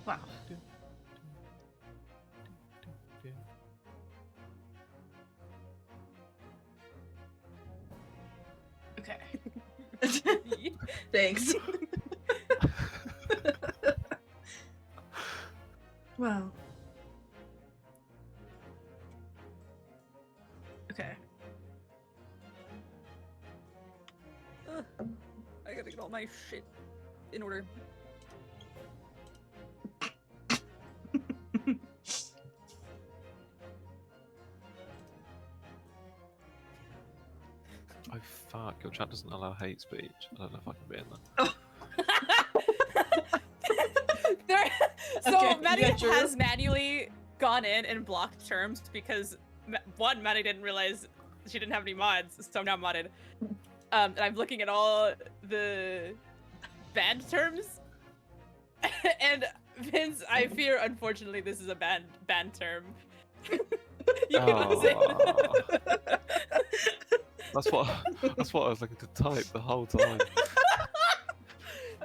Wow. Okay. Thanks. Wow. Okay. I gotta get all my shit in order. Oh fuck, your chat doesn't allow hate speech. I don't know if I can be in there. There, so Okay, Maddie yeah, Drew. has manually gone in and blocked terms because one, Maddie didn't realize she didn't have any mods, so I'm now modded. And I'm looking at all the banned terms, and Vince, I fear, unfortunately, this is a banned term. You can use it. That's what I was looking to type the whole time.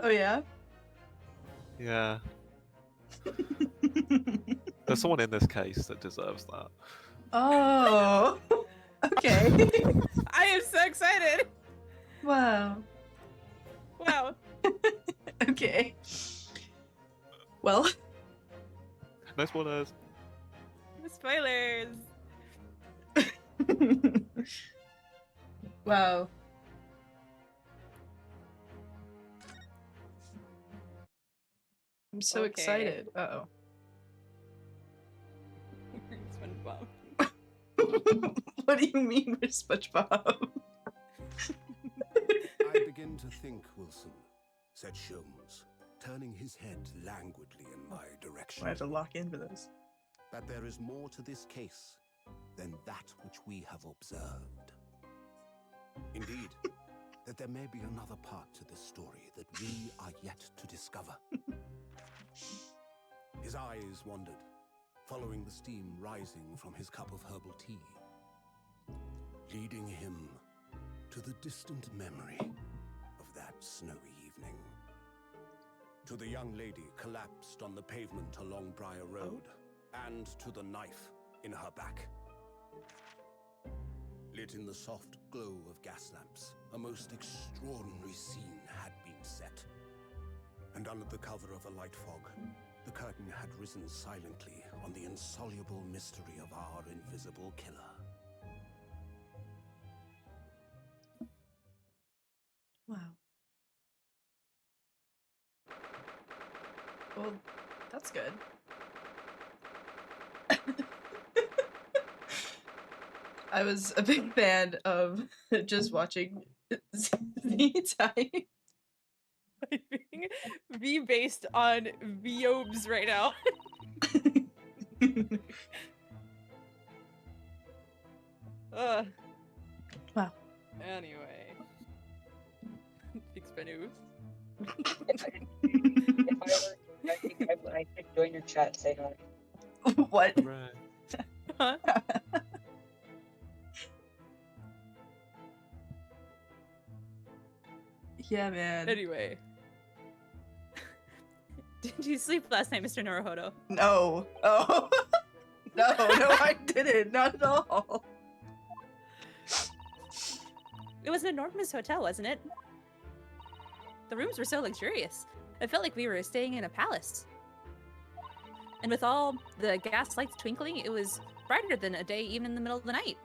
Oh yeah. Yeah. There's someone in this case that deserves that. Oh. Okay. I am so excited. Wow. Wow. Okay. Well. No spoilers. Spoilers. Wow. I'm so Okay. excited. Uh-oh. SpongeBob. What do you mean we're SpongeBob? I begin to think, Wilson, said Sholmes, turning his head languidly in my direction, I have to lock in for this. that there is more to this case than that which we have observed. Indeed, that there may be another part to this story that we are yet to discover. His eyes wandered, following the steam rising from his cup of herbal tea, leading him to the distant memory of that snowy evening. To the young lady collapsed on the pavement along Briar Road, and to the knife in her back. Lit in the soft glow of gas lamps, a most extraordinary scene had been set. And under the cover of a light fog, the curtain had risen silently on the insoluble mystery of our invisible killer. Wow. Well, that's good. I was a big fan of just watching the time. Be based on Viobes right now. Wow. Anyway. Thanks, Benus. If I were, I think I could join your chat, say hi. What? Right. Huh? Yeah, man. Anyway. Did you sleep last night, Mr. Naruhodo? No. Oh. No, I didn't. Not at all. It was an enormous hotel, wasn't it? The rooms were so luxurious. It felt like we were staying in a palace. And with all the gas lights twinkling, it was brighter than a day even in the middle of the night.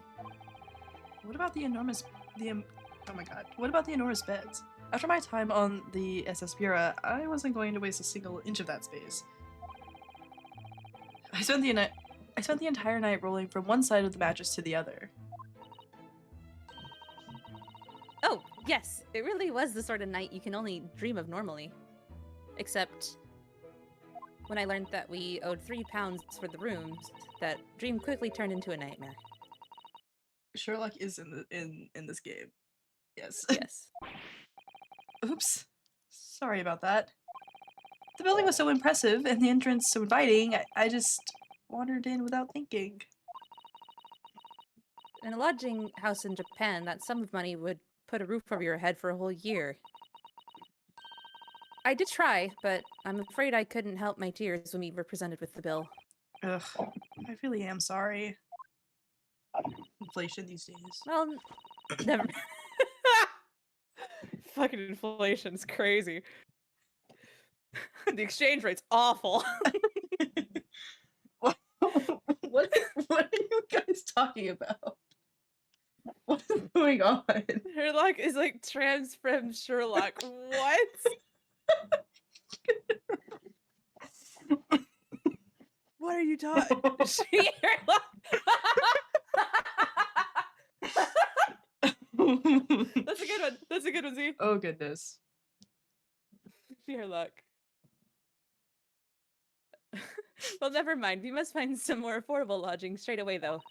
What about the oh my god. What about the enormous beds? After my time on the SS Bureau, I wasn't going to waste a single inch of that space. I spent the entire night rolling from one side of the mattress to the other. Oh, yes, it really was the sort of night you can only dream of normally. Except when I learned that we owed £3 for the rooms, that dream quickly turned into a nightmare. Sherlock is in this game. Yes. Yes. Oops. Sorry about that. The building was so impressive and the entrance so inviting, I just wandered in without thinking. In a lodging house in Japan, that sum of money would put a roof over your head for a whole year. I did try, but I'm afraid I couldn't help my tears when we were presented with the bill. Ugh, I really am sorry. Inflation these days. Well, never. Fucking inflation's crazy. The exchange rate's awful. what are you guys talking about? What is going on? Sherlock is like trans from Sherlock. What? What are you talking? Sherlock. That's a good one. That's a good one, Z. Oh goodness. Sherlock. Well, never mind. We must find some more affordable lodging straight away, though.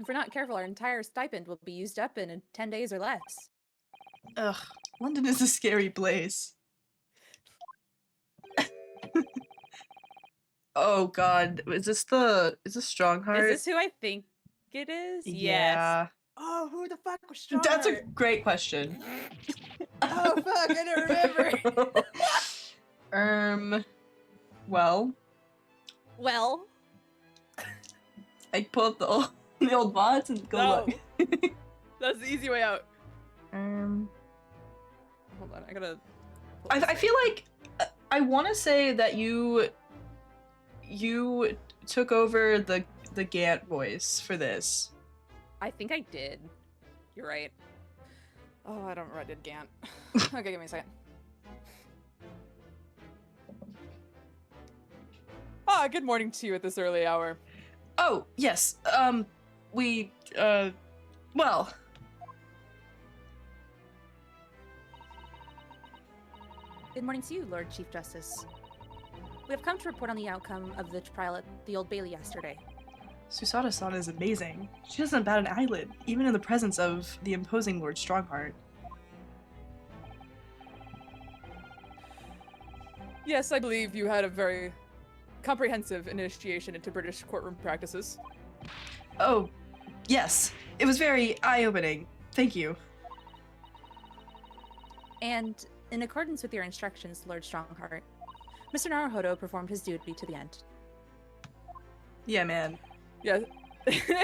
If we're not careful, our entire stipend will be used up in 10 days or less. Ugh, London is a scary place. Oh god, is this Strongheart? Is this who I think it is? Yes. Yeah. Oh, who the fuck was Strongheart? That's a great question. Oh fuck, I don't remember. Well, Well, I pull up the old mods and go no. look. That's the easy way out. Hold on, I gotta. I feel like I want to say that you took over the Gant voice for this. I think I did. You're right. Oh, I don't remember I did Gant. Okay, give me a second. Ah, good morning to you at this early hour. Oh, yes. We well, Good morning to you, Lord Chief Justice. We have come to report on the outcome of the trial at the Old Bailey yesterday. Susada-san is amazing. She doesn't bat an eyelid, even in the presence of the imposing Lord Strongheart. Yes, I believe you had a very comprehensive initiation into British courtroom practices. Oh, yes. It was very eye-opening. Thank you. And in accordance with your instructions, Lord Strongheart, Mr. Naruhodo performed his duty to the end. Yeah, man. Yeah,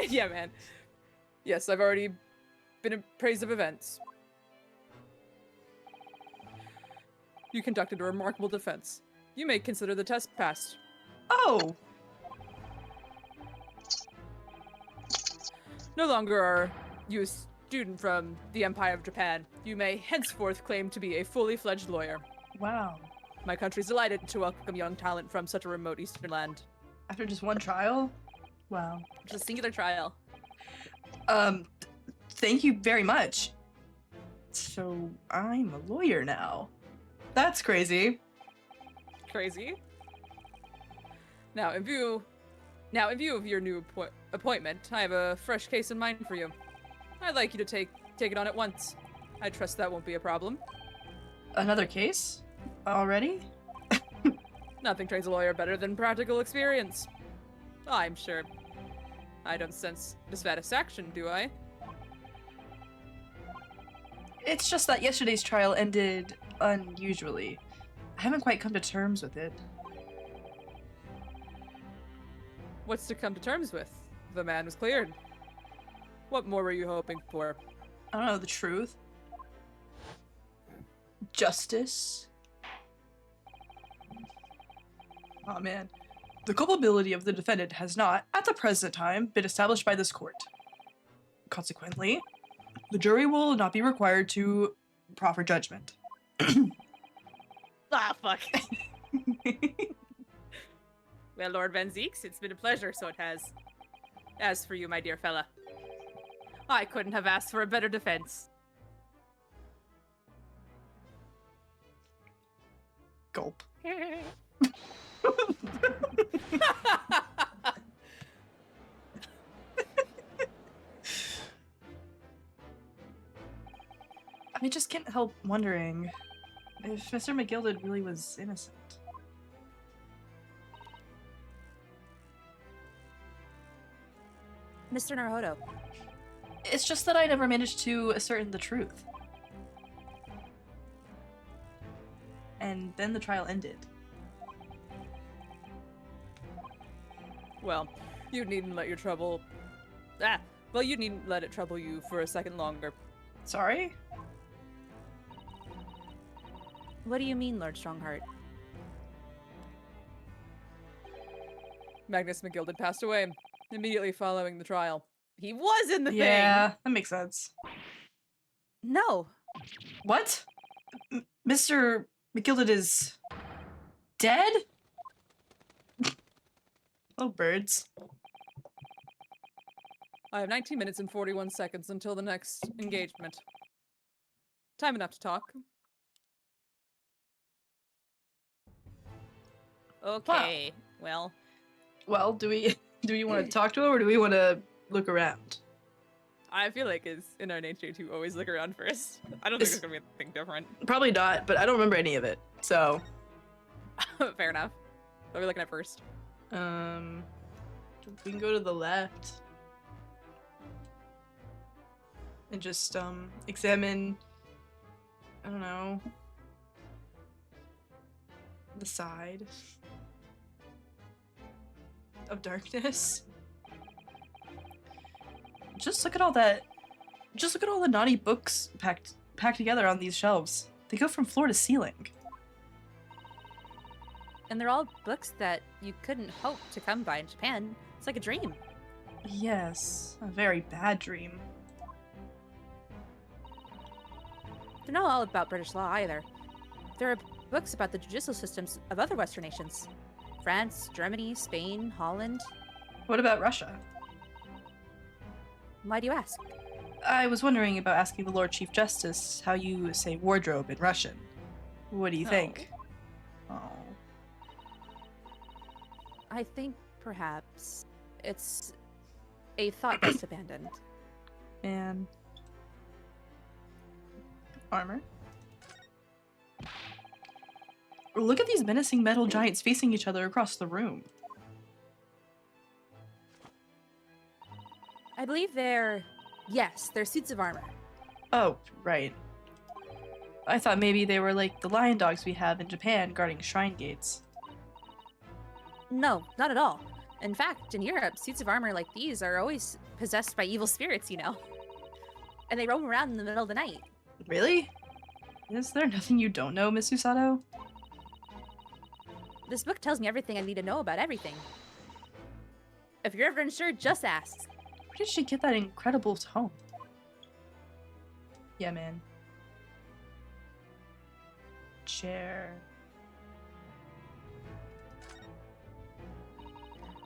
yeah, man. Yes, I've already been appraised of events. You conducted a remarkable defense. You may consider the test passed. Oh! No longer are you a student from the Empire of Japan. You may henceforth claim to be a fully fledged lawyer. Wow. My country's delighted to welcome young talent from such a remote eastern land. After just one trial? Wow. Just a singular trial. Thank you very much. So, I'm a lawyer now. That's crazy. Crazy. Now, in view of your new appointment, I have a fresh case in mind for you. I'd like you to take it on at once. I trust that won't be a problem. Another case? Already? Nothing trains a lawyer better than practical experience. I'm sure. I don't sense dissatisfaction, do I? It's just that yesterday's trial ended unusually. I haven't quite come to terms with it. What's to come to terms with? The man was cleared. What more were you hoping for? I don't know, the truth. Justice. Oh man. The culpability of the defendant has not, at the present time, been established by this court. Consequently, the jury will not be required to proffer judgment. Ah, fuck. Well, Lord Van Zeeks, it's been a pleasure, so it has. As for you, my dear fella, I couldn't have asked for a better defense. Gulp. I just can't help wondering if Mr. McGilded really was innocent. Mr. Naruhodo, It's just that I never managed to ascertain the truth. and then the trial ended. Well, you needn't let your trouble... well, you needn't let it trouble you for a second longer. Sorry? What do you mean, Lord Strongheart? Magnus McGilded passed away immediately following the trial. He was in the Yeah, that makes sense. No. What? Mr. McGilded is dead? Oh, birds. I have 19 minutes and 41 seconds until the next engagement. Time enough to talk. Okay, well... Well, do we want to talk to him or do we want to look around? I feel like it's in our nature to always look around first. I don't think there's gonna be anything different. Probably not, but I don't remember any of it. So, Fair enough. What are we looking at first? we can go to the left and just examine, I don't know, the side of darkness. Just look at all that. Just look at all the naughty books packed together on these shelves. They go from floor to ceiling. And they're all books that you couldn't hope to come by in Japan. It's like a dream. Yes, a very bad dream. They're not all about British law either. There are books about the judicial systems of other Western nations. France, Germany, Spain, Holland. What about Russia? Why do you ask? I was wondering about asking the Lord Chief Justice how you say wardrobe in Russian. What do you think? Oh. I think perhaps it's a thought best abandoned. Man. Armor. Look at these menacing metal giants facing each other across the room. I believe they're suits of armor. Oh, right. I thought maybe they were like the lion dogs we have in Japan guarding shrine gates. No, not at all. In fact, in Europe, suits of armor like these are always possessed by evil spirits, you know. And they roam around in the middle of the night. Really? Is there nothing you don't know, Miss Usato? This book tells me everything I need to know about everything. If you're ever unsure, just ask. Where did she get that incredible tone? Yeah, man. Chair.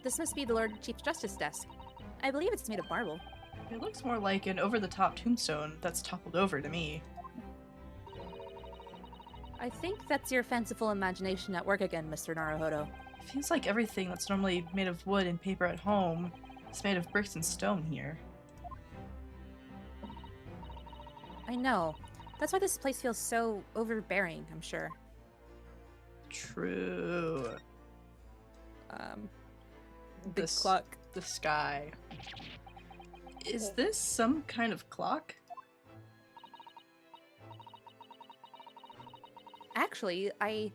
This must be the Lord Chief Justice desk. I believe it's made of marble. It looks more like an over-the-top tombstone that's toppled over to me. I think that's your fanciful imagination at work again, Mr. Naruhodo. It feels like everything that's normally made of wood and paper at home is made of bricks and stone here. I know. That's why this place feels so overbearing, I'm sure. True. Big This- clock. The sky. Is this some kind of clock? Actually, I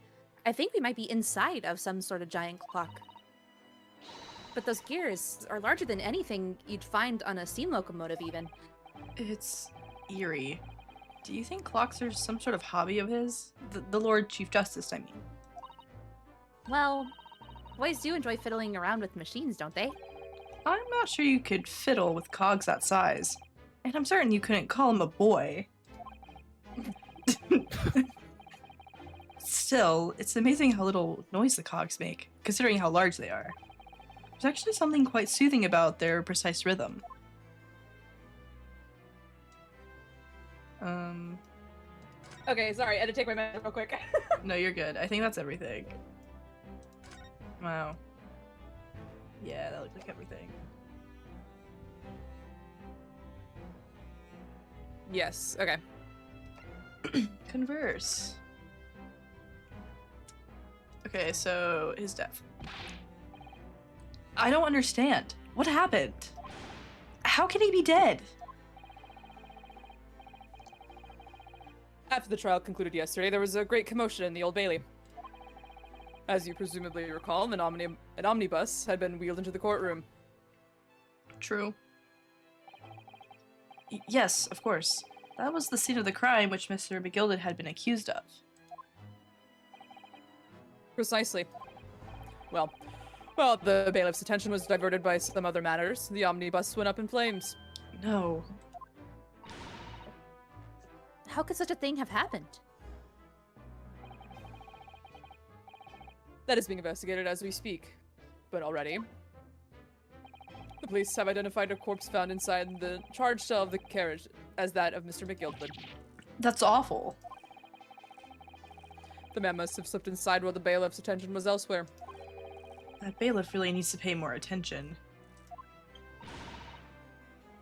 think we might be inside of some sort of giant clock. But those gears are larger than anything you'd find on a steam locomotive even. It's eerie. Do you think clocks are some sort of hobby of his? The Lord Chief Justice, I mean. Well, boys do enjoy fiddling around with machines, don't they? I'm not sure you could fiddle with cogs that size. And I'm certain you couldn't call him a boy. Still, it's amazing how little noise the cogs make, considering how large they are. There's actually something quite soothing about their precise rhythm. Okay, sorry, I had to take my medicine real quick. No, you're good. I think that's everything. Wow. Yeah, that looked like everything. Yes, okay. Converse. Okay, so his death. I don't understand. What happened? How can he be dead? After the trial concluded yesterday, there was a great commotion in the Old Bailey. As you presumably recall, an omnibus had been wheeled into the courtroom. True. Yes, of course. That was the scene of the crime which Mr. McGilded had been accused of. Precisely. Well, the bailiff's attention was diverted by some other matters. The omnibus went up in flames. No. How could such a thing have happened? That is being investigated as we speak. But already, the police have identified a corpse found inside the charge cell of the carriage as that of Mr. McGilded. That's awful. The man must have slipped inside while the bailiff's attention was elsewhere. That bailiff really needs to pay more attention.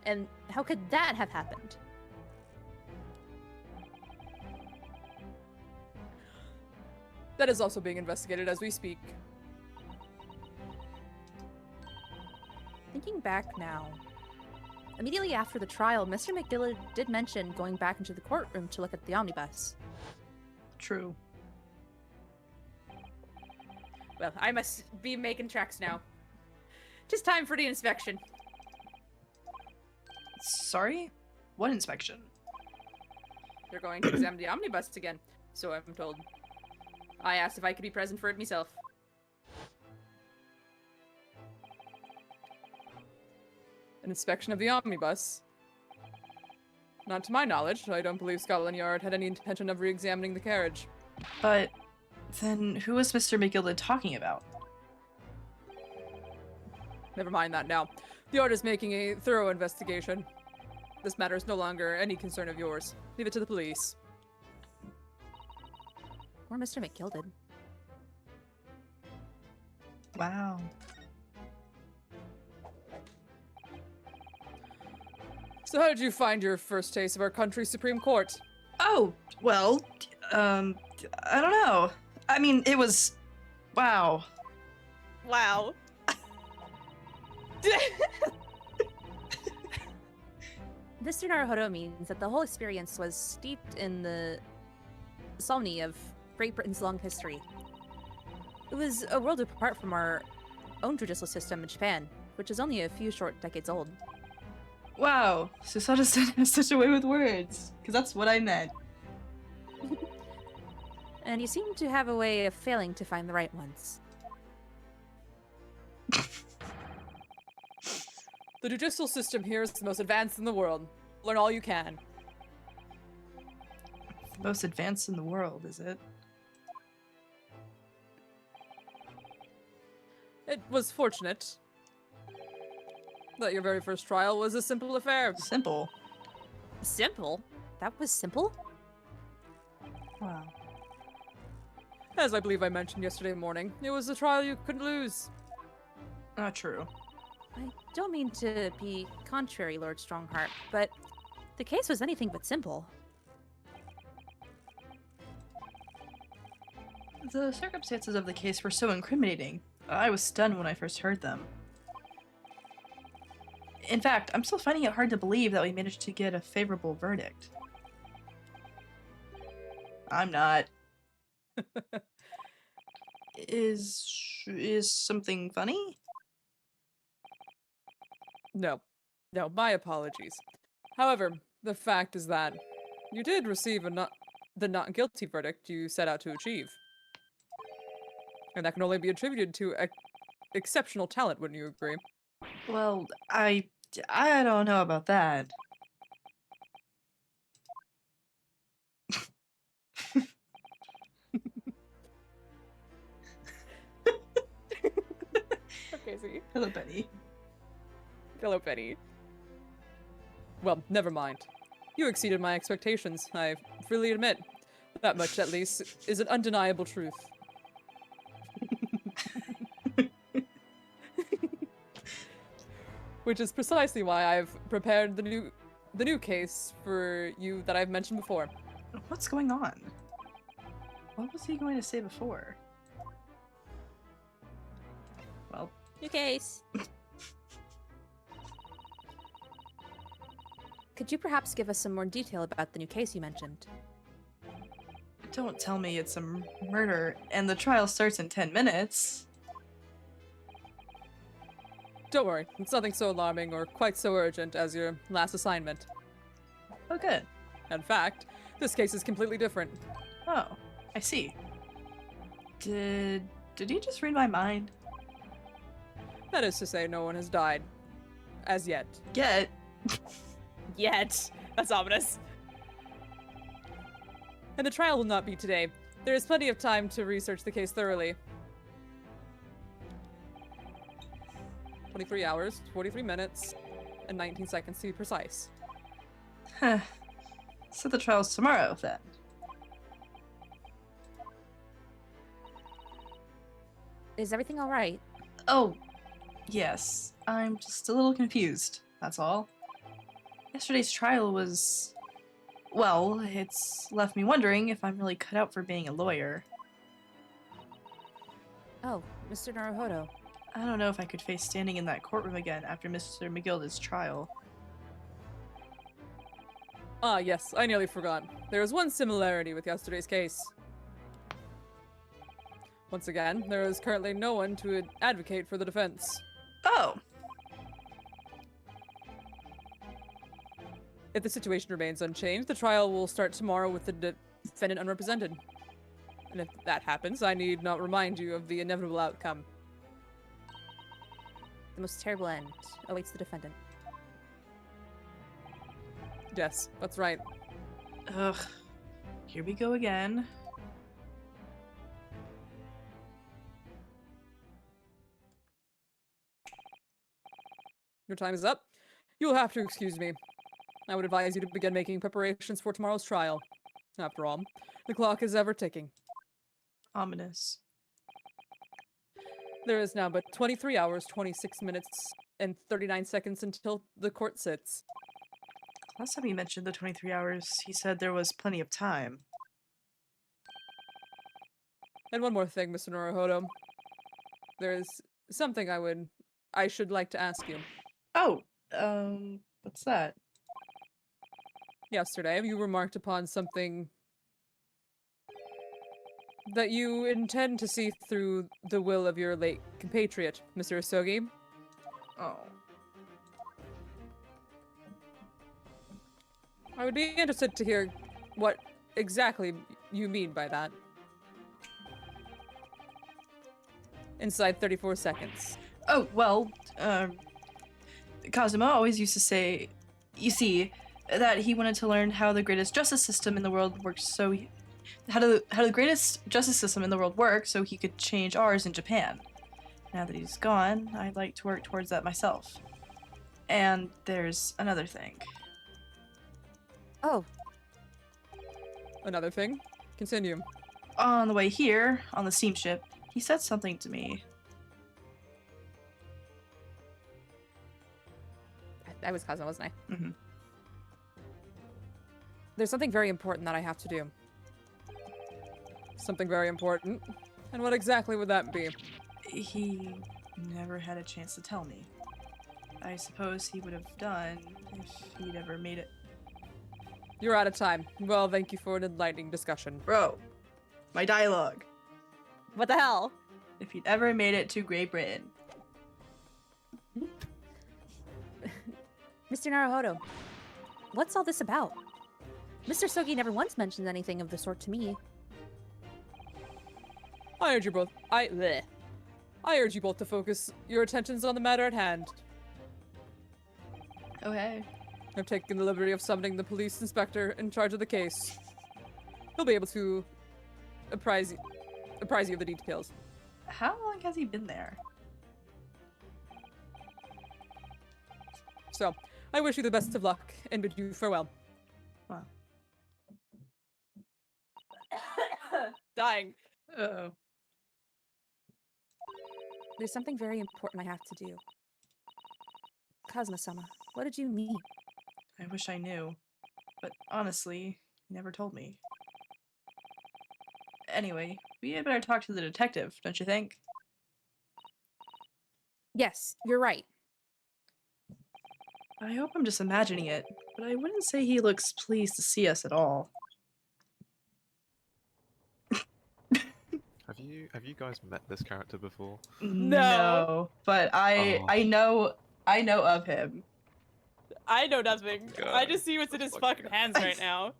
And how could that have happened? That is also being investigated as we speak. Thinking back now, immediately after the trial, Mr. McGillard did mention going back into the courtroom to look at the omnibus. True. Well, I must be making tracks now. Just time for the inspection. Sorry? What inspection? They're going to examine the omnibus again, so I'm told. I asked if I could be present for it myself. An inspection of the omnibus? Not to my knowledge. I don't believe Scotland Yard had any intention of re-examining the carriage. But then who was Mr. McGilded talking about? Never mind that now. The Yard is making a thorough investigation. This matter is no longer any concern of yours. Leave it to the police. Or Mr. McGilded. Wow. So how did you find your first taste of our country's Supreme Court? Oh, well, I don't know. I mean, it was... Wow. Wow. This Naruhodo means that the whole experience was steeped in the solemnity of Great Britain's long history. It was a world apart from our own judicial system in Japan, which is only a few short decades old. Wow. Susada-san has such a way with words. Because that's what I meant. And you seem to have a way of failing to find the right ones. The judicial system here is the most advanced in the world. Learn all you can. The most advanced in the world, is it? It was fortunate that your very first trial was a simple affair. Simple. Simple? That was simple? Wow. As I believe I mentioned yesterday morning, it was a trial you couldn't lose. Not true. I don't mean to be contrary, Lord Strongheart, but the case was anything but simple. The circumstances of the case were so incriminating. I was stunned when I first heard them. In fact, I'm still finding it hard to believe that we managed to get a favorable verdict. I'm not. Is something funny? No, my apologies. However, the fact is that you did receive the not guilty verdict you set out to achieve. And that can only be attributed to exceptional talent, wouldn't you agree? Well, I don't know about that. Okay, see. Hello, Benny. Hello, Penny. Well, never mind. You exceeded my expectations, I freely admit. That much, at least, is an undeniable truth. Which is precisely why I've prepared the new case for you that I've mentioned before. What's going on? What was he going to say before? Well, New case. Could you perhaps give us some more detail about the new case you mentioned? Don't tell me it's a murder and the trial starts in 10 minutes. Don't worry, it's nothing so alarming or quite so urgent as your last assignment. Oh, good. In fact, this case is completely different. Oh, I see. Did he just read my mind? That is to say, no one has died. As yet. Yet. Yet. That's ominous. And the trial will not be today. There is plenty of time to research the case thoroughly. 23 hours, 43 minutes, and 19 seconds to be precise. Huh. So the trial's tomorrow, then. Is everything all right? Oh, yes. I'm just a little confused, that's all. Yesterday's trial was... well, it's left me wondering if I'm really cut out for being a lawyer. Oh, Mr. Naruhodo. I don't know if I could face standing in that courtroom again after Mr. McGilda's trial. Ah, yes, I nearly forgot. There is one similarity with yesterday's case. Once again, there is currently no one to advocate for the defense. Oh! If the situation remains unchanged, the trial will start tomorrow with the defendant unrepresented. And if that happens, I need not remind you of the inevitable outcome. The most terrible end awaits the defendant. Yes, that's right. Ugh. Here we go again. Your time is up. You will have to excuse me. I would advise you to begin making preparations for tomorrow's trial. After all, the clock is ever ticking. Ominous. There is now but 23 hours, 26 minutes, and 39 seconds until the court sits. Last time he mentioned the 23 hours, he said there was plenty of time. And one more thing, Mr. Naruhodo. There is something I should like to ask you. Oh, what's that? Yesterday, you remarked upon something that you intend to see through the will of your late compatriot, Mr. Asogi. Oh. I would be interested to hear what exactly you mean by that. Inside 34 seconds. Oh, well, Kazuma always used to say, you see, that he wanted to learn how the greatest justice system in the world works how the greatest justice system in the world works so he could change ours in Japan. Now that he's gone, I'd like to work towards that myself. And there's another thing. Oh, Another thing? Continue. On the way here, on the steamship, he said something to me. I was Kazuma, wasn't I? Mm-hmm. There's something very important that I have to do. Something very important? And what exactly would that be? He never had a chance to tell me. I suppose he would have done if he'd ever made it. You're out of time. Well, thank you for an enlightening discussion. Bro, my dialogue. What the hell? If he'd ever made it to Great Britain. Mr. Naruhodo, what's all this about? Mr. Sogi never once mentioned anything of the sort to me. I urge you both. I urge you both to focus your attentions on the matter at hand. Oh, hey. I've taken the liberty of summoning the police inspector in charge of the case. He'll be able to apprise you of the details. How long has he been there? So, I wish you the best of luck and bid you farewell. Wow. Dying. Uh-oh. There's something very important I have to do. Kazuma-sama, what did you mean? I wish I knew. But honestly, he never told me. Anyway, we had better talk to the detective, don't you think? Yes, you're right. I hope I'm just imagining it, but I wouldn't say he looks pleased to see us at all. have you guys met this character before? No, but I Oh. I know of him. I know nothing. I God, just see what's in his that's fucking fucking hands right now.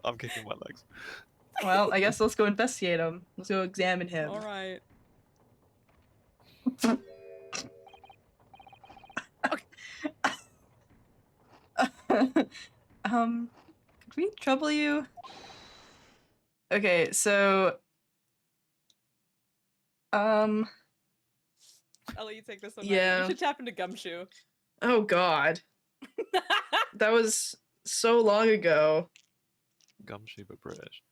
I'm kicking my legs. Well, I guess let's go investigate him. Let's go examine him. All right. Could we trouble you? Okay, so I'll let you take this one. Ryan. Yeah. You should tap into Gumshoe. oh god. That was so long ago. Gumshoe but British.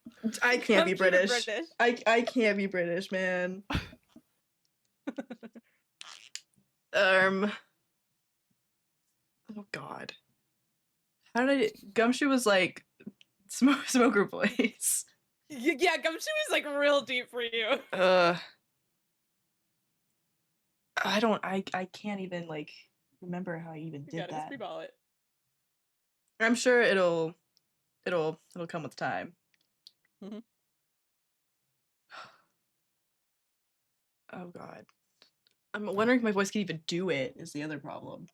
I can't be Gumshoe to British. I can't be British, man. Oh god. How did Gumshoe was like smoker voice. Yeah, Gumshoe is like real deep for you. I can't even like remember how I even You did gotta that. speedball it. I'm sure it'll come with time. Mhm. Oh god. I'm wondering if my voice can even do it is the other problem.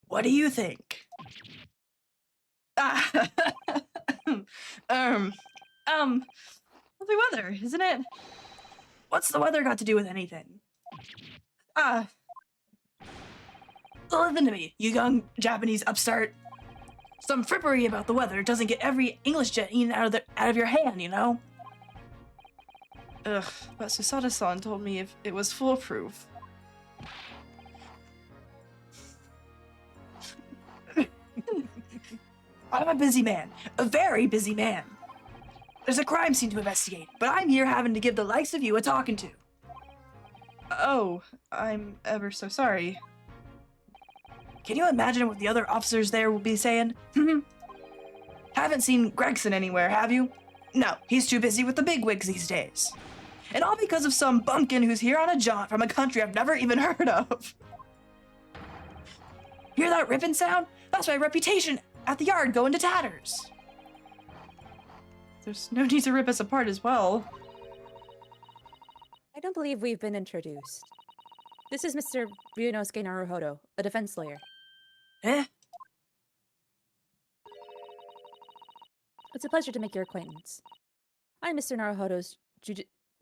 What do you think? Ah, lovely weather, isn't it? What's the weather got to do with anything? Listen to me, you young Japanese upstart. Some frippery about the weather doesn't get every English jet eaten out of your hand, you know? Ugh, but Susada-san told me if it was foolproof. I'm a busy man, a very busy man. There's a crime scene to investigate, but I'm here having to give the likes of you a talking to. Oh, I'm ever so sorry. Can you imagine what the other officers there will be saying? Haven't seen Gregson anywhere, have you? No, he's too busy with the bigwigs these days. And all because of some bumpkin who's here on a jaunt from a country I've never even heard of. Hear that ripping sound? That's my reputation at the yard going to tatters. There's no need to rip us apart as well. I don't believe we've been introduced. This is Mr. Ryunosuke Naruhodo, a defense lawyer. Eh? It's a pleasure to make your acquaintance. I'm Mr. Naruhodo's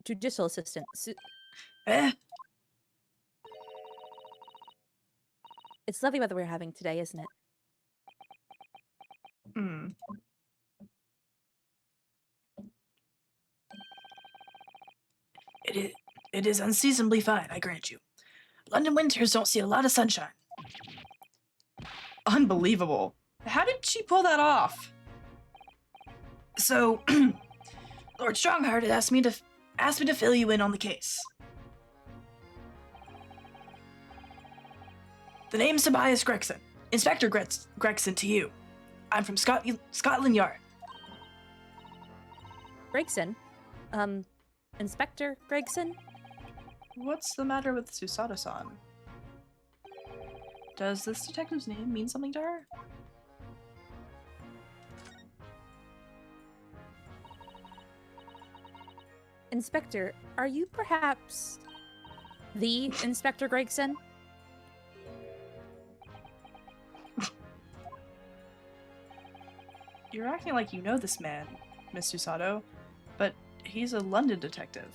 judicial assistant. Eh? It's lovely weather we're having today, isn't it? Hmm. It is unseasonably fine, I grant you. London winters don't see a lot of sunshine. Unbelievable. How did she pull that off? So, Lord Strongheart had asked me to fill you in on the case. The name's Tobias Gregson. Inspector Gregson to you. I'm from Scotland Yard. Gregson? Inspector Gregson? What's the matter with Susada-san? Does this detective's name mean something to her? Inspector, are you perhaps the Inspector Gregson? You're acting like you know this man, Miss Susato, but he's a London detective.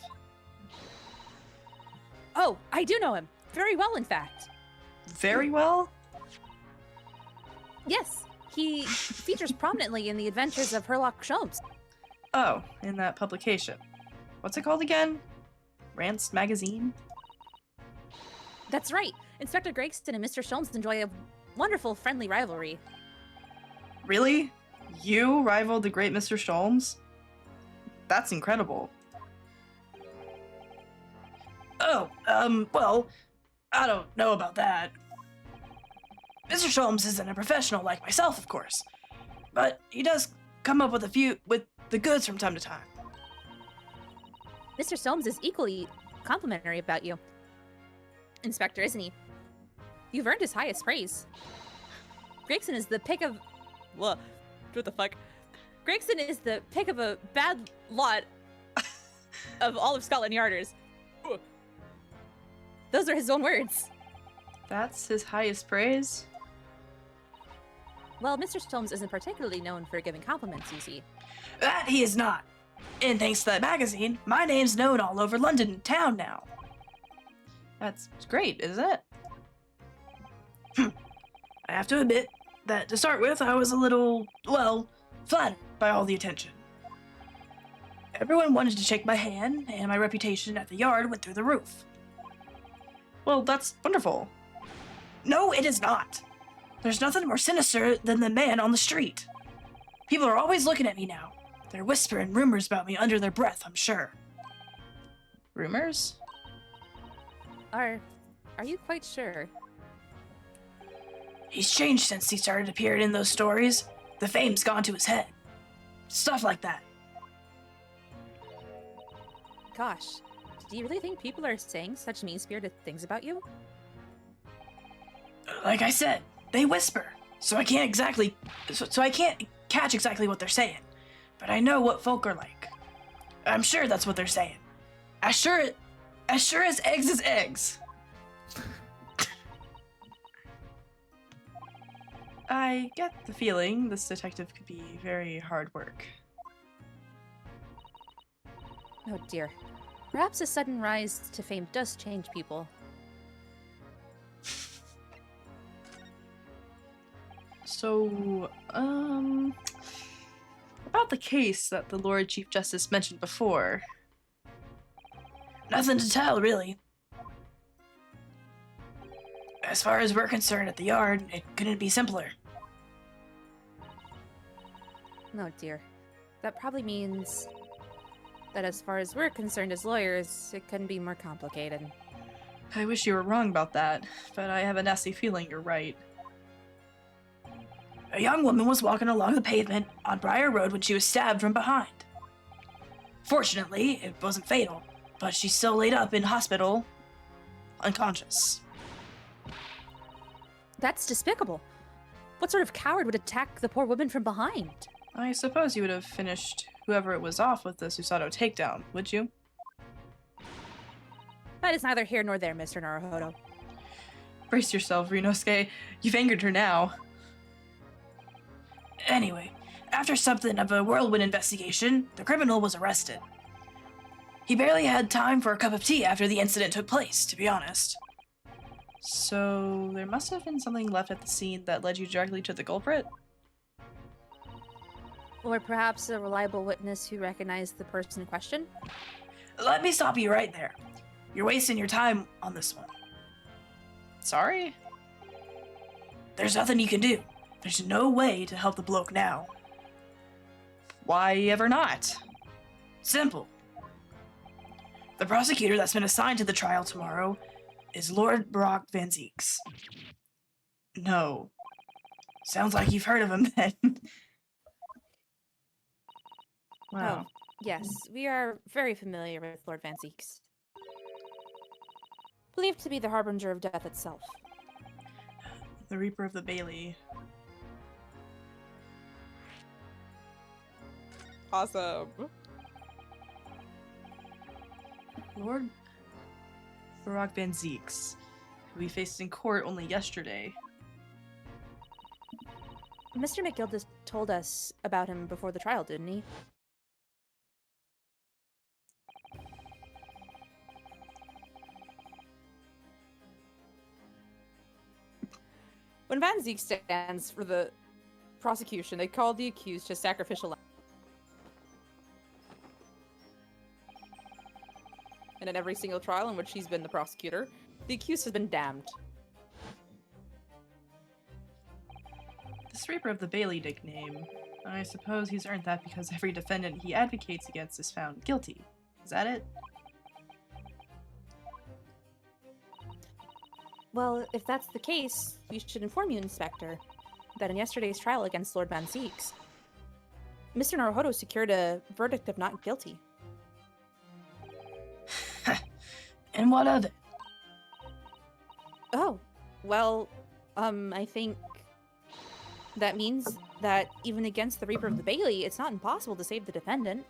Oh, I do know him. Very well, in fact. Very well? Yes, he features prominently in the adventures of Herlock Sholmes. Oh, in that publication. What's it called again? Rance Magazine? That's right. Inspector Gregson and Mr. Sholmes enjoy a wonderful friendly rivalry. Really? You rivaled the great Mr. Sholmes? That's incredible. Oh, well, I don't know about that. Mr. Sholmes isn't a professional like myself, of course, but he does come up with the goods from time to time. Mr. Sholmes is equally complimentary about you, Inspector, isn't he? You've earned his highest praise. Gregson is the pick of... What the fuck? Gregson is the pick of a bad lot of all of Scotland Yarders. Those are his own words. That's his highest praise. Well, Mr. Stones isn't particularly known for giving compliments, you see. That he is not. And thanks to that magazine, my name's known all over London town now. That's great, isn't it? I have to admit that to start with, I was a little, well, flattered by all the attention. Everyone wanted to shake my hand, and my reputation at the yard went through the roof. Well, that's wonderful. No, it is not. There's nothing more sinister than the man on the street. People are always looking at me now. They're whispering rumors about me under their breath, I'm sure. Rumors? Are you quite sure? He's changed since he started appearing in those stories. The fame's gone to his head. Stuff like that. Gosh, do you really think people are saying such mean-spirited things about you? Like I said, they whisper, so I can't catch exactly what they're saying. But I know what folk are like. I'm sure that's what they're saying. As sure as eggs is eggs. I get the feeling this detective could be very hard work. Oh dear. Perhaps a sudden rise to fame does change people. So, about the case that the Lord Chief Justice mentioned before. Nothing to tell, really. As far as we're concerned at the yard, it couldn't be simpler. Oh dear. That probably means that as far as we're concerned as lawyers, it couldn't be more complicated. I wish you were wrong about that, but I have a nasty feeling you're right. A young woman was walking along the pavement on Briar Road when she was stabbed from behind. Fortunately, it wasn't fatal, but she's still laid up in hospital, unconscious. That's despicable. What sort of coward would attack the poor woman from behind? I suppose you would have finished whoever it was off with the Susato takedown, would you? That is neither here nor there, Mr. Naruhodo. Brace yourself, Rinosuke. You've angered her now. Anyway, after something of a whirlwind investigation, the criminal was arrested. He barely had time for a cup of tea after the incident took place, to be honest. So, there must have been something left at the scene that led you directly to the culprit? Or perhaps a reliable witness who recognized the person in question? Let me stop you right there. You're wasting your time on this one. Sorry? There's nothing you can do. There's no way to help the bloke now. Why ever not? Simple. The prosecutor that's been assigned to the trial tomorrow is Lord Brock Van Zeeks. No. Sounds like you've heard of him then. Wow. Oh, yes, we are very familiar with Lord Van Zeeks. Believed to be the harbinger of death itself. The Reaper of the Bailey. Awesome. Lord Brock Van Zeeks, who we faced in court only yesterday. Mr. McGildas told us about him before the trial, didn't he? When Van Zeek stands for the prosecution, they call the accused to sacrificial lamb. And in every single trial in which he's been the prosecutor, the accused has been damned. This Reaper of the Bailey nickname, I suppose he's earned that because every defendant he advocates against is found guilty. Is that it? Well, if that's the case, we should inform you, Inspector, that in yesterday's trial against Lord Van Zeeks, Mr. Naruhodo secured a verdict of not guilty. And what of it? Oh, well, I think That means that even against the Reaper of the Bailey, it's not impossible to save the defendant.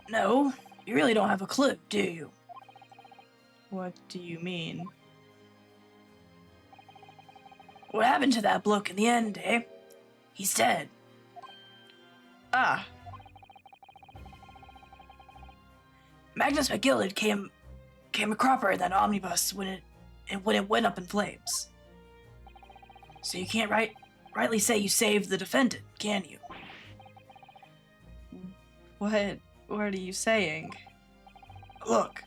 No, you really don't have a clue, do you? What do you mean? What happened to that bloke in the end, eh? He's dead. Ah. Magnus McGillard came a cropper in that omnibus when it went up in flames. So you can't rightly say you saved the defendant, can you? What are you saying? Look,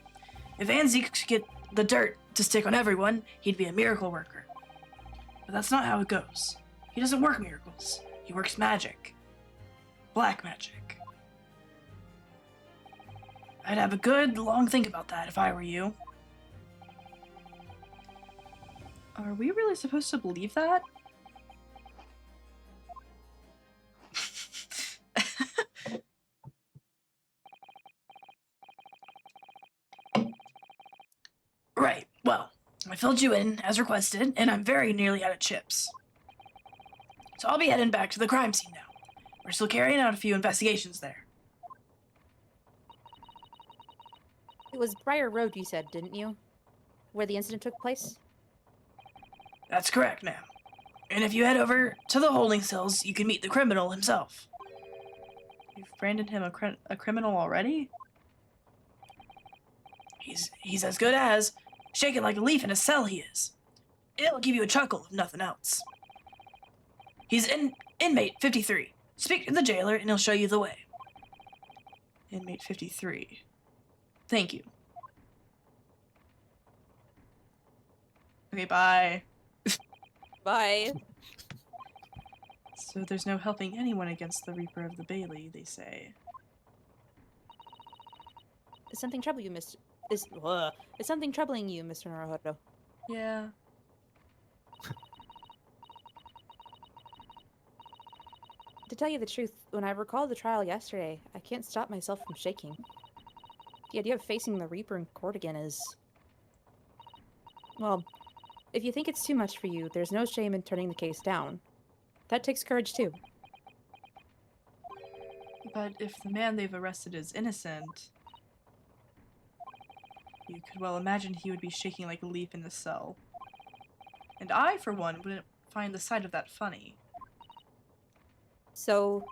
if Anzik could get the dirt to stick on everyone, he'd be a miracle worker. But that's not how it goes. He doesn't work miracles. He works magic. Black magic. I'd have a good, long think about that if I were you. Are we really supposed to believe that? Right, well, I filled you in as requested, and I'm very nearly out of chips. So I'll be heading back to the crime scene now. We're still carrying out a few investigations there. It was Briar Road, you said, didn't you? Where the incident took place? That's correct, ma'am. And if you head over to the holding cells, you can meet the criminal himself. You've branded him a criminal already? He's as good as shaking like a leaf in a cell. He is. It'll give you a chuckle if nothing else. He's inmate 53. Speak to the jailer and he'll show you the way. Inmate 53. Thank you. Okay, bye. Bye. So there's no helping anyone against the Reaper of the Bailey, they say. Is something troubling you, Is something troubling you, Mr. Naruhodo? Yeah. To tell you the truth, when I recall the trial yesterday, I can't stop myself from shaking. The idea of facing the Reaper in court again is... Well, if you think it's too much for you, there's no shame in turning the case down. That takes courage, too. But if the man they've arrested is innocent, you could well imagine he would be shaking like a leaf in the cell. And I, for one, wouldn't find the sight of that funny. So,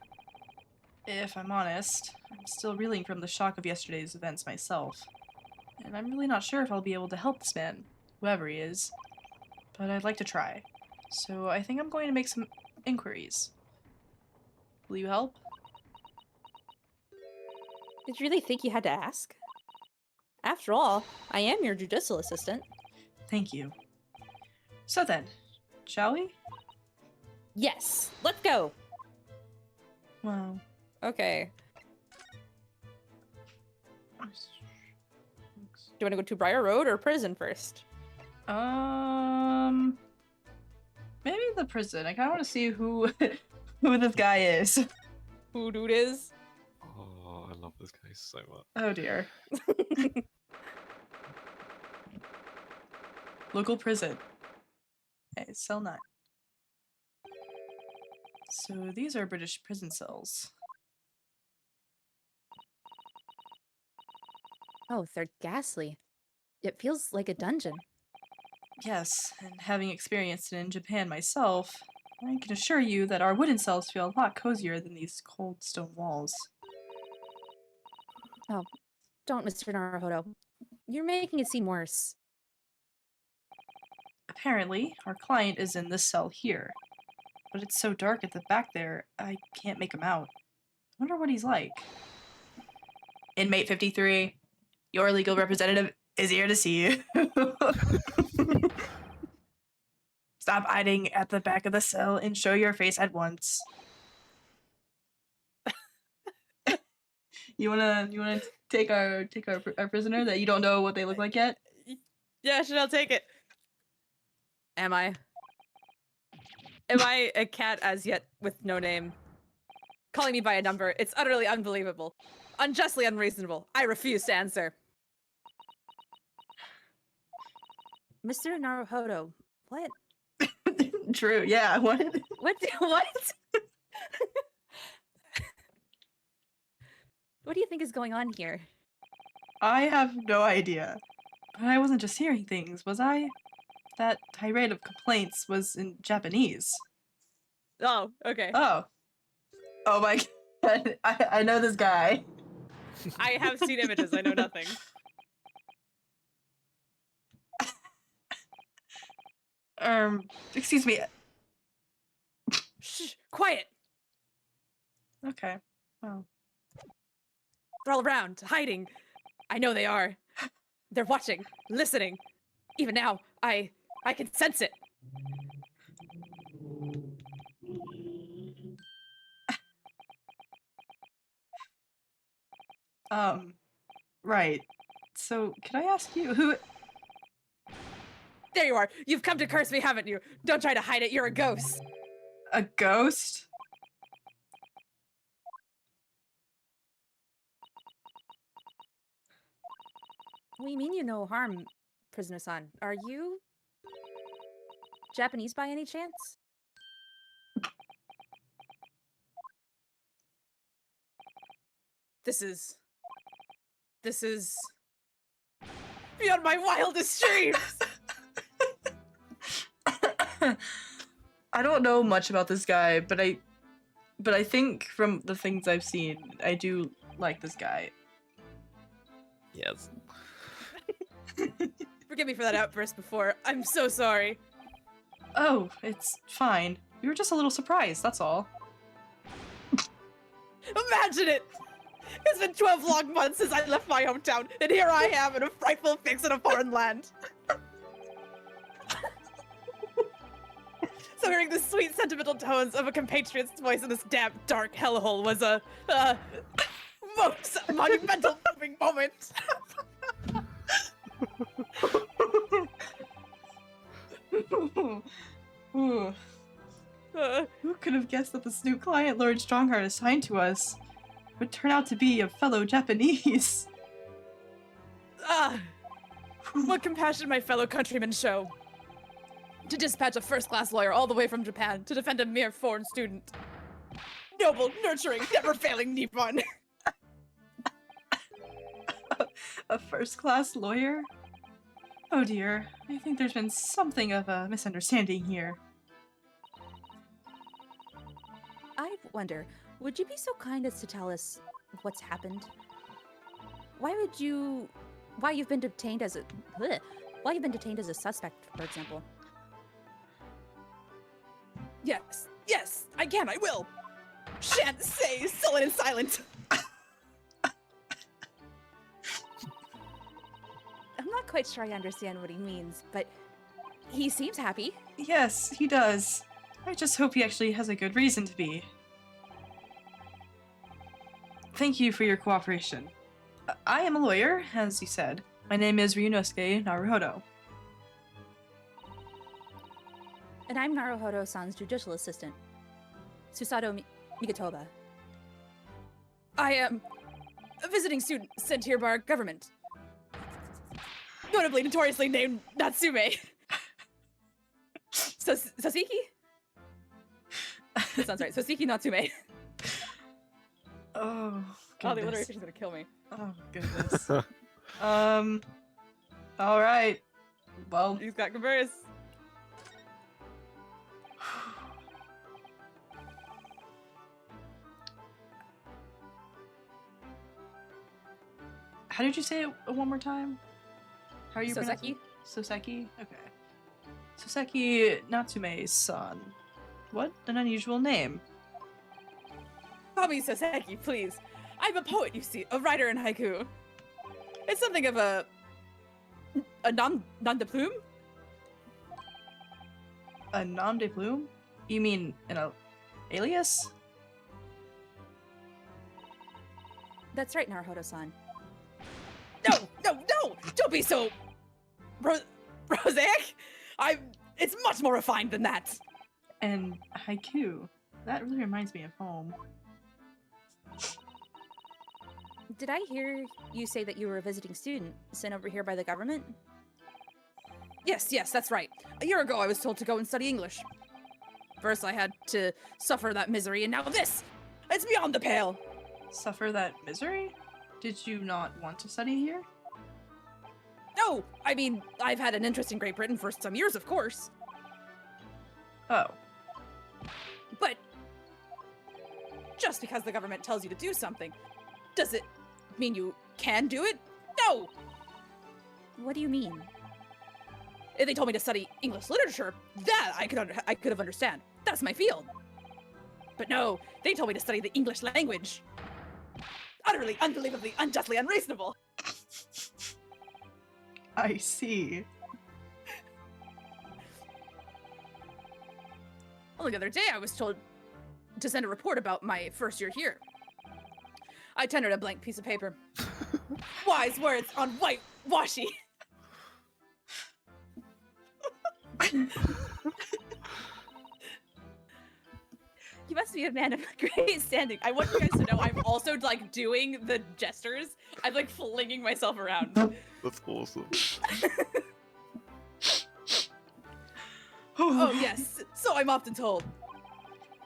If I'm honest, I'm still reeling from the shock of yesterday's events myself. And I'm really not sure if I'll be able to help this man, whoever he is. But I'd like to try. So I think I'm going to make some inquiries. Will you help? did you really think you had to ask? After all, I am your judicial assistant. Thank you. So then, shall we? Yes, let's go! Wow. Okay. Do you want to go to Briar Road or prison first? Maybe the prison. I kind of want to see who this guy is. Who dude is? Oh, I love this case so much. Oh dear. Local prison. Okay, cell 9. So these are British prison cells. Oh, they're ghastly. It feels like a dungeon. Yes, and having experienced it in Japan myself, I can assure you that our wooden cells feel a lot cozier than these cold stone walls. Don't, Mr. Naruhodo. You're making it seem worse. Apparently, our client is in this cell here. But it's so dark at the back there, I can't make him out. I wonder what he's like. Inmate 53, your legal representative is here to see you. Stop hiding at the back of the cell and show your face at once. You wanna take our prisoner that you don't know what they look like yet? Yeah, sure, I'll take it. Am I? Am I a cat as yet with no name? Calling me by a number, it's utterly unbelievable. Unjustly unreasonable. I refuse to answer. Mr. Naruhodo, what? True. Yeah. What? What? What? What do you think is going on here? I have no idea. But I wasn't just hearing things, was I? That tirade of complaints was in Japanese. Oh, okay. Oh. Oh my god. I know this guy. I have seen images. I know nothing. Excuse me. Shh, quiet. Okay. Oh. They're all around, hiding. I know they are. They're watching, listening. Even now, I can sense it. Right. So, can I ask you who? There you are. You've come to curse me, haven't you? Don't try to hide it. You're a ghost. A ghost? We mean you no harm, prisoner-san. Are you Japanese by any chance? This is beyond my wildest dreams. I don't know much about this guy, but I think from the things I've seen, I do like this guy. Yes. Forgive me for that outburst before. I'm so sorry. Oh, it's fine. We were just a little surprised, that's all. Imagine it! It's been 12 long months since I left my hometown, and here I am in a frightful fix in a foreign land. So hearing the sweet, sentimental tones of a compatriot's voice in this damp, dark hellhole was a most monumental moving moment. Ooh. Who could have guessed that this new client Lord Strongheart assigned to us would turn out to be a fellow Japanese? What compassion my fellow countrymen show. To dispatch a first-class lawyer all the way from Japan to defend a mere foreign student. Noble, nurturing, never-failing Nippon. A first-class lawyer? Oh dear, I think there's been something of a misunderstanding here. I wonder, would you be so kind as to tell us what's happened? Why you've been detained as a suspect, for example? Yes, I can, I will. Shan't say, sullen and silent. I'm not quite sure I understand what he means, but he seems happy. Yes, he does. I just hope he actually has a good reason to be. Thank you for your cooperation. I am a lawyer, as you said. My name is Ryunosuke Naruhodo. And I'm Naruhodo-san's judicial assistant, Susato Migatoba. I am a visiting student sent here by our government. Notably, notoriously named Natsume. Sosiki? That sounds right. Sosiki Natsume. Oh, Oh, the goodness. alliteration's gonna kill me. Oh, goodness. Alright. Well, He's got converse. how did you say it one more time? How are you pronouncing Soseki? it? Soseki? Okay. Soseki Natsume-san. What an unusual name. Call me Soseki, please. I'm a poet, you see, a writer in haiku. It's something of a nom de plume? A nom de plume? You mean an alias? That's right, Naruhodo-san. No! Don't be so prosaic. It's much more refined than that. And haiku. That really reminds me of home. Did I hear you say that you were a visiting student sent over here by the government? Yes, that's right. A year ago, I was told to go and study English. First I had to suffer that misery, and now this! It's beyond the pale! Suffer that misery? Did you not want to study here? No! I mean, I've had an interest in Great Britain for some years, of course. Oh. But just because the government tells you to do something, does it mean you can do it? No! What do you mean? If they told me to study English literature, that I could have understand. That's my field. But no, they told me to study the English language. Utterly, unbelievably, unjustly unreasonable. I see. Only the other day I was told to send a report about my first year here. I tendered a blank piece of paper. Wise words on white washi. You must be a man of great standing. I want you guys to know I'm also like doing the gestures. I'm like flinging myself around. That's awesome. Oh yes, so I'm often told.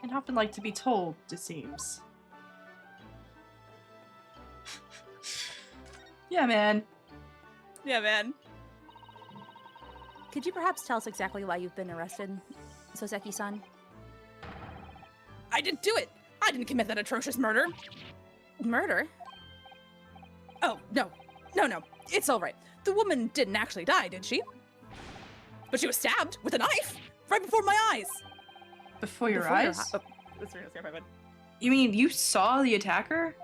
And often like to be told, it seems. Yeah, man. Yeah, man. Could you perhaps tell us exactly why you've been arrested, Soseki-san? I didn't do it. I didn't commit that atrocious murder. Murder? Oh, no. No. It's all right. The woman didn't actually die, did she? But she was stabbed with a knife right before my eyes. Before your Before your eyes? Oh, that's really scary, my bad. You mean you saw the attacker?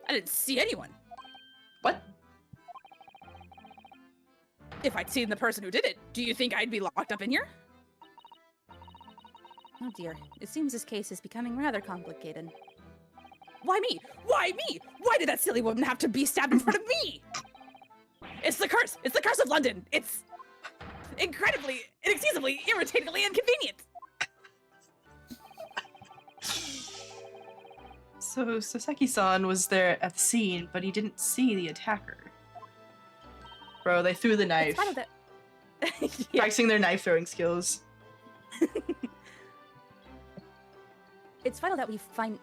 I didn't see anyone. What? If I'd seen the person who did it, do you think I'd be locked up in here? Oh dear. It seems this case is becoming rather complicated. Why me? Why me? Why did that silly woman have to be stabbed in front of me? It's the curse! It's the curse of London! It's incredibly, inexcusably, irritatingly inconvenient! So Soseki-san was there at the scene, but he didn't see the attacker. Bro, they threw the knife. It's vital that... Practicing their knife throwing skills. It's vital that we find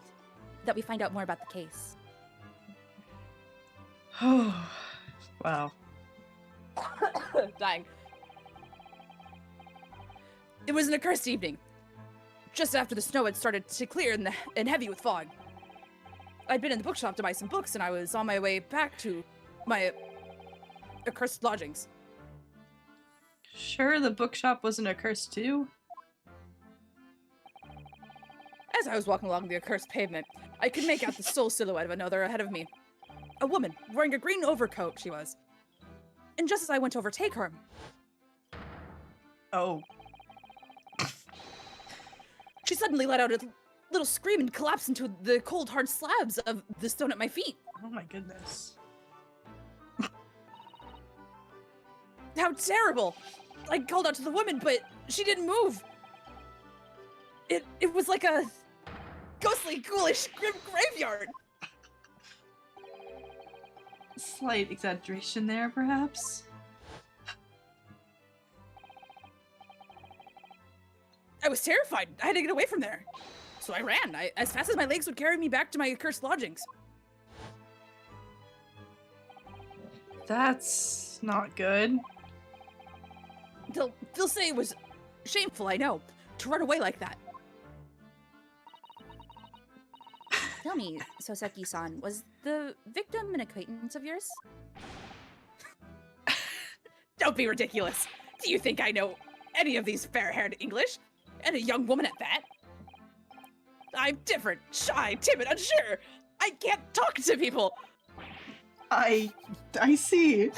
out more about the case. Wow. Dying. It was an accursed evening, just after the snow had started to clear and heavy with fog. I'd been in the bookshop to buy some books, and I was on my way back to my accursed lodgings. Sure, the bookshop wasn't a curse too? As I was walking along the accursed pavement, I could make out the sole silhouette of another ahead of me. A woman, wearing a green overcoat, she was. And just as I went to overtake her, Oh. she suddenly let out a little scream and collapsed into the cold, hard slabs of the stone at my feet. Oh my goodness. How terrible! I called out to the woman, but she didn't move. It was like a ghostly, ghoulish, grim graveyard. Slight exaggeration there, perhaps? I was terrified. I had to get away from there. So I ran, as fast as my legs would carry me back to my accursed lodgings. That's not good. They'll say it was shameful, I know, to run away like that. Tell me, Soseki-san, was the victim an acquaintance of yours? Don't be ridiculous. Do you think I know any of these fair-haired English? And a young woman at that? I'm different, shy, timid, unsure. I can't talk to people. I see.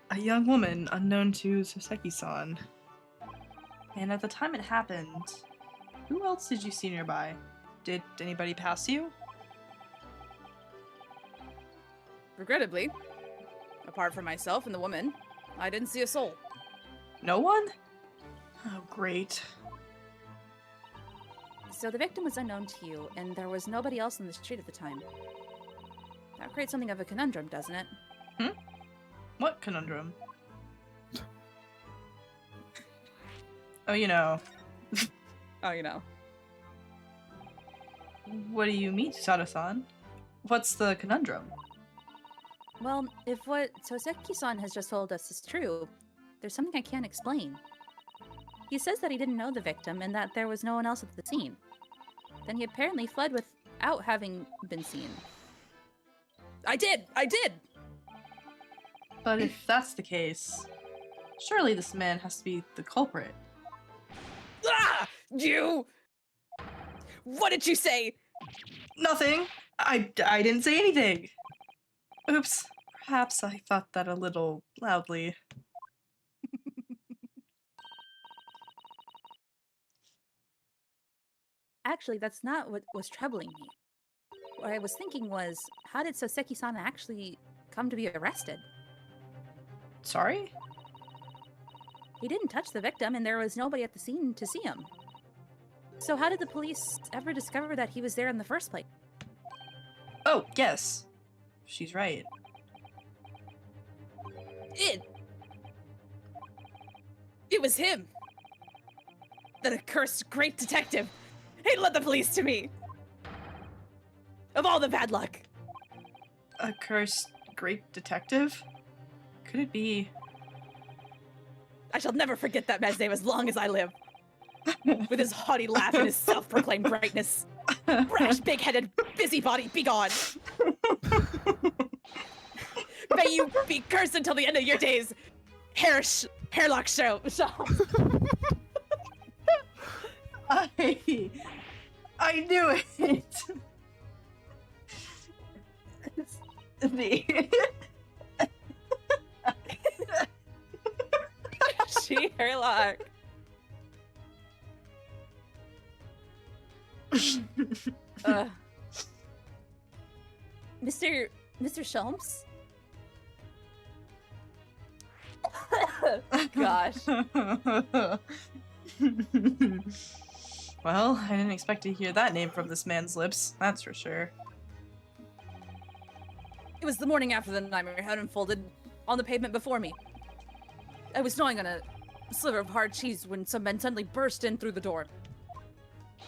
A young woman unknown to Soseki-san. And at the time it happened, who else did you see nearby? Did anybody pass you? Regrettably, apart from myself and the woman, I didn't see a soul. No one? Oh, great. So the victim was unknown to you, and there was nobody else in the street at the time. That creates something of a conundrum, doesn't it? What conundrum? Oh, you know. Oh, you know. What do you mean, Sada-san? What's the conundrum? Well, if what Soseki-san has just told us is true, there's something I can't explain. He says that he didn't know the victim and that there was no one else at the scene. Then he apparently fled without having been seen. I did! I did! But if that's the case, surely this man has to be the culprit. Ah! You! What did you say? Nothing! I didn't say anything! Oops. Perhaps I thought that a little loudly. Actually, that's not what was troubling me. What I was thinking was, how did Soseki-san actually come to be arrested? Sorry? He didn't touch the victim and there was nobody at the scene to see him. So how did the police ever discover that he was there in the first place? Oh, yes. She's right. It was him! That accursed great detective! He led the police to me! Of all the bad luck! A cursed great detective? Could it be... I shall never forget that man's name as long as I live. With his haughty laugh and his self-proclaimed greatness. Brash, big-headed busybody, be gone! May you be cursed until the end of your days, hairlock show. I knew it! It's me. She hairlock. Mr. Sholmes? Gosh. Well, I didn't expect to hear that name from this man's lips, that's for sure. It was the morning after the nightmare had unfolded on the pavement before me. I was gnawing on a sliver of hard cheese when some men suddenly burst in through the door.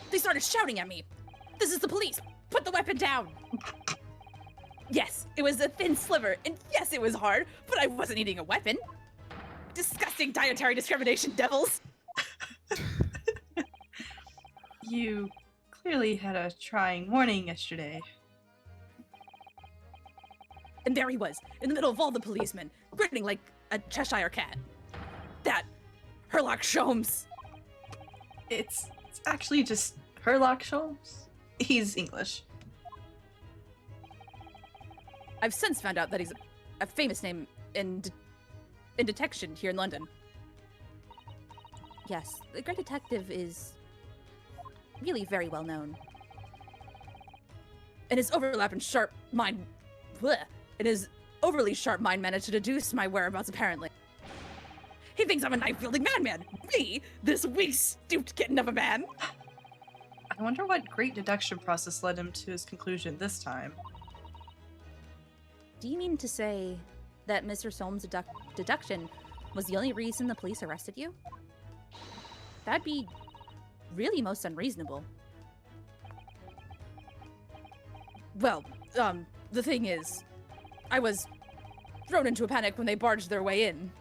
They started shouting at me. This is the police! Put the weapon down! Yes, it was a thin sliver, and yes, it was hard, but I wasn't eating a weapon. Disgusting dietary discrimination, devils! You clearly had a trying morning yesterday. And there he was, in the middle of all the policemen, grinning like a Cheshire cat. That Herlock Sholmes. It's actually just Herlock Sholmes. He's English. I've since found out that he's a famous name in detection here in London. Yes, the Great Detective is really very well known. And his overlap and sharp mind... Bleh. And his overly sharp mind managed to deduce my whereabouts, apparently. He thinks I'm a knife-wielding madman! Me, this weak, stooped kitten of a man! I wonder what great deduction process led him to his conclusion this time. Do you mean to say that Mr. Solm's deduction was the only reason the police arrested you? That'd be really most unreasonable. Well, the thing is, I was thrown into a panic when they barged their way in.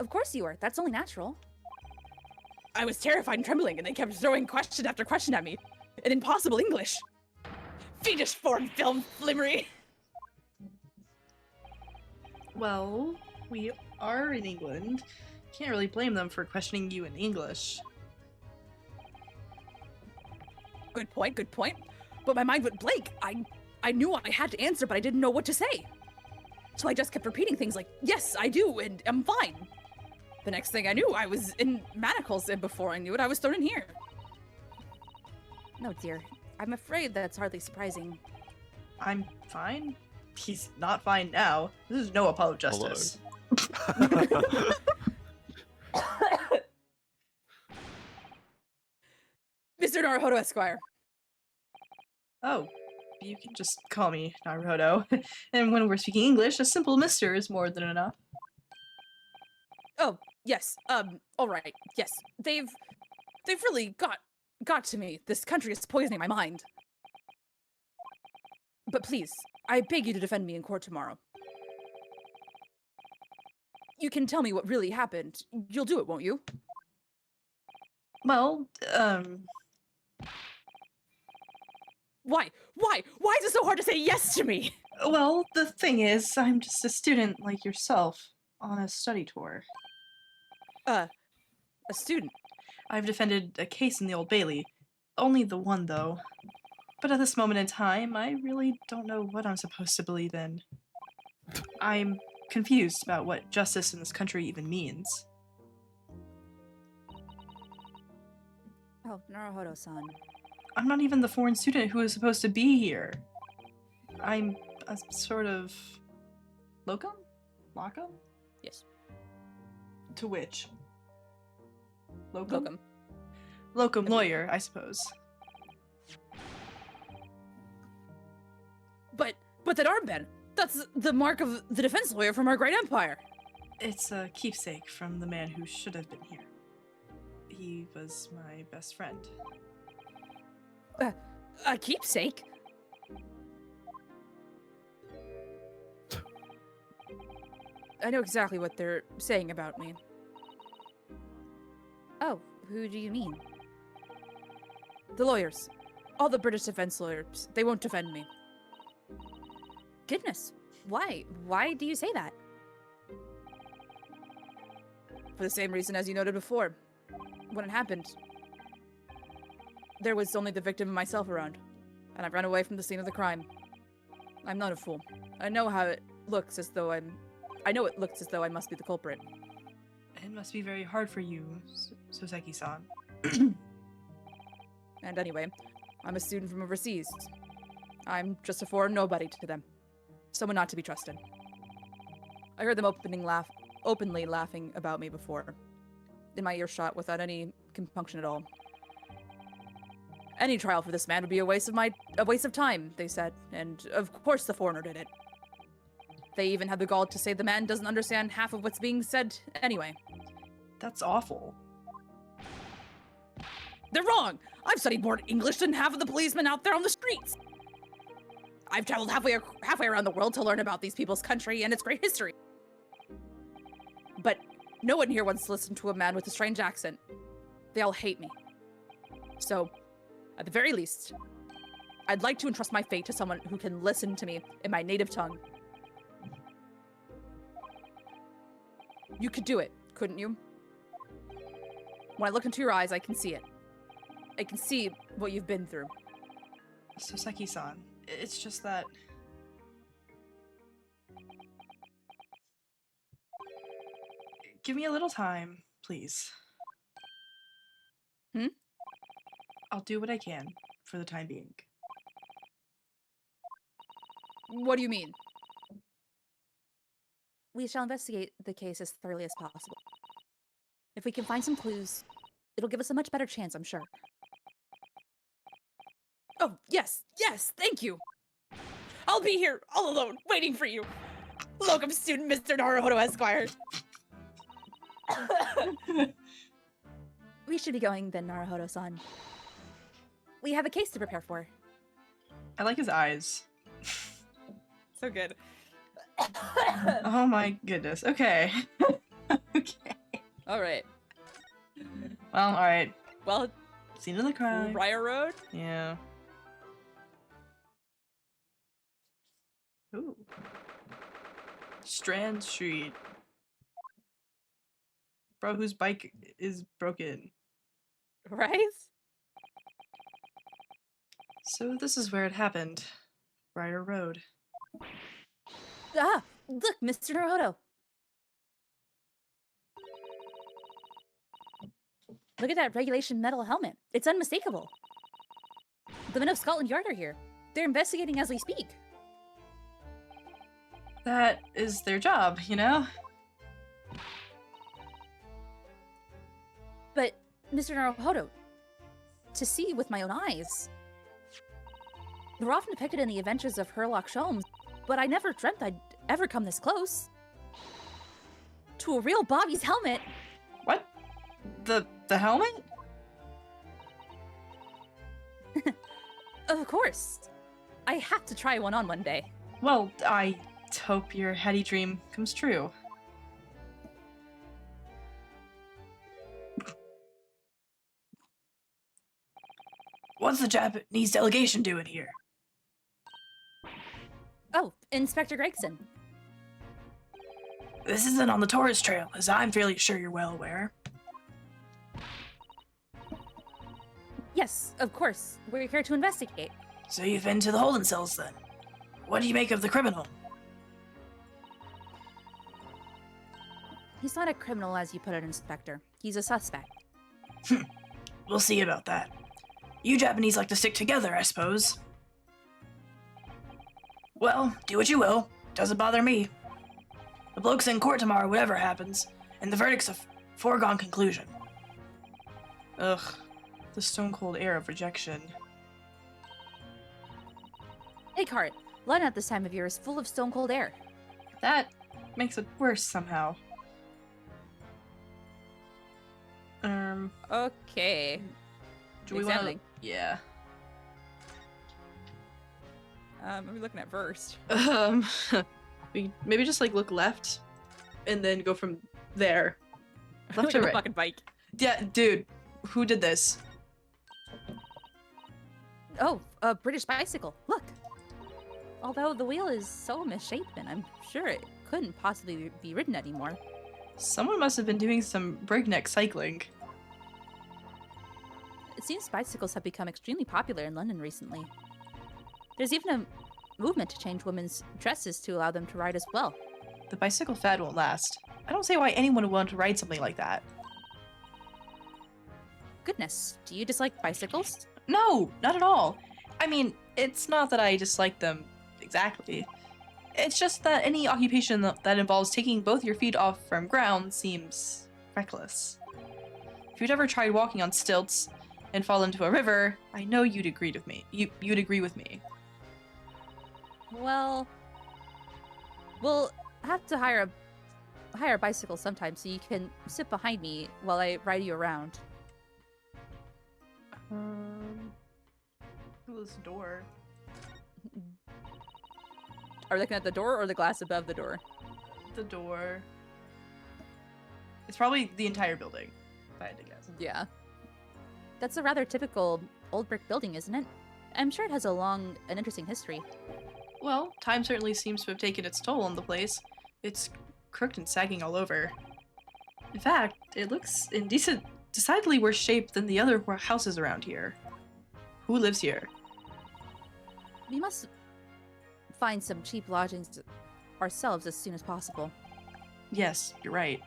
Of course you were. That's only natural. I was terrified and trembling, and they kept throwing question after question at me in impossible English. Fiendish foreign film flimmery! Well, we are in England. Can't really blame them for questioning you in English. Good point, good point. But my mind went blank. I knew I had to answer, but I didn't know what to say. So I just kept repeating things like, yes, I do, and I'm fine. The next thing I knew, I was in manacles, and before I knew it, I was thrown in here. No, dear. I'm afraid that's hardly surprising. I'm fine? He's not fine now. This is no apollo justice. Mr. Naruhodo Esquire. Oh, you can just call me Naruhodo. And when we're speaking English, a simple mister is more than enough. Oh, Yes, all right. Yes, they've really got to me. This country is poisoning my mind. But please, I beg you to defend me in court tomorrow. You can tell me what really happened. You'll do it, won't you? Well, Why? Why is it so hard to say yes to me? well, the thing is, I'm just a student like yourself on a study tour. A student. I've defended a case in the Old Bailey. Only the one, though. But at this moment in time, I really don't know what I'm supposed to believe in. I'm confused about what justice in this country even means. Oh, Naruhodo-san. I'm not even the foreign student who is supposed to be here. I'm a sort of... locum? Locum? Yes. To which? Locum? Locum. Locum lawyer, I suppose. But that armband! That's the mark of the defense lawyer from our great empire! It's a keepsake from the man who should have been here. He was my best friend. A keepsake? I know exactly what they're saying about me. Oh, who do you mean? The lawyers. All the British defense lawyers. They won't defend me. Goodness, why? Why do you say that? For the same reason as you noted before. When it happened, there was only the victim and myself around, and I ran away from the scene of the crime. I'm not a fool. I know how it looks as though I know it looks as though I must be the culprit. It must be very hard for you, Soseki-san. And anyway, I'm a student from overseas. I'm just a foreign nobody to them. Someone not to be trusted. I heard them openly laughing about me before. In my earshot without any compunction at all. Any trial for this man would be a waste of time, they said, and of course the foreigner did it. They even had the gall to say the man doesn't understand half of what's being said anyway. That's awful. They're wrong! I've studied more English than half of the policemen out there on the streets! I've traveled halfway around the world to learn about these people's country and its great history. But no one here wants to listen to a man with a strange accent. They all hate me. So, at the very least, I'd like to entrust my fate to someone who can listen to me in my native tongue. You could do it, couldn't you? When I look into your eyes, I can see it. I can see what you've been through. Soseki-san, it's just that... Give me a little time, please. Hmm? I'll do what I can for the time being. What do you mean? We shall investigate the case as thoroughly as possible. If we can find some clues, it'll give us a much better chance, I'm sure. Oh, yes, thank you. I'll be here, all alone, waiting for you. Locum student Mr. Naruhodo Esquire. We should be going then, Naruhodo-san. We have a case to prepare for. I like his eyes. So good. Oh my goodness. Okay. Okay. All right. Well, alright. Well, Scene of the crime. Briar Road? Yeah. Ooh. Strand Street. Bro, whose bike is broken. Right? So this is where it happened. Briar Road. Ah! Look, Mr. Naruhodo! Look at that regulation metal helmet. It's unmistakable. The men of Scotland Yard are here. They're investigating as we speak. That is their job, you know? But, Mr. Naruhodo, to see with my own eyes. They're often depicted in the adventures of Sherlock Holmes, but I never dreamt I'd ever come this close. To a real Bobby's helmet The helmet? Of course. I have to try one on one day. Well, I hope your heady dream comes true. What's the Japanese delegation doing here? Oh, Inspector Gregson. This isn't on the tourist trail, as I'm fairly sure you're well aware. Yes, of course. We're here to investigate. So you've been to the holding cells then? What do you make of the criminal? He's not a criminal, as you put it, Inspector. He's a suspect. We'll see about that. You Japanese like to stick together, I suppose. Well, do what you will. Doesn't bother me. The bloke's in court tomorrow, whatever happens, and the verdict's a foregone conclusion. Ugh, the stone-cold air of rejection. Hey, Cart. London at this time of year is full of stone-cold air. That makes it worse somehow. Okay. Do we want to? Examining. Yeah. What are we looking at first? We maybe just like look left, and then go from there. Left Like to a right. fucking bike. Yeah, dude, who did this? Oh, a British bicycle. Look. Although the wheel is so misshapen, I'm sure it couldn't possibly be ridden anymore. Someone must have been doing some breakneck cycling. It seems bicycles have become extremely popular in London recently. There's even a movement to change women's dresses to allow them to ride as well. The bicycle fad won't last. I don't see why anyone would want to ride something like that. Goodness, do you dislike bicycles? No, not at all. I mean, it's not that I dislike them exactly. It's just that any occupation that involves taking both your feet off firm ground seems reckless. If you'd ever tried walking on stilts and fall into a river, I know you'd agree with me. You'd agree with me. Well, we'll have to hire a bicycle sometime so you can sit behind me while I ride you around. This door. Are we looking at the door or the glass above the door? The door. It's probably the entire building, if I had to guess. Yeah. That's a rather typical old brick building, isn't it? I'm sure it has a long and interesting history. Well, time certainly seems to have taken its toll on the place. It's crooked and sagging all over. In fact, it looks in decidedly worse shape than the other houses around here. Who lives here? We must find some cheap lodgings ourselves as soon as possible. Yes, you're right.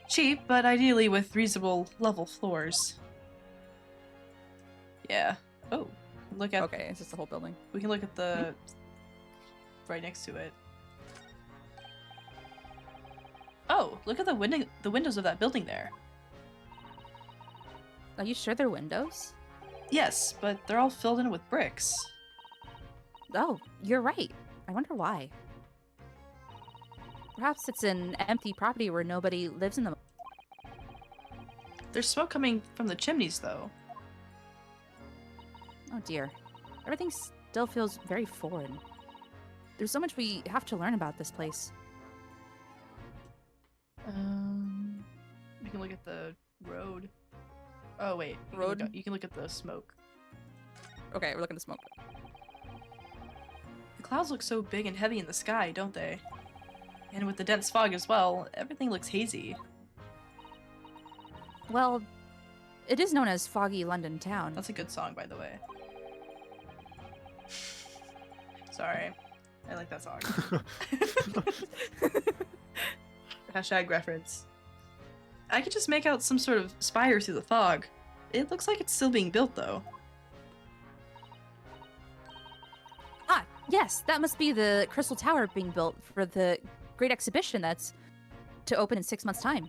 Cheap, but ideally with reasonable level floors. Yeah. Oh, look at. Okay, it's just the whole building. We can look at the right next to it. Oh, look at the windows of that building there. Are you sure they're windows? Yes, but they're all filled in with bricks. Oh, you're right. I wonder why. Perhaps it's an empty property where nobody lives in them. There's smoke coming from the chimneys, though. Oh dear. Everything still feels very foreign. There's so much we have to learn about this place. We can look at the road. Oh wait, Road? You can look at the smoke. Okay, we're looking to smoke. The clouds look so big and heavy in the sky, don't they? And with the dense fog as well, everything looks hazy. Well, it is known as Foggy London Town. That's a good song, by the way. Sorry. I like that song. Hashtag reference. I could just make out some sort of spire through the fog. It looks like it's still being built, though. Ah, yes, that must be the Crystal Tower being built for the Great Exhibition that's to open in 6 months' time.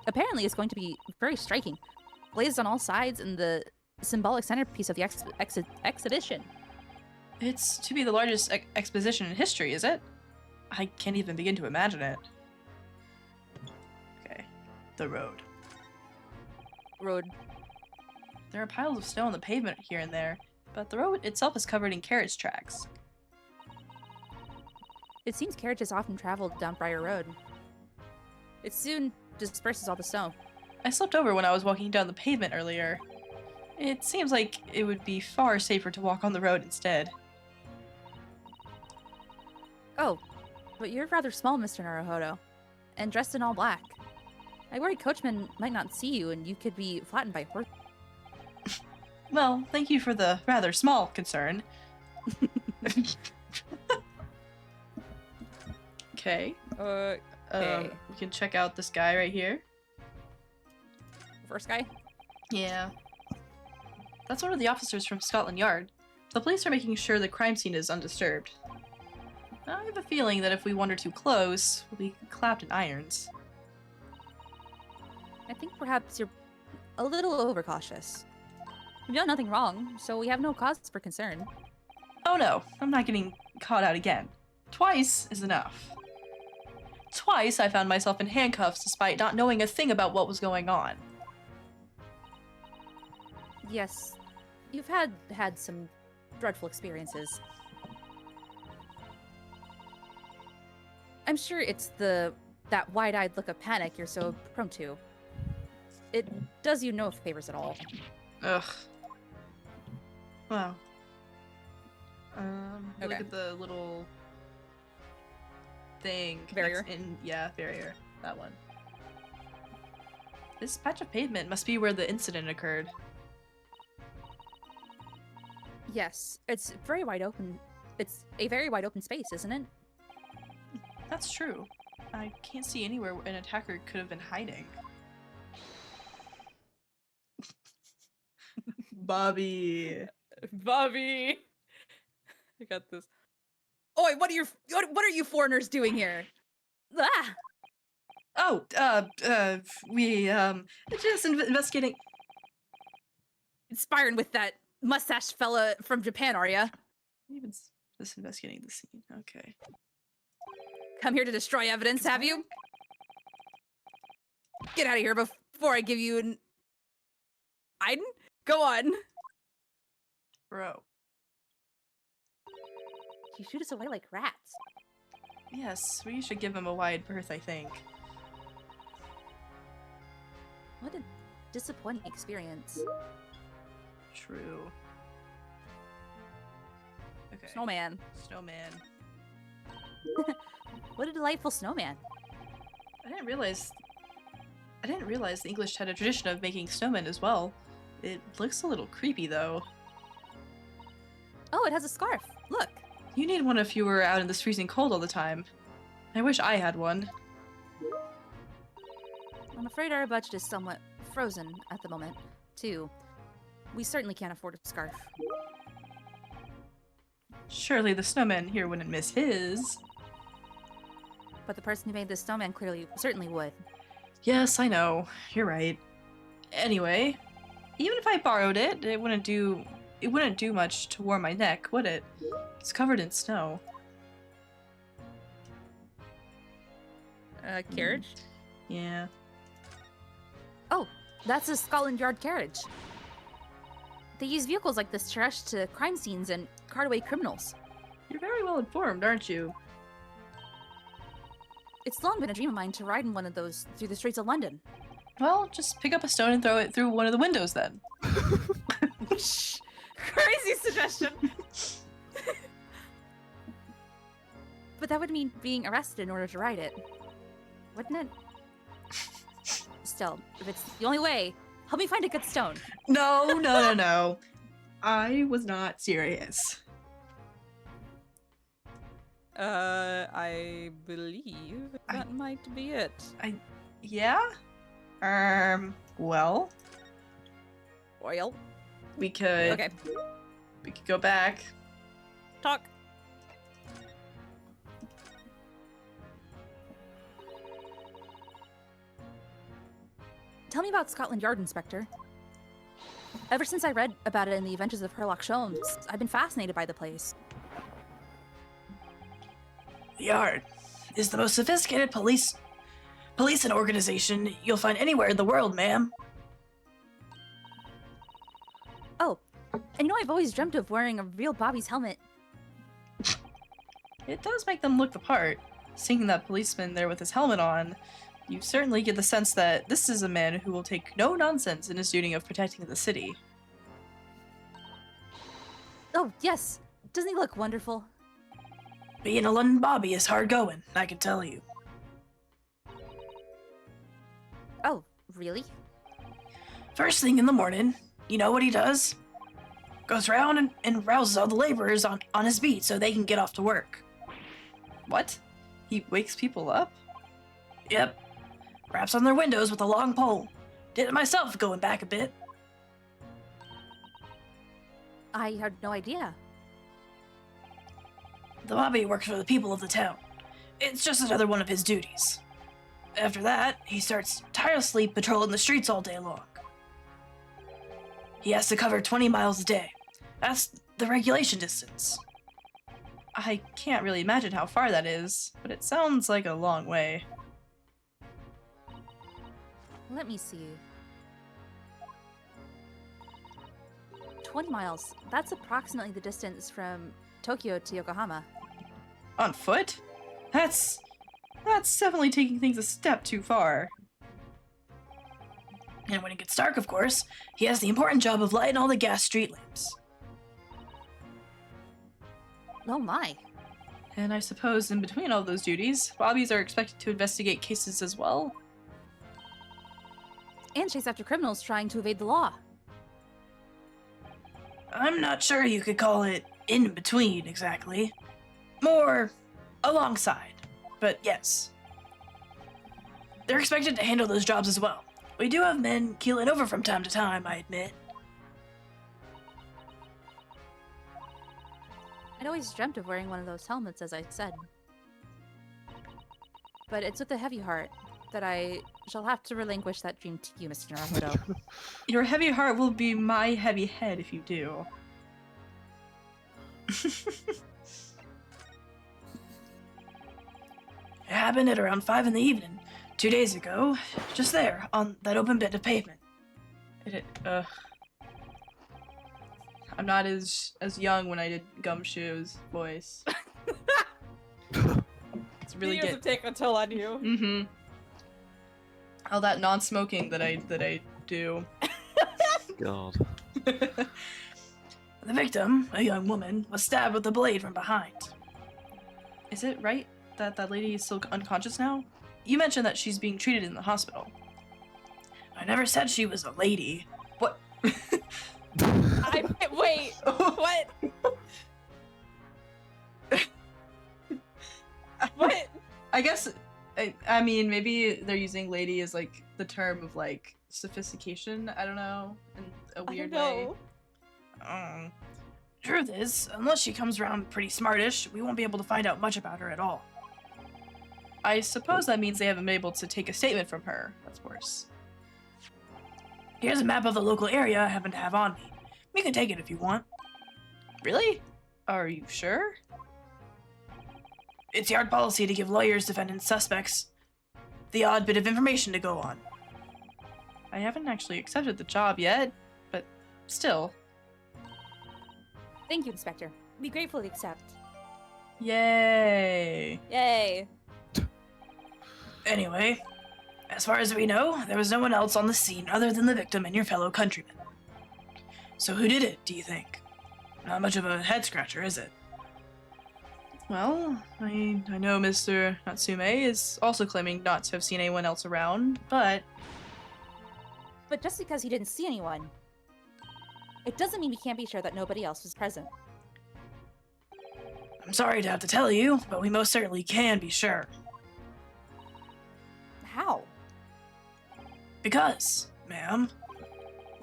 Apparently, it's going to be very striking. Blazed on all sides and the symbolic centerpiece of the exhibition. It's to be the largest exposition in history, is it? I can't even begin to imagine it. Okay. The road. road? There are piles of snow on the pavement here and there, but the road itself is covered in carriage tracks. It seems carriages often travel down Briar Road. It soon disperses all the snow. I slipped over when I was walking down the pavement earlier. It seems like it would be far safer to walk on the road instead. Oh, but you're rather small, Mr. Naruhodo, and dressed in all black. I worry coachmen might not see you and you could be flattened by horse. Well, thank you for the rather small concern. Okay. Okay. We can check out this guy right here. First guy? Yeah. That's one of the officers from Scotland Yard. The police are making sure the crime scene is undisturbed. I have a feeling that if we wander too close, we'll be clapped in irons. I think perhaps you're a little overcautious. You've done nothing wrong, so we have no cause for concern. Oh no, I'm not getting caught out again. Twice is enough. Twice I found myself in handcuffs despite not knowing a thing about what was going on. Yes, you've had some dreadful experiences. I'm sure it's that wide-eyed look of panic you're so prone to. It does you no favors at all. Ugh. Wow. Look Okay. at the little thing. Barrier? Barrier. That one. This patch of pavement must be where the incident occurred. Yes, it's very wide open. It's a very wide open space, isn't it? That's true. I can't see anywhere an attacker could have been hiding. Bobby. Bobby! I got this. Oi, what are you foreigners doing here? Ah! Oh, we, just investigating. Inspiring with that mustache fella from Japan, are ya? Even just investigating the scene. Okay. Come here to destroy evidence, have you? Get out of here before I give you an... Aiden? Go on. Bro. You shoot us away like rats. Yes, we should give him a wide berth, I think. What a disappointing experience. True. Okay. Snowman. Snowman. What a delightful snowman. I didn't realize the English had a tradition of making snowmen as well. It looks a little creepy though. Oh, it has a scarf. Look. You need one if you were out in this freezing cold all the time. I wish I had one. I'm afraid our budget is somewhat frozen at the moment, too. We certainly can't afford a scarf. Surely the snowman here wouldn't miss his. But the person who made this snowman certainly would. Yes, I know. You're right. Anyway, even if I borrowed it, it wouldn't do much to warm my neck, would it? It's covered in snow. Carriage? Yeah. Oh, that's a Scotland Yard carriage. They use vehicles like this to rush to crime scenes and cart away criminals. You're very well informed, aren't you? It's long been a dream of mine to ride in one of those through the streets of London. Well, just pick up a stone and throw it through one of the windows then. Crazy suggestion! But that would mean being arrested in order to ride it. Wouldn't it? Still, if it's the only way, help me find a good stone. No. I was not serious. I believe that might be it. Yeah? Well, Oil. we could Okay. go back. Talk. Tell me about Scotland Yard, Inspector. Ever since I read about it in the Adventures of Sherlock Holmes, I've been fascinated by the place. The Yard is the most sophisticated police and organization you'll find anywhere in the world, ma'am. Oh, and you know I've always dreamt of wearing a real Bobby's helmet. It does make them look the part. Seeing that policeman there with his helmet on, you certainly get the sense that this is a man who will take no nonsense in his duty of protecting the city. Oh, yes. Doesn't he look wonderful? Being a London Bobby is hard going, I can tell you. Oh, really? First thing in the morning, you know what he does? Goes around and rouses all the laborers on his beat so they can get off to work. What? He wakes people up? Yep. Raps on their windows with a long pole. Did it myself going back a bit. I had no idea. The Bobby works for the people of the town. It's just another one of his duties. After that, he starts tirelessly patrolling the streets all day long. He has to cover 20 miles a day. That's the regulation distance. I can't really imagine how far that is, but it sounds like a long way. Let me see. 20 miles. That's approximately the distance from Tokyo to Yokohama. On foot? That's definitely taking things a step too far. And when it gets dark, of course, he has the important job of lighting all the gas street lamps. Oh my. And I suppose in between all those duties, Bobbies are expected to investigate cases as well. And chase after criminals trying to evade the law. I'm not sure you could call it in between exactly. More alongside, but yes. They're expected to handle those jobs as well. We do have men keeling over from time to time, I admit. I'd always dreamt of wearing one of those helmets, as I said. But it's with a heavy heart that I shall have to relinquish that dream to you, Mr. Naruto. Your heavy heart will be my heavy head if you do. It happened at around 5 in the evening, 2 days ago, just there, on that open bit of pavement. I'm not as young when I did Gumshoe's voice. It's really Years have taken a toll on you. Mm-hmm. All that non-smoking that I do. God. The victim, a young woman, was stabbed with a blade from behind. Is it right that that lady is still unconscious now? You mentioned that she's being treated in the hospital. I never said she was a lady. What? Wait, what? What? I guess, I mean, maybe they're using lady as like the term of like sophistication. I don't know, in a weird way. Truth is, unless she comes around pretty smartish, we won't be able to find out much about her at all. I suppose that means they haven't been able to take a statement from her. That's worse. Here's a map of the local area I happen to have on me. We can take it if you want. Really? Are you sure? It's yard policy to give lawyers, defendants, suspects the odd bit of information to go on. I haven't actually accepted the job yet, but still. Thank you, Inspector. We gratefully accept. Yay! Yay! Anyway, as far as we know, there was no one else on the scene other than the victim and your fellow countrymen. So who did it, do you think? Not much of a head-scratcher, is it? Well, I know Mr. Natsume is also claiming not to have seen anyone else around, but... But just because he didn't see anyone, it doesn't mean we can't be sure that nobody else was present. I'm sorry to have to tell you, but we most certainly can be sure. How? Because, ma'am,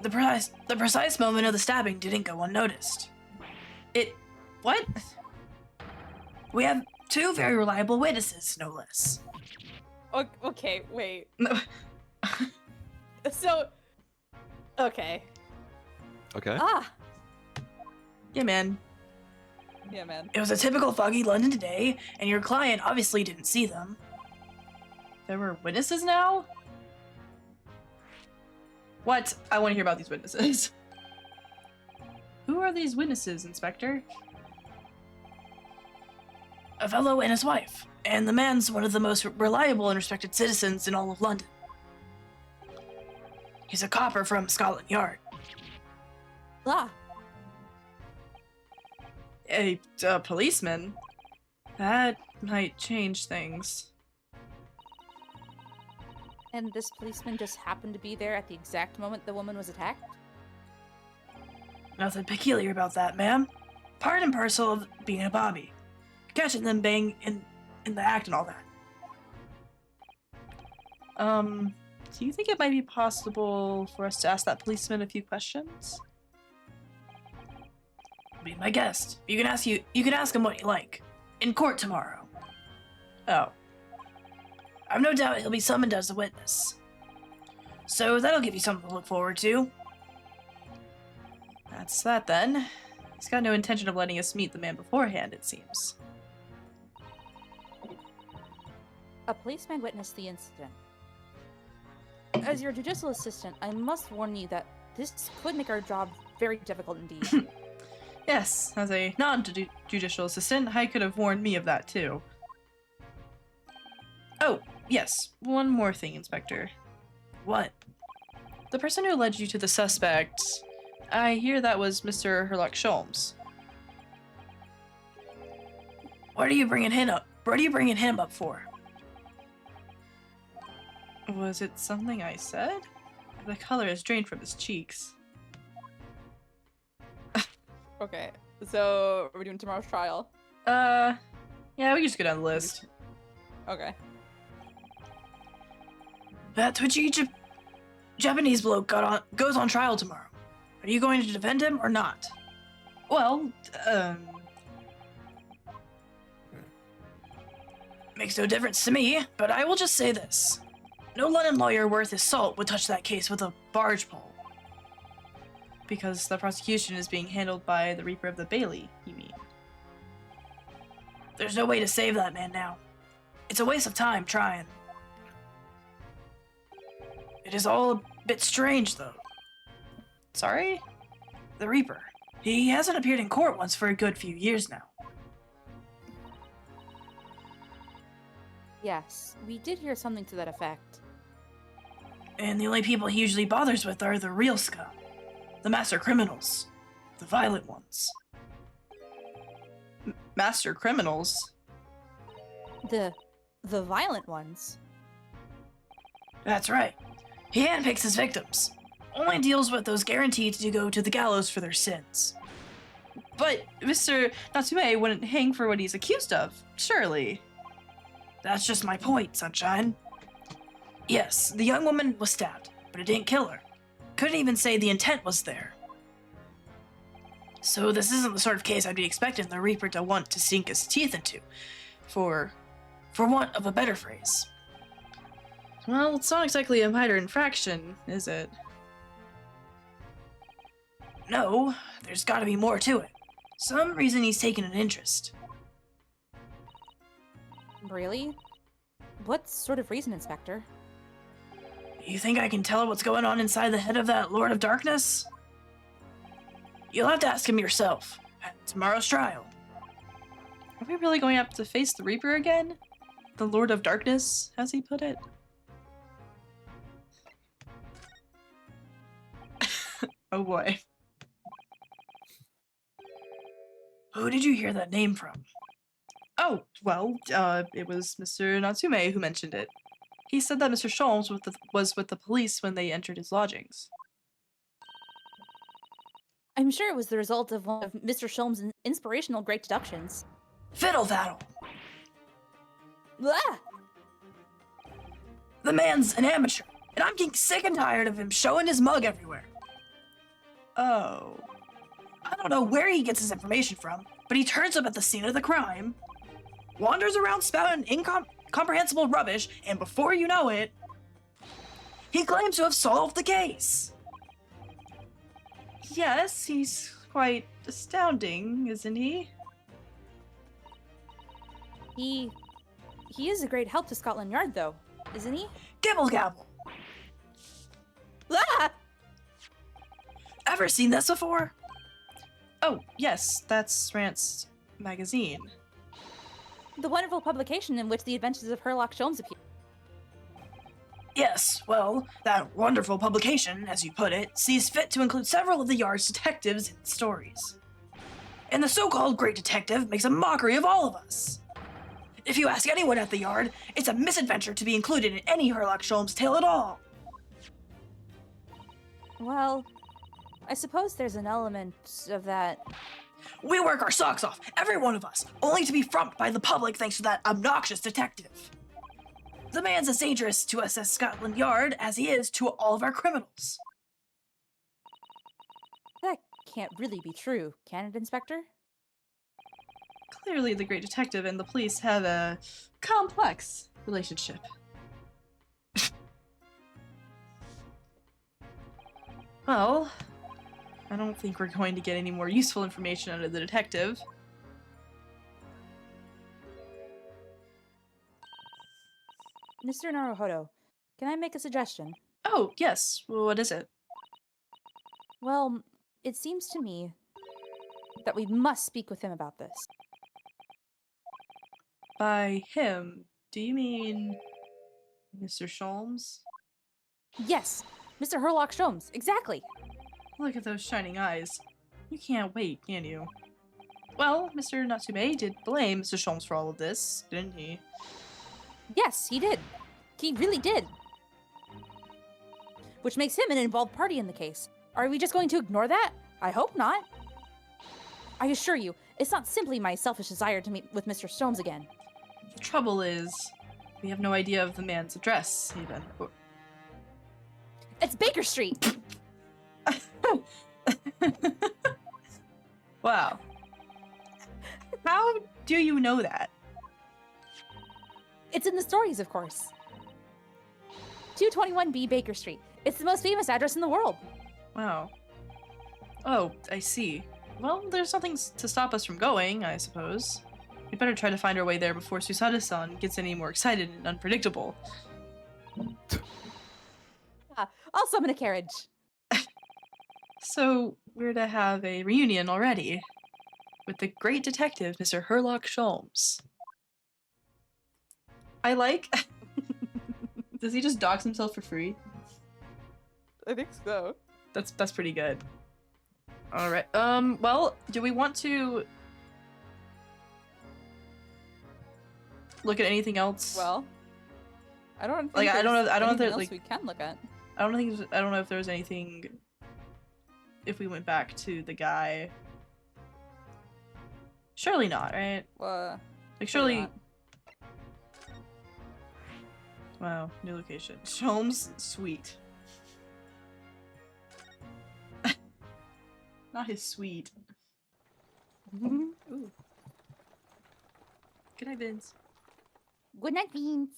the precise moment of the stabbing didn't go unnoticed. What? We have 2 very reliable witnesses, no less. Okay, wait. No. So, okay. Okay. Ah! Yeah, man. Yeah, man. It was a typical foggy London day, and your client obviously didn't see them. There were witnesses now? What? I want to hear about these witnesses. Who are these witnesses, Inspector? A fellow and his wife, and the man's one of the most reliable and respected citizens in all of London. He's a copper from Scotland Yard. Ah, A policeman? That might change things. and this policeman just happened to be there at the exact moment the woman was attacked? Nothing peculiar about that, ma'am. Part and parcel of being a bobby. Catching them bang in the act and all that. Do you think it might be possible for us to ask that policeman a few questions? Be my guest. You can ask him what you like. In court tomorrow. Oh. I've no doubt he'll be summoned as a witness. So that'll give you something to look forward to. That's that then. He's got no intention of letting us meet the man beforehand, it seems. A policeman witnessed the incident. As your judicial assistant, I must warn you that this could make our job very difficult indeed. Yes, as a non-judicial assistant, I could have warned me of that too. Oh, yes, one more thing, Inspector. What? The person who led you to the suspect, I hear that was Mr. Herlock Sholmes. What are you bringing him up? What are you bringing him up for? Was it something I said? The color has drained from his cheeks. Okay, so are we doing tomorrow's trial? Yeah, we can just go down the list. Okay. That twitchy Japanese bloke goes on trial tomorrow. Are you going to defend him or not? Well, Makes no difference to me, but I will just say this. No London lawyer worth his salt would touch that case with a barge pole. because the prosecution is being handled by the Reaper of the Bailey, you mean? There's no way to save that man now. It's a waste of time trying. It is all a bit strange, though. Sorry? The Reaper. He hasn't appeared in court once for a good few years now. Yes, we did hear something to that effect. And the only people he usually bothers with are the real scum. The master criminals. The violent ones. Master criminals? The violent ones. That's right. He handpicks his victims. Only deals with those guaranteed to go to the gallows for their sins. But Mr. Natsume wouldn't hang for what he's accused of, surely. That's just my point, Sunshine. Yes, the young woman was stabbed, but it didn't kill her. Couldn't even say the intent was there. So this isn't the sort of case I'd be expecting the Reaper to want to sink his teeth into, for want of a better phrase. Well, it's not exactly a minor infraction, is it? No, there's gotta be more to it. Some reason he's taken an interest. Really? What sort of reason, Inspector? You think I can tell what's going on inside the head of that Lord of Darkness? You'll have to ask him yourself at tomorrow's trial. Are we really going to have to face the Reaper again? The Lord of Darkness, as he put it? Oh boy. Who did you hear that name from? Oh, well, it was Mr. Natsume who mentioned it. He said that Mr. Sholmes was with the police when they entered his lodgings. I'm sure it was the result of one of Mr. Sholmes' inspirational great deductions. Fiddle Faddle! Ah! The man's an amateur, and I'm getting sick and tired of him showing his mug everywhere. Oh. I don't know where he gets his information from, but he turns up at the scene of the crime, wanders around spouting incomprehensible rubbish, and before you know it, he claims to have solved the case. Yes, he's quite astounding, isn't he? He is a great help to Scotland Yard, though, isn't he? Gibble gabble! Ah! Ever seen this before? Oh, yes, that's Rant's magazine. The wonderful publication in which the adventures of Herlock Sholmes appear. Yes, well, that wonderful publication, as you put it, sees fit to include several of the Yard's detectives in its stories. And the so-called Great Detective makes a mockery of all of us. If you ask anyone at the Yard, it's a misadventure to be included in any Herlock Sholmes tale at all. Well, I suppose there's an element of that. We work our socks off, every one of us, only to be frumped by the public thanks to that obnoxious detective. The man's as dangerous to us as Scotland Yard as he is to all of our criminals. That can't really be true, can it, Inspector? Clearly, the Great Detective and the police have a complex relationship. Well, I don't think we're going to get any more useful information out of the detective. Mr. Naruhodo, can I make a suggestion? Oh, yes. Well, what is it? Well, it seems to me that we must speak with him about this. By him, do you mean Mr. Sholmes? Yes, Mr. Herlock Sholmes, exactly. Look at those shining eyes. You can't wait, can you? Well, Mr. Natsume did blame Mr. Sholmes for all of this, didn't he? Yes, he did. He really did. Which makes him an involved party in the case. Are we just going to ignore that? I hope not. I assure you, it's not simply my selfish desire to meet with Mr. Sholmes again. The trouble is, we have no idea of the man's address, even. It's Baker Street! Wow. How do you know that? It's in the stories, of course. 221B Baker Street. It's the most famous address in the world. Wow. Oh, I see. Well, there's nothing to stop us from going, I suppose. We'd better try to find our way there before Susada-san gets any more excited and unpredictable. I'll summon a carriage. So, we're to have a reunion already. With the great detective, Mr. Herlock Sholmes. I like... Does he just dox himself for free? I think so. That's pretty good. Alright, well, do we want to... look at anything else? Well, I don't think Like, I don't know if anything there, else like- we can look at. I don't know if there was anything... if we went back to the guy... Surely not, right? Like, surely... not. Wow, new location. Sholmes, sweet. Not his sweet. Ooh. Good night, Vince. Good night, Beans.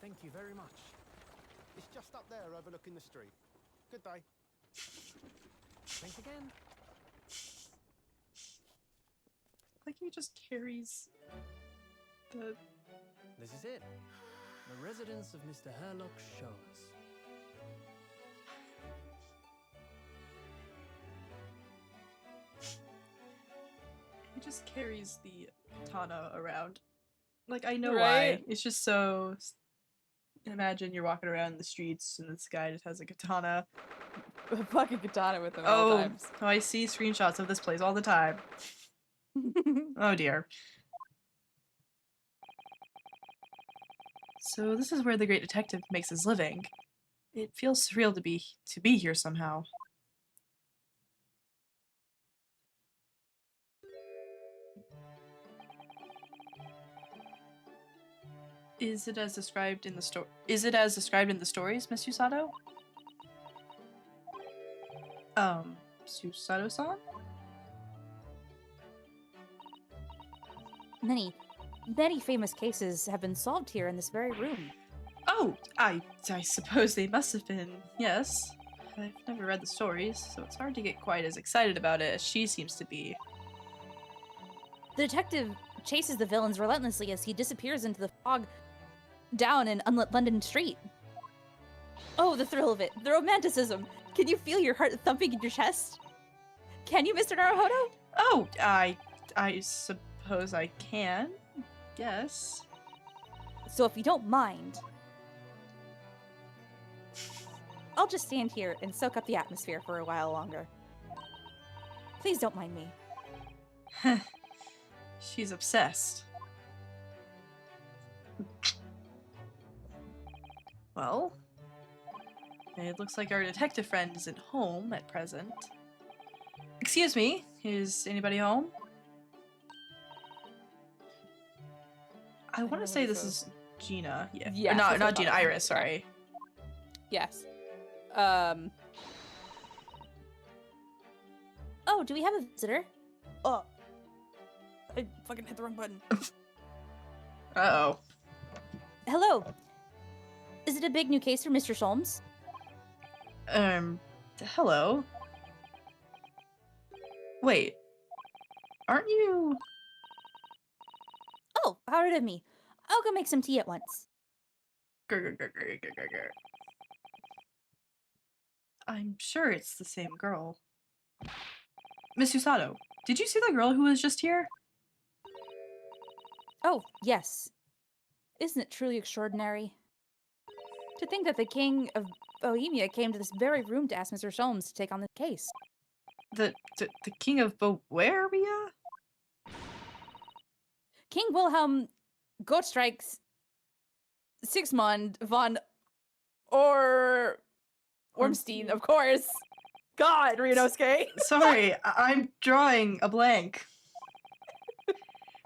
Thank you very much. It's just up there overlooking the street. Good day. Thanks again. Like he just carries the... This is it. The residence of Mr. Herlock Sholmes. He just carries the katana around. Like, I know Right? why. It's just so... Imagine you're walking around the streets and this guy just has a katana. A fucking katana with him at all Oh, times. oh, I see screenshots of this place all the time. Oh dear. So this is where the great detective makes his living. It feels surreal to be here somehow. Is it as described in the stories, Miss Susato? Susato-san? Many famous cases have been solved here in this very room. Oh, I suppose they must have been, yes. I've never read the stories, so it's hard to get quite as excited about it as she seems to be. The detective chases the villains relentlessly as he disappears into the fog down an unlit London street. Oh, the thrill of it. The romanticism. Can you feel your heart thumping in your chest? Can you, Mr. Naruhodo? Oh, I suppose I can. Yes. So if you don't mind, I'll just stand here and soak up the atmosphere for a while longer. Please don't mind me. She's obsessed. Well, it looks like our detective friend isn't home at present. Excuse me, is anybody home? I want know to what say this this is Gina. Yeah. Yes, Or not that's what I Gina, thought. Iris, sorry. Yes. Oh, do we have a visitor? Oh. I fucking hit the wrong button. Uh-oh. Hello. Is it a big new case for Mr. Sholmes? Hello? Wait. Aren't you... Oh, how rude of me. I'll go make some tea at once. I'm sure it's the same girl. Miss Usato, did you see the girl who was just here? Oh, yes. Isn't it truly extraordinary? To think that the king of Bohemia came to this very room to ask Mr. Sholmes to take on the case. The king of Bohemia? King Wilhelm Gottstreichs Sigismund von Ormstein, of course. God, Ryunosuke. Sorry, I'm drawing a blank.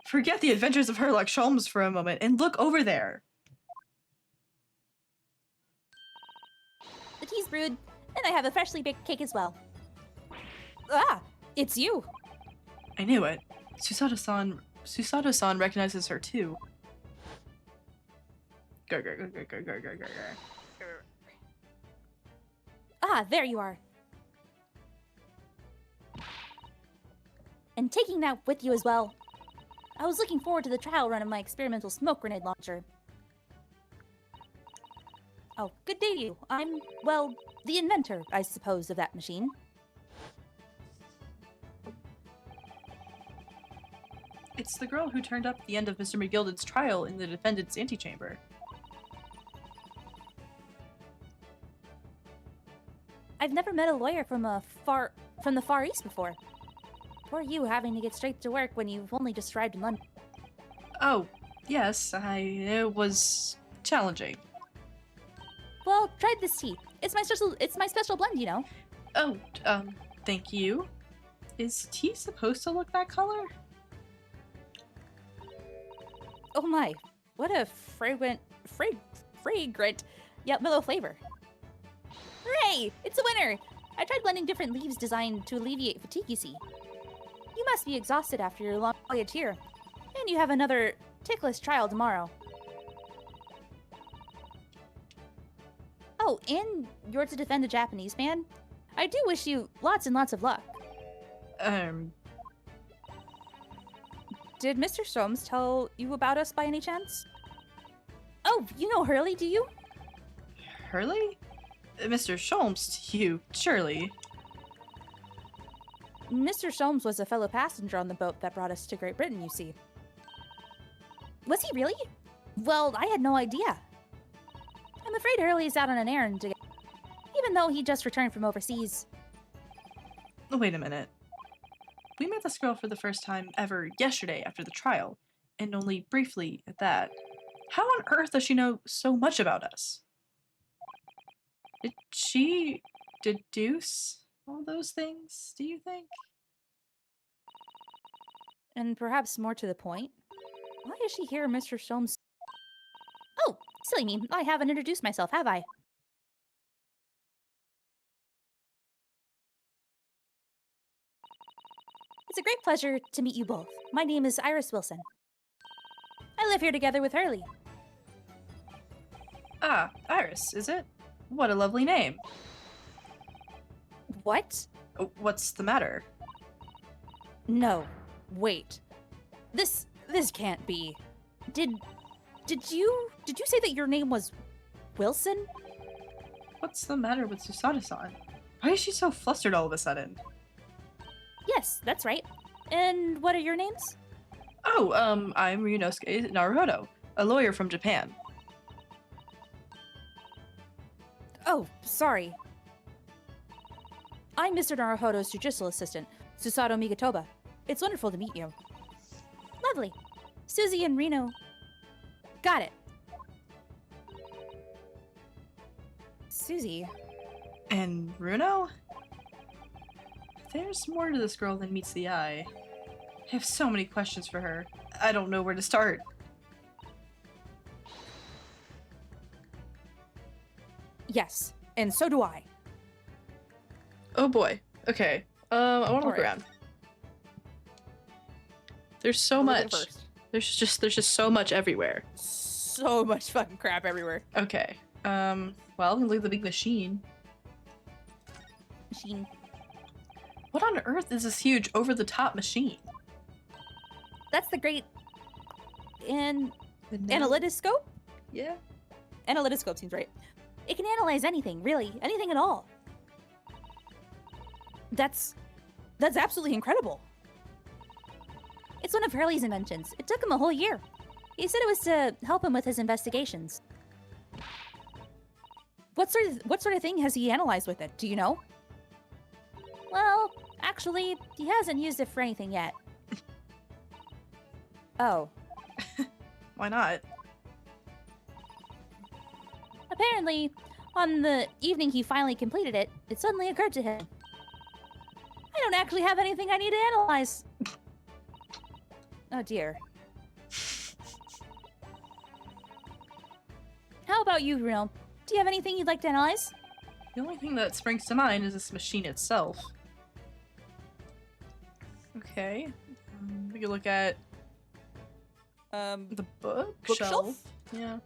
Forget the adventures of Herlock Sholmes for a moment and look over there. The tea's brewed, and I have a freshly baked cake as well. Ah, it's you. I knew it. Susato-san recognizes her too. Ah, there you are. And taking that with you as well. I was looking forward to the trial run of my experimental smoke grenade launcher. Oh, good day to you. I'm, well, the inventor, I suppose, of that machine. It's the girl who turned up at the end of Mr. McGilden's trial in the defendant's antechamber. I've never met a lawyer from the Far East before. Poor you having to get straight to work when you've only just arrived in London. Oh, yes, it was challenging. Well, try this tea. It's my special blend, you know. Oh, thank you. Is tea supposed to look that color? Oh my, what a fragrant, yet mellow flavor. Hooray! It's a winner! I tried blending different leaves designed to alleviate fatigue, you see. You must be exhausted after your long voyage here, and you have another ticklish trial tomorrow. Oh, and you're to defend a Japanese man? I do wish you lots and lots of luck. Did Mr. Sholmes tell you about us by any chance? Oh, you know Hurley, do you? Hurley? Mr. Sholmes, you, surely. Mr. Sholmes was a fellow passenger on the boat that brought us to Great Britain, you see. Was he really? Well, I had no idea. I'm afraid Hurley's out on an errand again, even though he just returned from overseas. Wait a minute. We met this girl for the first time ever yesterday after the trial, and only briefly at that. How on earth does she know so much about us? Did she deduce all those things, do you think? And perhaps more to the point, why is she here, Mr. Sholmes? Oh, silly me, I haven't introduced myself, have I? It's a great pleasure to meet you both. My name is Iris Wilson. I live here together with Hurley. Ah, Iris, is it? What a lovely name. What? Oh, what's the matter? No. Wait. This can't be. Did you say that your name was Wilson? What's the matter with Susato-san? Why is she so flustered all of a sudden? Yes, that's right. And what are your names? Oh, I'm Ryunosuke Naruhodo, a lawyer from Japan. Oh, sorry. I'm Mr. Naruhodo's judicial assistant, Susato Migatoba. It's wonderful to meet you. Lovely. Susie and Reno. Got it. Susie. And Runo? There's more to this girl than meets the eye. I have so many questions for her. I don't know where to start. Yes, and so do I. Oh boy. Okay. I want to look Alright. around. There's so Who's much. first? There's just so much everywhere. So much fucking crap everywhere. Okay. Well, look at the big machine. Machine. What on earth is this huge over-the-top machine? That's the great The analytoscope? Yeah. Analytoscope seems right. It can analyze anything, really. Anything at all. That's absolutely incredible. It's one of Hurley's inventions. It took him a whole year. He said it was to help him with his investigations. What sort of thing has he analyzed with it? Do you know? Well, actually, he hasn't used it for anything yet. Oh. Why not? Apparently, on the evening he finally completed it, it suddenly occurred to him. I don't actually have anything I need to analyze. Oh dear. How about you, Reno? Do you have anything you'd like to analyze? The only thing that springs to mind is this machine itself. Okay. We can look at the Bookshelf? Yeah.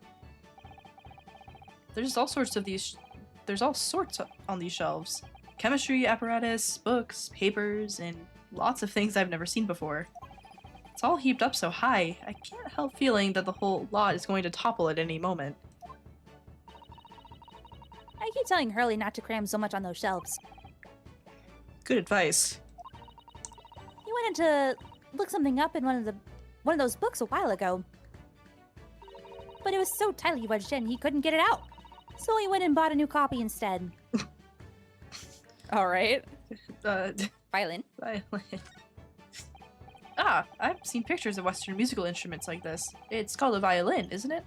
There's all sorts of these. There's all sorts on these shelves. Chemistry apparatus, books, papers, and lots of things I've never seen before. It's all heaped up so high, I can't help feeling that the whole lot is going to topple at any moment. I keep telling Hurley not to cram so much on those shelves. Good advice. He went in to look something up in one of those books a while ago. But it was so tightly wedged in, he couldn't get it out. So he went and bought a new copy instead. All right. Violin. Violin. Ah, I've seen pictures of Western musical instruments like this. It's called a violin, isn't it?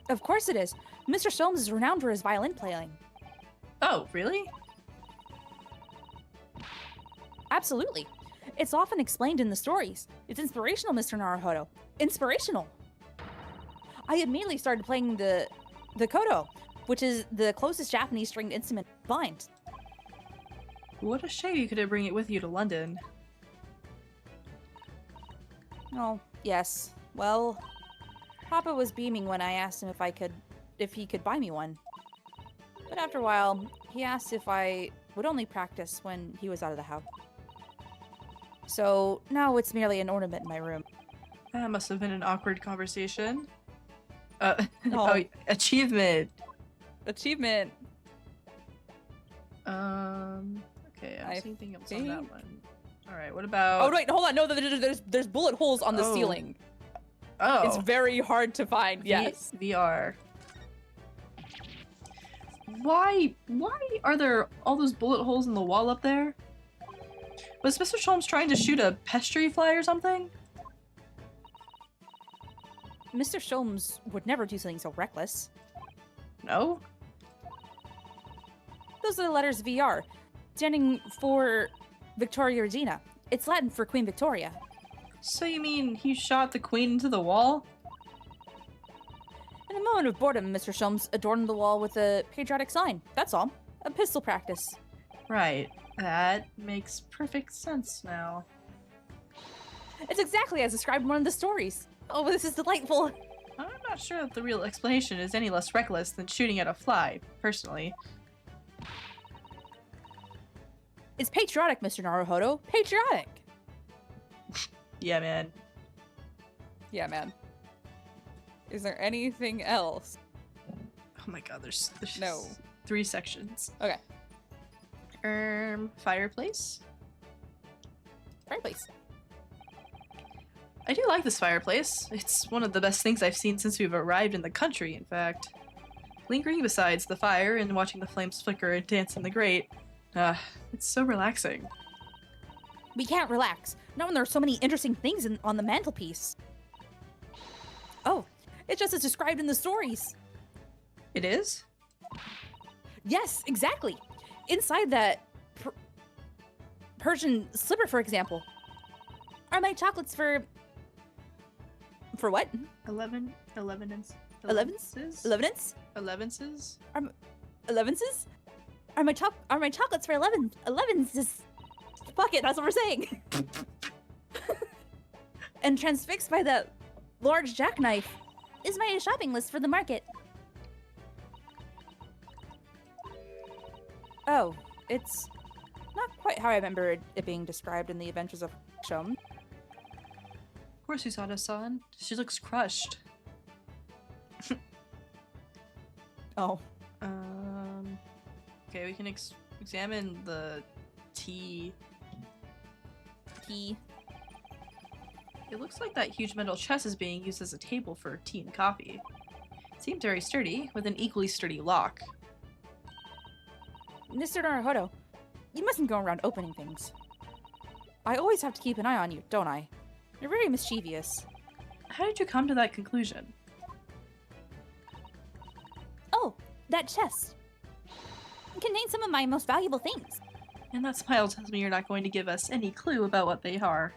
Of course it is. Mr. Sholmes is renowned for his violin playing. Oh, really? Absolutely. It's often explained in the stories. It's inspirational, Mr. Naruhodo. Inspirational. I immediately started playing the koto, which is the closest Japanese stringed instrument I find. What a shame you couldn't bring it with you to London. Oh, yes. Well, Papa was beaming when I asked him if he could buy me one. But after a while, he asked if I would only practice when he was out of the house. So now it's merely an ornament in my room. That must have been an awkward conversation. Oh. Oh, achievement. Achievement. Okay, I I don't see anything else on that think- one. All right, what about? Oh wait, hold on. No, there's bullet holes on the Oh. ceiling. Oh, It's very hard to find. Yes. VR. Why are there all those bullet holes in the wall up there? Was Mr. Sholmes trying to shoot a pestry fly or something? Mr. Sholmes would never do something so reckless. No? Those are the letters VR, standing for Victoria Regina. It's Latin for Queen Victoria. So you mean he shot the queen into the wall? In a moment of boredom, Mr. Sholmes adorned the wall with a patriotic sign. That's all. A pistol practice. Right. That makes perfect sense now. It's exactly as described in one of the stories. Oh, this is delightful. I'm not sure that the real explanation is any less reckless than shooting at a fly, personally. It's patriotic, Mr. Naruhodo. Patriotic. Yeah, man. Yeah, man. Is there anything else? Oh my god, there's No. 3 sections. Okay. Fireplace. Fireplace. I do like this fireplace. It's one of the best things I've seen since we've arrived in the country, in fact. Lingering beside the fire and watching the flames flicker and dance in the grate, it's so relaxing. We can't relax, not when there are so many interesting things on the mantelpiece. Oh, it's just as described in the stories. It is? Yes, exactly. Inside that Persian slipper, for example, are my chocolates for what? 11 11s? 11s? 11s? 11s? 11s? Are my chocolates for 11s? Just fuck it, that's what we're saying. And transfixed by that large jackknife is my shopping list for the market. Oh, it's not quite how I remember it being described in the Adventures of Shom. Of course, Usada-san. She looks crushed. Oh. Okay, we can examine the tea. Tea. It looks like that huge metal chest is being used as a table for tea and coffee. It seemed very sturdy, with an equally sturdy lock. Mr. Naruhodo, you mustn't go around opening things. I always have to keep an eye on you, don't I? You're very mischievous. How did you come to that conclusion? Oh, that chest. It contains some of my most valuable things. And that smile tells me you're not going to give us any clue about what they are.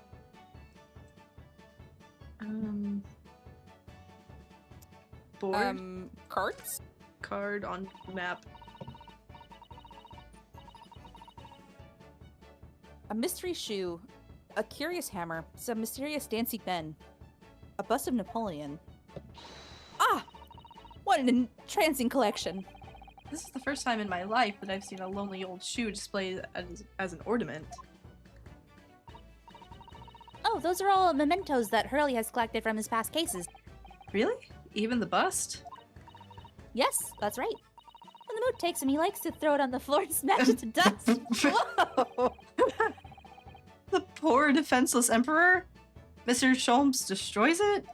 Board? Cards? Card on map. A mystery shoe, a curious hammer, some mysterious dancing men, a bust of Napoleon. Ah! What an entrancing collection. This is the first time in my life that I've seen a lonely old shoe displayed as an ornament. Oh, those are all mementos that Hurley has collected from his past cases. Really? Even the bust? Yes, that's right. When the mood takes him, he likes to throw it on the floor and smash it to dust. Whoa! The poor defenseless emperor? Mr. Sholmes destroys it?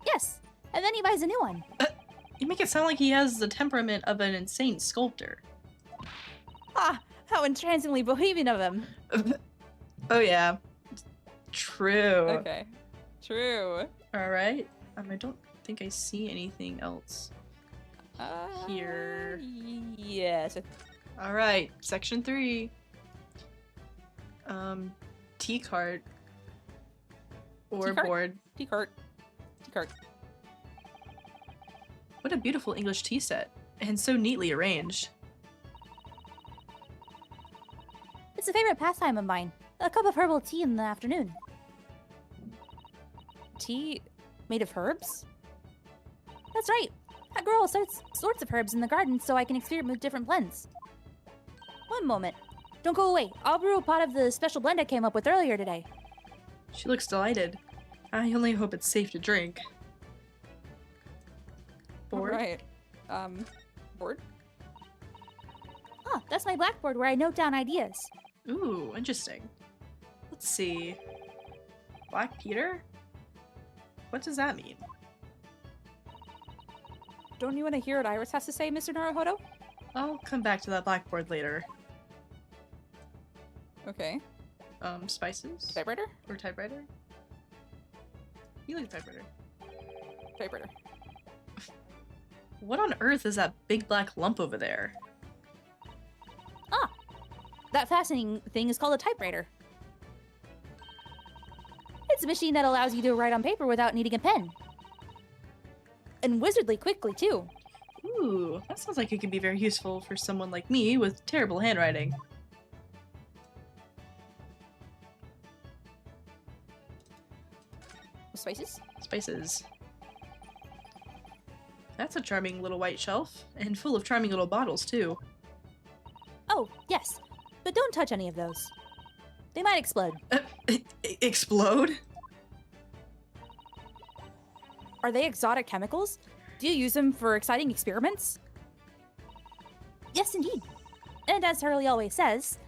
Yes, and then he buys a new one. You make it sound like he has the temperament of an insane sculptor. Ah, how entrancingly bohemian of him. Oh yeah. True. Okay. True. Alright. I don't think I see anything else. Here. Yes. Alright, section 3. Tea cart. Or Tea cart? board. Tea cart. Tea cart. What a beautiful English tea set. And so neatly arranged. It's a favorite pastime of mine. A cup of herbal tea in the afternoon. Tea made of herbs? That's right. I grow all sorts of herbs in the garden so I can experiment with different blends. One moment. Don't go away. I'll brew a pot of the special blend I came up with earlier today. She looks delighted. I only hope it's safe to drink. Board? Right. Board? Ah, that's my blackboard where I note down ideas. Ooh, interesting. Let's see. Black Peter? What does that mean? Don't you want to hear what Iris has to say, Mr. Naruhodo? I'll come back to that blackboard later. Okay. Spices? Typewriter? Or typewriter? You like typewriter. Typewriter. What on earth is that big black lump over there? Ah, that fascinating thing is called a typewriter. It's a machine that allows you to write on paper without needing a pen. And wizardly quickly, too. Ooh, that sounds like it could be very useful for someone like me with terrible handwriting. Spices? Spices. That's a charming little white shelf, and full of charming little bottles, too. Oh, yes. But don't touch any of those. They might explode. Explode? Are they exotic chemicals? Do you use them for exciting experiments? Yes, indeed. And as Hurley always says,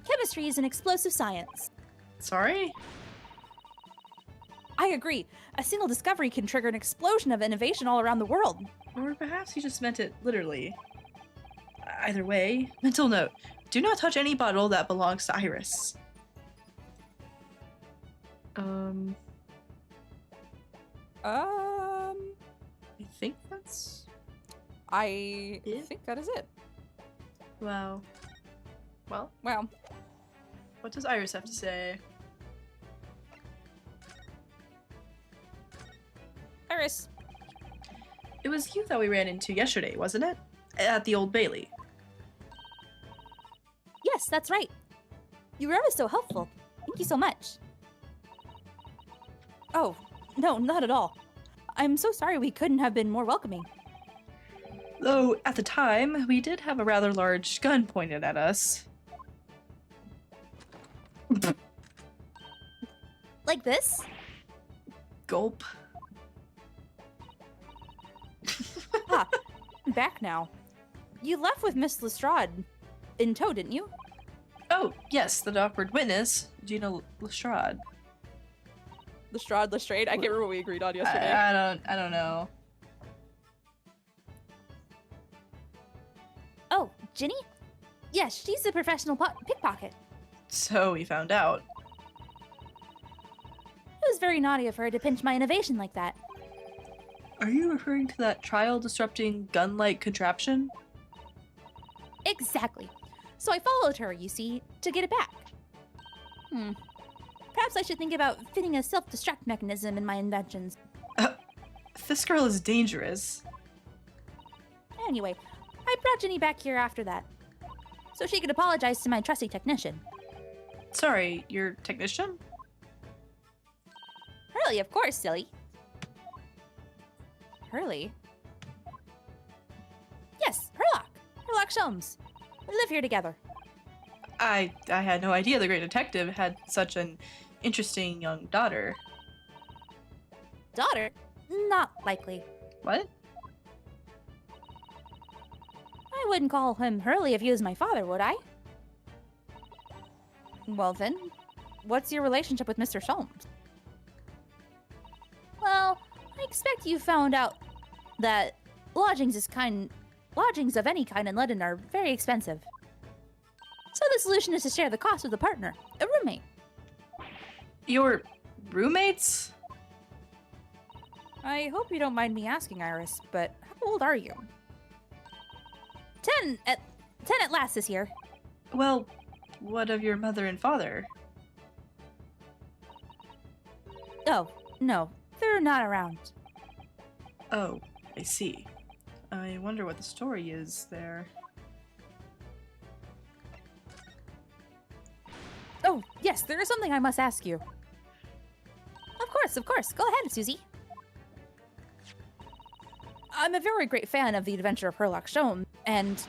chemistry is an explosive science. Sorry? I agree. A single discovery can trigger an explosion of innovation all around the world. Or perhaps he just meant it literally. Either way, mental note. Do not touch any bottle that belongs to Iris. I think that's... I Yeah. think that is it. Wow. Well, Well, what does Iris have to say? Iris, It was you that we ran into yesterday, wasn't it? At the Old Bailey. Yes, that's right. You were ever so helpful. Thank you so much. Oh, no, not at all. I'm so sorry we couldn't have been more welcoming. Though, at the time, we did have a rather large gun pointed at us. Like this? Gulp. Back now. You left with Miss Lestrade in tow, didn't you? Oh, yes, the awkward witness, Gina Lestrade. Lestrade. I can't remember what we agreed on yesterday. I don't know. Oh, Ginny? Yes, she's a professional pickpocket. So we found out. It was very naughty of her to pinch my innovation like that. Are you referring to that trial-disrupting gun-like contraption? Exactly. So I followed her, you see, to get it back. Perhaps I should think about fitting a self-destruct mechanism in my inventions. This girl is dangerous. Anyway, I brought Ginny back here after that, so she could apologize to my trusty technician. Sorry, your technician? Hurley, of course, silly. Hurley? Yes, Herlock Sholmes. We live here together. I had no idea the great detective had such an interesting young daughter. Daughter? Not likely. What? I wouldn't call him Hurley if he was my father, would I? Well then, what's your relationship with Mr. Sholmes? Well, I expect you found out that lodgings of any kind in London are very expensive. So the solution is to share the cost with a partner, a roommate. Your roommates? I hope you don't mind me asking, Iris, but how old are you? 10 at last this year. Well, what of your mother and father? Oh, no, they're not around. Oh, I see. I wonder what the story is there. Oh, yes, there is something I must ask you. Of course. Go ahead, Susie. I'm a very great fan of The Adventure of Herlock Sholmes, and...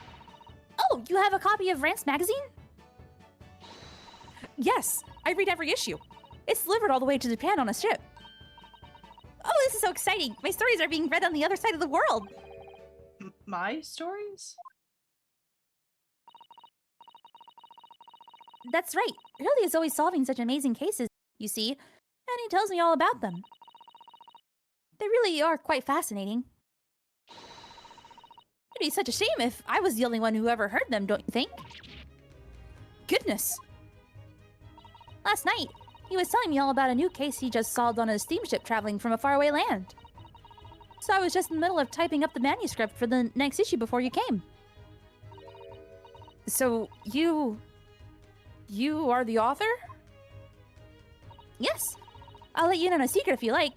Oh, you have a copy of Rance magazine? Yes, I read every issue. It's delivered all the way to Japan on a ship. Oh, this is so exciting! My stories are being read on the other side of the world! My stories? That's right. Hurley is always solving such amazing cases, you see, and he tells me all about them. They really are quite fascinating. It'd be such a shame if I was the only one who ever heard them, don't you think? Goodness. Last night, he was telling me all about a new case he just solved on a steamship traveling from a faraway land. So I was just in the middle of typing up the manuscript for the next issue before you came. So, you are the author? Yes. I'll let you in on a secret if you like.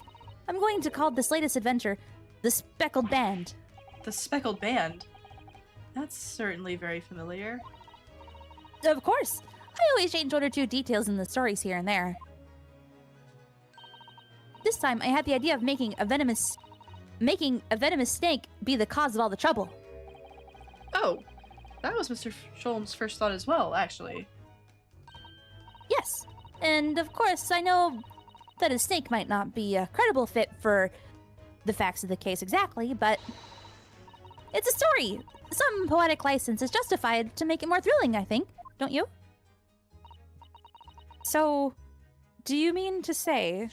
I'm going to call this latest adventure The Speckled Band. The Speckled Band? That's certainly very familiar. Of course. I always change one or two details in the stories here and there. This time, I had the idea of making a venomous snake be the cause of all the trouble. Oh, that was Mr. Sholmes' first thought as well, actually. Yes. And of course, I know that a snake might not be a credible fit for the facts of the case exactly, but It's a story. Some poetic license is justified to make it more thrilling, I think. Don't you? So, do you mean to say,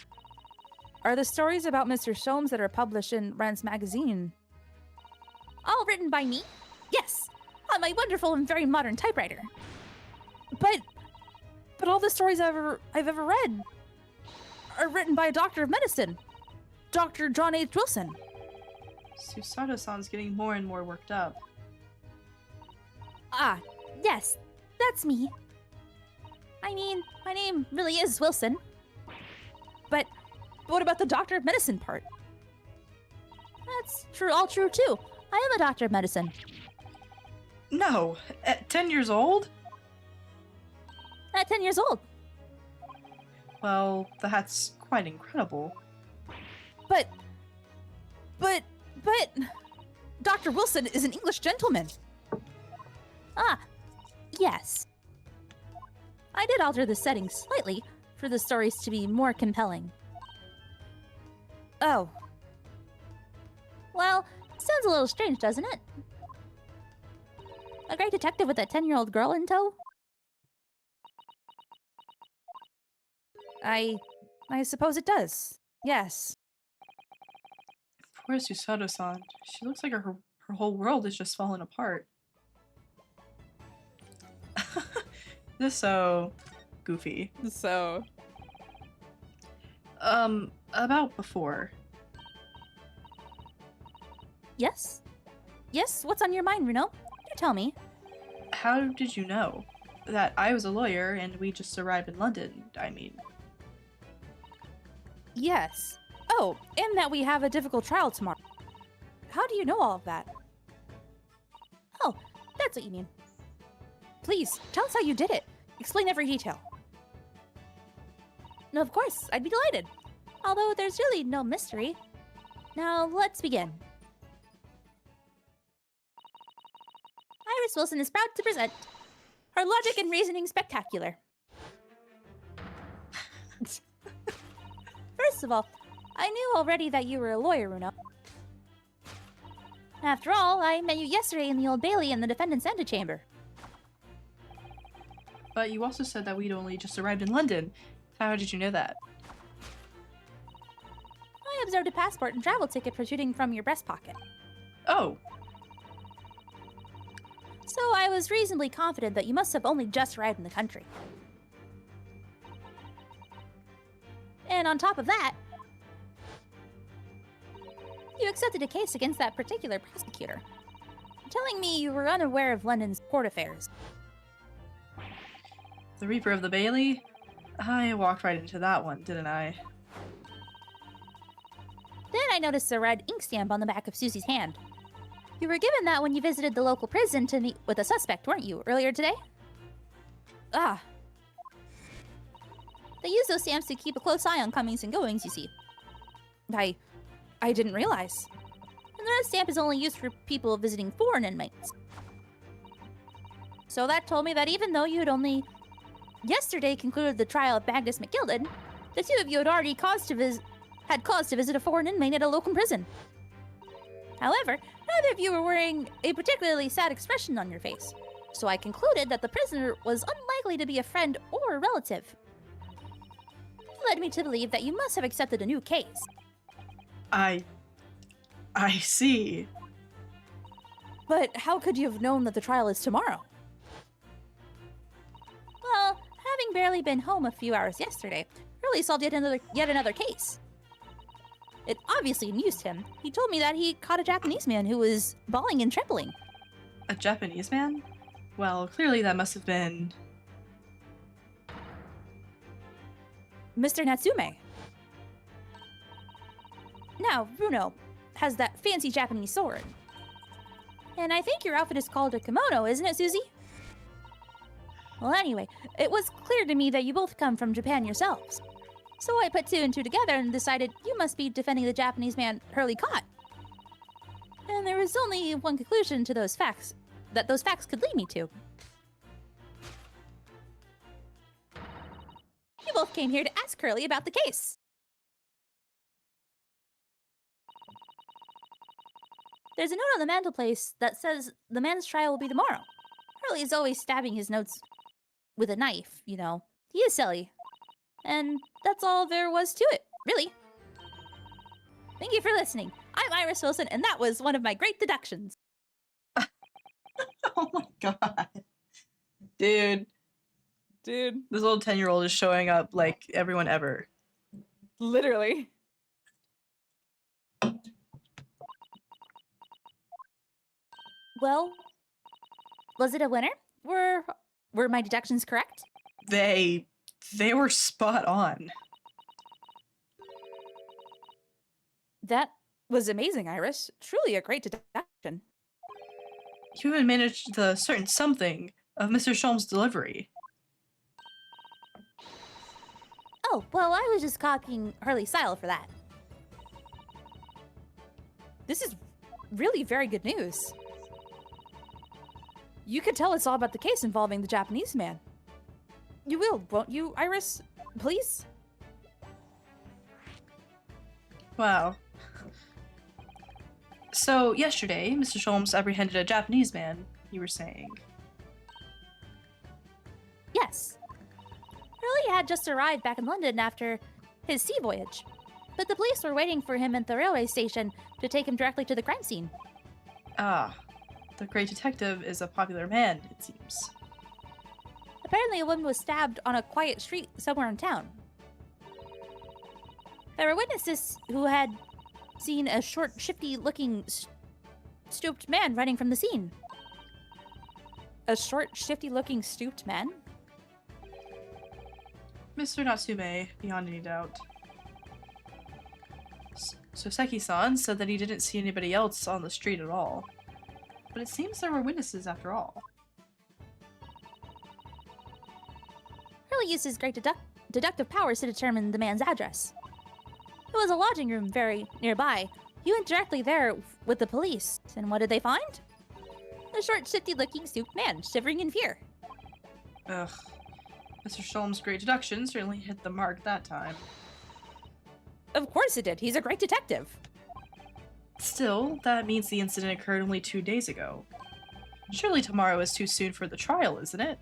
are the stories about Mr. Sholmes that are published in Rand's magazine all written by me? Yes, on my wonderful and very modern typewriter. But all the stories I've ever read are written by a doctor of medicine, Dr. John H. Wilson. Susato-san's getting more and more worked up. Ah, yes, that's me. I mean, my name really is Wilson. But what about the doctor of medicine part? That's true, all true too. I am a doctor of medicine. No, at 10 years old? At 10 years old. Well, that's quite incredible. But Dr. Wilson is an English gentleman. Ah, yes. I did alter the setting slightly for the stories to be more compelling. Oh. Well, sounds a little strange, doesn't it? A great detective with a 10-year-old girl in tow? I suppose it does. Yes. Poor Susato-san. She looks like her whole world is just falling apart. This is so goofy. So, About before. Yes? Yes, what's on your mind, Runo? You tell me. How did you know? That I was a lawyer and we just arrived in London, I mean. Yes. Oh, and that we have a difficult trial tomorrow. How do you know all of that? Oh, that's what you mean. Please, tell us how you did it. Explain every detail. No, of course, I'd be delighted. Although there's really no mystery. Now, let's begin. Iris Wilson is proud to present her Logic and Reasoning Spectacular. First of all, I knew already that you were a lawyer, Runo. After all, I met you yesterday in the Old Bailey in the defendant's antechamber. But you also said that we'd only just arrived in London. How did you know that? I observed a passport and travel ticket protruding from your breast pocket. Oh, So I was reasonably confident that you must have only just arrived in the country. And on top of that, you accepted a case against that particular prosecutor, telling me you were unaware of London's court affairs. the Reaper of the Bailey? I walked right into that one, didn't I? Then I noticed a red ink stamp on the back of Susie's hand. You were given that when you visited the local prison to meet with a suspect, weren't you, earlier today? Ah. They use those stamps to keep a close eye on comings and goings, you see. I didn't realize. And the red stamp is only used for people visiting foreign inmates. So that told me that even though you had only yesterday concluded the trial of Magnus McGilden, the two of you had already cause to visit a foreign inmate at a local prison. However, neither of you were wearing a particularly sad expression on your face, so I concluded that the prisoner was unlikely to be a friend or a relative. It led me to believe that you must have accepted a new case. I see. But how could you have known that the trial is tomorrow? Well, having barely been home a few hours yesterday, Hurley solved yet another case. It obviously amused him. He told me that he caught a Japanese man who was bawling and trembling. A Japanese man? Well, clearly that must have been... Mr. Natsume. Now, Runo has that fancy Japanese sword. And I think your outfit is called a kimono, isn't it, Susie? Well, anyway, it was clear to me that you both come from Japan yourselves. So I put two and two together and decided you must be defending the Japanese man Hurley caught. And there was only one conclusion to those facts could lead me to. You both came here to ask Hurley about the case. There's a note on the mantelpiece that says the man's trial will be tomorrow. Hurley is always stabbing his notes with a knife, you know. He is silly. And that's all there was to it, really. Thank you for listening. I'm Iris Wilson, and that was one of my great deductions. Oh my god. Dude, Dude, this little 10-year-old is showing up like everyone ever. literally. Well, was it a winner? Were my deductions correct? They were spot on. That was amazing, Iris. Truly a great deduction. You even managed the certain something of Mr. Sholm's delivery. Oh, well, I was just copying Hurley's style for that. This is really very good news. You could tell us all about the case involving the Japanese man. You will, won't you, Iris? Please? Wow. So, yesterday, Mr. Sholmes apprehended a Japanese man, you were saying. Yes. Hurley had just arrived back in London after his sea voyage, but the police were waiting for him at the railway station to take him directly to the crime scene. Ah, the great detective is a popular man, it seems. Apparently, a woman was stabbed on a quiet street somewhere in town. There were witnesses who had seen a short, shifty-looking, stooped man running from the scene. A short, shifty-looking, stooped man? Mr. Natsume, beyond any doubt. Soseki-san said that he didn't see anybody else on the street at all. But it seems there were witnesses after all. Hurley used his great deductive powers to determine the man's address. It was a lodging room very nearby. He went directly there with the police, and what did they find? A short, shifty-looking, stooped man, shivering in fear. Ugh. Mr. Sholmes' great deduction certainly hit the mark that time. Of course it did. He's a great detective. Still, that means the incident occurred only 2 days ago. Surely tomorrow is too soon for the trial, isn't it?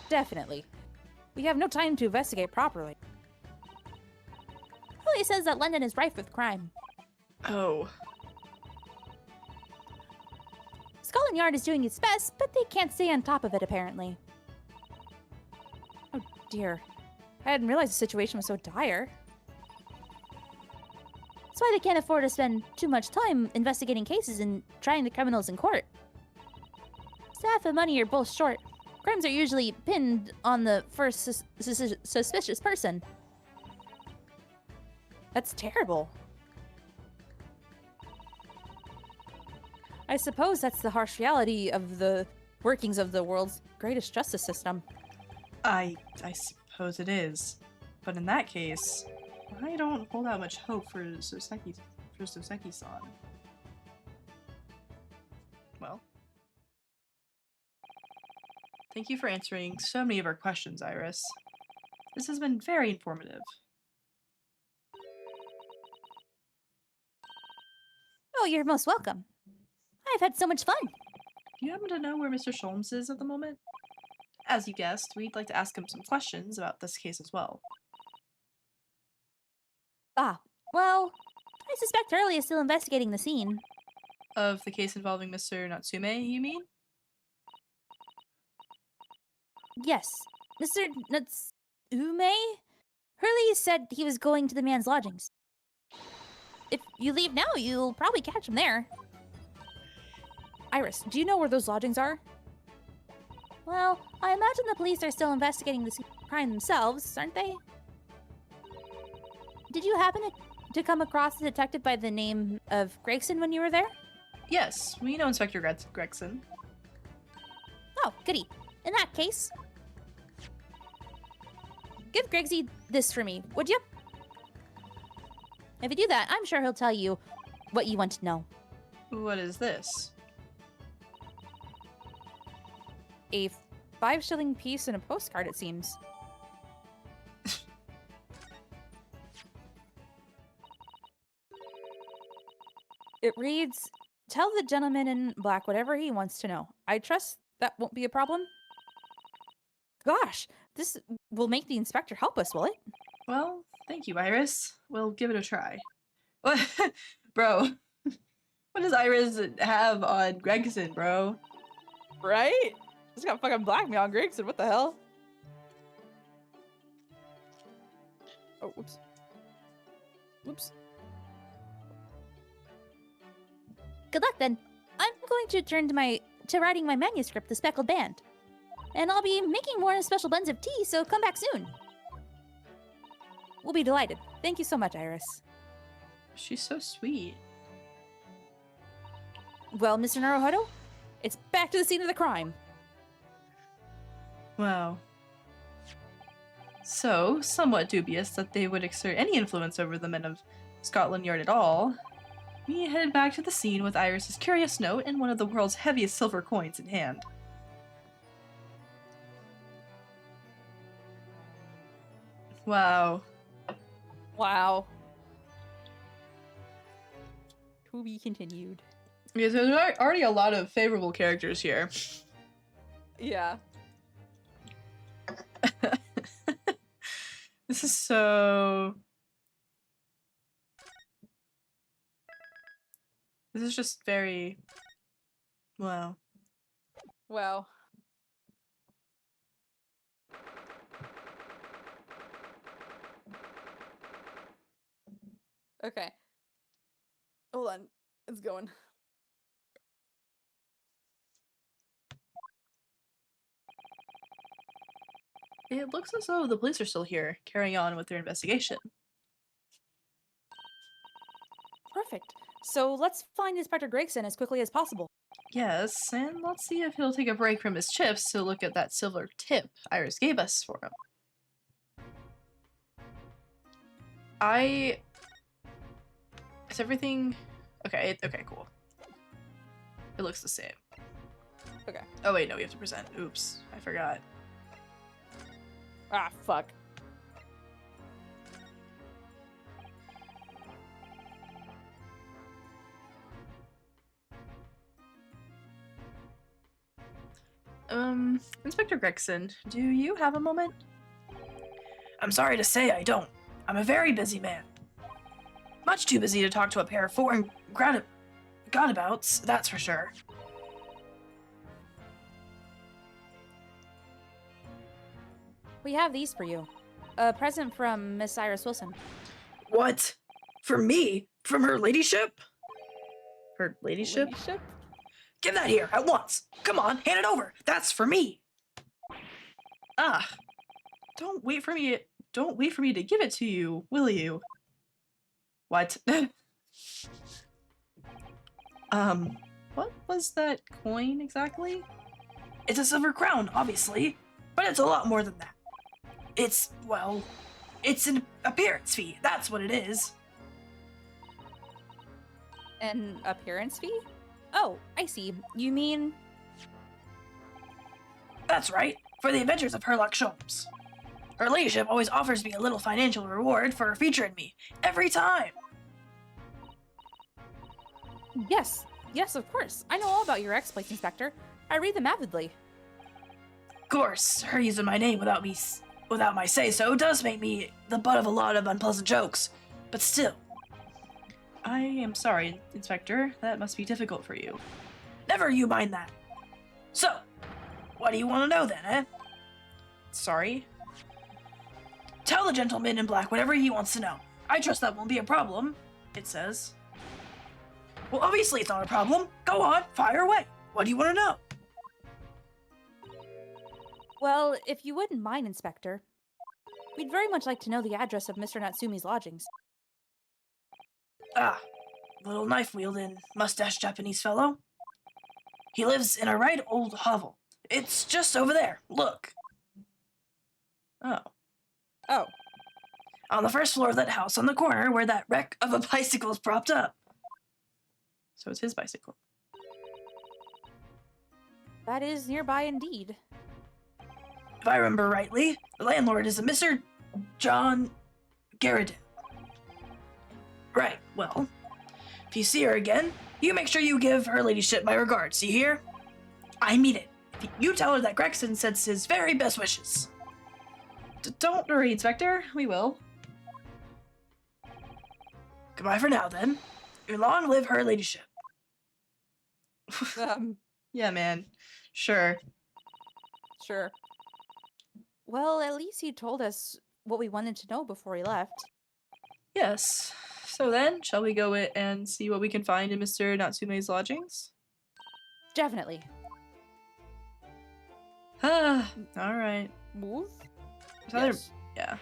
Definitely. We have no time to investigate properly. Hurley says that London is rife with crime. Oh. Scotland Yard is doing its best, but they can't stay on top of it, apparently. Oh dear. I hadn't realized the situation was so dire. That's why they can't afford to spend too much time investigating cases and trying the criminals in court. Staff and money are both short. Crimes are usually pinned on the first suspicious person. That's terrible. I suppose that's the harsh reality of the workings of the world's greatest justice system. I suppose it is. But in that case, I don't hold out much hope for Soseki-san. Well. Thank you for answering so many of our questions, Iris. This has been very informative. Oh, you're most welcome. I've had so much fun. Do you happen to know where Mr. Sholmes is at the moment? As you guessed, we'd like to ask him some questions about this case as well. Ah, well, I suspect Hurley is still investigating the scene. Of the case involving Mr. Natsume, you mean? Yes, Mr. Natsume? Hurley said he was going to the man's lodgings. If you leave now, you'll probably catch him there. Iris, do you know where those lodgings are? Well, I imagine the police are still investigating the crime themselves, aren't they? Did you happen to come across a detective by the name of Gregson when you were there? Yes, we know Inspector Gregson. Oh, goody. In that case, give Gregsy this for me, would you? If you do that, I'm sure he'll tell you what you want to know. What is this? A 5-shilling piece and a postcard, it seems. It reads, "Tell the gentleman in black whatever he wants to know. I trust that won't be a problem." Gosh, this will make the inspector help us, will it? Well, thank you, Iris. We'll give it a try. What? Bro, what does Iris have on Gregson, bro? Right? Just got fucking blackmail on Gregson. What the hell? Oh, whoops. Whoops. Good luck then. I'm going to turn to writing my manuscript, The Speckled Band. And I'll be making more special blends of tea, so come back soon. We'll be delighted. Thank you so much, Iris. She's so sweet. Well, Mr. Naruhodo, it's back to the scene of the crime. Wow. So, somewhat dubious that they would exert any influence over the men of Scotland Yard at all, we headed back to the scene with Iris's curious note and one of the world's heaviest silver coins in hand. Wow. Wow. To be continued. Yeah, so there's already a lot of favorable characters here. Yeah. This is so... This is just very... Wow. Wow. Okay. Hold on. It's going. It looks as though the police are still here, carrying on with their investigation. Perfect. So let's find Inspector Gregson as quickly as possible. Yes, and let's see if he'll take a break from his chips to look at that silver tip Iris gave us for him. Is everything... Okay, okay, cool. It looks the same. Okay. Oh wait, no, we have to present. Oops, I forgot. Ah, fuck. Inspector Gregson, do you have a moment? I'm sorry to say I don't. I'm a very busy man. Much too busy to talk to a pair of foreign godabouts, that's for sure. We have these for you. A present from Miss Iris Wilson. What? From me? From her ladyship? Her ladyship? Ladyship? Give that here, at once! Come on, hand it over! That's for me! Ah, don't wait for me to give it to you, will you? What? What was that coin exactly? It's a silver crown, obviously, but it's a lot more than that. It's, well, it's an appearance fee, that's what it is. An appearance fee? Oh, I see. You mean... That's right, for the adventures of Herlock Sholmes. Her ladyship always offers me a little financial reward for featuring me, every time. Yes. Yes, of course. I know all about your exploits, Inspector. I read them avidly. Of course, her using my name without my say-so does make me the butt of a lot of unpleasant jokes, but still. I am sorry, Inspector. That must be difficult for you. Never you mind that. So, what do you want to know then, eh? Sorry? Tell the gentleman in black whatever he wants to know. I trust that won't be a problem, it says. Well, obviously it's not a problem. Go on, fire away. What do you want to know? Well, if you wouldn't mind, Inspector, we'd very much like to know the address of Mr. Natsumi's lodgings. Ah, little knife-wielding, mustache Japanese fellow. He lives in a right old hovel. It's just over there. Look. Oh. Oh. On the first floor of that house on the corner where that wreck of a bicycle is propped up. So it's his bicycle. That is nearby indeed. If I remember rightly, the landlord is a Mr. John Garrett. Right, well, If you see her again, you make sure you give her ladyship my regards, you hear? I mean it. You tell her that Gregson sends his very best wishes. Don't worry, Inspector. We will. Goodbye for now, then. And long live her ladyship. Yeah, man. Sure. Sure. Well, at least he told us what we wanted to know before he left. Yes. So then, shall we go and see what we can find in Mr. Natsume's lodgings? Definitely. Ah, all right. Move? Yes. Yeah.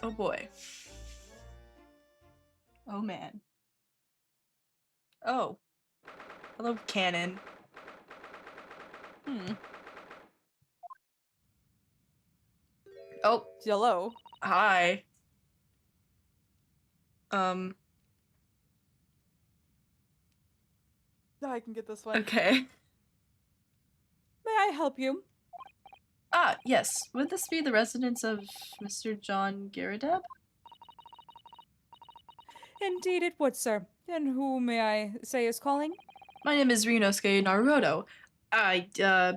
Oh boy. Oh man. Oh. Hello, Cannon. Oh, Hello. hi. I can get this one. Okay. May I help you? Ah, yes. Would this be the residence of Mr. John Garadeb? Indeed it would, sir. And who, may I say, is calling? My name is Ryunosuke Naruhodo. Mr.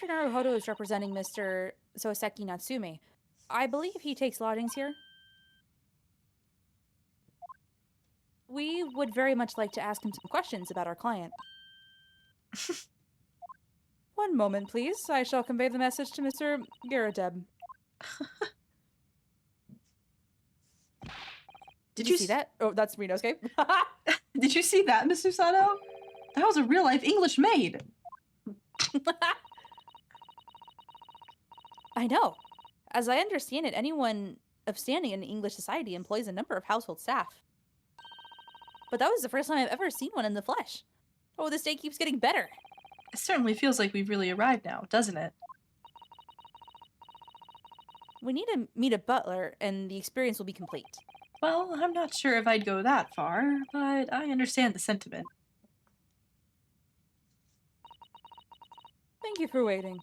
Naruhodo is representing Mr. Soseki Natsume. I believe he takes lodgings here. We would very much like to ask him some questions about our client. One moment, please. I shall convey the message to Mr. Garadeb. Did you see that? Oh, that's Renosuke. Did you see that, Mr. Sato? That was a real-life English maid. I know. As I understand it, anyone of standing in English society employs a number of household staff. But that was the first time I've ever seen one in the flesh. Oh, this day keeps getting better. It certainly feels like we've really arrived now, doesn't it? We need to meet a butler, and the experience will be complete. Well, I'm not sure if I'd go that far, but I understand the sentiment. Thank you for waiting.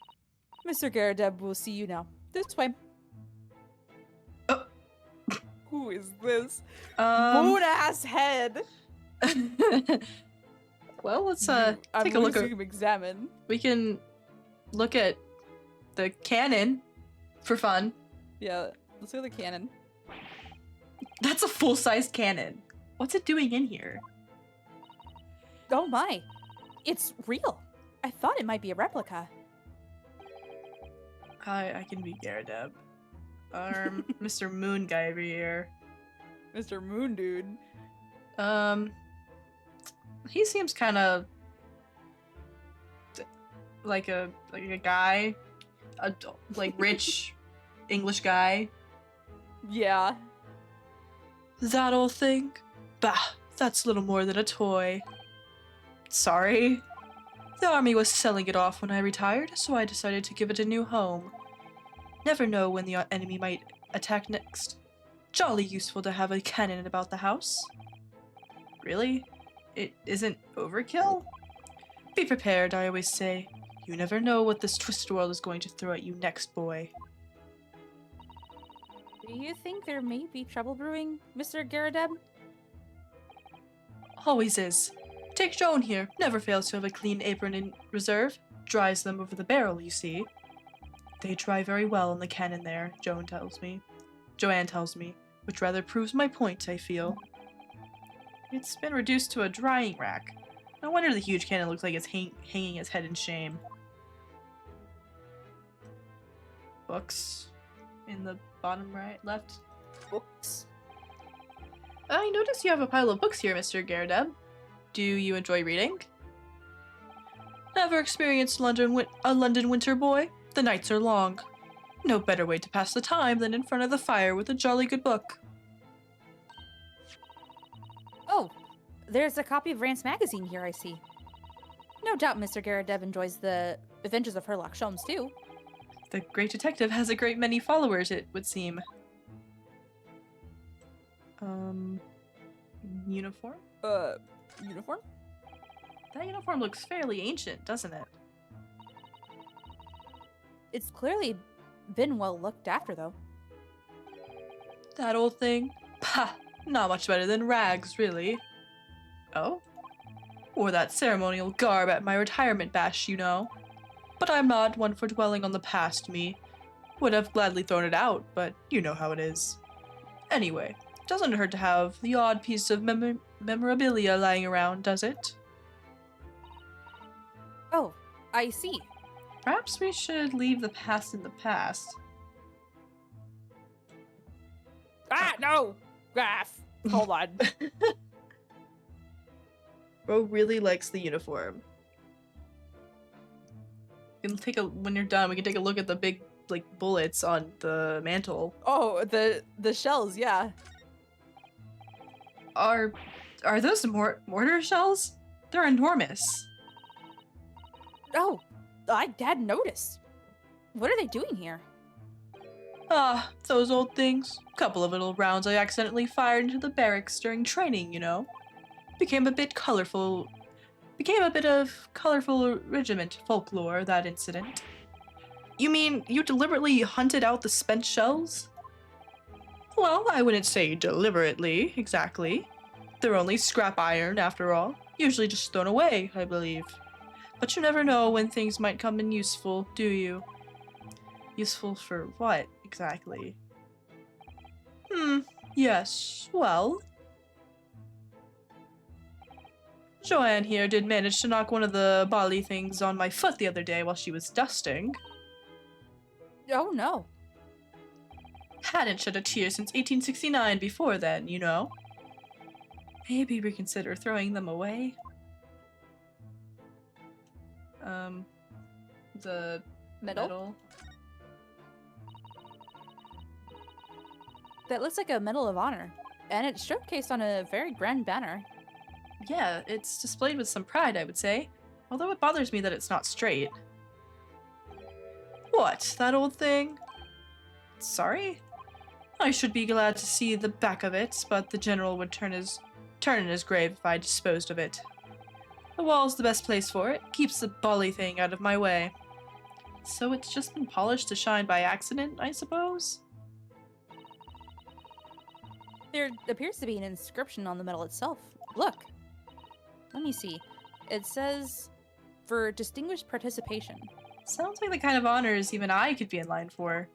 Mr. Garadeb will see you now. This way. Oh. Who is this? Moon-ass head! Well, let's I'm take a look at... examine. We can look at the cannon for fun. Yeah, let's look at the cannon. That's a full-sized cannon. What's it doing in here? Oh my. It's real. I thought it might be a replica. I can be Garadeb. Mr. Moon guy over here. Mr. Moon Dude. He seems kind of like a guy, like rich English guy. Yeah. That old thing? Bah, that's little more than a toy. Sorry. The army was selling it off when I retired, so I decided to give it a new home. Never know when the enemy might attack next. Jolly useful to have a cannon about the house. Really? It isn't overkill? Be prepared, I always say. You never know what this twisted world is going to throw at you next, boy. Do you think there may be trouble brewing, Mr. Garadeb? Always is. Take Joan here. Never fails to have a clean apron in reserve. Dries them over the barrel, you see. They dry very well in the cannon there, Joanne tells me, which rather proves my point, I feel. It's been reduced to a drying rack. No wonder the huge cannon looks like it's hanging its head in shame. Books in the bottom right, left. Books? I notice you have a pile of books here, Mr. Garadeb. Do you enjoy reading? Never experienced a London winter, boy? The nights are long. No better way to pass the time than in front of the fire with a jolly good book. Oh, there's a copy of Rance magazine here, I see. No doubt Mr. Garadeb enjoys the Adventures of Sherlock Holmes, too. The great detective has a great many followers, it would seem. Uniform? Uniform? That uniform looks fairly ancient, doesn't it? It's clearly been well looked after, though. That old thing? Pah! Not much better than rags, really. Oh? Wore that ceremonial garb at my retirement bash, you know. But I'm not one for dwelling on the past me. Would have gladly thrown it out, but you know how it is. Anyway, doesn't hurt to have the odd piece of memorabilia lying around, does it? Oh, I see. Perhaps we should leave the past in the past. Ah, no! Hold on. Ro really likes the uniform. You can take a when you're done, we can take a look at the big like bullets on the mantle. Oh, the shells, yeah. Are those mortar shells? They're enormous. Oh, I hadn't noticed. What are they doing here? Ah, those old things. Couple of little rounds I accidentally fired into the barracks during training, you know. Became a bit of colorful regiment folklore, that incident. You mean you deliberately hunted out the spent shells? Well, I wouldn't say deliberately, exactly. They're only scrap iron, after all. Usually just thrown away, I believe. But you never know when things might come in useful, do you? Useful for what, exactly? Yes, well... Joanne here did manage to knock one of the bally things on my foot the other day while she was dusting. Oh no. Hadn't shed a tear since 1869 before then, you know. Maybe reconsider throwing them away. The medal. That looks like a Medal of Honor, and it's showcased on a very grand banner. Yeah, it's displayed with some pride, I would say. Although it bothers me that it's not straight. What, that old thing? Sorry? I should be glad to see the back of it, but the general would turn in his grave if I disposed of it. The wall's the best place for it, keeps the bally thing out of my way. So it's just been polished to shine by accident, I suppose? There appears to be an inscription on the medal itself. Look. Let me see. It says, for distinguished participation. Sounds like the kind of honors even I could be in line for.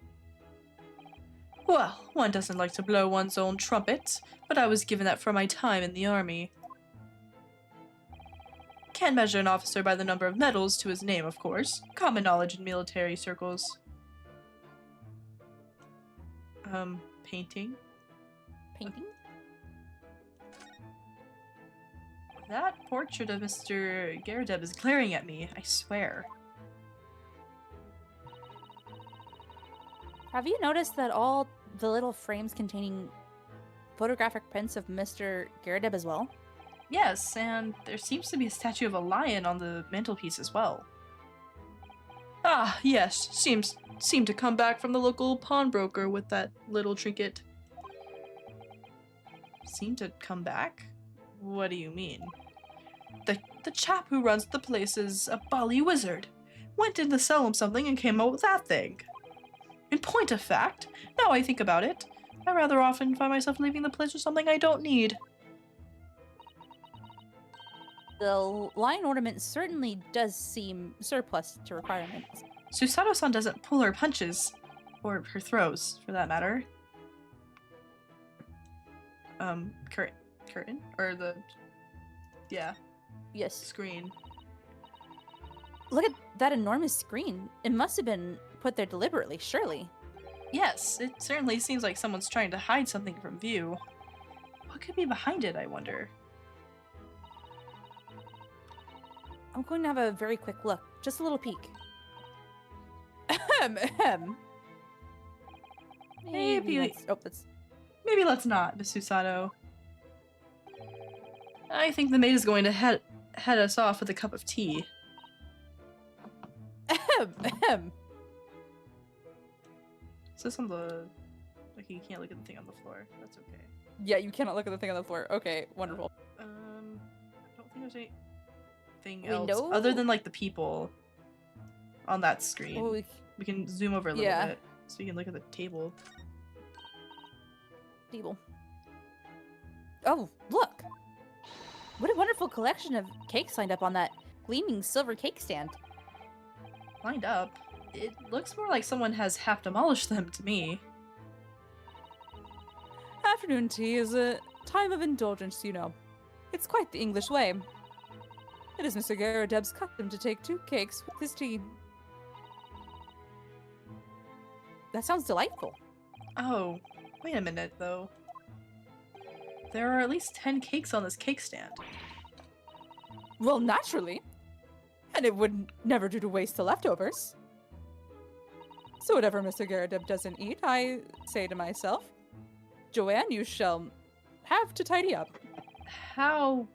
Well, one doesn't like to blow one's own trumpet, but I was given that for my time in the army. Can't measure an officer by the number of medals to his name, of course. Common knowledge in military circles. Painting? Painting? That portrait of Mr. Garadeb is glaring at me, I swear. Have you noticed that all the little frames containing photographic prints of Mr. Garadeb as well? Yes, and there seems to be a statue of a lion on the mantelpiece as well. Ah, yes, seemed to come back from the local pawnbroker with that little trinket. Seemed to come back? What do you mean? The chap who runs the place is a bally wizard. Went in to sell him something and came out with that thing. In point of fact, now I think about it, I rather often find myself leaving the place with something I don't need. The lion ornament certainly does seem surplus to requirements. Susato-san doesn't pull her punches. Or her throws, for that matter. Curtain? Or the... yeah, Yes. screen. Look at that enormous screen. It must have been put there deliberately, surely. Yes, it certainly seems like someone's trying to hide something from view. What could be behind it, I wonder? I'm going to have a very quick look. Just a little peek. Ahem. Maybe- that's... Maybe let's not, Miss Susato. I think the maid is going to head us off with a cup of tea. Ahem. Is this on the... like you can't look at the thing on the floor. That's okay. Yeah, you cannot look at the thing on the floor. Okay, wonderful. I don't think there's anything We else know- other than like the people on that screen. Oh, We can zoom over a little Yeah. bit so you can look at the table. table. Oh, look! What a wonderful collection of cakes lined up on that gleaming silver cake stand. Lined up. It looks more like someone has half demolished them to me. Afternoon tea is a time of indulgence, you know. It's quite the English way. It is Mr. Garadeb's custom to take 2 cakes with his tea. That sounds delightful. Oh, wait a minute though. There are at least 10 cakes on this cake stand. Well, naturally. And it would never do to waste the leftovers. So whatever Mr. Garadeb doesn't eat, I say to myself, Joanne, you shall have to tidy up. How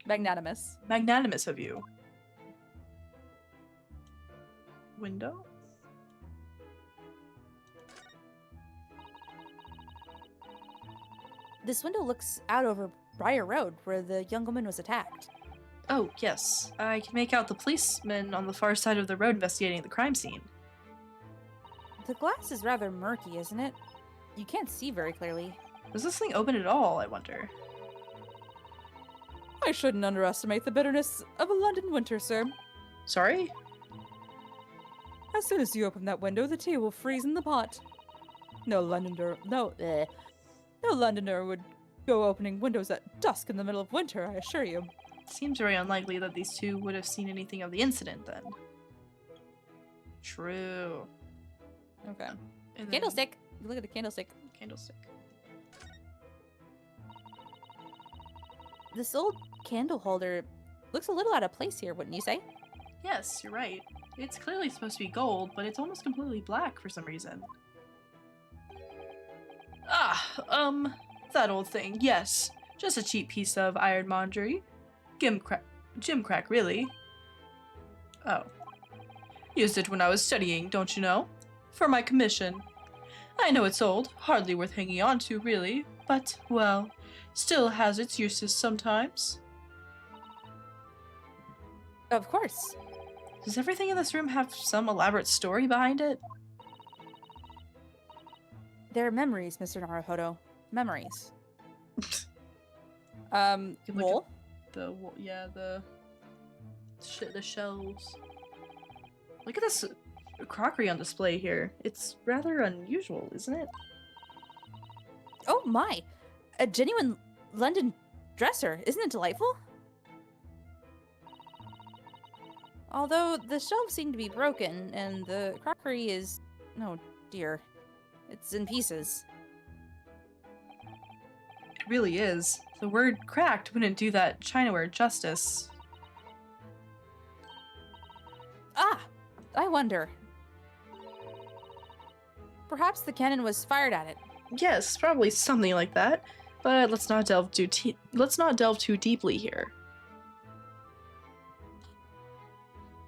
Magnanimous. magnanimous of you. Window? This window looks out over Briar Road, where the young woman was attacked. Oh, yes. I can make out the policeman on the far side of the road investigating the crime scene. The glass is rather murky, isn't it? You can't see very clearly. Was this thing open at all, I wonder? I shouldn't underestimate the bitterness of a London winter, sir. Sorry? As soon as you open that window, the tea will freeze in the pot. No Londoner would go opening windows at dusk in the middle of winter, I assure you. Seems very unlikely that these two would have seen anything of the incident then. True. Okay. And then- Candlestick! You look at the candlestick. Candlestick. This old candle holder looks a little out of place here, wouldn't you say? Yes, you're right. It's clearly supposed to be gold, but it's almost completely black for some reason. That old thing, yes. Just a cheap piece of ironmongery. Gimcrack, really. Oh. Used it when I was studying, don't you know? For my commission. I know it's old, hardly worth hanging on to, really, but, well, still has its uses sometimes. Of course. Does everything in this room have some elaborate story behind it? They're memories, Mr. Naruhodo. Memories. can look Wool? The shelves. Look at this crockery on display here. It's rather unusual, isn't it? Oh my! A genuine London dresser. Isn't it delightful? Although the shelves seem to be broken, and the crockery is... oh dear. It's in pieces. It really is. The word cracked wouldn't do that chinaware justice. Ah! I wonder. Perhaps the cannon was fired at it. Yes, probably something like that. But let's not delve too deeply here.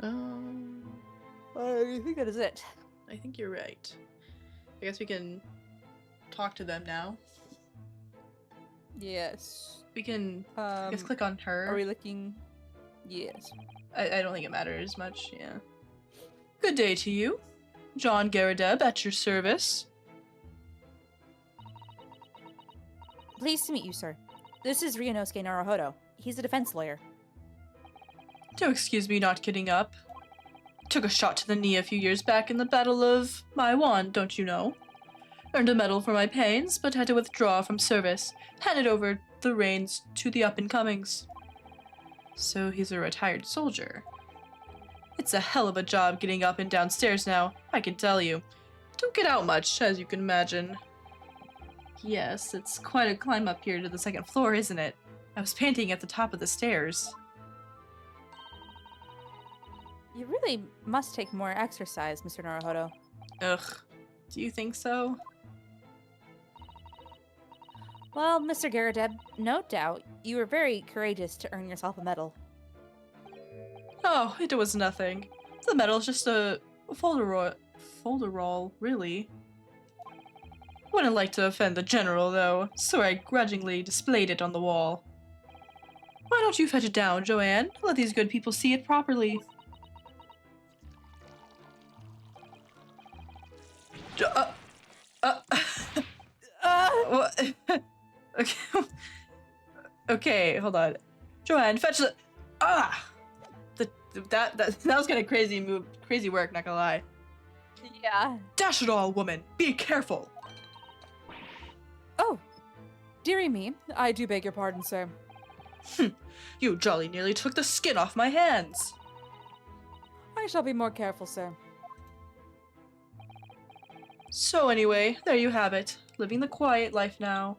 I think that is it. I think you're right. I guess we can talk to them now. Yes. We can, I guess, click on her. Are we looking? Yes. I don't think it matters much, yeah. Good day to you. John Garadeb at your service. Pleased to meet you, sir. This is Ryunosuke Naruhodo. He's a defense lawyer. Do excuse me not getting up. Took a shot to the knee a few years back in the Battle of Maiwan, don't you know? Earned a medal for my pains, but had to withdraw from service. Handed over the reins to the up-and-comings. So he's a retired soldier. It's a hell of a job getting up and downstairs now, I can tell you. Don't get out much, as you can imagine. Yes, it's quite a climb up here to the second floor, isn't it? I was painting at the top of the stairs. You really must take more exercise, Mr. Naruhodo. Ugh, do you think so? Well, Mr. Garadeb, no doubt, you were very courageous to earn yourself a medal. Oh, it was nothing. The medal's just a folderol, really. Wouldn't like to offend the general, though, so I grudgingly displayed it on the wall. Why don't you fetch it down, Joanne? Let these good people see it properly. Okay, hold on. Joanne, fetch the. Ah! That was kind of crazy work, not gonna lie. Yeah. Dash it all, woman! Be careful! Oh, dearie me, I do beg your pardon, sir. You jolly nearly took the skin off my hands! I shall be more careful, sir. So anyway, there you have it. Living the quiet life now.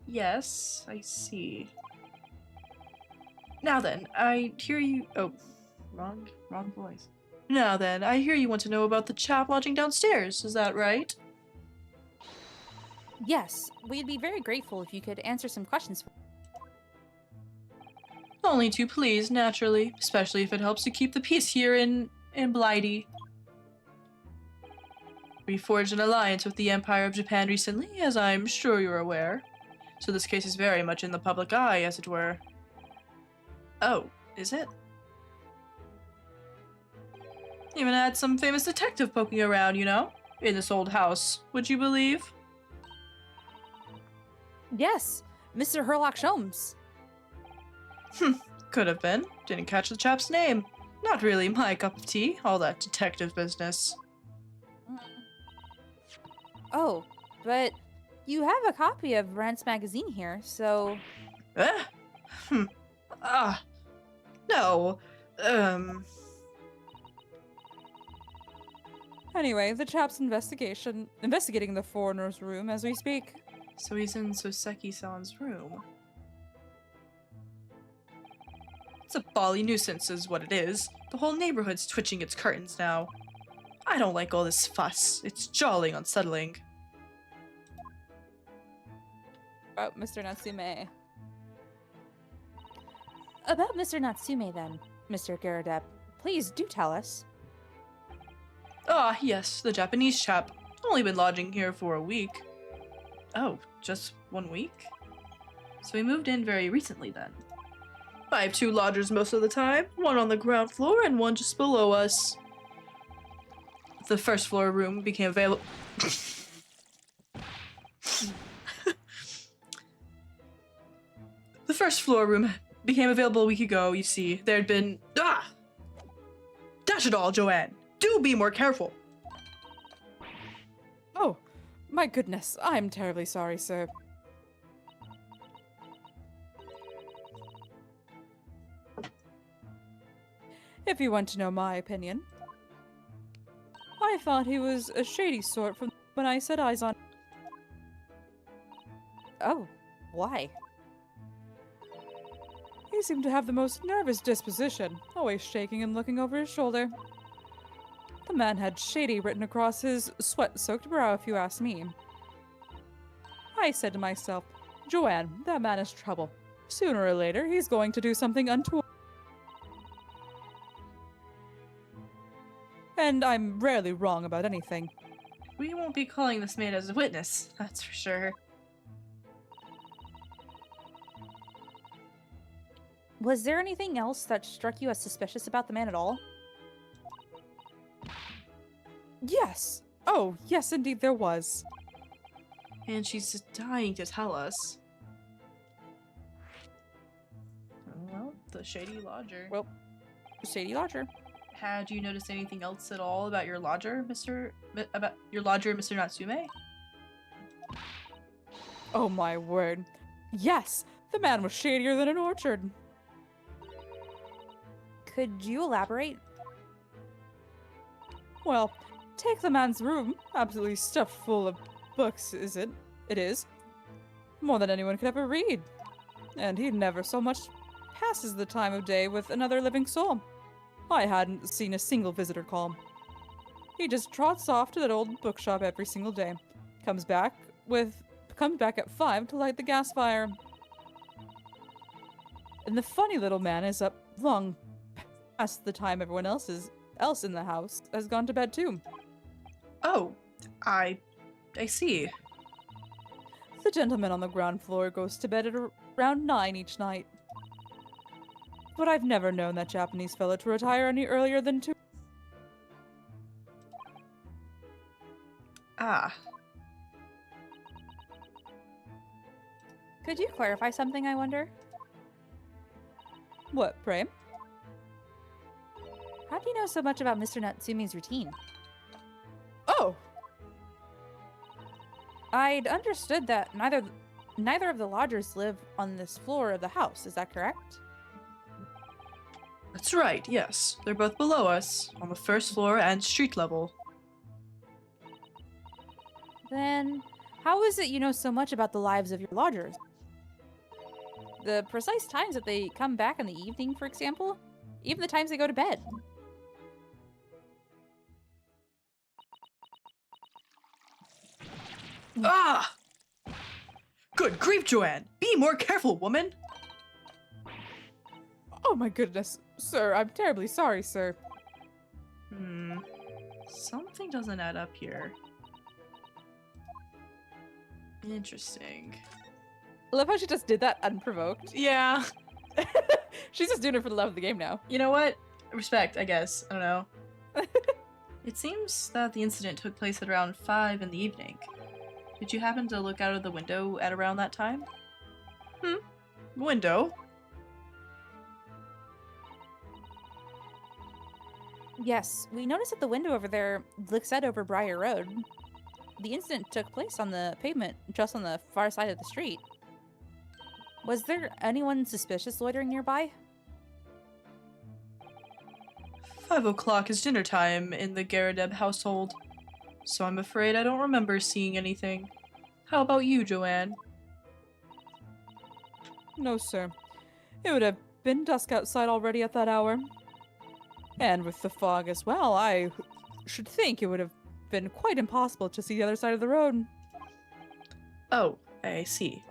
Yes, I see. Now then, I hear you- oh, wrong voice. Now then, I hear you want to know about the chap lodging downstairs, is that right? Yes, we'd be very grateful if you could answer some questions. Only too pleased, naturally, especially if it helps to keep the peace here in Blighty. We forged an alliance with the Empire of Japan recently, as I'm sure you're aware. So this case is very much in the public eye, as it were. Oh, is it? Even had some famous detective poking around, you know? In this old house, would you believe? Yes, Mr. Herlock Sholmes. Could have been. Didn't catch the chap's name. Not really my cup of tea, all that detective business. Oh, but you have a copy of Rant's magazine here, so... Eh? No. Anyway, the chap's investigating the foreigner's room as we speak. So he's in Soseki-san's room. It's a bally nuisance is what it is. The whole neighborhood's twitching its curtains now. I don't like all this fuss. It's jolly unsettling. About Mr. Natsume. About Mr. Natsume, then, Mr. Garadep. Please do tell us. Ah, yes, the Japanese chap. Only been lodging here for a week. Oh, just 1 week? So he moved in very recently then. I have 2 lodgers most of the time, one on the ground floor and one just below us. The first floor room became available. The first floor room became available a week ago, you see. There'd been. Ah! Dash it all, Joanne! Do be more careful! Oh, my goodness, I'm terribly sorry, sir. If you want to know my opinion, I thought he was a shady sort from when I set eyes on. Oh, why? He seemed to have the most nervous disposition, always shaking and looking over his shoulder. The man had shady written across his sweat-soaked brow, if you ask me. I said to myself, Joanne, that man is trouble. Sooner or later, he's going to do something untoward. And I'm rarely wrong about anything. We won't be calling this man as a witness, that's for sure. Was there anything else that struck you as suspicious about the man at all? Yes! Oh, yes, indeed there was. And she's just dying to tell us. Well, the shady lodger. Well, shady lodger. Had you noticed anything else at all about your lodger, Mr. Natsume? Oh my word. Yes, the man was shadier than an orchard. Could you elaborate? Well, take the man's room, absolutely stuffed full of books, is it? It is. More than anyone could ever read. And he never so much passes the time of day with another living soul. I hadn't seen a single visitor call. He just trots off to that old bookshop every single day. Comes back at 5 to light the gas fire. And the funny little man is up long past the time everyone else in the house has gone to bed too. Oh, I see. The gentleman on the ground floor goes to bed at around 9 each night. But I've never known that Japanese fellow to retire any earlier than 2. Ah. Could you clarify something, I wonder? What, pray? How do you know so much about Mr. Natsumi's routine? Oh! I'd understood that neither of the lodgers live on this floor of the house, is that correct? That's right, yes. They're both below us, on the first floor and street level. Then, how is it you know so much about the lives of your lodgers? The precise times that they come back in the evening, for example? Even the times they go to bed? Ah! Good grief, Joanne! Be more careful, woman! Oh my goodness, sir, I'm terribly sorry, sir. Something doesn't add up here. Interesting. I love how she just did that unprovoked. Yeah. She's just doing it for the love of the game now. You know what? Respect, I guess. I don't know. It seems that the incident took place at around 5 in the evening. Did you happen to look out of the window at around that time? Window? Yes, we noticed that the window over there looks out over Briar Road. The incident took place on the pavement just on the far side of the street. Was there anyone suspicious loitering nearby? 5 o'clock is dinner time in the Garadeb household, so I'm afraid I don't remember seeing anything. How about you, Joanne? No, sir. It would have been dusk outside already at that hour. And with the fog as well, I should think it would have been quite impossible to see the other side of the road. Oh, I see.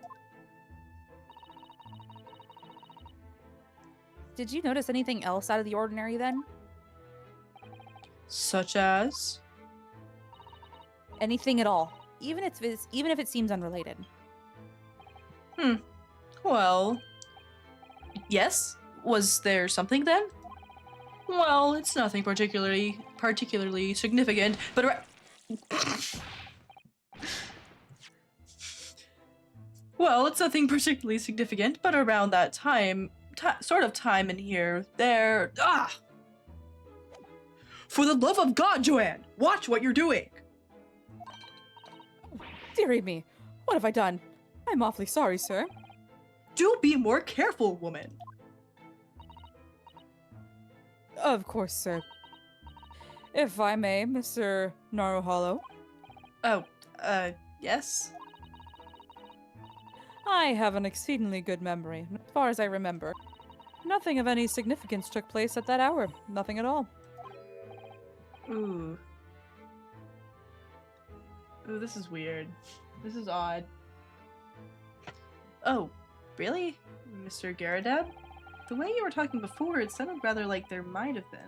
Did you notice anything else out of the ordinary then? Such as? Anything at all, even if it seems unrelated. Well, yes. Was there something then? Well, it's nothing particularly significant, but well, it's nothing particularly significant, but around that time, sort of time in here, there. For the love of God, Joanne, watch what you're doing. Dearie me, what have I done? I'm awfully sorry, sir. Do be more careful, woman. Of course, sir. If I may, Mr. Naruholo. Oh, yes? I have an exceedingly good memory, as far as I remember. Nothing of any significance took place at that hour. Nothing at all. Ooh. Ooh, this is weird. This is odd. Oh, really? Mr. Garadeb? The way you were talking before, it sounded rather like there might have been.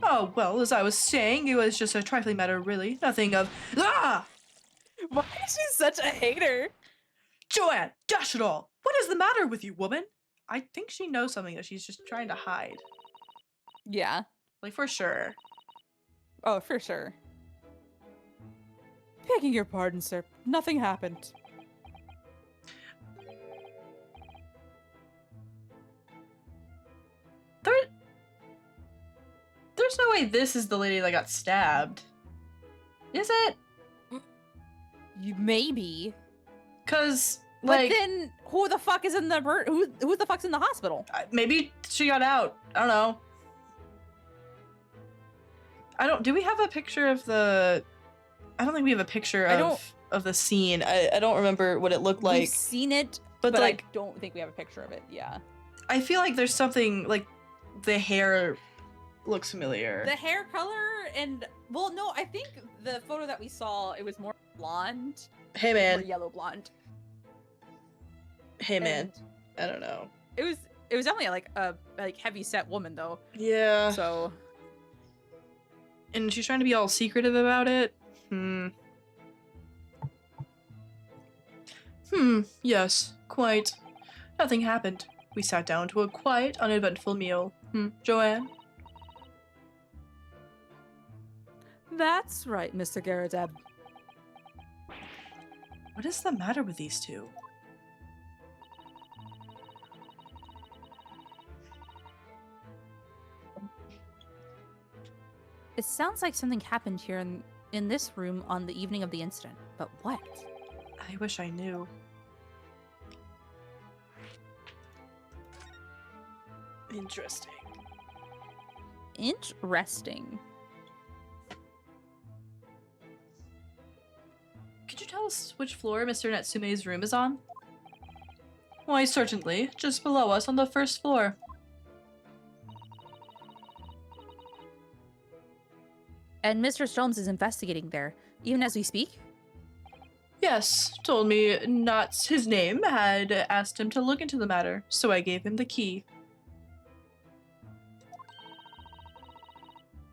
Oh, well, as I was saying, it was just a trifling matter, really. Nothing of— Ah! Why is she such a hater? Joanne, dash it all! What is the matter with you, woman? I think she knows something that she's just trying to hide. Yeah. Like, for sure. Oh, for sure. Begging your pardon, sir. Nothing happened. There's no way this is the lady that got stabbed. Is it? You maybe. Cause, But like, then who the fuck is in the who the fuck's in the hospital? maybe she got out. I don't know. Do we have a picture of the— I don't think we have a picture of the scene. I don't remember what it looked like. We've seen it, but like, I don't think we have a picture of it. Yeah. I feel like there's something, like, the hair looks familiar. The hair color and, well, no, I think the photo that we saw, it was more blonde. Hey, Or man. yellow blonde. Hey, man. And I don't know. it was definitely like a heavy set woman though. Yeah. So And she's trying to be all secretive about it. Yes, quite. Nothing happened. We sat down to a quiet, uneventful meal. Joanne? that's right, Mr. Garadeb. What is the matter with these two? It sounds like something happened here in this room on the evening of the incident. But what? I wish I knew. Interesting. Interesting. Could you tell us which floor Mr. Natsume's room is on? Why, certainly. Just below us on the first floor. And Mr. Sholmes is investigating there, even as we speak? Yes, told me not his name had asked him to look into the matter, so I gave him the key.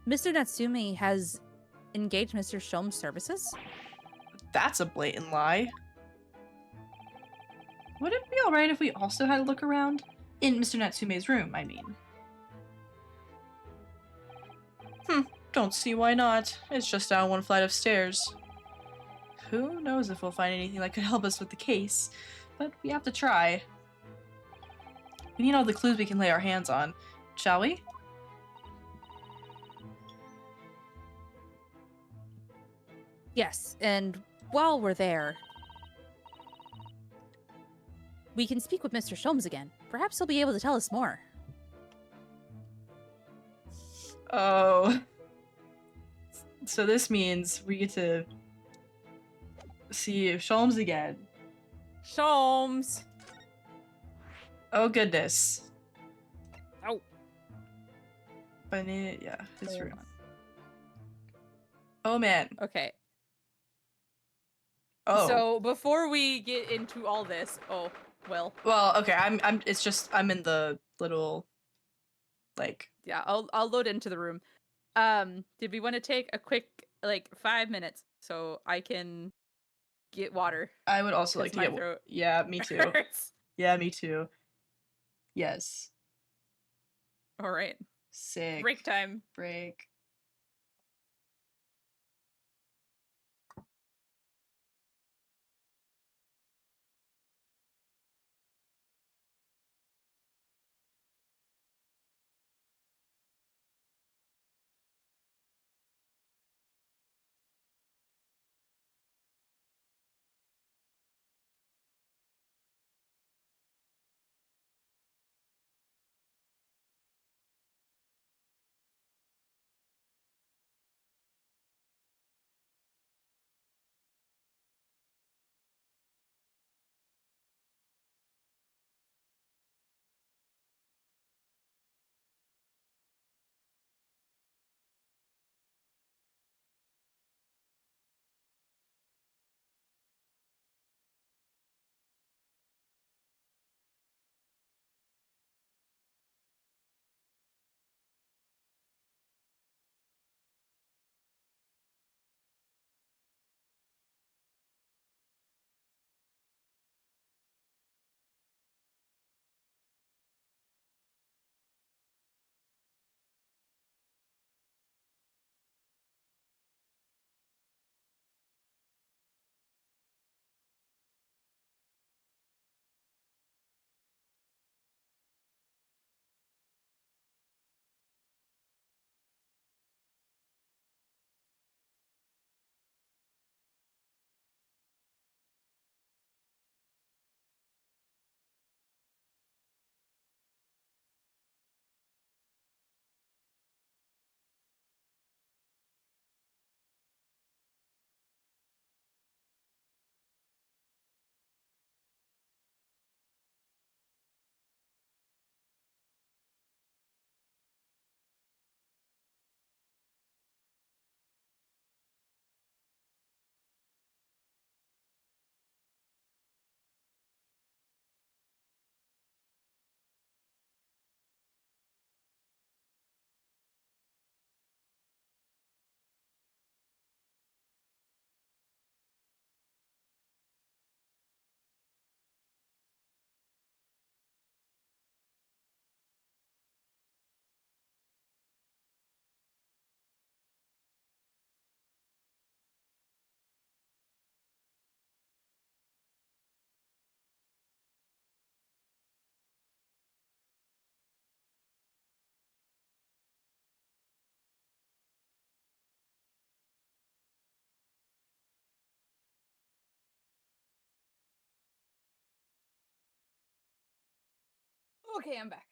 Mr. Natsume has engaged Mr. Sholmes' services? That's a blatant lie. Would it be alright if we also had a look around? In Mr. Natsume's room, I mean. Don't see why not. It's just down one flight of stairs. Who knows if we'll find anything that could help us with the case, but we have to try. We need all the clues we can lay our hands on, shall we? Yes, and while we're there, we can speak with Mr. Sholmes again. Perhaps he'll be able to tell us more. Oh. So this means we get to see Sholmes again. Sholmes. Oh goodness. Oh. But yeah, his room. Oh man. Okay. Oh. So before we get into all this, well, Well, okay, it's just I'm in the little like yeah, I'll load into the room. Did we want to take a quick 5 minutes so I can get water? I would also like 'Cause to my get throat Yeah, me too. hurts. Yeah, me too. Yes. All right. Sick. Break time. Break. Okay, I'm back.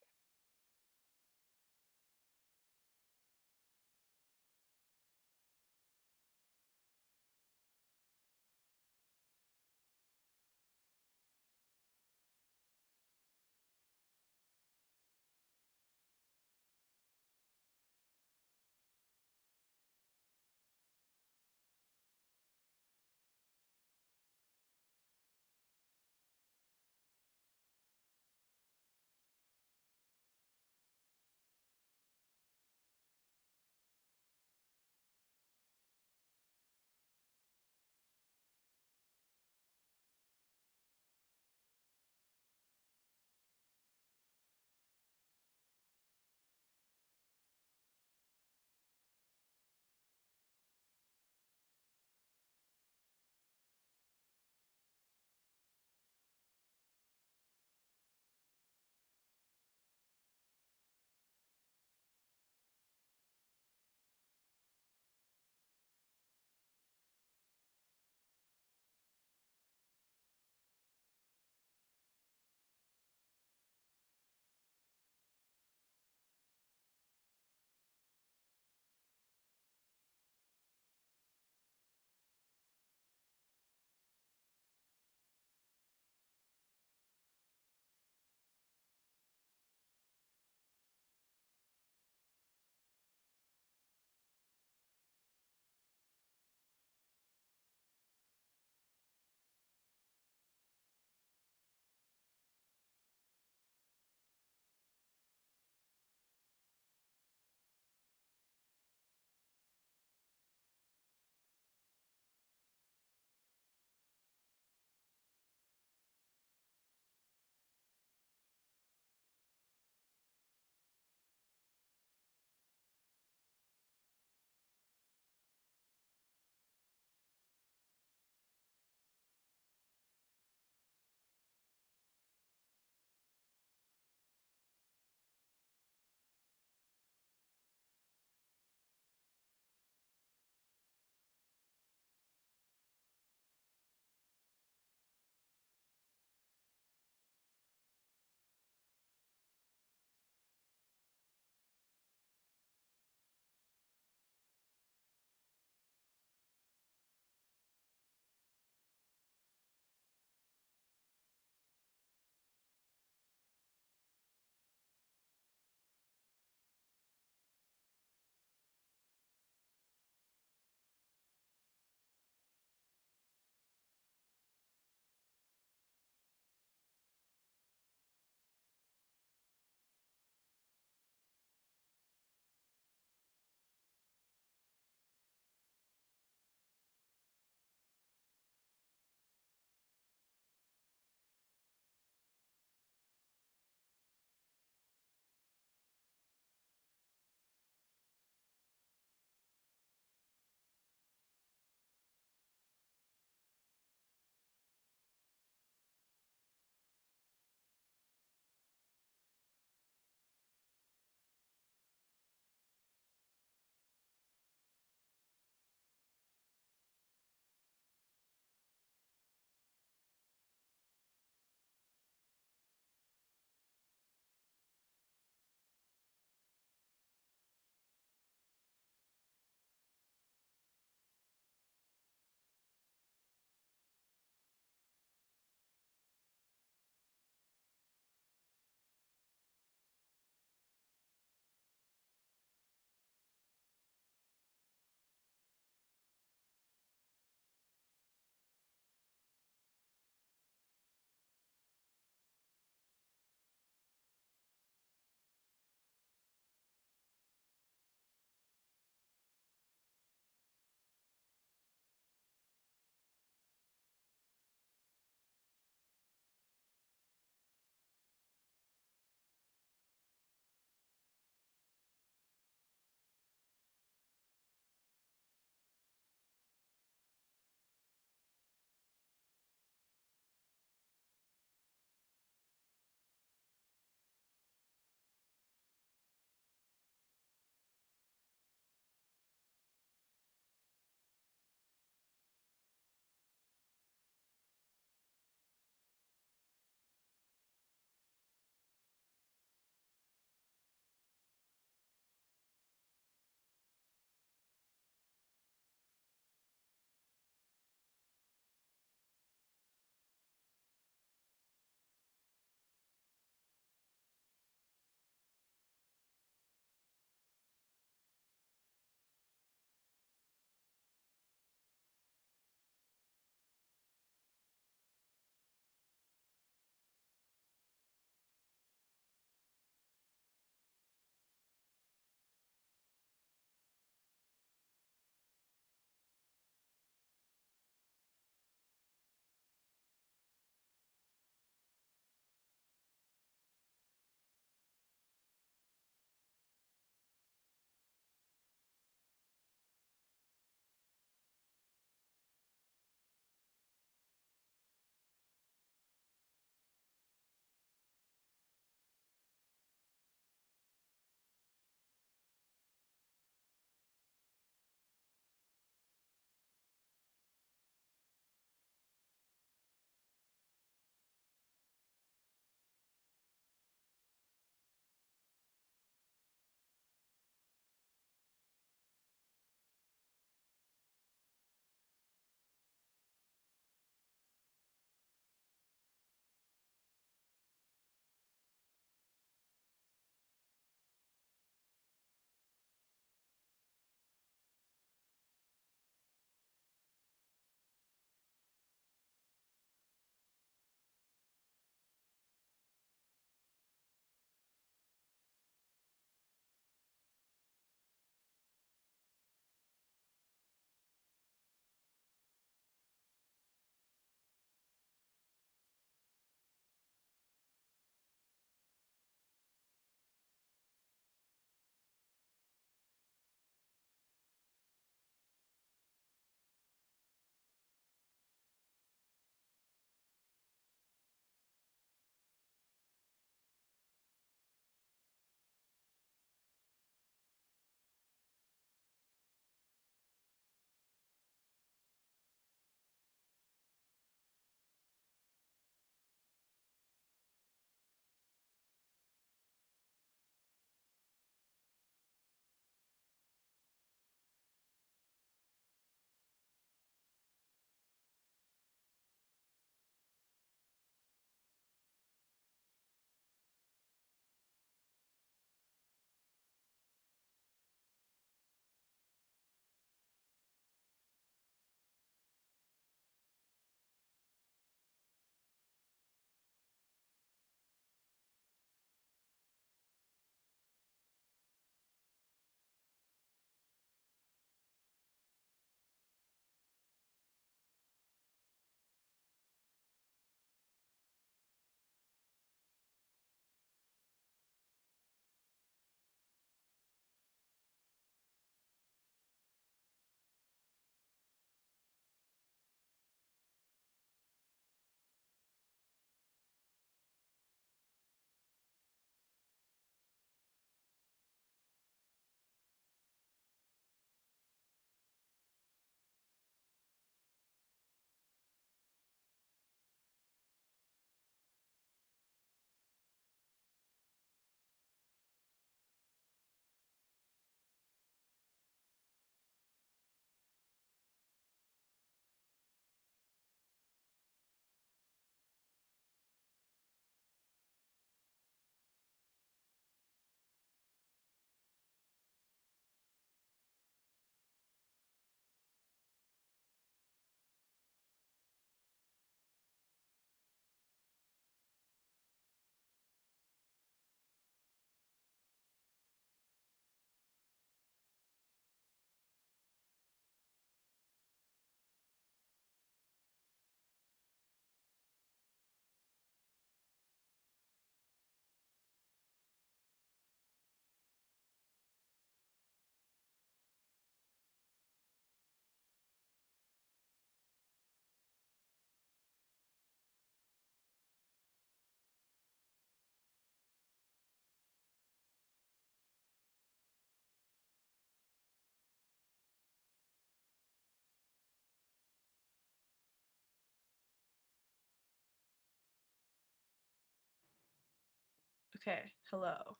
Okay, hello.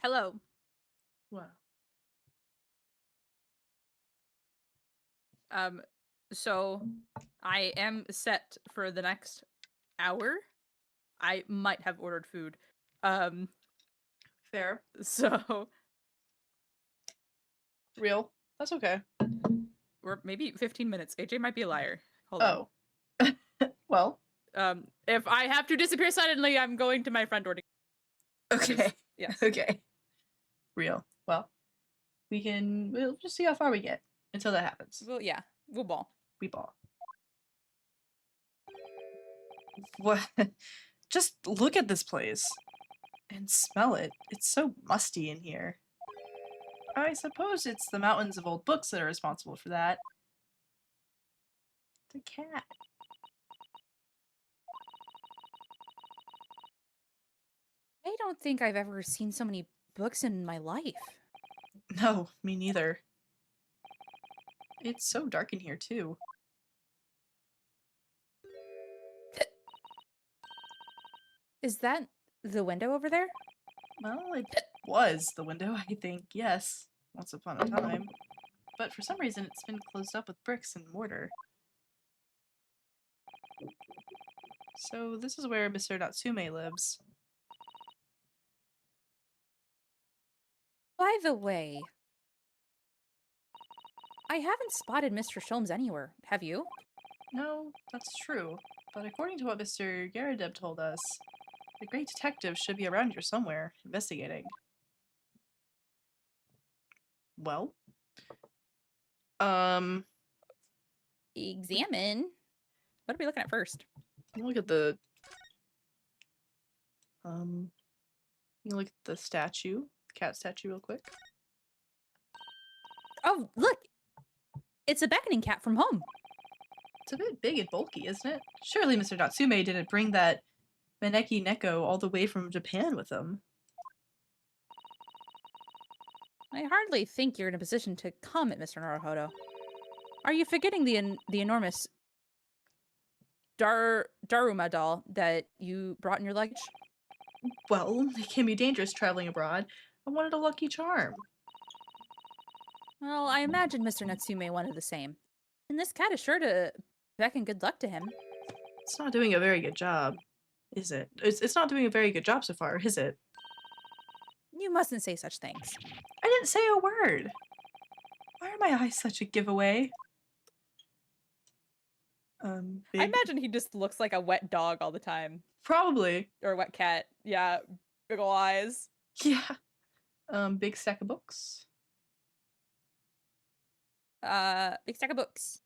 Hello. Wow. So I am set for the next hour. I might have ordered food. Fair. So Real. That's okay. or maybe 15 minutes. AJ might be a liar. Hold on. Oh. Well, If I have to disappear suddenly, I'm going to my front door. okay. Yes. Okay. Real. Well, we'll just see how far we get until that happens. Well, yeah. We'll ball. We ball. What? Just look at this place. And smell it. It's so musty in here. I suppose it's the mountains of old books that are responsible for that. The cat. I don't think I've ever seen so many books in my life. No, me neither. It's so dark in here, too. Is that the window over there? Well, it was the window, I think, yes. Once upon a time. But for some reason, it's been closed up with bricks and mortar. So this is where Mr. Natsume lives. By the way, I haven't spotted Mr. Sholmes anywhere. Have you? No, that's true. But according to what Mr. Garadeb told us, the great detective should be around here somewhere, investigating. Well? Examine. What are we looking at first? Look at the... You look at the statue, the cat statue real quick. Oh, look! It's a beckoning cat from home. It's a bit big and bulky, isn't it? Surely Mr. Natsume didn't bring that Maneki Neko all the way from Japan with him. I hardly think you're in a position to comment, Mr. Naruhodo. Are you forgetting the enormous Daruma doll that you brought in your luggage? Well, it can be dangerous traveling abroad. I wanted a lucky charm. Well, I imagine Mr. Natsume wanted the same. And this cat is sure to beckon good luck to him. It's not doing a very good job, is it? It's not doing a very good job so far, is it? You mustn't say such things. I didn't say a word. Why are my eyes such a giveaway? I Big... imagine he just looks like a wet dog all the time. Probably. Or a wet cat. Yeah. Big ol' eyes. Yeah. Big stack of books. Big stack of books.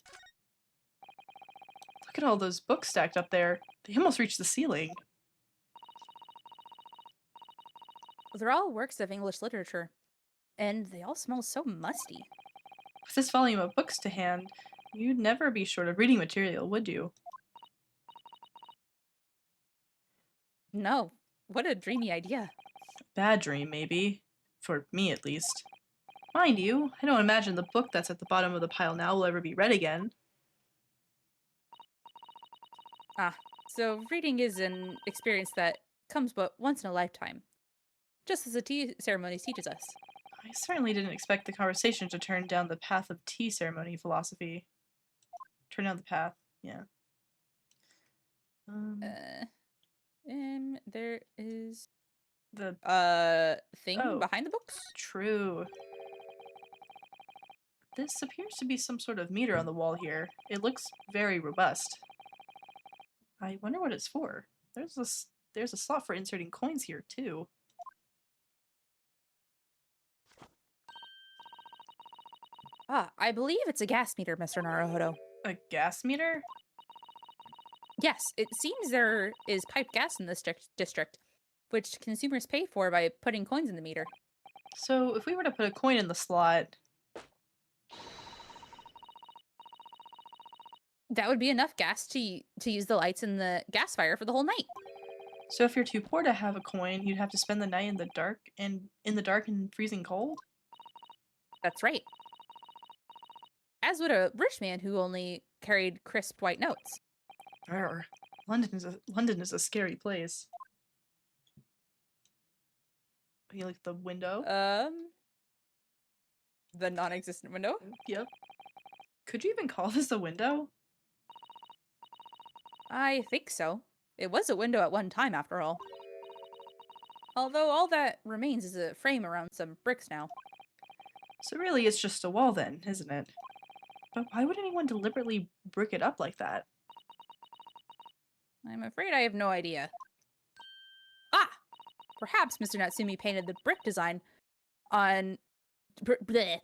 Look at all those books stacked up there. They almost reach the ceiling. They're all works of English literature. And they all smell so musty. With this volume of books to hand, you'd never be short of reading material, would you? No. What a dreamy idea. Bad dream, maybe. For me, at least. Mind you, I don't imagine the book that's at the bottom of the pile now will ever be read again. So reading is an experience that comes but once in a lifetime. Just as the tea ceremony teaches us. I certainly didn't expect the conversation to turn down the path of tea ceremony philosophy. Turn down the path, yeah. There is The thing Oh. behind the books. True. This appears to be some sort of meter on the wall here. It looks very robust. I wonder what it's for. There's a slot for inserting coins here too. I believe it's a gas meter, Mr. Naruhodo. A gas meter? Yes, it seems there is piped gas in this district, which consumers pay for by putting coins in the meter. So if we were to put a coin in the slot, That would be enough gas to use the lights in the gas fire for the whole night. so if you're too poor to have a coin, you'd have to spend the night in the dark and freezing cold? That's right. As would a rich man who only carried crisp white notes. Arr. London is a scary place. You look at the window. The non-existent window? Yep. Could you even call this a window? I think so. It was a window at one time, after all. Although all that remains is a frame around some bricks now. So really, it's just a wall then, isn't it? But why would anyone deliberately brick it up like that? I'm afraid I have no idea. Ah! Perhaps Mr. Natsumi painted the brick design on... bleh.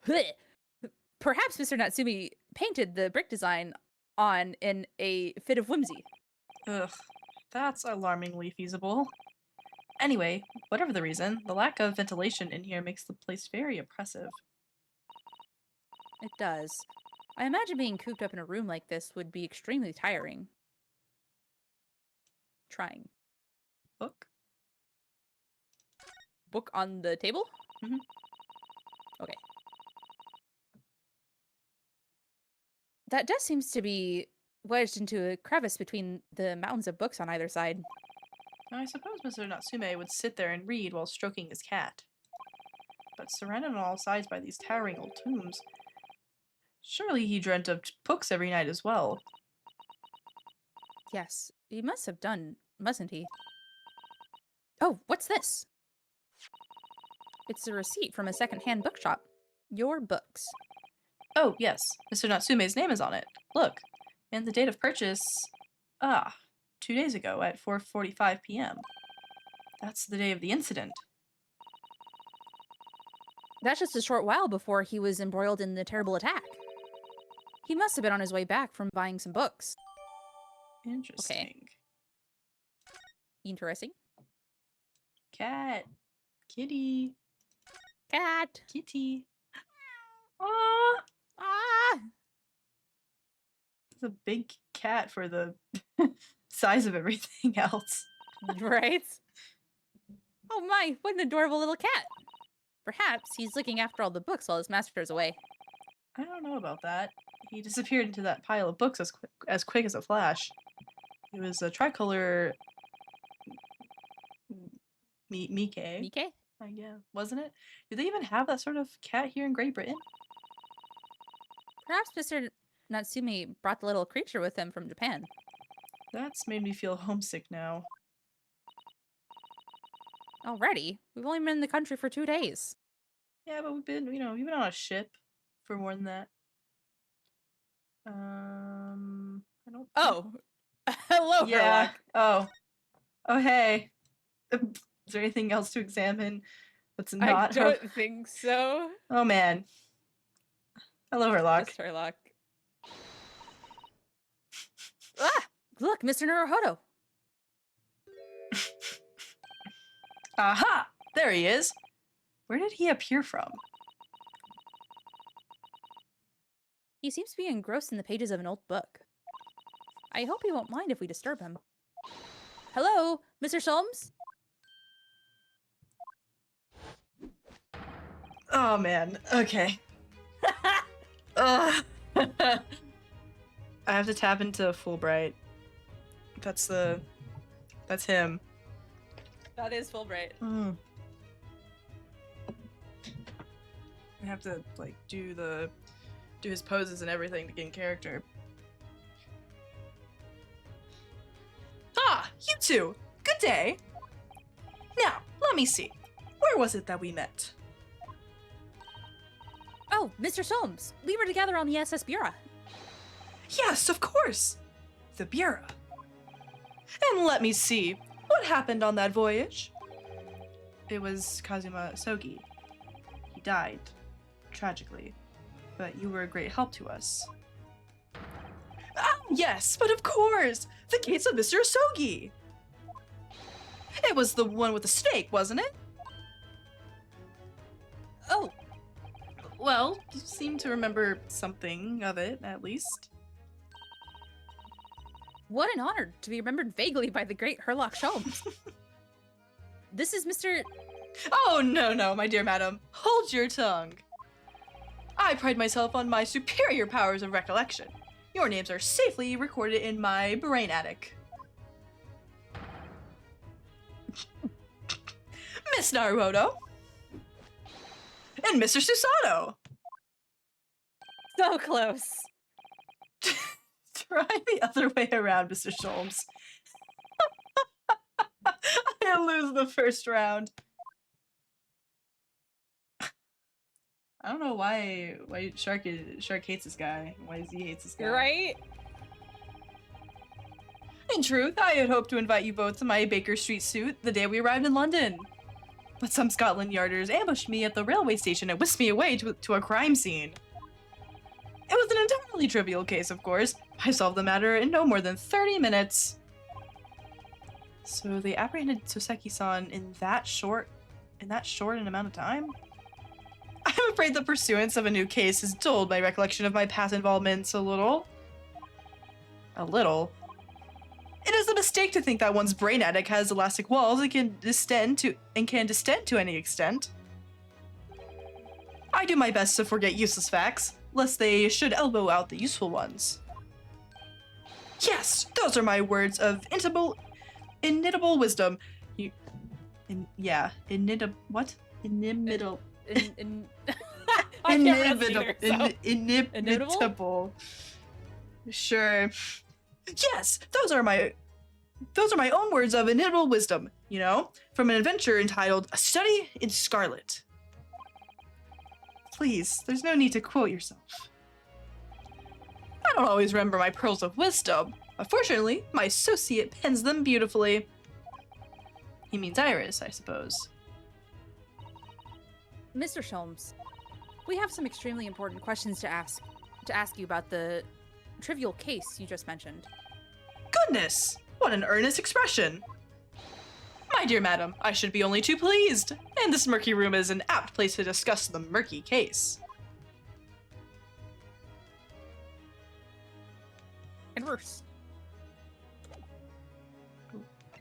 Bleh. Perhaps Mr. Natsumi painted the brick design on in a fit of whimsy. Ugh, that's alarmingly feasible. Anyway, whatever the reason, the lack of ventilation in here makes the place very oppressive. It does. I imagine being cooped up in a room like this would be extremely tiring. Trying. Book? Book on the table? Mhm. Okay. That desk seems to be wedged into a crevice between the mountains of books on either side. Now, I suppose Mr. Natsume would sit there and read while stroking his cat. But surrounded on all sides by these towering old tombs, surely he dreamt of books every night as well. Yes, he must have done, mustn't he? Oh, what's this? It's a receipt from a second-hand bookshop. Your books. Oh, yes, Mr. Natsume's name is on it. Look, and the date of purchase... 2 days ago at 4:45 p.m. That's the day of the incident. That's just a short while before he was embroiled in the terrible attack. He must have been on his way back from buying some books. Interesting. Interesting. Cat. Kitty. Cat. Kitty. Aww. Ah! It's a big cat for the size of everything else. Right? Oh my, what an adorable little cat. Perhaps he's looking after all the books while his master is away. I don't know about that. He disappeared into that pile of books as quick as a flash. It was a tricolor Mike. Mike? Yeah, wasn't it? Do they even have that sort of cat here in Great Britain? Perhaps Mr. Natsumi brought the little creature with him from Japan. That's made me feel homesick now. Already? We've only been in the country for 2 days. Yeah, but we've been on a ship for more than that. I don't. Oh, hello, Yeah. Herlock. Oh, hey. Is there anything else to examine that's I not her? don't think so. Oh man. Hello, Herlock. Just Herlock. Ah! Look, Mr. Naruhodo! Aha! There he is. Where did he appear from? He seems to be engrossed in the pages of an old book. I hope he won't mind if we disturb him. Hello, Mr. Solms? Oh man. Okay. I have to tap into Fulbright. That's him. That is Fulbright. I have to like do his poses and everything to get in character. Ah, you two! Good day! Now, let me see. Where was it that we met? Oh, Mr. Solms! We were together on the SS Bureau. Yes, of course! The Bureau. And let me see. What happened on that voyage? It was Kazuma Sogi. He died. Tragically. But you were a great help to us. Ah, yes, but of course! The case of Mr. Sogi! It was the one with the snake, wasn't it? Oh, Well, you seem to remember something of it, at least. what an honor to be remembered vaguely by the great Herlock Sholmes. This is Mr. Oh, no, my dear madam. Hold your tongue. I pride myself on my superior powers of recollection. your names are safely recorded in my brain attic. Miss Naruto and Mr. Susato. So close. Try the other way around, Mr. Sholmes. I lose the first round. I don't know why Shark hates this guy. Why he hates this guy. You're right. In truth, I had hoped to invite you both to my Baker Street suit the day we arrived in London. But some Scotland Yarders ambushed me at the railway station and whisked me away to a crime scene. It was an entirely trivial case, of course. I solved the matter in no more than 30 minutes. So they apprehended Soseki-san in that short an amount of time? I'm afraid the pursuance of a new case has dulled my recollection of my past involvements a little. A little? It is a mistake to think that one's brain attic has elastic walls and can distend to any extent. I do my best to forget useless facts, lest they should elbow out the useful ones. Yes, those are my words of inimitable wisdom. Inimitable. I can't pronounce it either, so. Inimitable. Sure. Yes, those are my own words of inimitable wisdom, you know, from an adventure entitled A Study in Scarlet. Please, there's no need to quote yourself. I don't always remember my pearls of wisdom, but fortunately, my associate pens them beautifully. He means Iris, I suppose. Mr. Sholmes, we have some extremely important questions to ask you about the trivial case you just mentioned. Goodness! What an earnest expression! My dear madam, I should be only too pleased, and this murky room is an apt place to discuss the murky case. And worse.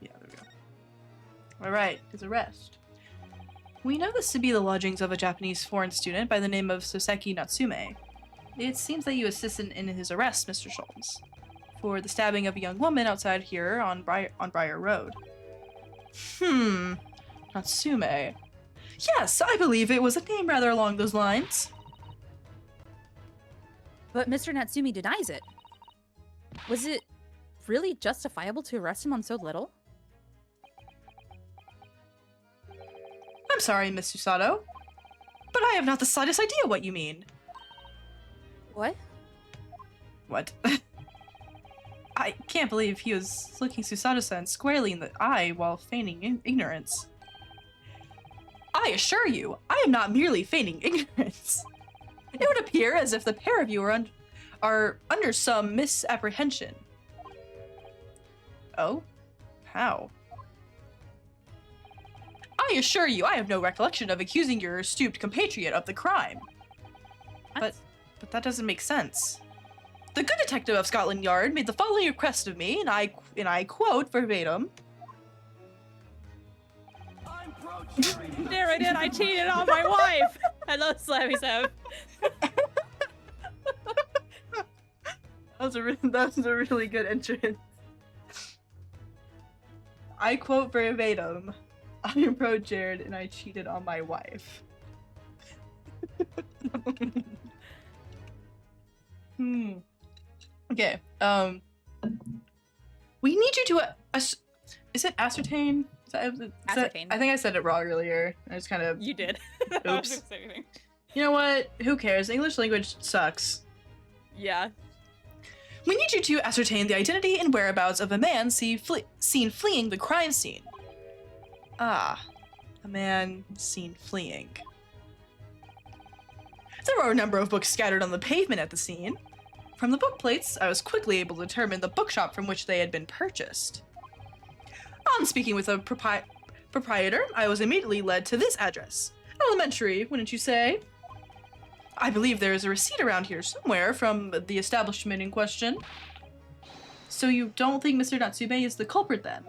Yeah, there we go. Alright, his arrest. We know this to be the lodgings of a Japanese foreign student by the name of Soseki Natsume. It seems that you assisted in his arrest, Mr. Sholmes, for the stabbing of a young woman outside here on Briar Road. Natsume. Yes, I believe it was a name rather along those lines. But Mr. Natsumi denies it. Was it really justifiable to arrest him on so little? I'm sorry, Miss Susato, but I have not the slightest idea what you mean. What? What? I can't believe he was looking Susato-san squarely in the eye while feigning ignorance. I assure you, I am not merely feigning ignorance. It would appear as if the pair of you are under some misapprehension. Oh? How? I assure you, I have no recollection of accusing your stooped compatriot of the crime. But that doesn't make sense. The good detective of Scotland Yard made the following request of me, and I quote verbatim. There I did. I cheated on my wife. Hello, Slammy Sam. That was a really good entrance. I quote verbatim. I approached Jared and I cheated on my wife. Okay. We need you to is it ascertain? Ascertain. I think I said it wrong earlier. I just kind of. You did. Oops. I was gonna say anything. You know what? Who cares? English language sucks. Yeah. We need you to ascertain the identity and whereabouts of a man seen fleeing the crime scene. Ah, a man seen fleeing. There are a number of books scattered on the pavement at the scene. From the book plates, I was quickly able to determine the bookshop from which they had been purchased. On speaking with a proprietor, I was immediately led to this address. Elementary, wouldn't you say? I believe there is a receipt around here somewhere from the establishment in question. So you don't think Mr. Natsume is the culprit then?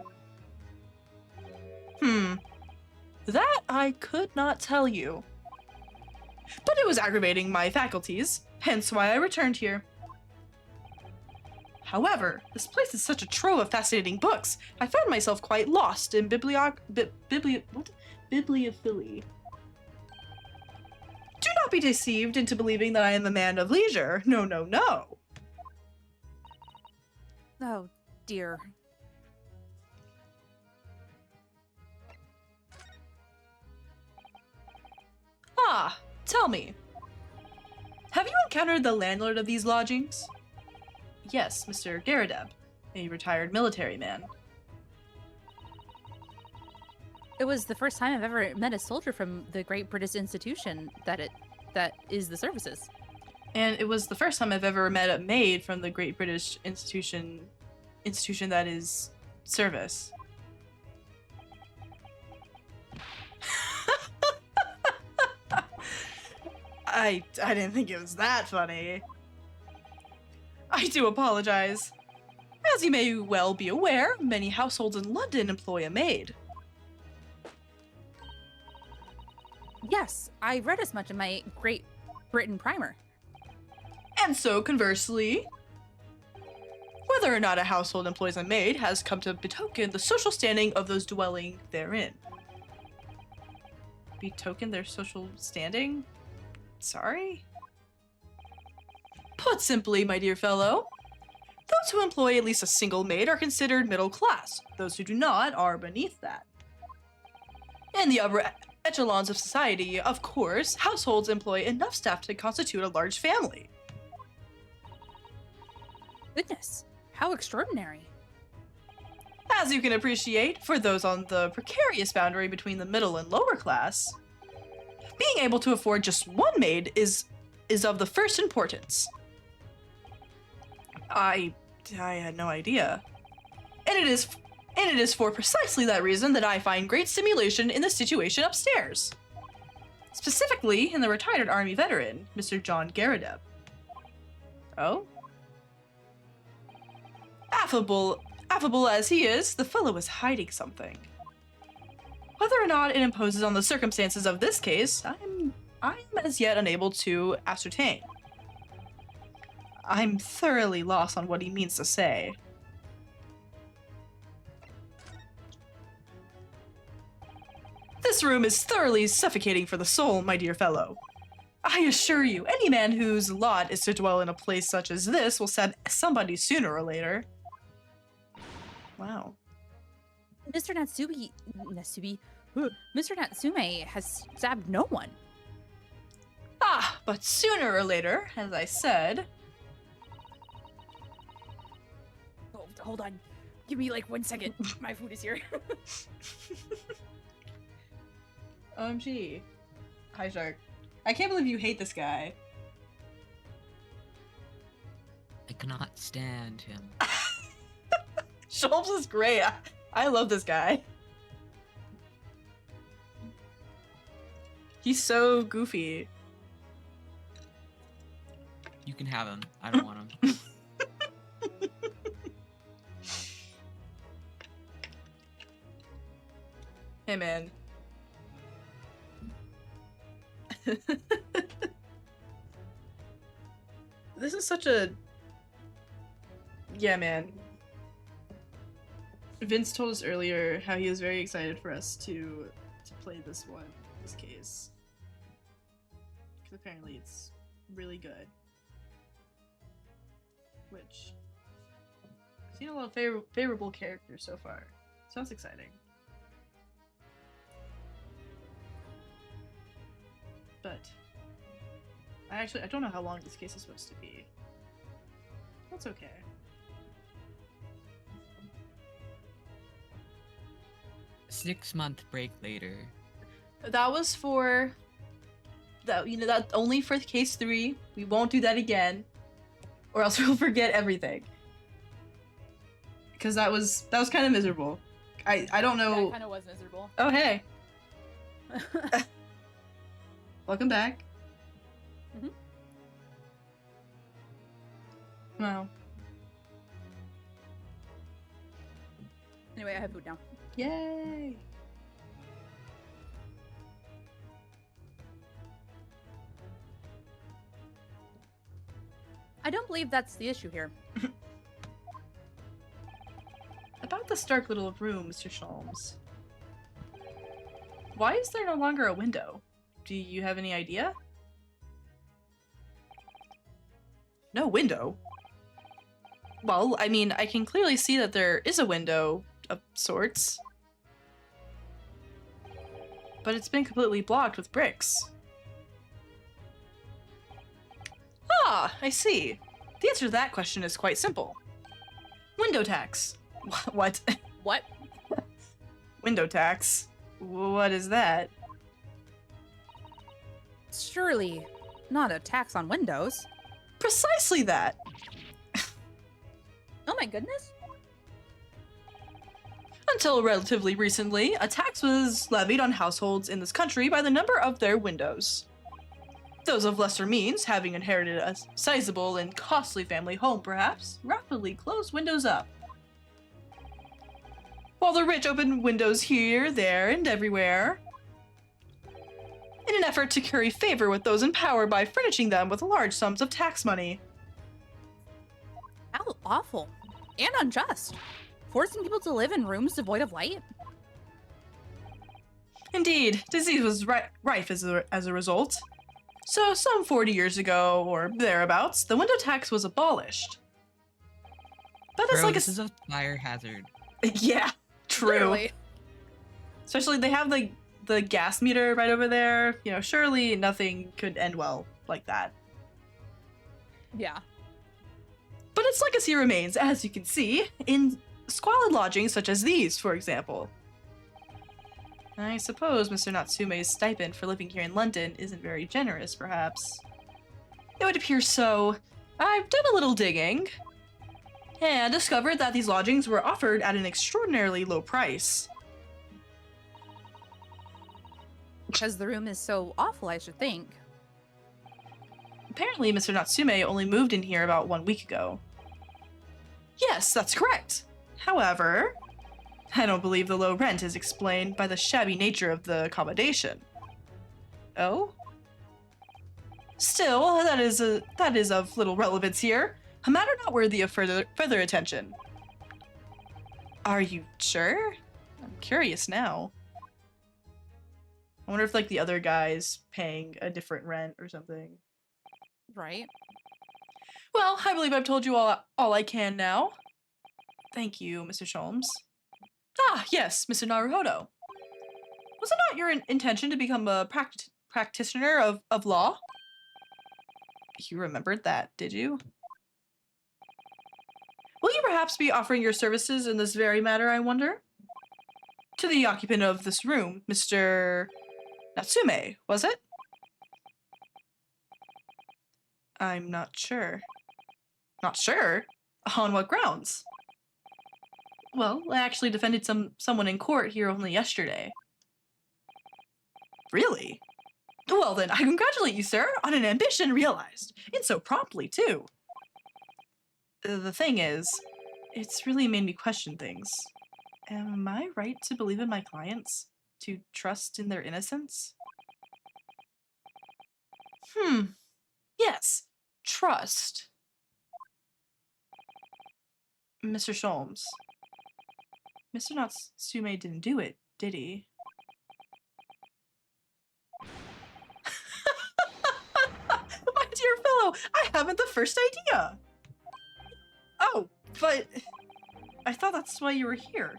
That I could not tell you. But it was aggravating my faculties, hence why I returned here. However, this place is such a trove of fascinating books. I found myself quite lost in bibliophilia. Do not be deceived into believing that I am a man of leisure. No, no, no. Oh, dear. Ah, tell me. Have you encountered the landlord of these lodgings? Yes, Mr. Garadeb, a retired military man. It was the first time I've ever met a soldier from the Great British Institution that is the services. And it was the first time I've ever met a maid from the Great British institution that is service. I didn't think it was that funny. I do apologize. As you may well be aware, many households in London employ a maid. Yes, I read as much in my Great Britain primer. And so, conversely, whether or not a household employs a maid has come to betoken the social standing of those dwelling therein. Betoken their social standing? Sorry? Put simply, my dear fellow, those who employ at least a single maid are considered middle class. Those who do not are beneath that. In the upper echelons of society, of course, households employ enough staff to constitute a large family. Goodness, how extraordinary. As you can appreciate, for those on the precarious boundary between the middle and lower class, being able to afford just one maid is of the first importance. I had no idea. And it is for precisely that reason that I find great stimulation in the situation upstairs. Specifically in the retired army veteran, Mr. John Garadeb. Oh? Affable as he is, the fellow is hiding something. Whether or not it imposes on the circumstances of this case, I'm as yet unable to ascertain. I'm thoroughly lost on what he means to say. This room is thoroughly suffocating for the soul, my dear fellow. I assure you, any man whose lot is to dwell in a place such as this will stab somebody sooner or later. Wow. Mr. Natsume has stabbed no one. Ah, but sooner or later, as I said. Oh, hold on. Give me like 1 second. My food is here. OMG. Hi, Shark. I can't believe you hate this guy. I cannot stand him. Schultz is great. I love this guy. He's so goofy. You can have him. I don't want him. Hey, man. This is such a... Yeah, man. Vince told us earlier how he was very excited for us to play this case. Because apparently it's really good. Which... I've seen a lot of favorable characters so far. Sounds exciting. But... I don't know how long this case is supposed to be. That's okay. Six-month break later. That was for that only for case 3. We won't do that again, or else we'll forget everything. Because that was kind of miserable. I don't know. That kind of was miserable. Oh hey. Welcome back. Mhm. Wow. Anyway, I have food now. Yay. I don't believe that's the issue here. about this dark little room, Mr. Sholmes? Why is there no longer a window? Do you have any idea? No window? Well, I mean, I can clearly see that there is a window of sorts. But it's been completely blocked with bricks. Ah, I see. The answer to that question is quite simple. Window tax. What? What? Window tax? What is that? Surely not a tax on windows. Precisely that! Oh my goodness. Until relatively recently, a tax was levied on households in this country by the number of their windows. Those of lesser means, having inherited a sizable and costly family home perhaps, rapidly closed windows up. While the rich opened windows here, there, and everywhere, in an effort to curry favor with those in power by furnishing them with large sums of tax money. How awful. And unjust. Forcing people to live in rooms devoid of light? Indeed, disease was rife as a result. So some 40 years ago, or thereabouts, the window tax was abolished. That is Bro, like this is a fire hazard. Yeah, true. Literally. Especially they have the gas meter right over there. You know, surely nothing could end well like that. Yeah. But its legacy remains, as you can see, in squalid lodgings such as these, for example. I suppose Mr. Natsume's stipend for living here in London isn't very generous, perhaps. It would appear so. I've done a little digging, and discovered that these lodgings were offered at an extraordinarily low price. Because the room is so awful, I should think. Apparently, Mr. Natsume only moved in here about 1 week ago. Yes, that's correct. However, I don't believe the low rent is explained by the shabby nature of the accommodation. Oh? Still, that is of little relevance here. A matter not worthy of further attention. Are you sure? I'm curious now. I wonder if like the other guy's paying a different rent or something. Right? Well, I believe I've told you all I can now. Thank you, Mr. Sholmes. Ah, yes, Mr. Naruhodo. Was it not your intention to become a practitioner of law? You remembered that, did you? Will you perhaps be offering your services in this very matter, I wonder? To the occupant of this room, Mr. Natsume, was it? I'm not sure. Not sure? On what grounds? Well, I actually defended someone in court here only yesterday. Really? Well then, I congratulate you, sir, on an ambition realized. And so promptly, too. The thing is, it's really made me question things. Am I right to believe in my clients? To trust in their innocence? Yes, trust. Mr. Sholmes. Mr. Natsume didn't do it, did he? My dear fellow, I haven't the first idea! Oh, but I thought that's why you were here.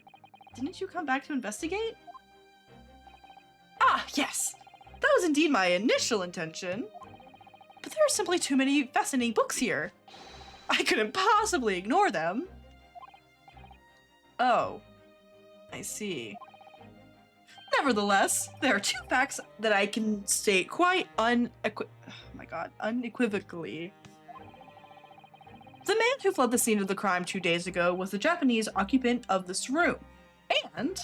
Didn't you come back to investigate? Ah, yes! That was indeed my initial intention. But there are simply too many fascinating books here. I couldn't possibly ignore them. Oh, I see. Nevertheless, there are 2 facts that I can state quite unequivocally. The man who fled the scene of the crime 2 days ago was the Japanese occupant of this room. And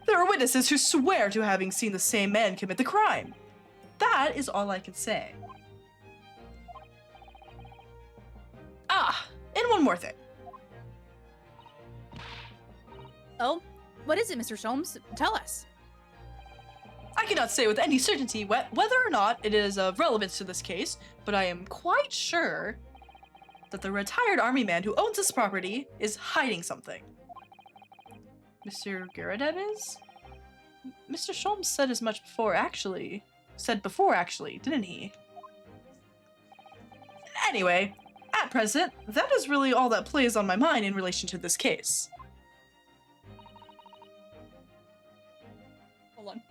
there are witnesses who swear to having seen the same man commit the crime. That is all I can say. Ah, and one more thing. Oh, what is it, Mr. Sholmes? Tell us. I cannot say with any certainty whether or not it is of relevance to this case, but I am quite sure that the retired army man who owns this property is hiding something. Mr. Garadev is? Mr. Sholmes said as much before, actually. Said before, actually, didn't he? Anyway, at present, that is really all that plays on my mind in relation to this case. Hold on.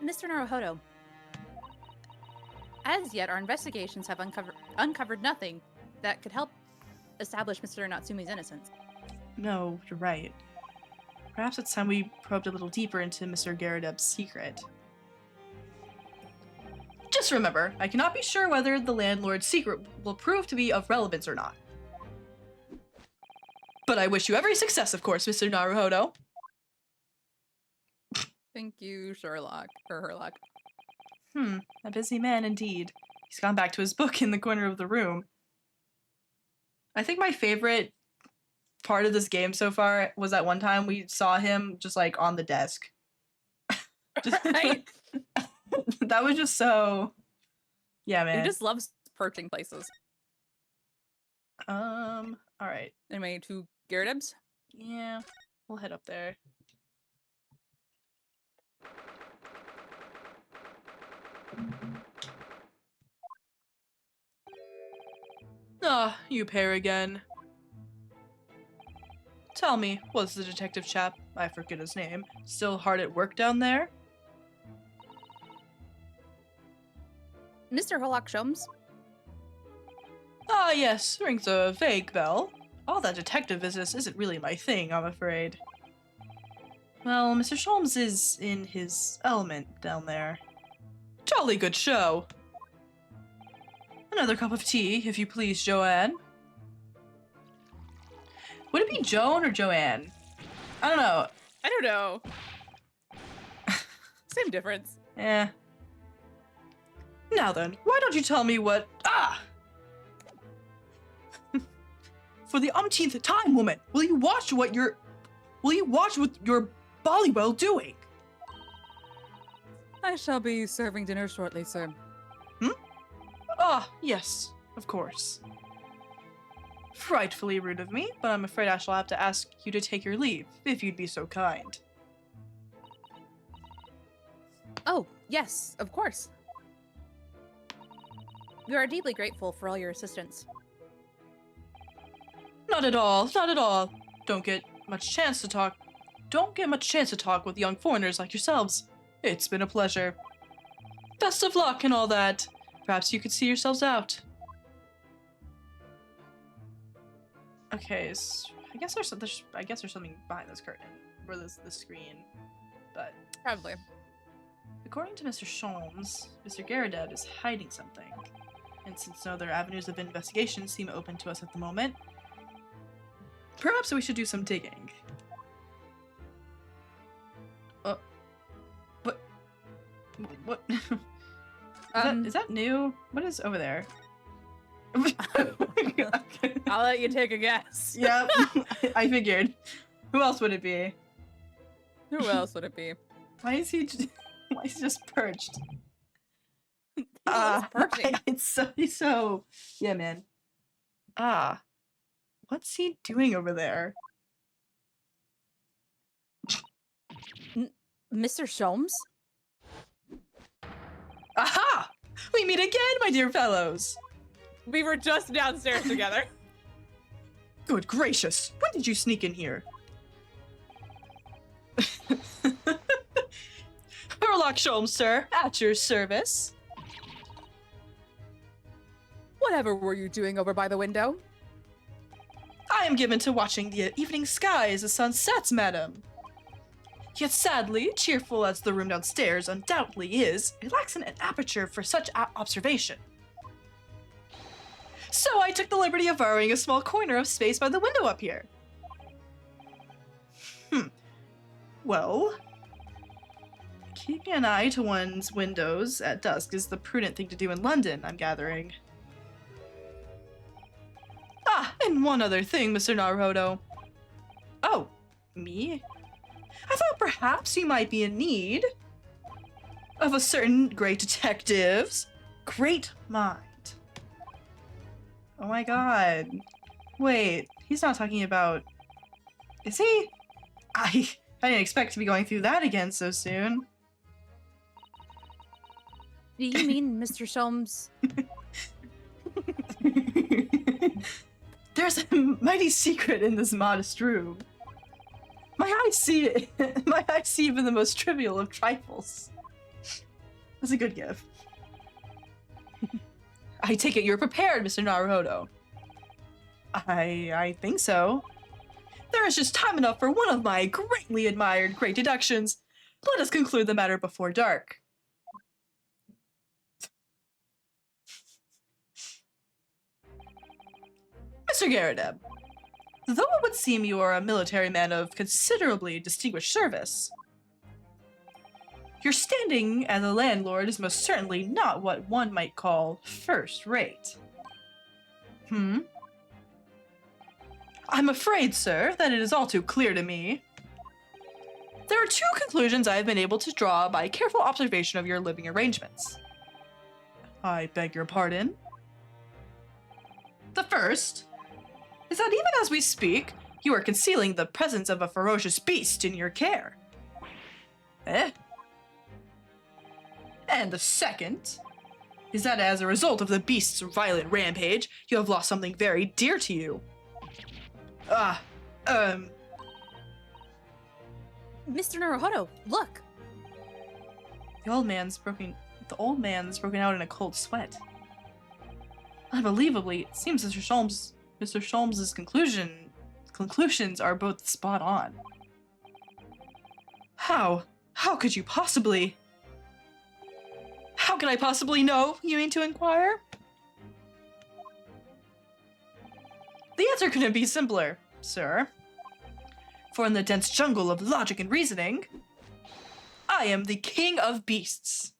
Mr. Naruhodo, as yet our investigations have uncovered nothing that could help establish Mr. Natsumi's innocence. No, you're right. Perhaps it's time we probed a little deeper into Mr. Garadeb's secret. Just remember, I cannot be sure whether the landlord's secret will prove to be of relevance or not. But I wish you every success, of course, Mr. Naruhodo. Thank you, Sherlock. Or Herlock. A busy man indeed. He's gone back to his book in the corner of the room. I think my favorite part of this game so far was that one time we saw him just like on the desk. Right? That was just so... Yeah, man. He just loves perching places. Alright. Anyway, to Gyarados? Yeah, we'll head up there. Ah, you pair again. Tell me, was the detective chap, I forget his name, still hard at work down there? Mr. Herlock Sholmes? Ah, yes, rings a vague bell. All that detective business isn't really my thing, I'm afraid. Well, Mr. Sholmes is in his element down there. Jolly good show. Another cup of tea, if you please, Joanne. Would it be Joan or Joanne? I don't know. I don't know. Same difference. Eh. Now then, why don't you tell me what... Ah! For the umpteenth time, woman, will you watch what your Bollywell doing? I shall be serving dinner shortly, sir. Ah, yes, of course. Frightfully rude of me, but I'm afraid I shall have to ask you to take your leave, if you'd be so kind. Oh, yes, of course. We are deeply grateful for all your assistance. Not at all, not at all. Don't get much chance to talk with young foreigners like yourselves. It's been a pleasure. Best of luck and all that. Perhaps you could see yourselves out. Okay, I guess there's something behind this curtain, or this screen, but Probably. according to Mr. Sholmes, Mr. Garadev is hiding something, and since no other avenues of investigation seem open to us at the moment, perhaps we should do some digging. What? Is that new? What is over there? I'll let you take a guess. Yep, I figured. Who else would it be? Who else would it be? Why is he just perched? loves perching. He's so yeah, man. What's he doing over there? Mr. Sholmes? Aha! We meet again, my dear fellows. We were just downstairs together. Good gracious! When did you sneak in here? Herlock Sholmes, sir, at your service. Whatever were you doing over by the window? I am given to watching the evening sky as the sun sets, madam. Yet sadly, cheerful as the room downstairs undoubtedly is, it lacks an aperture for such observation. So I took the liberty of borrowing a small corner of space by the window up here. Well, keeping an eye to one's windows at dusk is the prudent thing to do in London, I'm gathering. Ah, and one other thing, Mr. Naruhodo. Oh, me? I thought perhaps you might be in need of a certain great detective's great mind. Oh my god. Wait, he's not talking about... Is he? I didn't expect to be going through that again so soon. Do you mean, Mr. Sholmes? There's a mighty secret in this modest room. My eyes see my eyes see even the most trivial of trifles. That's a good gift. I take it you're prepared, Mr. Naruhodo. I think so. There is just time enough for one of my greatly admired great deductions. Let us conclude the matter before dark. Mr. Garadeb, though it would seem you are a military man of considerably distinguished service, your standing as a landlord is most certainly not what one might call first rate. I'm afraid, sir, that it is all too clear to me. There are two conclusions I have been able to draw by careful observation of your living arrangements. I beg your pardon? The first is that even as we speak, you are concealing the presence of a ferocious beast in your care. Eh? And the second is that as a result of the beast's violent rampage, you have lost something very dear to you. Mr. Naruhodo, look! The old man's broken out in a cold sweat. Unbelievably, it seems Mr. Sholmes's conclusions are both spot on. How could you possibly? How could I possibly know, you mean to inquire? The answer couldn't be simpler, sir. For in the dense jungle of logic and reasoning, I am the king of beasts.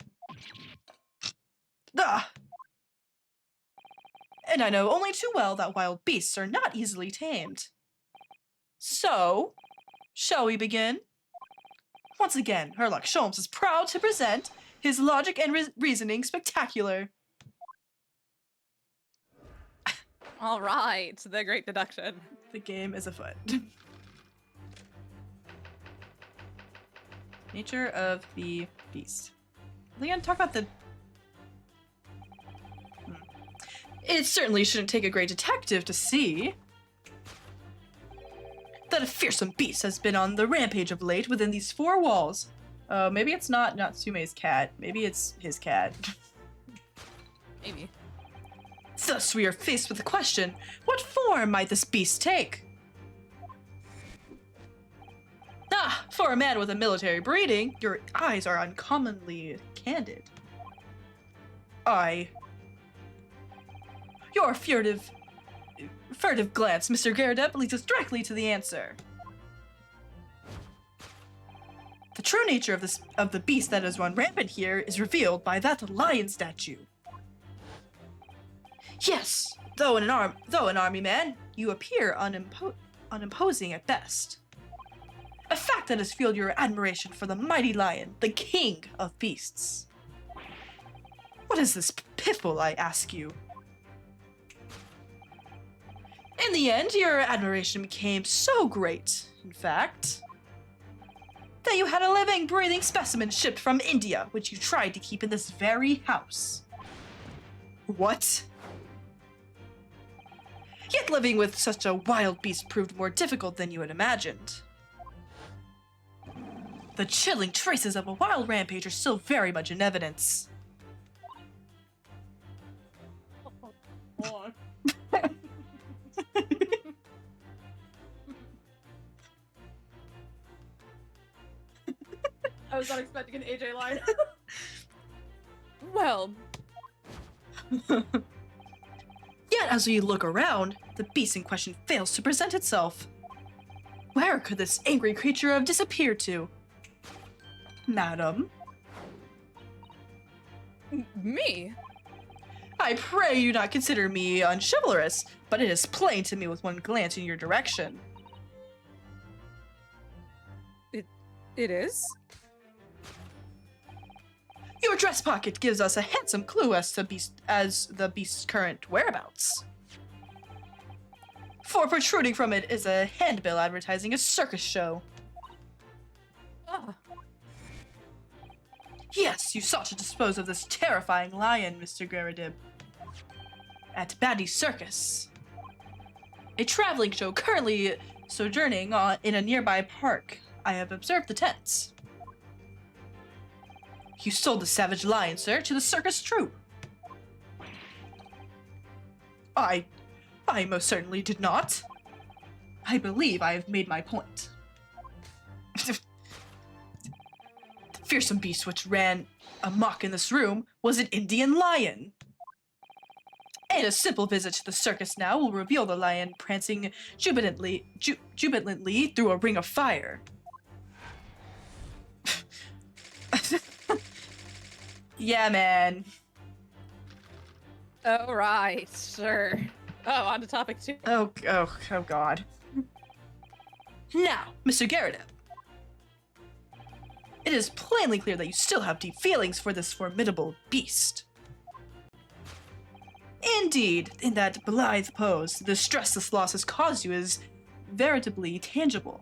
And I know only too well that wild beasts are not easily tamed. So, shall we begin? Once again, Herlock Sholmes is proud to present his logic and reasoning spectacular. All right, the great deduction. The game is afoot. Nature of the beast. Are they gonna talk about the... It certainly shouldn't take a great detective to see that a fearsome beast has been on the rampage of late within these four walls. Maybe it's not Natsume's cat. Maybe it's his cat. Maybe. Thus we are faced with the question, what form might this beast take? For a man with a military breeding, your eyes are uncommonly candid. Your furtive glance, Mr. Garadeb, leads us directly to the answer. The true nature of the beast that has run rampant here is revealed by that lion statue. Yes, though an army man, you appear unimposing at best. A fact that has fueled your admiration for the mighty lion, the king of beasts. What is this piffle, I ask you? In the end, your admiration became so great, in fact, that you had a living, breathing specimen shipped from India, which you tried to keep in this very house. What? Yet living with such a wild beast proved more difficult than you had imagined. The chilling traces of a wild rampage are still very much in evidence. I was not expecting an AJ line. Well, Yet as we look around, the beast in question fails to present itself. Where could this angry creature have disappeared to? Madam? Me? I pray you not consider me unchivalrous, but it is plain to me with one glance in your direction. It is? Your dress pocket gives us a handsome clue as to the beast's current whereabouts. For protruding from it is a handbill advertising a circus show. Ah, Yes, you sought to dispose of this terrifying lion, Mr. Geradib. At Batty Circus. A traveling show currently sojourning in a nearby park. I have observed the tents. You sold the savage lion, sir, to the circus troupe. I most certainly did not. I believe I have made my point. The fearsome beast which ran amok in this room was an Indian lion. And a simple visit to the circus now will reveal the lion prancing jubilantly through a ring of fire. Yeah, man. oh right, sure. Oh, on to topic 2. Oh, God. Now, Mr. Geradib. It is plainly clear that you still have deep feelings for this formidable beast. Indeed, in that blithe pose, the stress this loss has caused you is veritably tangible.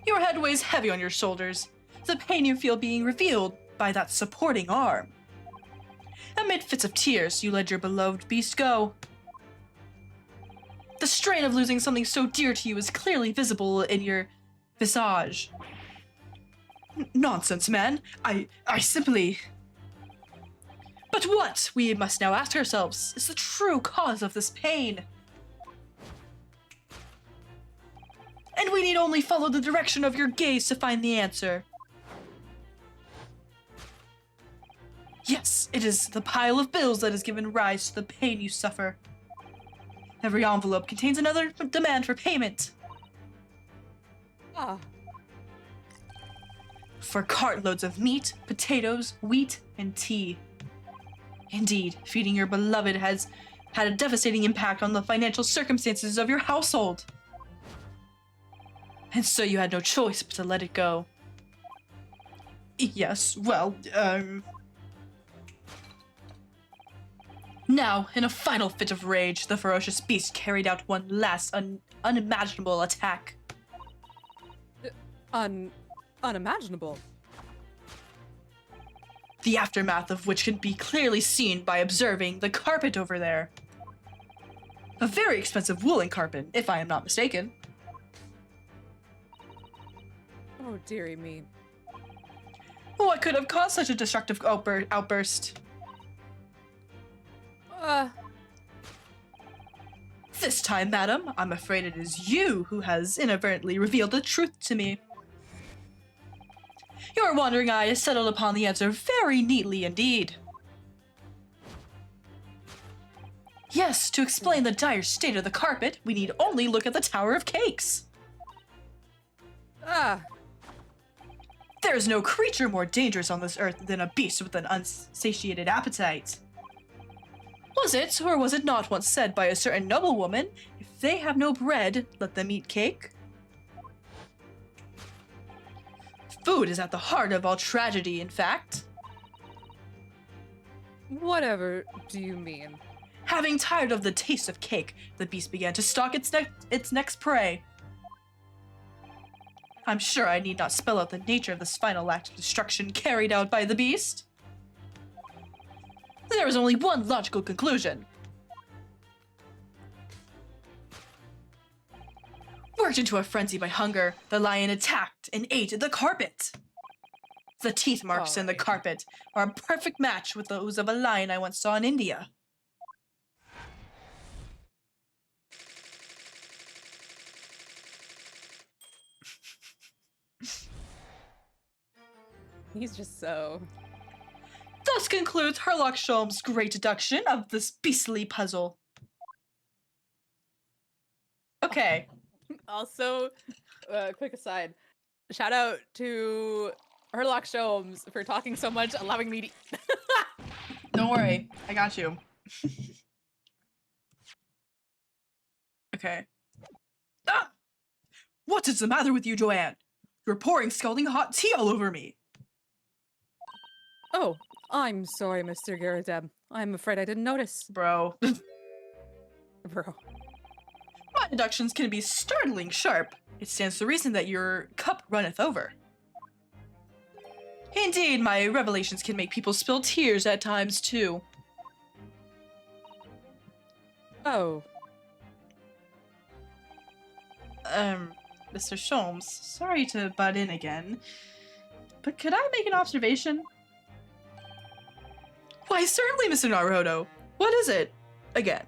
Your head weighs heavy on your shoulders, the pain you feel being revealed by that supporting arm. Amid fits of tears, you let your beloved beast go. The strain of losing something so dear to you is clearly visible in your visage. Nonsense, man. I simply... But what, we must now ask ourselves, is the true cause of this pain? And we need only follow the direction of your gaze to find the answer. Yes, it is the pile of bills that has given rise to the pain you suffer. Every envelope contains another demand for payment. Ah, For cartloads of meat, potatoes, wheat, and tea. Indeed, feeding your beloved has had a devastating impact on the financial circumstances of your household. And so you had no choice but to let it go. Yes, well, Now, in a final fit of rage, the ferocious beast carried out one last unimaginable attack. unimaginable. The aftermath of which can be clearly seen by observing the carpet over there. A very expensive woolen carpet, if I am not mistaken. Oh dearie me. What could have caused such a destructive outburst? This time, madam, I'm afraid it is you who has inadvertently revealed the truth to me. Your wandering eye has settled upon the answer very neatly indeed. Yes, to explain the dire state of the carpet, we need only look at the Tower of Cakes. Ah, There is no creature more dangerous on this earth than a beast with an unsatiated appetite. Was it, or was it not once said by a certain noblewoman, if they have no bread, let them eat cake? Food is at the heart of all tragedy, in fact. whatever do you mean? Having tired of the taste of cake, the beast began to stalk its next prey. I'm sure I need not spell out the nature of this final act of destruction carried out by the beast. There is only one logical conclusion. Worked into a frenzy by hunger, the lion attacked and ate the carpet. The teeth marks in the Alright. carpet are a perfect match with those of a lion I once saw in India. He's just so... Thus concludes Herlock Sholm's great deduction of this beastly puzzle. Okay. Also, quick aside, shout out to Herlock Sholmes for talking so much, allowing me to. Don't worry, I got you. Okay. Ah! What is the matter with you, Joanne? You're pouring scalding hot tea all over me. Oh, I'm sorry, Mr. Garadeb. I'm afraid I didn't notice. Bro. Bro. My deductions can be startling sharp. It stands to reason that your cup runneth over. Indeed, my revelations can make people spill tears at times, too. Oh. Mr. Sholmes, sorry to butt in again, but could I make an observation? Why, certainly, Mr. Naruhodo. What is it? Again.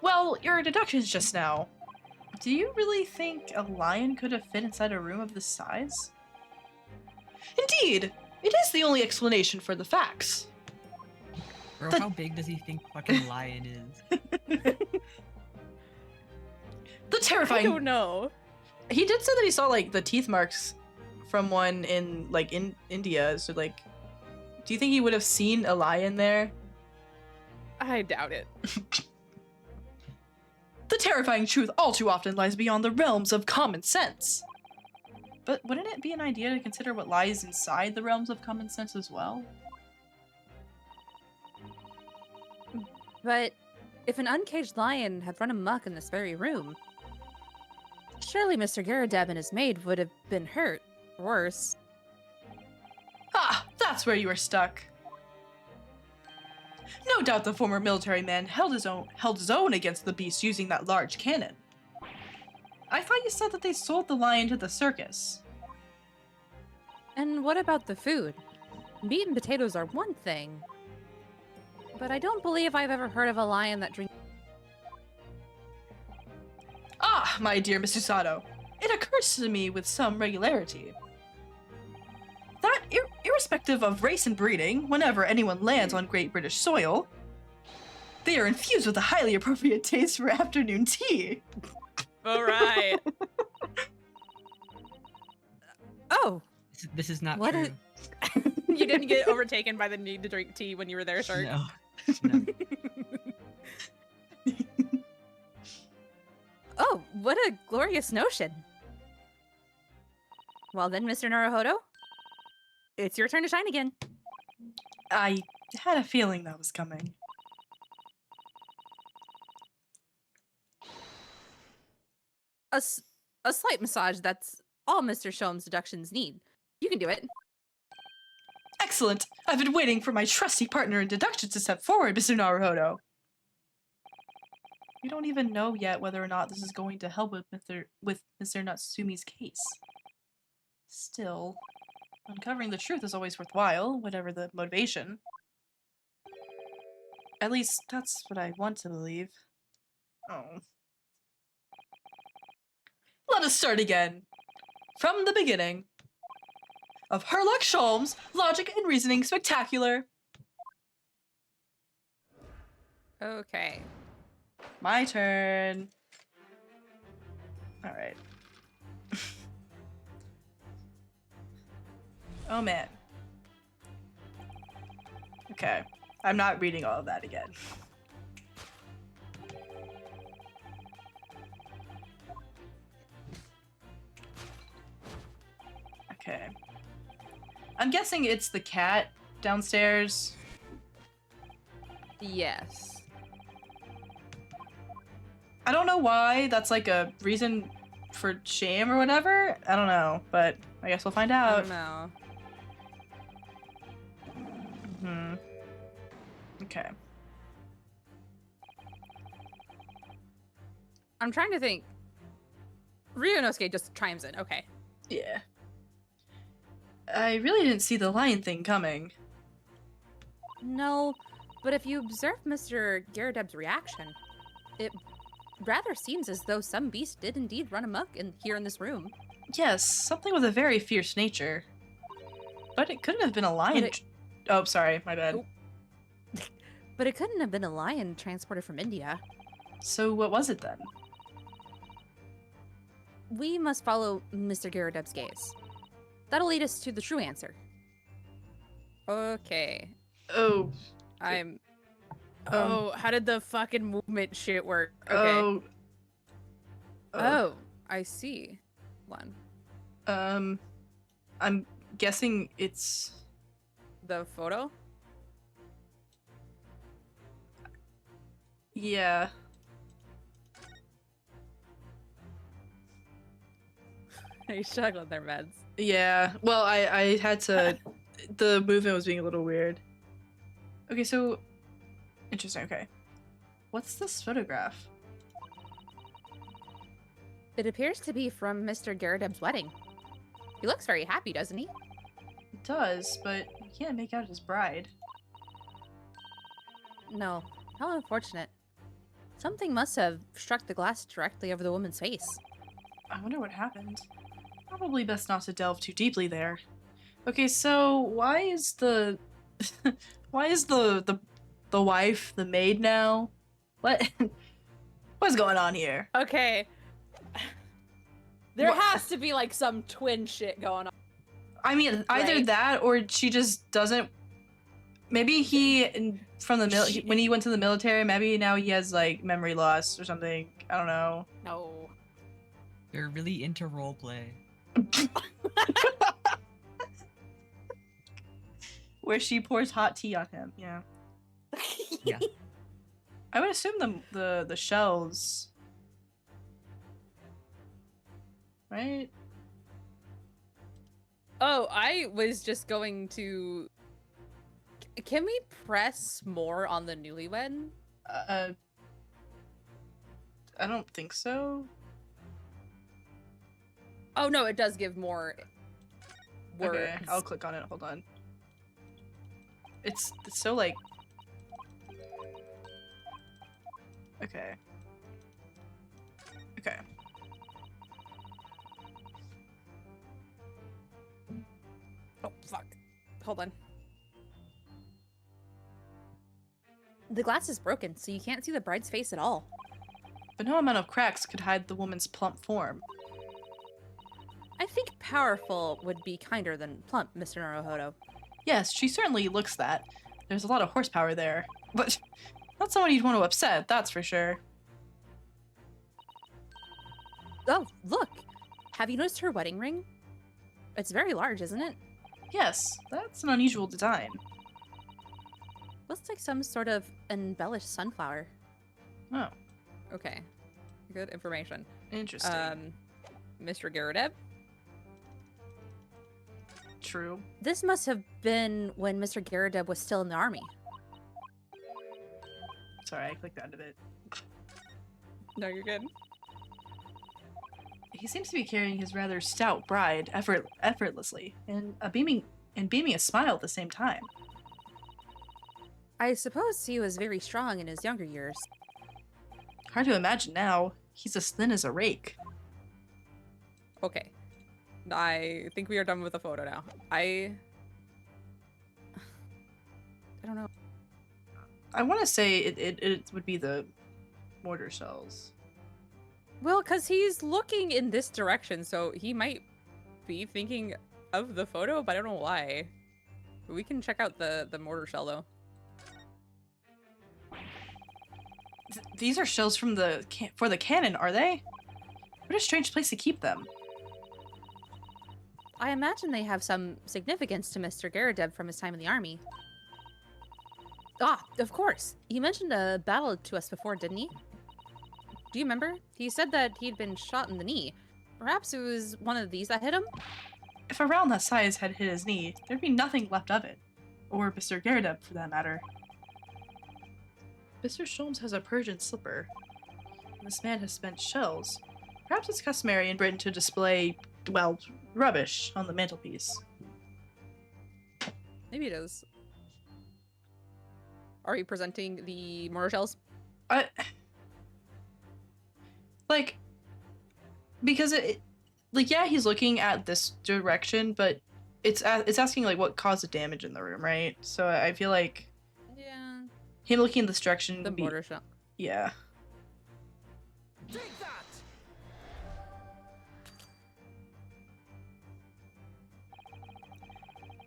Well, your deductions just now. Do you really think a lion could have fit inside a room of this size? Indeed! It is the only explanation for the facts. Bro, how big does he think fucking lion is? The I terrifying... don't know. He did say that he saw, like, the teeth marks from one in, like, in India, so, like... Do you think he would have seen a lion there? I doubt it. The terrifying truth all too often lies beyond the realms of common sense. But wouldn't it be an idea to consider what lies inside the realms of common sense as well? But if an uncaged lion had run amok in this very room, surely Mr. Garadeb and his maid would have been hurt. Worse. Ah, that's where you were stuck. No doubt the former military man held his own against the beast using that large cannon. I thought you said that they sold the lion to the circus. And what about the food? Meat and potatoes are one thing, but I don't believe I've ever heard of a lion that drinks. Ah, my dear Mr. Sato, it occurs to me with some regularity that irrespective of race and breeding, whenever anyone lands on Great British soil, they are infused with a highly appropriate taste for afternoon tea. All right. Oh, This is not What true. You didn't get overtaken by the need to drink tea when you were there, Shark. No. No. oh, what a glorious notion. Well then, Mr. Naruhodo, it's your turn to shine again. I had a feeling that was coming. A slight massage, that's all Mr. Sholmes' deductions need. You can do it. Excellent! I've been waiting for my trusty partner in deductions to step forward, Mr. Naruhodo. We don't even know yet whether or not this is going to help with Mr. Natsumi's case. Still, uncovering the truth is always worthwhile, whatever the motivation. At least, that's what I want to believe. Oh. Let us start again. From the beginning. Of Herlock Sholmes, Logic and Reasoning Spectacular. Okay. My turn. Alright. Oh man. Okay. I'm not reading all of that again. Okay. I'm guessing it's the cat downstairs. Yes. I don't know why that's like a reason for shame or whatever. I don't know, but I guess we'll find I out. don't know. Okay. I'm trying to think. Ryunosuke just chimes in. Okay. Yeah. I really didn't see the lion thing coming. No, but if you observe Mr. Garadeb's reaction, it rather seems as though some beast did indeed run amok here in this room. Yes, something with a very fierce nature. But it couldn't have been a lion. Oh, sorry, my bad. Oh. But it couldn't have been a lion transported from India. So what was it then? We must follow Mr. Garadeb's gaze. That'll lead us to the true answer. Okay. Oh. I'm... Oh, how did the fucking movement shit work? Okay. Oh. Oh, I see. One. I'm guessing it's... The photo? Yeah. Are you struggling there, meds? Yeah. Well, I had to. The movement was being a little weird. Okay, so interesting. Okay, what's this photograph? It appears to be from Mr. Garrideb's wedding. He looks very happy, doesn't he? It does, but you can't make out his bride. No. How unfortunate. Something must have struck the glass directly over the woman's face. I wonder what happened. Probably best not to delve too deeply there. Okay, so why is the why is the wife the maid now? What what's going on here? Okay. There What- has to be like some twin shit going on. I mean, either Right. that or she just doesn't. Maybe from the when he went to the military, maybe now he has like memory loss or something. I don't know. No. They're really into roleplay. Where she pours hot tea on him. Yeah. Yeah. I would assume the shells. Right? Oh, I was just going to. Can we press more on the newlywed? I don't think so. Oh no, it does give more words. Okay, I'll click on it. Hold on. It's so like. Okay. Okay. Oh fuck. Hold on. The glass is broken, so you can't see the bride's face at all. But no amount of cracks could hide the woman's plump form. I think powerful would be kinder than plump, Mr. Naruhodo. Yes, she certainly looks that. There's a lot of horsepower there. But not someone you'd want to upset, that's for sure. Oh, look! Have you noticed her wedding ring? It's very large, isn't it? Yes, that's an unusual design. Looks like some sort of embellished sunflower. Oh, Okay. Good information. interesting. Mr. Garrideb? True. This must have been when Mr. Garrideb was still in the army. Sorry, I clicked out of it. No, you're good. He seems to be carrying his rather stout bride effortlessly, and beaming a smile at the same time. I suppose he was very strong in his younger years. Hard to imagine now. He's as thin as a rake. Okay. I think we are done with the photo now. I don't know. I want to say it would be the mortar shells. Well, because he's looking in this direction, so he might be thinking of the photo, but I don't know why. We can check out the mortar shell, though. These are shells from for the cannon, are they? What a strange place to keep them. I imagine they have some significance to Mr. Garrideb from his time in the army. Ah, of course. He mentioned a battle to us before, didn't he? Do you remember? He said that he'd been shot in the knee. Perhaps it was one of these that hit him? If a round that size had hit his knee, there'd be nothing left of it. Or Mr. Garrideb, for that matter. Mr. Sholmes has a Persian slipper. This man has spent shells. Perhaps it's customary in Britain to display, well, rubbish on the mantelpiece. Maybe it is. Are you presenting the mortar shells? Like, because like, yeah, he's looking at this direction, but it's asking, like, what caused the damage in the room, right? So I feel like Yeah. him looking in this direction The would be, mortar shell. yeah. Take that!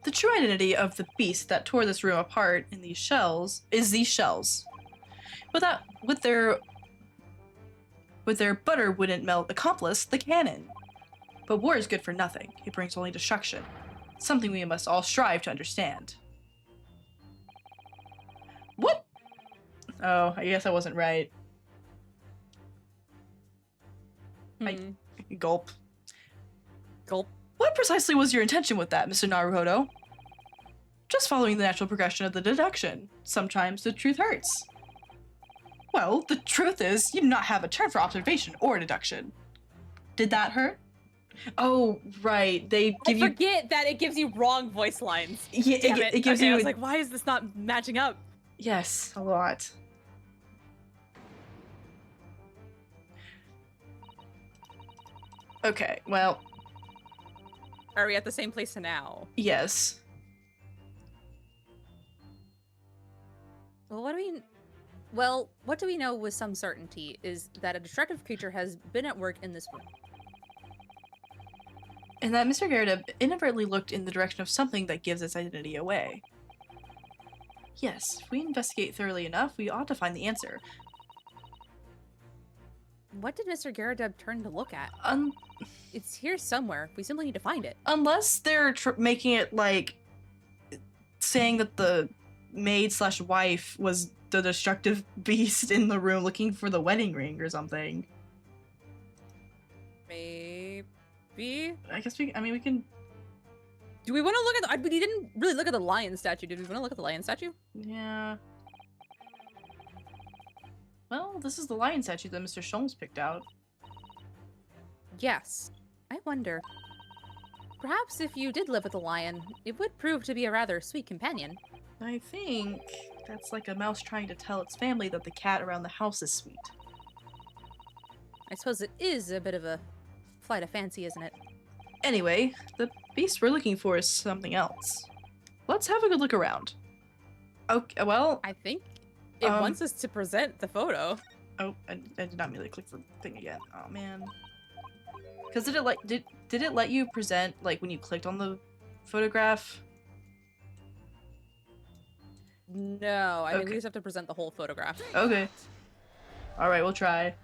The true identity of the beast that tore this room apart in these shells is these shells. With their butter wouldn't melt accomplice, the cannon. But war is good for nothing. It brings only destruction. Something we must all strive to understand. What? Oh, I guess I wasn't right. Hmm. Gulp. Gulp. What precisely was your intention with that, Mr. Naruhodo? Just following the natural progression of the deduction. Sometimes the truth hurts. Well, the truth is, you do not have a term for observation or deduction. Did that hurt? Oh, right. They give I you. forget that it gives you wrong voice lines. Yeah, Damn it. it gives Okay, you. I was like, why is this not matching up? Yes, a lot. Okay, well, Are we at the same place now? yes. Well, what do we know with some certainty is that a destructive creature has been at work in this room. And that Mr. Garrett inadvertently looked in the direction of something that gives its identity away. Yes, if we investigate thoroughly enough, we ought to find the answer. What did Mr. Garadeb turn to look at? Un- It's here somewhere. We simply need to find it. unless they're making it like saying that the maid/wife was the destructive beast in the room looking for the wedding ring or something. Maybe. I guess we can. Do we want to look at we didn't really look at the lion statue. Did we want to look at the lion statue? Yeah. Well, this is the lion statue that Mr. Sholmes picked out. Yes. I wonder. Perhaps if you did live with a lion, it would prove to be a rather sweet companion. I think that's like a mouse trying to tell its family that the cat around the house is sweet. I suppose it is a bit of a flight of fancy, isn't it? Anyway, the beast we're looking for is something else. Let's have a good look around. Okay, well, I think it Um, wants us to present the photo. oh, I did not mean to click the thing again. Oh man. Cause did it let you present like when you clicked on the photograph? No, I think Okay. we just have to present the whole photograph. Okay. All right, we'll try.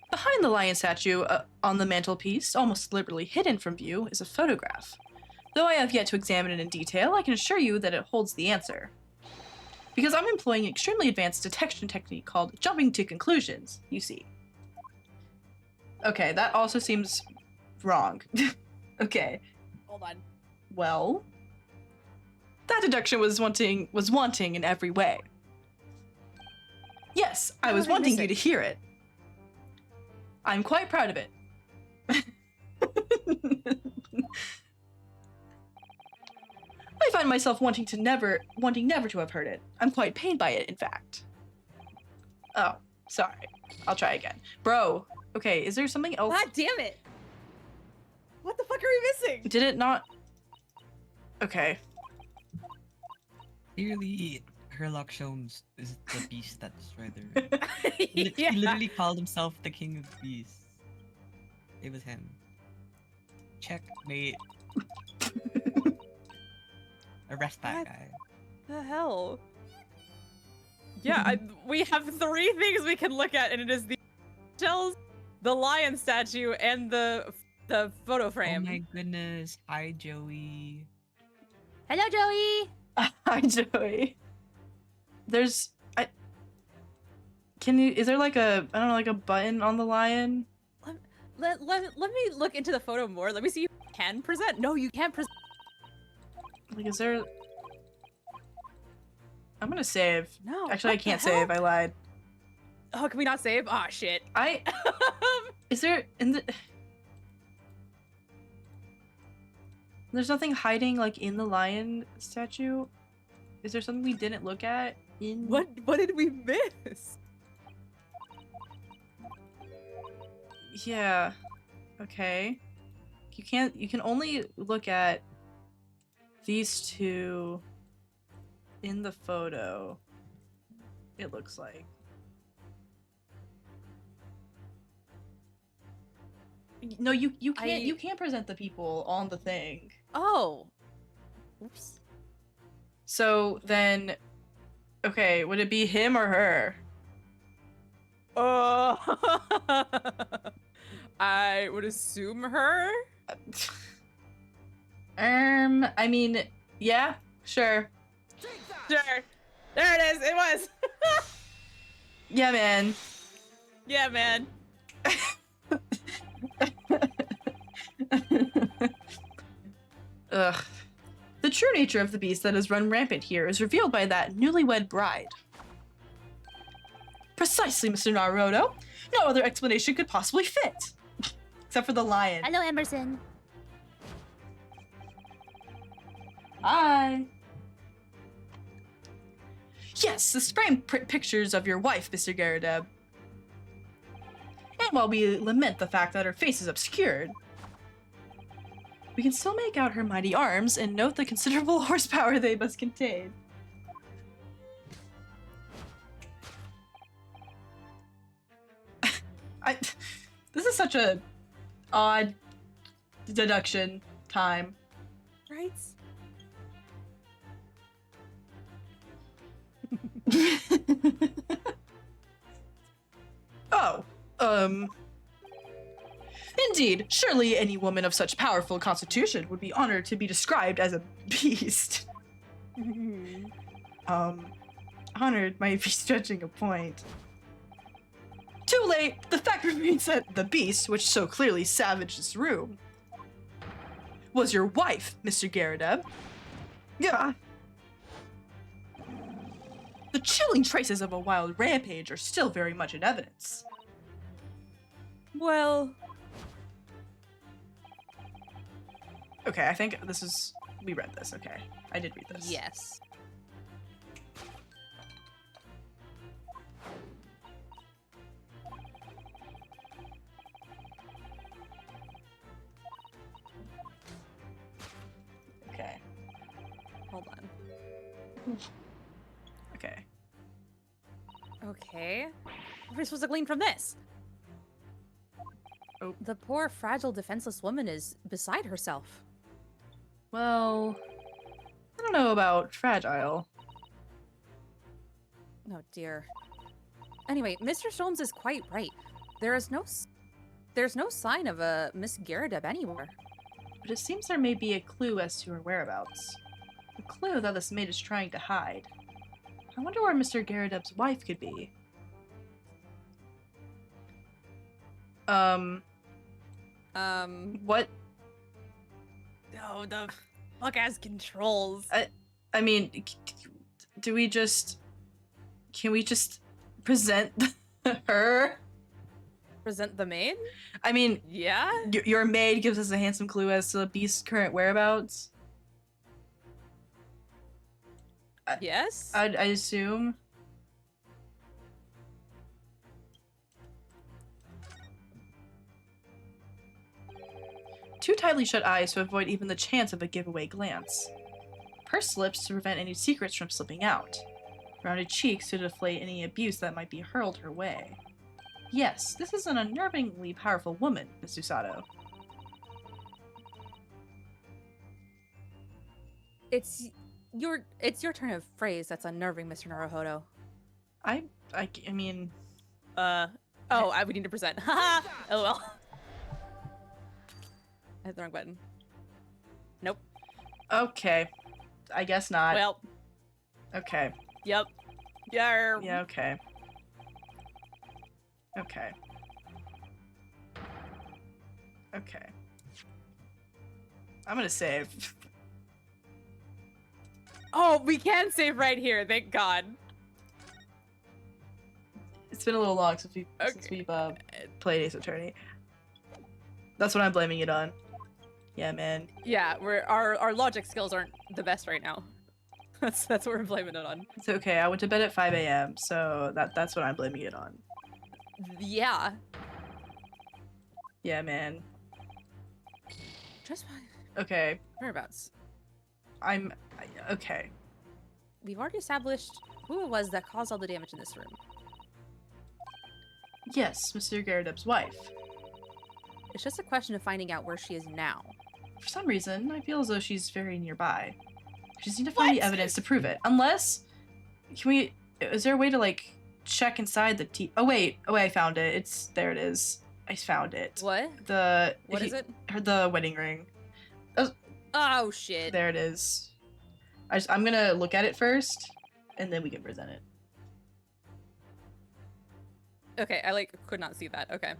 Behind the lion statue on the mantelpiece, almost deliberately hidden from view, is a photograph. Though I have yet to examine it in detail, I can assure you that it holds the answer. Because I'm employing an extremely advanced detection technique called jumping to conclusions, you see. Okay, that also seems wrong. Okay, Hold on. well, that deduction was wanting in every way. Yes, I was did I wanting miss you it? to hear it. I'm quite proud of it. I find myself wanting never to have heard it. I'm quite pained by it, in fact. Oh, sorry. I'll try again. Bro, okay, is there something else? God damn it! What the fuck are we missing? Did it not? Okay. Clearly, Herlock Sholmes is the beast that destroyed the room. He Yeah. literally called himself the king of beasts. It was him. Checkmate. Arrest that What? guy. The hell? Yeah, we have 3 things we can look at, and it is the shells, the lion statue, and the photo frame. Oh my goodness. Hi, Joey. Hello, Joey! Hi, Joey. Is there like a, I don't know, like a button on the lion? Let me look into the photo more. Let me see if you can present. No, you can't present. Like, is there? I'm gonna save. No. Actually, I what the can't hell? save. I lied. Oh, can we not save? Ah, shit. Is there in the? There's nothing hiding like in the lion statue. Is there something we didn't look at in? What did we miss? Yeah. Okay. You can only look at these 2 in the photo. It looks like. No, you can't you can't present the people on the thing. Oh. Oops. So then, okay, would it be him or her? I would assume her. I mean, yeah, sure. Sure. There it is. It was. Yeah, man. Yeah, man. Ugh. The true nature of the beast that has run rampant here is revealed by that newlywed bride. Precisely, Mr. Naruto. No other explanation could possibly fit. Except for the lion. Hello, Emerson. Hi. Yes, this frame pictures of your wife, Mr. Garrideb. And while we lament the fact that her face is obscured, we can still make out her mighty arms and note the considerable horsepower they must contain. This is such a odd deduction time. Right? Oh, indeed, surely any woman of such powerful constitution would be honored to be described as a beast. Honored might be stretching a point. Too late! The fact remains that the beast, which so clearly savaged this room, was your wife, Mr. Garrideb. Yeah. The chilling traces of a wild rampage are still very much in evidence. Well, Okay, I think this is... We read this, okay. I did read this. yes. Okay. Hold on. Okay. Okay. What are we supposed to glean from this? Oh. The poor, fragile, defenseless woman is beside herself. Well... I don't know about fragile. Oh dear. Anyway, Mr. Sholmes is quite right. There's no sign of a Miss Garrideb anywhere. But it seems there may be a clue as to her whereabouts. A clue that this maid is trying to hide. I wonder where Mr. Garrideb's wife could be. What? Oh, the fuck has controls. I mean, do we just... Can we just present her? Present the maid? I mean, Yeah? your maid gives us a handsome clue as to the beast's current whereabouts. Yes? I assume. Too tightly shut eyes to avoid even the chance of a giveaway glance. Pursed lips to prevent any secrets from slipping out. Rounded cheeks to deflate any abuse that might be hurled her way. Yes, this is an unnervingly powerful woman, Miss Usato. It's your turn of phrase that's unnerving, Mr. Naruhodo. I mean... We need to present. Haha! LOL. I hit the wrong button. Nope. Okay. I guess not. Well, Okay. yep. Yeah. Yeah, okay. Okay. Okay. I'm gonna save. Oh, we can save right here. Thank God. It's been a little long since we've played Ace Attorney. That's what I'm blaming it on. Yeah, man. Yeah, our logic skills aren't the best right now. That's what we're blaming it on. It's okay. I went to bed at 5 a.m., so that's what I'm blaming it on. Yeah. Yeah, man. Just Okay. whereabouts. Okay. We've already established who it was that caused all the damage in this room. Yes, Mr. Garrideb's wife. It's just a question of finding out where she is now. For some reason, I feel as though she's very nearby. We just need to find the evidence to prove it. Unless... Is there a way to, like, check inside the Oh, wait. Oh, wait, I found it. There it is. I found it. What? What is it? The wedding ring. Oh, shit. There it is. I'm gonna look at it first, and then we can present it. Okay, I like could not see that. Okay.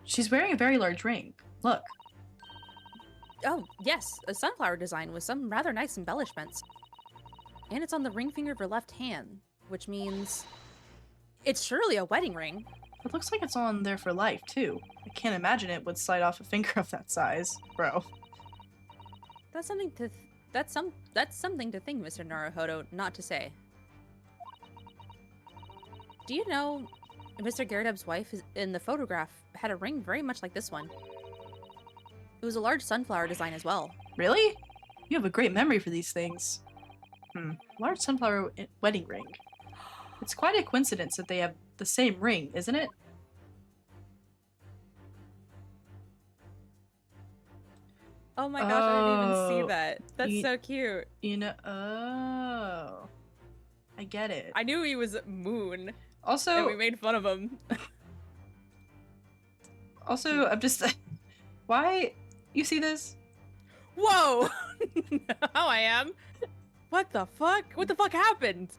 She's wearing a very large ring. Look. Oh, yes, a sunflower design with some rather nice embellishments. And it's on the ring finger of her left hand, which means it's surely a wedding ring. It looks like it's on there for life, too. I can't imagine it would slide off a finger of that size, bro. That's something to that's something to think, Mr. Naruhodo, not to say. Do you know Mr. Garrideb's wife in the photograph had a ring very much like this one? It was a large sunflower design as well. Really? You have a great memory for these things. Large sunflower wedding ring. It's quite a coincidence that they have the same ring, isn't it? Oh my gosh, I didn't even see Oh, that. That's you- so cute. You know, oh. I get it. I knew he was Moon, and Also, we made fun of him. I'm just, why, you see this? Whoa! How I am? What the fuck? What the fuck happened?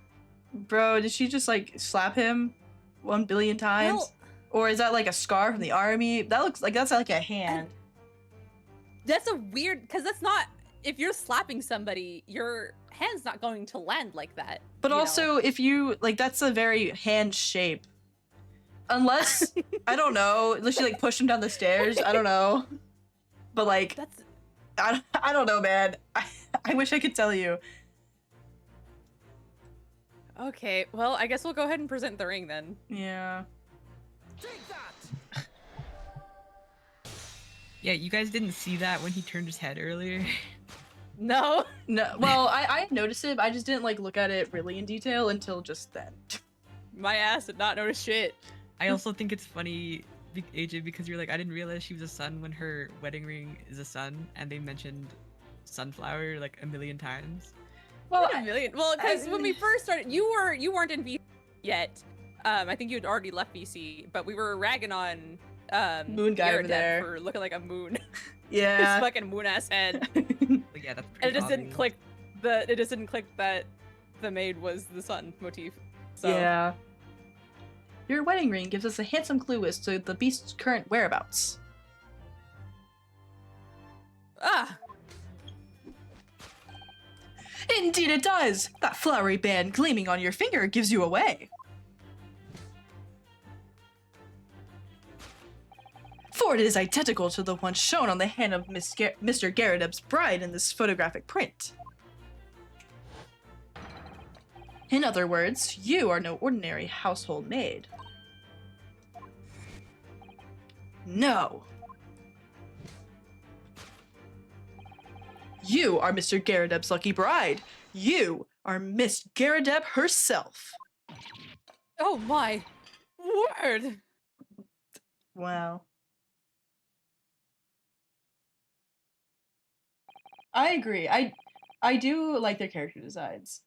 Bro, did she just like slap him 1 billion times? Well- Or is that like a scar from the army? That looks like, that's like a hand. That's a weird, because that's not, if you're slapping somebody, your hand's not going to land like that. But you know? also, if you, like, that's a very hand shape. Unless, I don't know, unless you like push him down the stairs, I don't know. But like, That's, I don't know, man. I wish I could tell you. okay, well, I guess we'll go ahead and present the ring then. Yeah. Take that! Yeah, you guys didn't see that when he turned his head earlier. No. No, well, I noticed it, but I just didn't like look at it really in detail until just then. My ass did not notice shit. I also think it's funny, AJ, because you're like, I didn't realize she was a sun when her wedding ring is a sun, and they mentioned sunflower like a million times. Well, Not a million. Well, because when we first started, you weren't in VC yet. I think you had already left VC, but we were ragging on Moon guy over Garrideb there. for looking like a moon. yeah. His fucking moon ass head. But yeah, that's And pretty it just didn't obvious. click that the maid was the sun motif. So Yeah. Your wedding ring gives us a handsome clue as to the beast's current whereabouts. ah, Indeed it does! That flowery band gleaming on your finger gives you away. For it is identical to the one shown on the hand of Mr. Garrideb's bride in this photographic print. In other words, you are no ordinary household maid. No. You are Mr. Garrideb's lucky bride. You are Miss Garrideb herself. oh my word! Wow. I agree. I do like their character designs.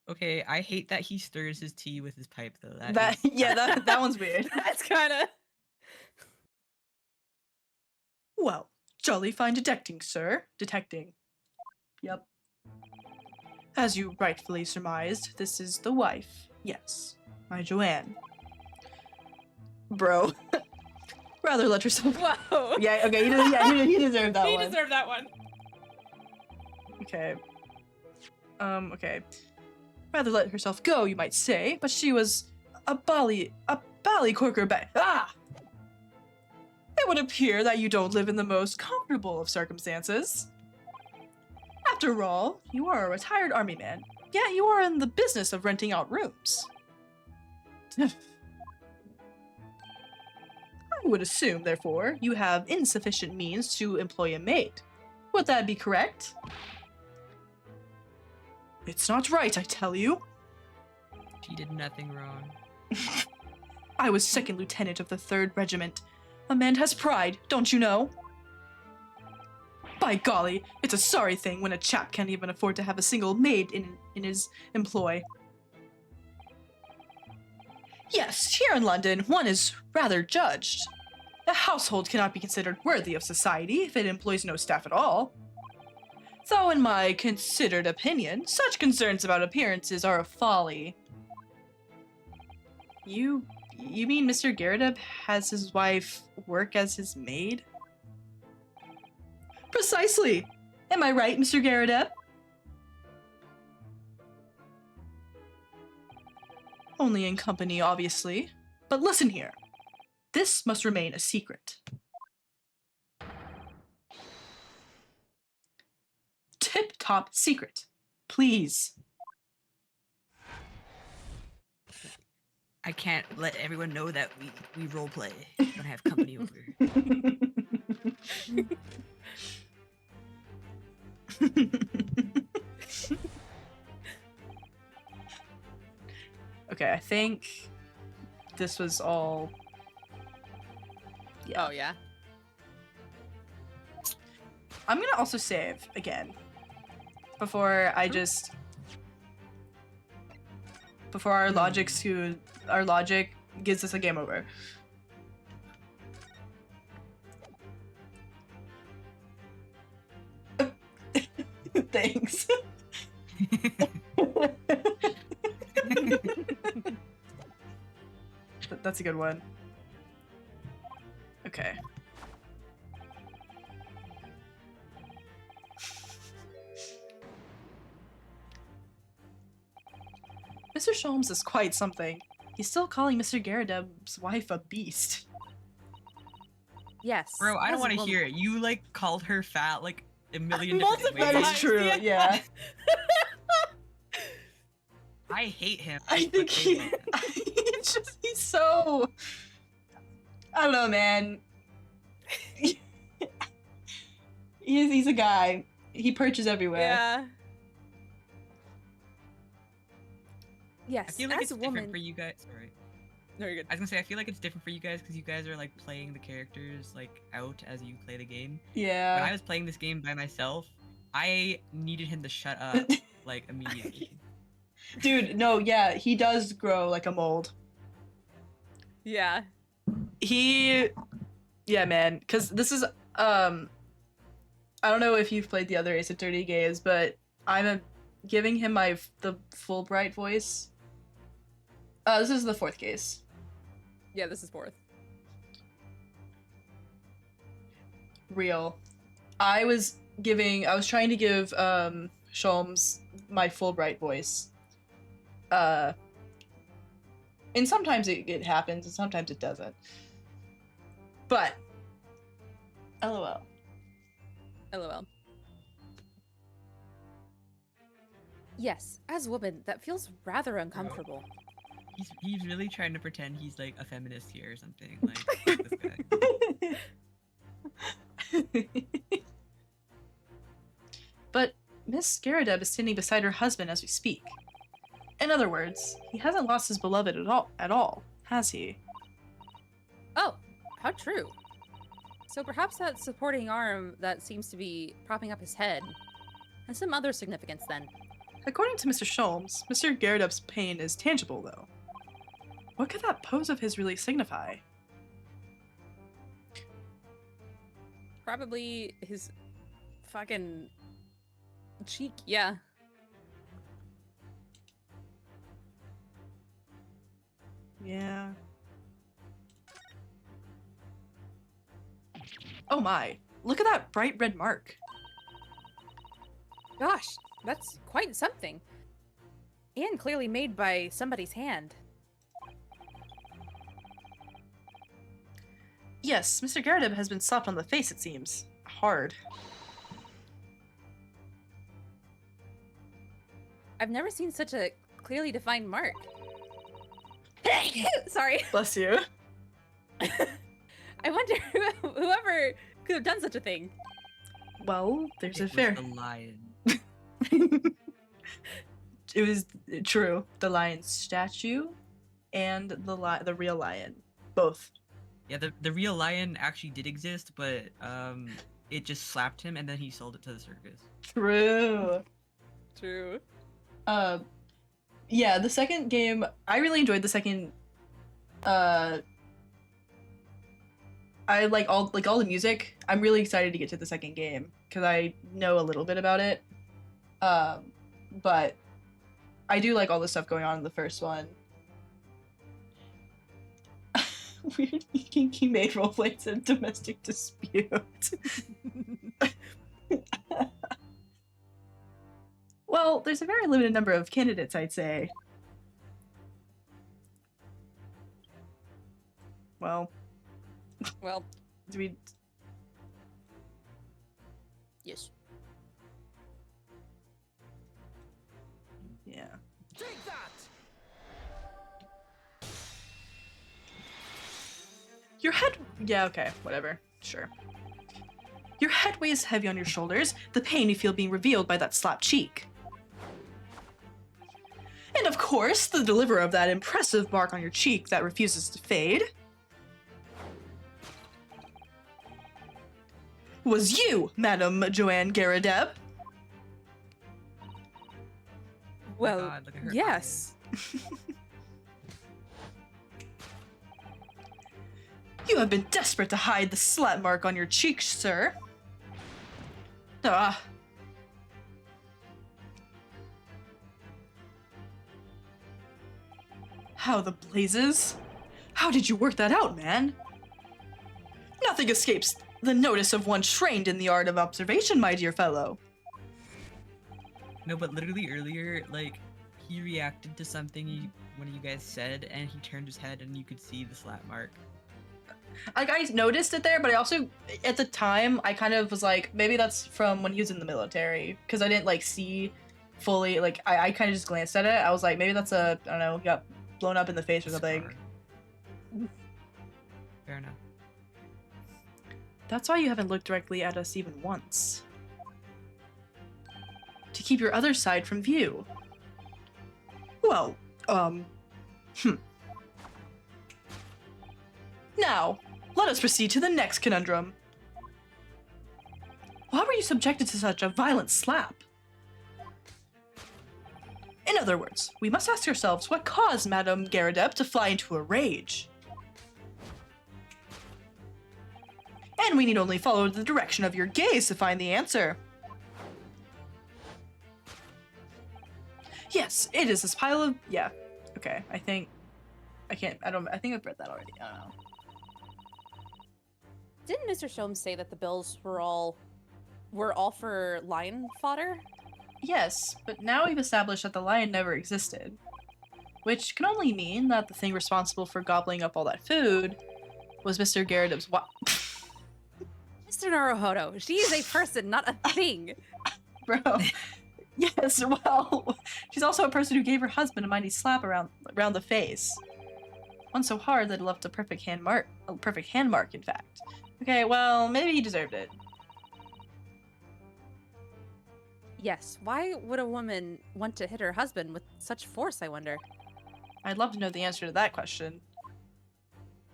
Okay, I hate that he stirs his tea with his pipe though. That is- yeah, that one's weird. That's kind of Well, jolly fine detecting, sir. Detecting. Yep. As you rightfully surmised, this is the wife. Yes, my Joanne. Bro. Rather let yourself. whoa. Yeah. Okay. He deserved that He one. deserved that one. Okay. Okay. Rather let herself go, you might say, but she was a bally corker back. Ah! It would appear that you don't live in the most comfortable of circumstances. After all, you are a retired army man, yet you are in the business of renting out rooms. I would assume, therefore, you have insufficient means to employ a maid. Would that be correct? It's not right, I tell you. She did nothing wrong. I was second lieutenant of the 3rd Regiment. A man has pride, don't you know? By golly, it's a sorry thing when a chap can't even afford to have a single maid in his employ. Yes, here in London, one is rather judged. A household cannot be considered worthy of society if it employs no staff at all. Though in my considered opinion, such concerns about appearances are a folly. You mean Mr. Garrideb has his wife work as his maid? Precisely! Am I right, Mr. Garrideb? Only in company, obviously. But listen here. This must remain a secret. Tip-top secret. Please. I can't let everyone know that we role play. Don't have company over. Okay, I think this was all. Yeah. Oh yeah. I'm gonna also save again before I just before our logic gives us a game over. Thanks. That's a good one. Okay. Mr. Sholmes is quite something. He's still calling Mr. Garrideb's wife a beast. Yes. Bro, I don't as a want to woman. hear it. You like called her fat like a million Multiple different That ways. is true, yeah. I hate him. I but think they he, won't. he's so. I don't know, man. He's a guy. He perches everywhere. Yeah. Yes. I feel like as it's a different woman. for you guys. Sorry. No, you're good. I was gonna say I feel like it's different for you guys because you guys are like playing the characters like out as you play the game. When I Yeah. was playing this game by myself, I needed him to shut up like immediately. Dude, no, yeah, he does grow like a mold. Yeah. Yeah, man, because this is I don't know if you've played the other Ace Attorney games, but giving him the Fulbright voice. This is the fourth case. Yeah, this is fourth. Real. I was trying to give Sholmes my Fulbright voice. And sometimes it happens and sometimes it doesn't. But LOL. LOL. Yes, as a woman, that feels rather uncomfortable. He's really trying to pretend he's like a feminist here or something. Like this guy. But Miss Garrideb is standing beside her husband as we speak. In other words, he hasn't lost his beloved at all, has he? Oh, how true. So perhaps that supporting arm that seems to be propping up his head has some other significance then. According to Mr. Sholmes, Mr. Garrideb's pain is tangible, though. What could that pose of his really signify? Probably his fucking cheek. Yeah. Yeah. Oh my, look at that bright red mark. Gosh, that's quite something. And clearly made by somebody's hand. Yes, Mr. Garrideb has been slapped on the face, it seems. Hard. I've never seen such a clearly defined mark. Sorry. Bless you. I wonder whoever could have done such a thing. Well, there's It a was fair. the lion. It was true. The lion statue and the real lion. Both. Yeah, the real lion actually did exist, but it just slapped him and then he sold it to the circus. True. True. Yeah, the second game, I really enjoyed the second. I like all the music. I'm really excited to get to the second game because I know a little bit about it. But I do like all the stuff going on in the first one. Weird kinky maid roleplays in domestic dispute. Well, there's a very limited number of candidates, I'd say. Well, Well, do we... yes. Yeah. Take that! Your head... Yeah, okay, whatever. Sure. Your head weighs heavy on your shoulders, the pain you feel being revealed by that slapped cheek. And of course, the deliverer of that impressive mark on your cheek that refuses to fade was you, Madame Joanne Garadeb. Well, God, look at her yes. You have been desperate to hide the slap mark on your cheek, sir. Ah. How the blazes? How did you work that out, man? Nothing escapes the notice of one trained in the art of observation, my dear fellow. No, but literally earlier, like, he reacted to something one of you guys said, and he turned his head, and you could see the slap mark. Like, I noticed it there, but I also, at the time, I kind of was like, maybe that's from when he was in the military, because I didn't, like, see fully, like, I kind of just glanced at it. I was like, maybe that's I don't know, got blown up in the face or something. Scar. Fair enough. That's why you haven't looked directly at us even once. To keep your other side from view. Well, Now, let us proceed to the next conundrum. Why were you subjected to such a violent slap? In other words, we must ask ourselves what caused Madame Garadeb to fly into a rage. And we need only follow the direction of your gaze to find the answer. Yes, it is this pile of... Yeah. Okay, I think I've read that already. I don't know. Didn't Mr. Sholmes say that the bills were all for lion fodder? Yes, but now we've established that the lion never existed. Which can only mean that the thing responsible for gobbling up all that food was Mr. Garadeb's Mr. Naruhodo, she is a person, not a thing. Bro. Yes, well, she's also a person who gave her husband a mighty slap around the face. One so hard that it left a perfect hand mark, in fact. Okay, well, maybe he deserved it. Yes, why would a woman want to hit her husband with such force, I wonder? I'd love to know the answer to that question.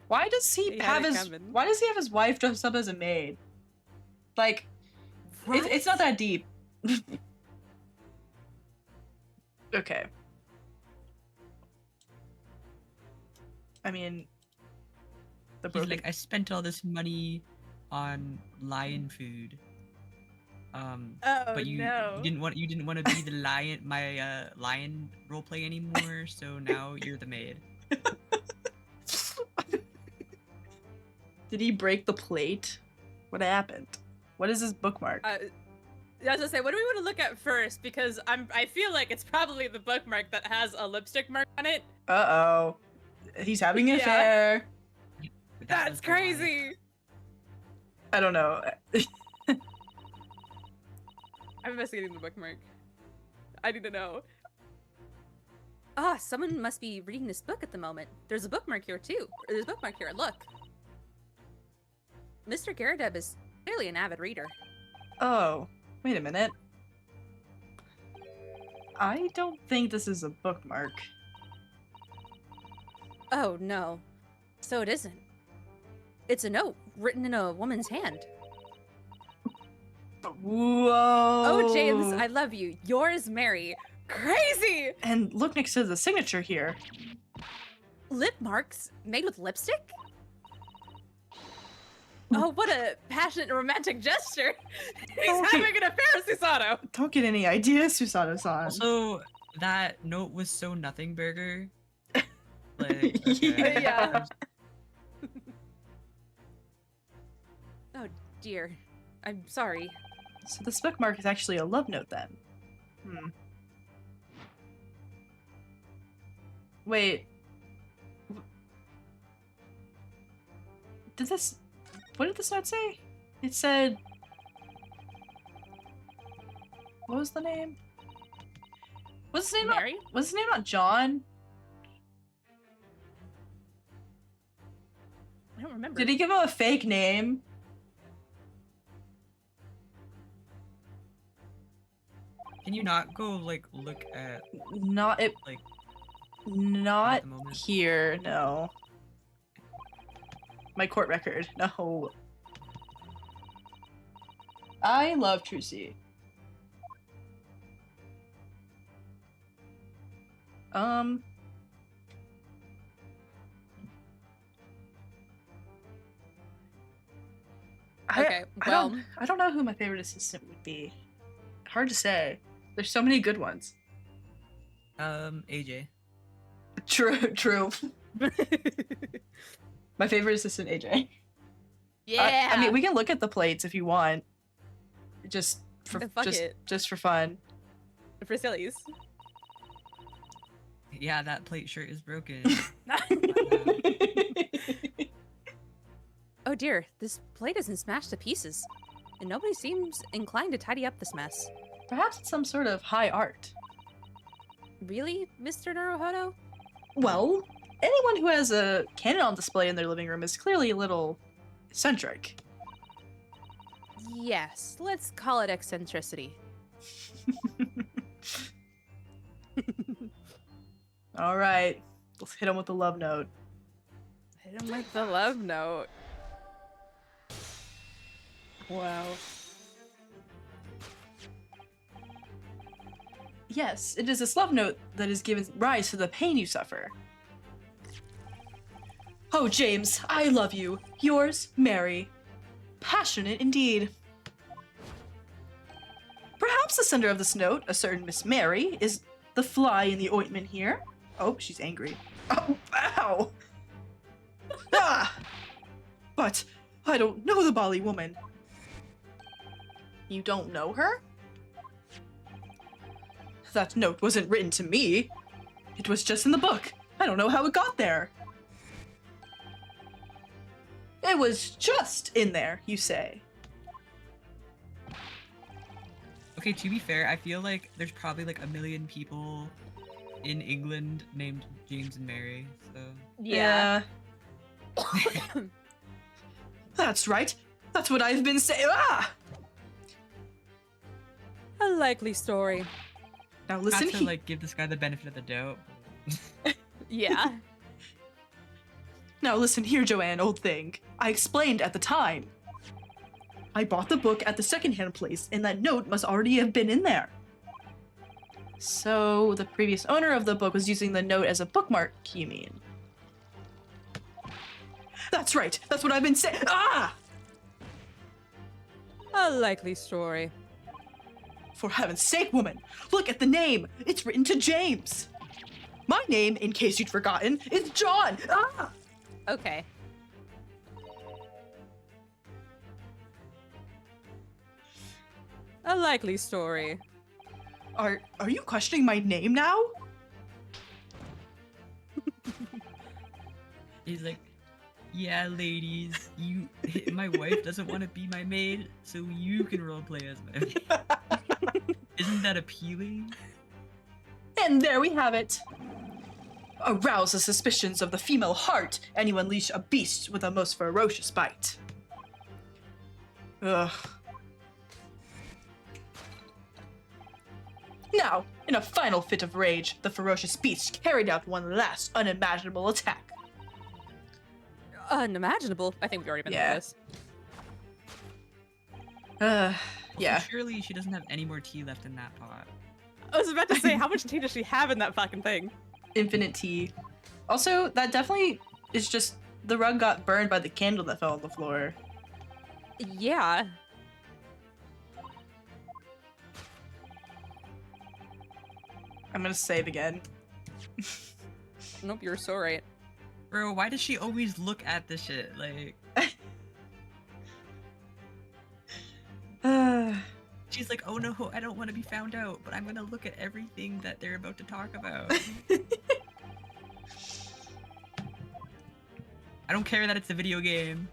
Why does he had have it his coming. Why does he have his wife dressed up as a maid? Like, it's not that deep. Okay. I mean, the He's broken... like, I spent all this money on lion food. But you didn't want to be the lion, my lion roleplay anymore. So now you're the maid. Did he break the plate? What happened? What is his bookmark? I was gonna say, what do we want to look at first? Because I feel like it's probably the bookmark that has a lipstick mark on it. Uh-oh. He's having an Yeah. affair. But that That's was the lion. crazy. I don't know. I'm investigating the bookmark. I need to know. Ah, someone must be reading this book at the moment. There's a bookmark here too. There's a bookmark here, look. Mr. Garadeb is clearly an avid reader. Oh, wait a minute. I don't think this is a bookmark. Oh no. So it isn't. It's a note written in a woman's hand. Whoa! Oh, James, I love you. Yours, Mary. Crazy! And look next to the signature here. Lip marks made with lipstick? Oh, what a passionate romantic gesture. He's having an affair, Susato. Don't get any ideas, Susato-san. Also, that note was so nothing burger. Like, okay. Yeah. dear. I'm sorry. So this bookmark is actually a love note then. Hmm. Wait. Did this... What did this note say? It said... What was the name? Was his name Mary? not... Was his name not John? I don't remember. Did he give him a fake name? Can you not go like look at Not it. like Not the moment? here. No. My court record. No. I love Trucy. Okay, well- I don't know who my favorite assistant would be. Hard to say. There's so many good ones. AJ. True. My favorite assistant, AJ. Yeah. I mean, we can look at the plates if you want. Just for Fuck it. just for fun. For sillies. Yeah, that plate shirt is broken. Oh dear, this plate isn't smashed to pieces. And nobody seems inclined to tidy up this mess. Perhaps it's some sort of high art. Really, Mr. Naruhodo? Well, anyone who has a cannon on display in their living room is clearly a little eccentric. Yes, let's call it eccentricity. All right, let's hit him with the love note. Hit him with the love note. Wow. Yes, it is this love note that has given rise to the pain you suffer. Oh, James, I love you. Yours, Mary. Passionate indeed. Perhaps the sender of this note, a certain Miss Mary, is the fly in the ointment here. Oh, she's angry. Oh, ow! Ah! But I don't know the Bali woman. You don't know her? That note wasn't written to me. It was just in the book. I don't know how it got there. It was just in there, you say. Okay, to be fair, I feel like there's probably like a million people in England named James and Mary, so... Yeah. That's right. That's what I've been saying. Ah! A likely story. Now Not listen to here. like give this guy the benefit of the doubt. Yeah. Now listen here, Joanne, old thing. I explained at the time. I bought the book at the secondhand place, and that note must already have been in there. So the previous owner of the book was using the note as a bookmark, you mean? That's right. That's what I've been saying. Ah! A likely story. For heaven's sake, woman, look at the name. It's written to James. My name, in case you'd forgotten, is John. Ah! Okay. A likely story. Are you questioning my name now? He's like, yeah, ladies, my wife doesn't want to be my maid, so you can roleplay as my maid. Isn't that appealing? And there we have it. Arouse the suspicions of the female heart, and you unleash a beast with a most ferocious bite. Ugh. Now, in a final fit of rage, the ferocious beast carried out one last unimaginable attack. Unimaginable. I think we've already been Yeah. through this. Also, Yeah. surely she doesn't have any more tea left in that pot. I was about to say, how much tea does she have in that fucking thing? Infinite tea. Also, that definitely is just the rug got burned by the candle that fell on the floor. Yeah. I'm gonna save again. Nope, you're so right. Bro, why does she always look at this shit? Like, she's like, oh no, I don't want to be found out, but I'm gonna look at everything that they're about to talk about. I don't care that it's a video game.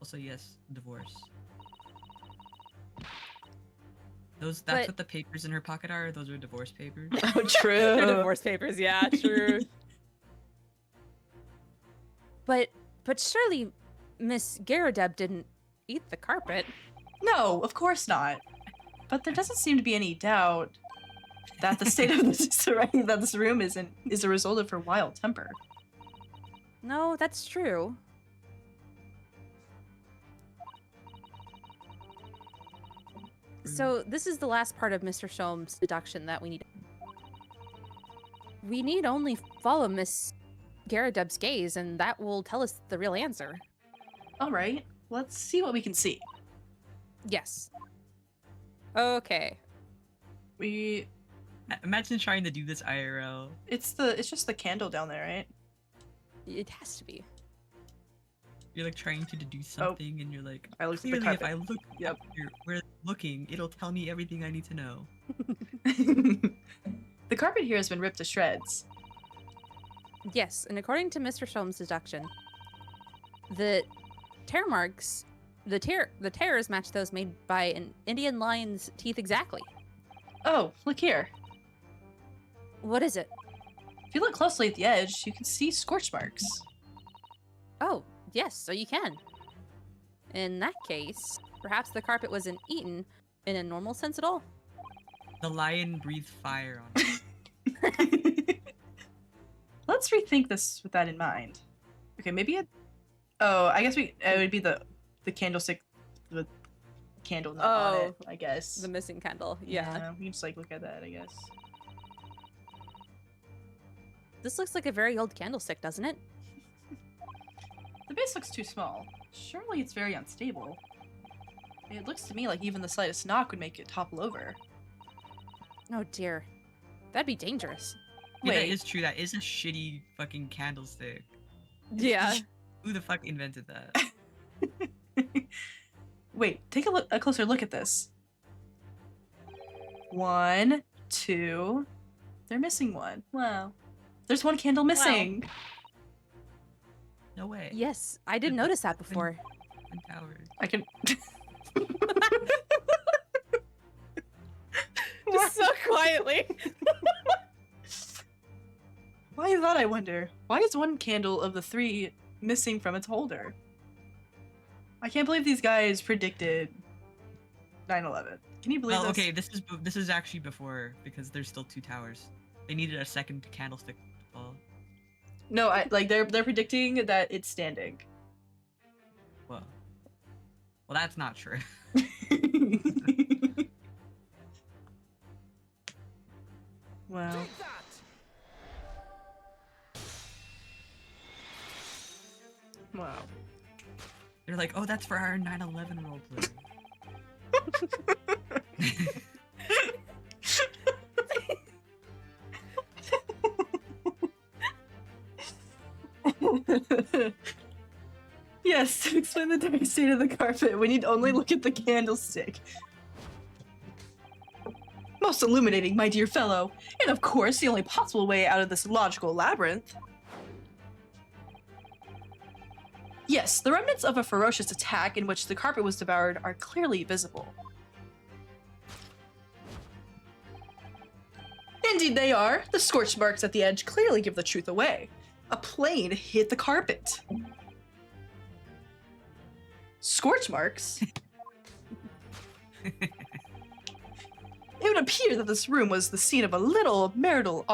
Also, yes, divorce. That's But- what the papers in her pocket are. Those are divorce papers. Oh, true. They're divorce papers, yeah, true. But surely Miss Garadeb didn't eat the carpet. No, of course not. But there doesn't seem to be any doubt that the state of this room is a result of her wild temper. No, that's true. So this is the last part of Mr. Shom's deduction that we need. We need only follow Miss Garadeb's gaze, and that will tell us the real answer. All right, let's see what we can see. Yes. Okay. Imagine trying to do this IRL. It's just the candle down there, right? It has to be. You're like trying to deduce something, and you're like, I looked at the clearly, if carpet. I look Yep. where it's looking, it'll tell me everything I need to know. The carpet here has been ripped to shreds. Yes, and according to Mr. Shom's deduction, the tear marks, the tears match those made by an Indian lion's teeth exactly. Oh, look here. What is it? If you look closely at the edge, you can see scorch marks. Oh, yes, so you can. In that case, perhaps the carpet wasn't eaten in a normal sense at all. The lion breathed fire on it. Let's rethink this with that in mind. Okay, maybe it. Oh, I guess it would be the candlestick, the candle not on it. I guess. The missing candle, yeah. We can just like look at that, I guess. This looks like a very old candlestick, doesn't it? The base looks too small. Surely it's very unstable. It looks to me like even the slightest knock would make it topple over. Oh dear. That'd be dangerous. Yeah, that Wait. is true. That is a shitty fucking candlestick. Yeah. Who the fuck invented that? Wait, take a closer look at this. 1, 2. They're missing one. Wow. There's one candle missing. No way. Yes, I didn't notice that before. Twin Towers. I can. Just so quietly. Why is that, I wonder? Why is one candle of the 3 missing from its holder? I can't believe these guys predicted 9/11. Can you believe Well, this? okay, this is actually before, because there's still 2 towers. They needed a second candlestick to fall. No, they're predicting that it's standing. Well, that's not true. Wow. Wow. They're like, oh, that's for our 9/11 roleplay. Yes, to explain the dark state of the carpet, we need only look at the candlestick. Most illuminating, my dear fellow, and of course the only possible way out of this logical labyrinth. Yes, the remnants of a ferocious attack in which the carpet was devoured are clearly visible. Indeed they are. The scorch marks at the edge clearly give the truth away. A plane hit the carpet. Scorch marks? It would appear that this room was the scene of a little marital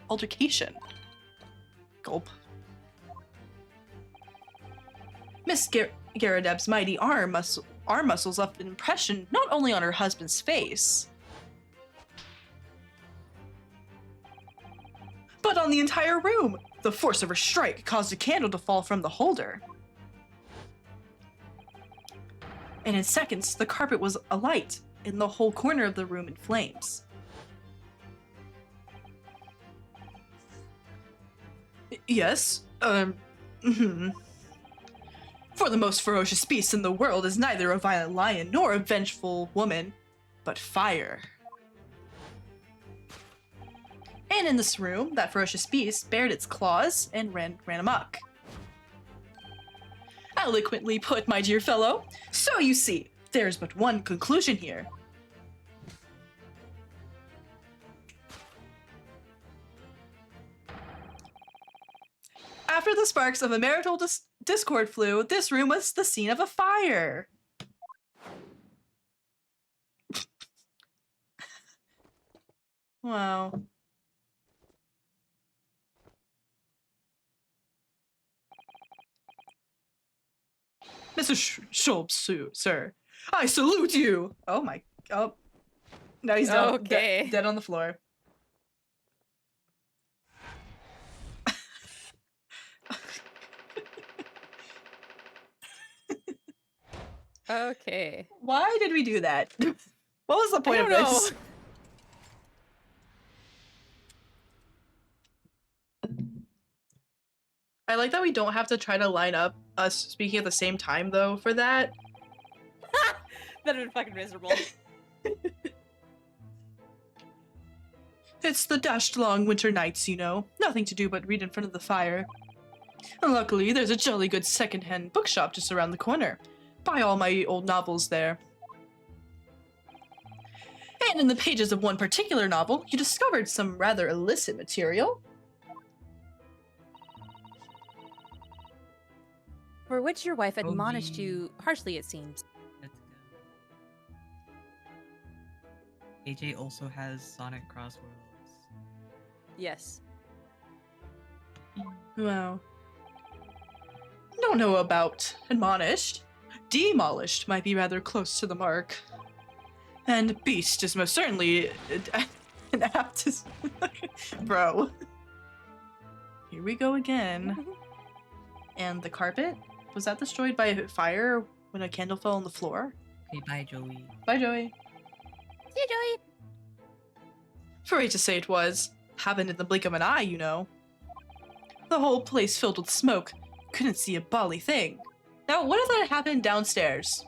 altercation. Gulp. Miss Garadeb's mighty arm muscles left an impression not only on her husband's face, but on the entire room. The force of her strike caused a candle to fall from the holder. And in seconds, the carpet was alight, and the whole corner of the room in flames. Yes, For the most ferocious beast in the world is neither a violent lion nor a vengeful woman, but fire. And in this room, that ferocious beast bared its claws and ran amok. Eloquently put, my dear fellow. So you see, there's but one conclusion here. After the sparks of a marital discord flew, this room was the scene of a fire. Wow. Mr. Schultz, sir, I salute you. Oh my, oh. No, he's down, Okay. dead on the floor. Okay. Why did we do that? What was the point of don't this? I like that we don't have to try to line up us speaking at the same time, though, for that. That'd have been fucking miserable. It's the dashed long winter nights, you know. Nothing to do but read in front of the fire. And luckily, there's a jolly good second-hand bookshop just around the corner. Buy all my old novels there. And in the pages of one particular novel, you discovered some rather illicit material. For which your wife admonished Okay. you harshly, it seems. Let's go. AJ also has Sonic Crossworlds. Yes. Wow. Don't know about admonished. Demolished might be rather close to the mark. And beast is most certainly an apt bro. Here we go again. And the carpet? Was that destroyed by a fire when a candle fell on the floor? Okay, bye, Joey. Bye, Joey. See you, Joey. Afraid to say it was. Happened in the blink of an eye, you know. The whole place filled with smoke. Couldn't see a bally thing. Now, what if that happened downstairs?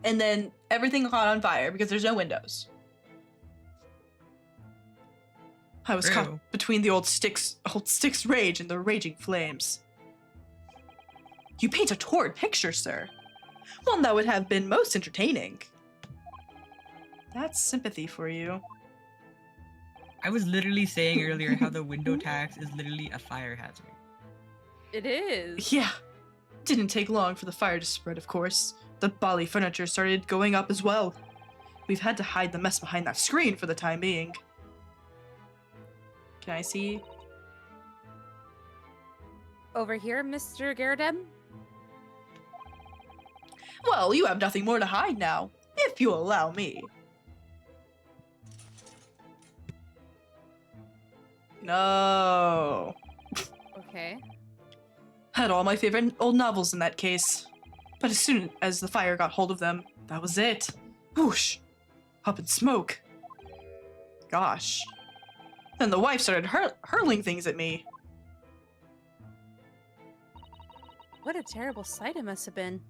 And then everything caught on fire because there's no windows. I was True. caught between the old stick's rage and the raging flames. You paint a torrid picture, sir. One that would have been most entertaining. That's sympathy for you. I was literally saying earlier how the window tax is literally a fire hazard. It is. Yeah. Didn't take long for the fire to spread, of course. The bally furniture started going up as well. We've had to hide the mess behind that screen for the time being. Can I see? Over here, Mr. Garadem? Well, you have nothing more to hide now, if you allow me. No. Okay. Had all my favorite old novels in that case. But as soon as the fire got hold of them, that was it. Whoosh! Up in smoke. Gosh. Then the wife started hurling things at me. What a terrible sight it must have been.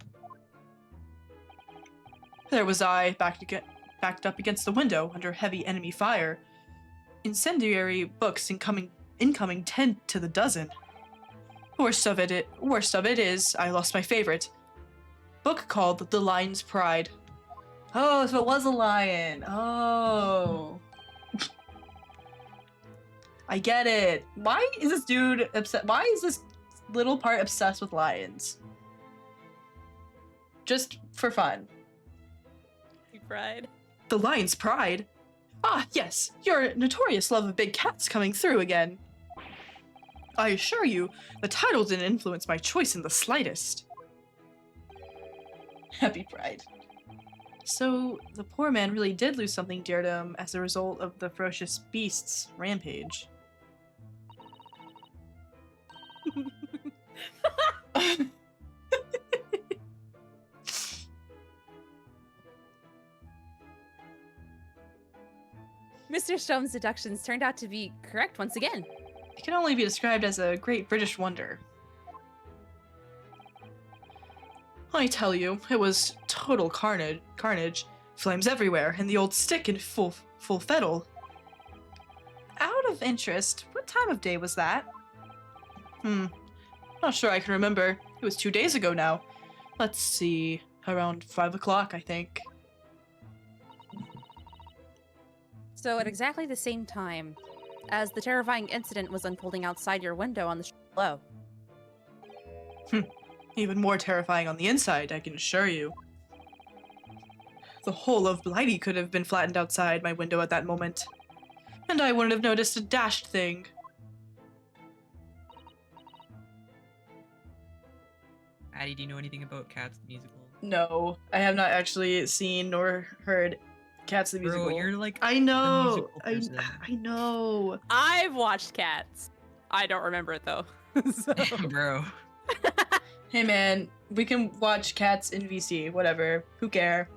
There was I, backed up against the window under heavy enemy fire. Incendiary books incoming 10 to the dozen. Worst of it is, I lost my favorite. Book called The Lion's Pride. Oh, so it was a lion. Oh. I get it. Why is this dude upset? Why is this little part obsessed with lions? Just for fun. Pride. The Lion's Pride? Ah, yes, your notorious love of big cats coming through again. I assure you, the title didn't influence my choice in the slightest. Happy Pride. So, the poor man really did lose something dear to him as a result of the ferocious beast's rampage. Mr. Stone's deductions turned out to be correct once again. It can only be described as a great British wonder. I tell you, it was total carnage. Flames everywhere, and the old stick in full fettle. Out of interest, what time of day was that? Not sure I can remember. It was 2 days ago now. Let's see, around 5 o'clock, I think. So at exactly the same time as the terrifying incident was unfolding outside your window on the street below. Even more terrifying on the inside, I can assure you. The whole of Blighty could have been flattened outside my window at that moment. And I wouldn't have noticed a dashed thing. Addie, do you know anything about Cats the musical? No, I have not actually seen nor heard Cats the musical. Bro, you're like I the know. musical person. I know. I've watched Cats. I don't remember it though. So- Bro. Hey man, we can watch Cats in VC, whatever. Who care?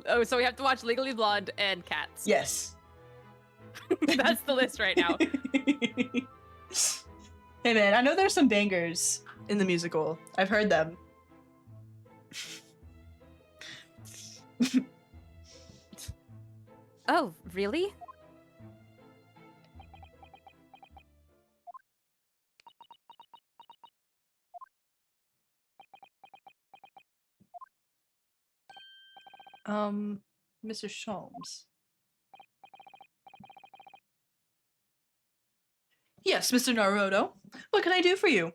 Oh, so we have to watch Legally Blonde and Cats. Yes. That's the list right now. Hey man, I know there's some bangers in the musical. I've heard them. Oh, really? Mr. Sholmes. Yes, Mr. Naruto. What can I do for you?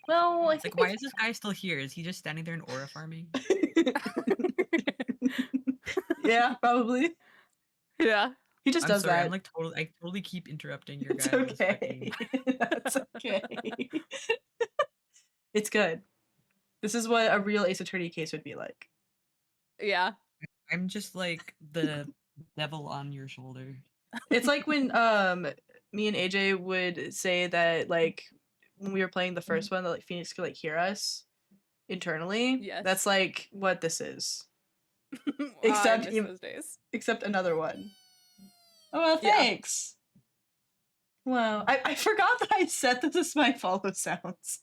Well, I It's think like, why is this guy still here? Is he just standing there in aura farming? Yeah, probably. Yeah. He just I'm does sorry, that. I totally keep interrupting your It's guys. okay. That's okay. It's good. This is what a real Ace Attorney case would be like. Yeah. I'm just like the devil on your shoulder. It's like when me and AJ would say that like when we were playing the first one that like Phoenix could like hear us internally. Yes. That's like what this is. I Except miss you- those days. Except another one. Oh well, Yeah. thanks. Wow. I forgot that I set this as my follow sounds.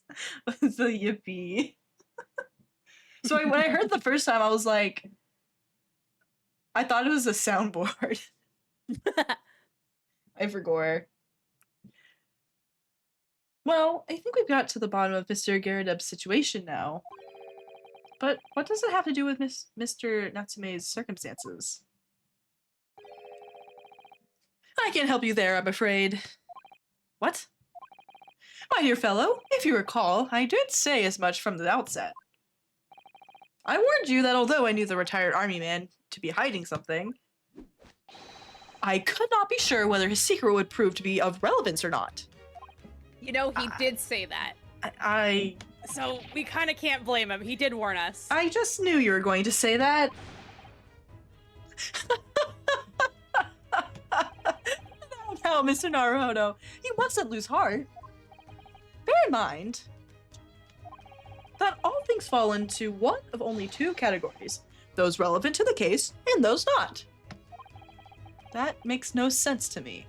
Was the yippee. So when I heard the first time I was like I thought it was a soundboard. I forgot. Well, I think we've got to the bottom of Mr. Garadeb's situation now. But what does it have to do with Mr. Natsume's circumstances? I can't help you there, I'm afraid. What? My dear fellow, if you recall, I did say as much from the outset. I warned you that although I knew the retired army man to be hiding something, I could not be sure whether his secret would prove to be of relevance or not. You know, he did say that. I So we kind of can't blame him. He did warn us. just knew you were going to say that. No, Mr. Naruto, you mustn't lose heart. Bear in mind that all things fall into one of only two categories, those relevant to the case and those not. That makes no sense to me.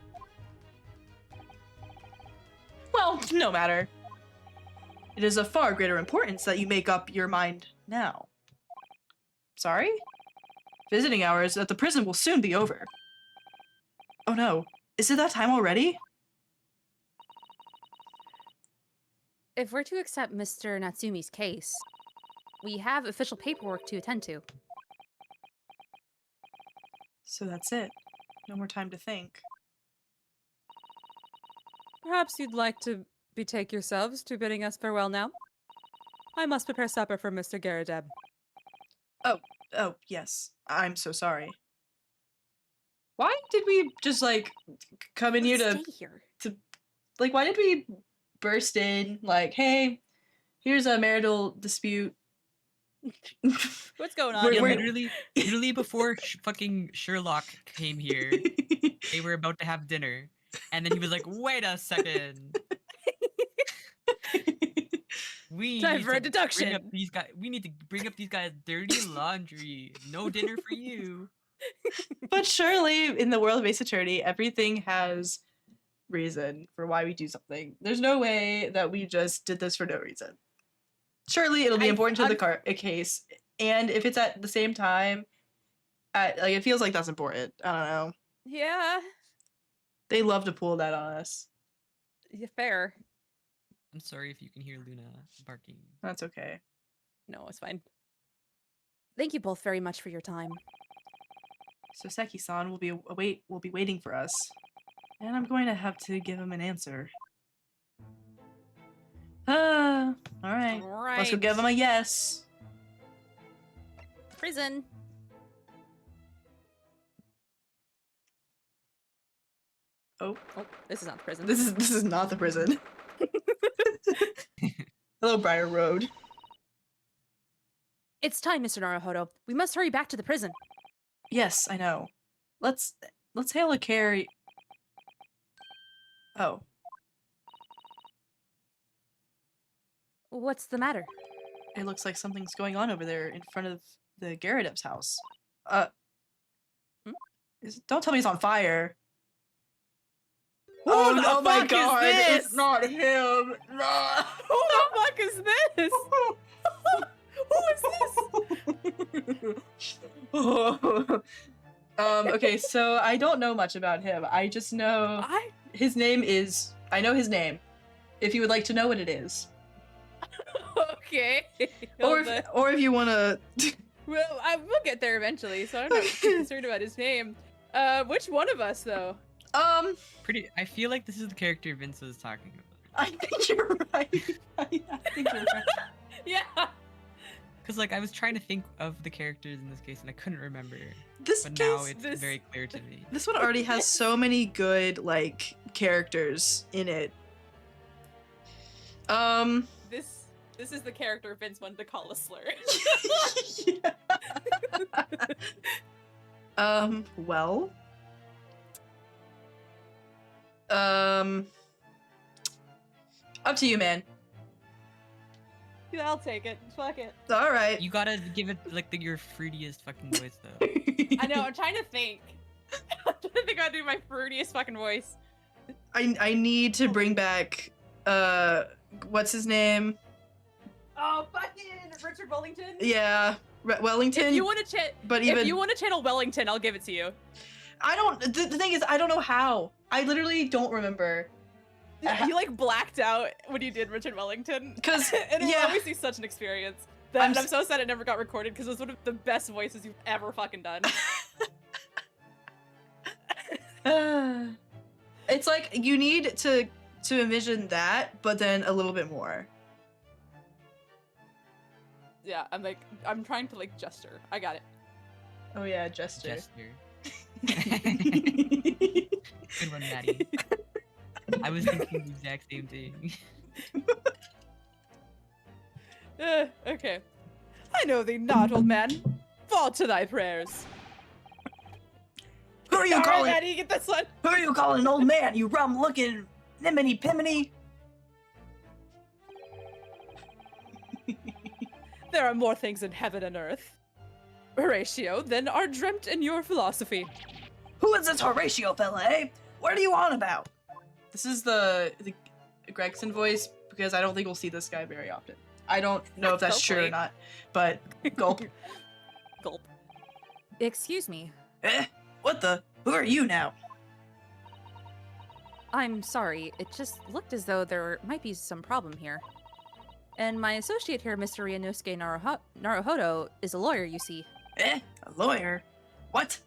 Well, no matter. It is of far greater importance that you make up your mind now. Sorry? Visiting hours at the prison will soon be over. Oh no, is it that time already? If we're to accept Mr. Natsumi's case, we have official paperwork to attend to. So that's it. No more time to think. Perhaps you'd like to betake yourselves to bidding us farewell now? I must prepare supper for Mr. Garadeb. Oh, yes. I'm so sorry. Why did we just, like, come in here to... Stay here. Like, why did we burst in, like, hey, here's a marital dispute. What's going on? We're- Yeah, we're- literally before fucking Sherlock came here, they were about to have dinner, and then he was like, "Wait a second, we Time need for a to deduction." Bring up these guys. We need to bring up these guys' dirty laundry. No dinner for you." But surely, in the world of Ace Attorney, everything has reason for why we do something. There's no way that we just did this for no reason. Surely it'll be important to the case, and if it's at the same time, like it feels like that's important. I don't know. Yeah. They love to pull that on us. Yeah, fair. I'm sorry if you can hear Luna barking. That's okay. No, it's fine. Thank you both very much for your time. So Seki-san will be waiting for us, and I'm going to have to give him an answer. All right. All right. Let's go give him a yes. Prison. Oh, This is not the prison. this is not the prison. Hello, Briar Road. It's time, Mr. Naruhodo. We must hurry back to the prison. Yes, I know. Let's hail a carry. Oh, What's the matter? it looks like something's going on over there in front of the Garredev's house. Don't tell me it's on fire. Who the oh my fuck is god, this? it's not him. No. Who the fuck is this? Who is this? Okay, so I don't know much about him. I just know his name is... I know his name. If you would like to know what it is. Okay. Or if you want to... Well, we'll get there eventually, so I'm not too concerned about his name. Which one of us, though? I feel like this is the character Vince was talking about. I think you're right. I think you're right. Yeah. Because, like, I was trying to think of the characters in this case, and I couldn't remember. This But now case- it's very clear to me. This one already has so many good, like, characters in it. This is the character Vince wanted to call a slur. Well. Up to you, man. Yeah, I'll take it. Fuck it. Alright. You gotta give it, like, your fruitiest fucking voice, though. I know, I'm trying to think. I'm trying to think how to do my fruitiest fucking voice. I need to bring back, what's his name? Oh, fucking Richard Wellington? Yeah, Wellington. If you want to if you want to channel Wellington, I'll give it to you. I don't, the thing is, I don't know how. I literally don't remember. You like blacked out when you did Richard Wellington. 'Cause, it was yeah. obviously such an experience. That I'm so sad it never got recorded because it was one of the best voices you've ever fucking done. It's like, you need to envision that, but then a little bit more. Yeah, I'm trying to like gesture. I got it. Oh yeah, gesture. Good one, Maddie. I was thinking the exact same thing. Okay. I know thee not, old man. Fall to thy prayers. Who are you All right, calling? Maddie, get this one. Who are you calling an old man? You rum-looking niminy piminy? There are more things in heaven and earth, Horatio, than are dreamt in your philosophy. Who is this Horatio fella, eh? What are you on about? This is the Gregson voice, because I don't think we'll see this guy very often. I don't know if that's true or Hopefully. not, but gulp. Gulp. Excuse me. Eh? What the? Who are you now? I'm sorry. It just looked as though there might be some problem here. And my associate here, Mr. Ryanosuke Naruhodo, is a lawyer, you see. Eh? A lawyer? What?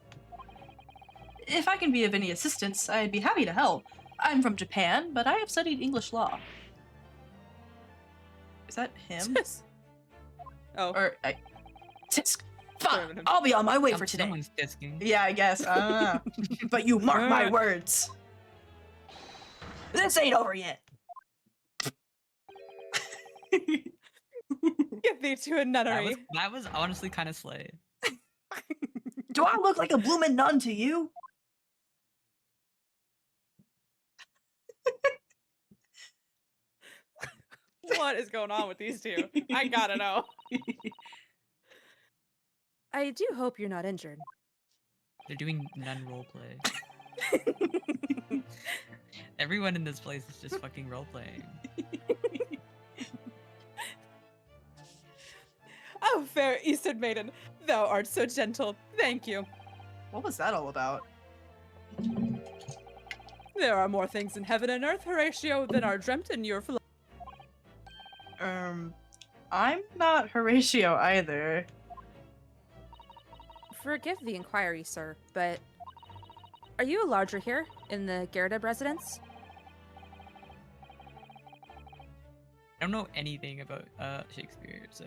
If I can be of any assistance, I'd be happy to help. I'm from Japan, but I have studied English law. Is that him? Oh. Or Tisk. Fuck! I'll be on my way for today. Someone's disking. yeah, I guess. But you mark my words. This ain't over yet. Get thee to a nunnery. That was honestly kind of slay. Do I look like a bloomin' nun to you? What is going on with these two? I gotta know. I do hope you're not injured. They're doing nun roleplay. Everyone in this place is just fucking role playing. Oh, fair Eastern maiden, thou art so gentle. Thank you. What was that all about? There are more things in heaven and earth, Horatio, than are dreamt in your philosophy. I'm not Horatio either. Forgive the inquiry, sir, but are you a lodger here in the Garrideb residence? I don't know anything about Shakespeare, so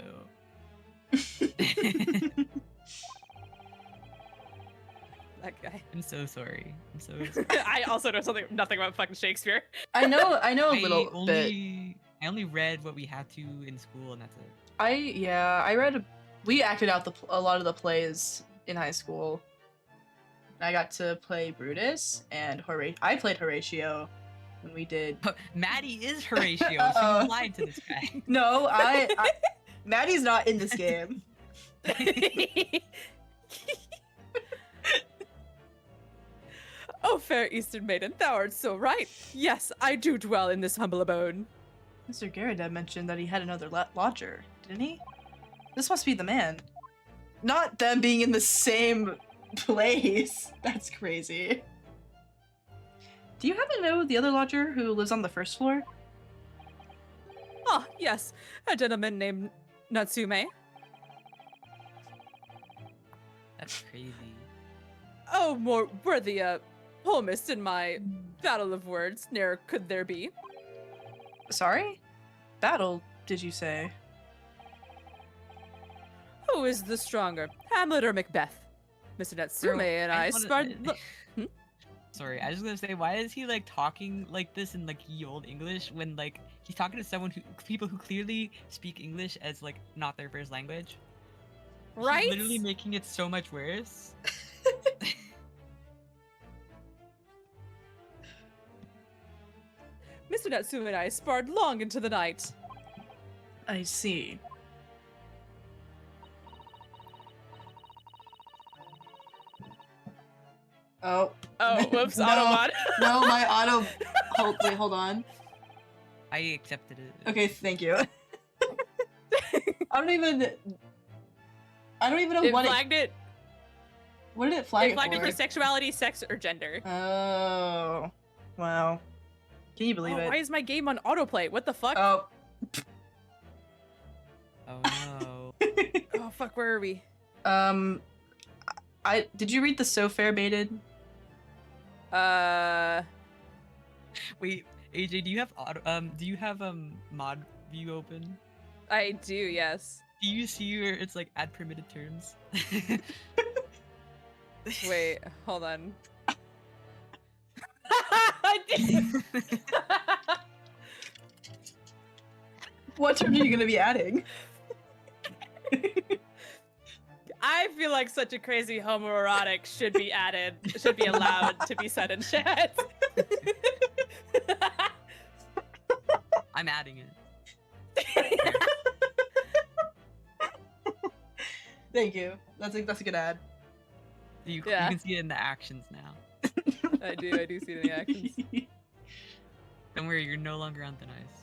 That guy. I'm so sorry. I'm so sorry. I also know nothing about fucking Shakespeare. I know a little bit. I only read what we had to in school, and that's it. We acted out a lot of the plays in high school. I got to play Brutus and I played Horatio when we did. Maddie is Horatio, so Uh-oh. you lied to this guy. No, Maddie's not in this game. Oh, fair Eastern maiden, thou art so right. Yes, I do dwell in this humble abode. Mr. Garrideb mentioned that he had another lodger, didn't he? This must be the man. Not them being in the same place. That's crazy. Do you happen to know the other lodger who lives on the first floor? Ah, yes, a gentleman named Natsume. That's crazy. Oh, more worthy a poemist in my battle of words, ne'er could there be. Sorry? Battle, did you say? Who is the stronger, Hamlet or Macbeth? Mr. Natsume Girl, and I I just sparred. wanna- Sorry, I was just gonna say, why is he like talking like this in like ye old English when like he's talking to people who clearly speak English as like not their first language? Right? He's literally making it so much worse. Mr. Natsume and I sparred long into the night. I see. Oh. Oh, whoops, No. Automod. No, my auto. Hold on. I accepted it. Okay, thank you. I don't even know It what flagged it. What did it flag It flagged it for? for sexuality, sex, or gender. Oh. Wow. Can you believe Oh, it? why is my game on autoplay? What the fuck? Oh. Oh no. Oh fuck, where are we? I did you read the So Fair Baited? Wait, AJ, do you have mod view open? I do, yes. Do you see where it's like add permitted terms? Wait, hold on. I did. What term are you gonna be adding? I feel like such a crazy homoerotic should be allowed to be said in chat. I'm adding it. Thank you. That's a good ad. You Yeah. can see it in the actions now. I do see it in the actions. Don't worry, you're no longer on thin ice.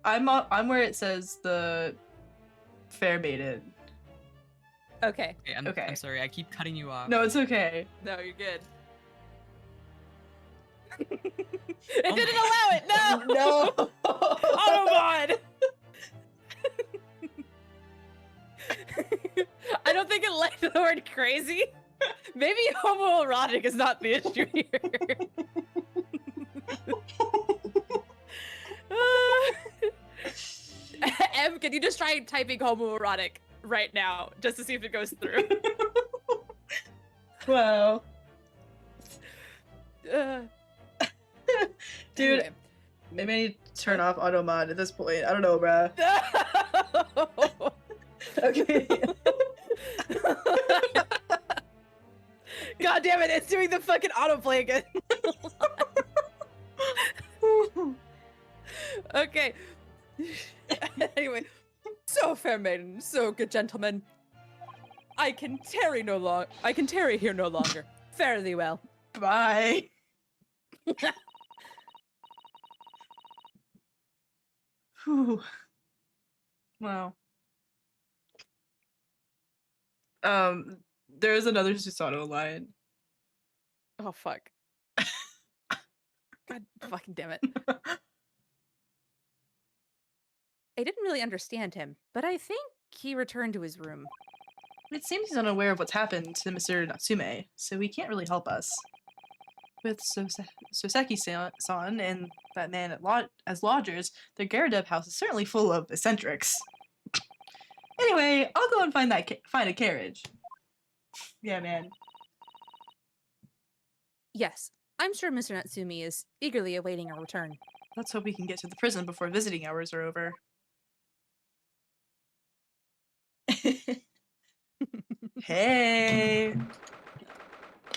I'm where it says the fair baited. Okay. Okay, Okay. I'm sorry, I keep cutting you off. No, it's okay. No, you're good. It Oh didn't my- allow it. No. No. Automod. I don't think it liked the word crazy. Maybe homoerotic is not the issue here. Em, can you just try typing homoerotic right now, just to see if it goes through? Wow. Dude, Anyway. maybe I need to turn off auto mod at this point. I don't know, bruh. No! Okay. God damn it, it's doing the fucking autoplay again. Okay. Anyway, So fair maiden, so good gentlemen. I can tarry here no longer. Fare thee well. Bye. Whew. Wow. There's another Susanoo line. Oh fuck. God fucking damn it. I didn't really understand him, but I think he returned to his room. It seems he's unaware of what's happened to Mr. Natsume, so he can't really help us. With Soseki-san and that man as lodgers, the Gardev house is certainly full of eccentrics. Anyway, I'll go and find a carriage. Yeah, man. Yes, I'm sure Mr. Natsumi is eagerly awaiting our return. Let's hope we can get to the prison before visiting hours are over. Hey!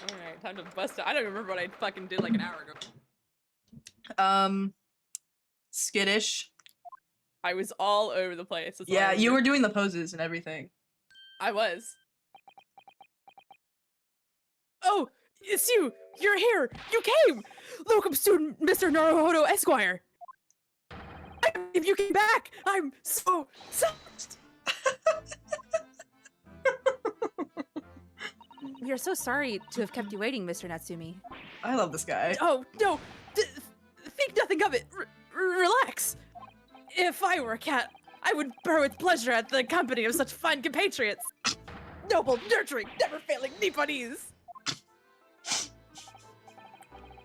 Alright, time to bust out. I don't even remember what I fucking did like an hour ago. Skittish. I was all over the place. That's all I Yeah, you remember. were doing the poses and everything. I was. Oh, it's you! You're here! You came! Locum student Mr. Naruhodo Esquire! If you came back, I'm so... We are so sorry to have kept you waiting, Mr. Natsumi. I love this guy. Oh, no! Think nothing of it! Relax! If I were a cat, I would purr with pleasure at the company of such fine compatriots! Noble, nurturing, never-failing Nipponese!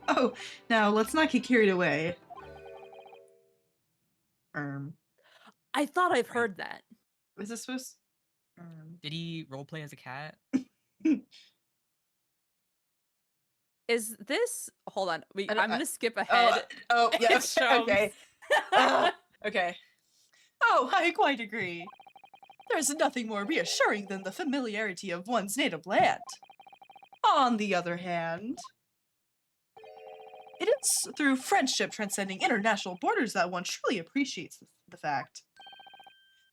Oh, now let's not get carried away. I thought I've heard that. Was this supposed? Did he roleplay as a cat? Is this... Hold on. I don't- I'm gonna skip ahead. Oh, yeah. It shows. Okay. Okay. Oh, I quite agree. There's nothing more reassuring than the familiarity of one's native land. On the other hand, it is through friendship transcending international borders that one truly appreciates the fact.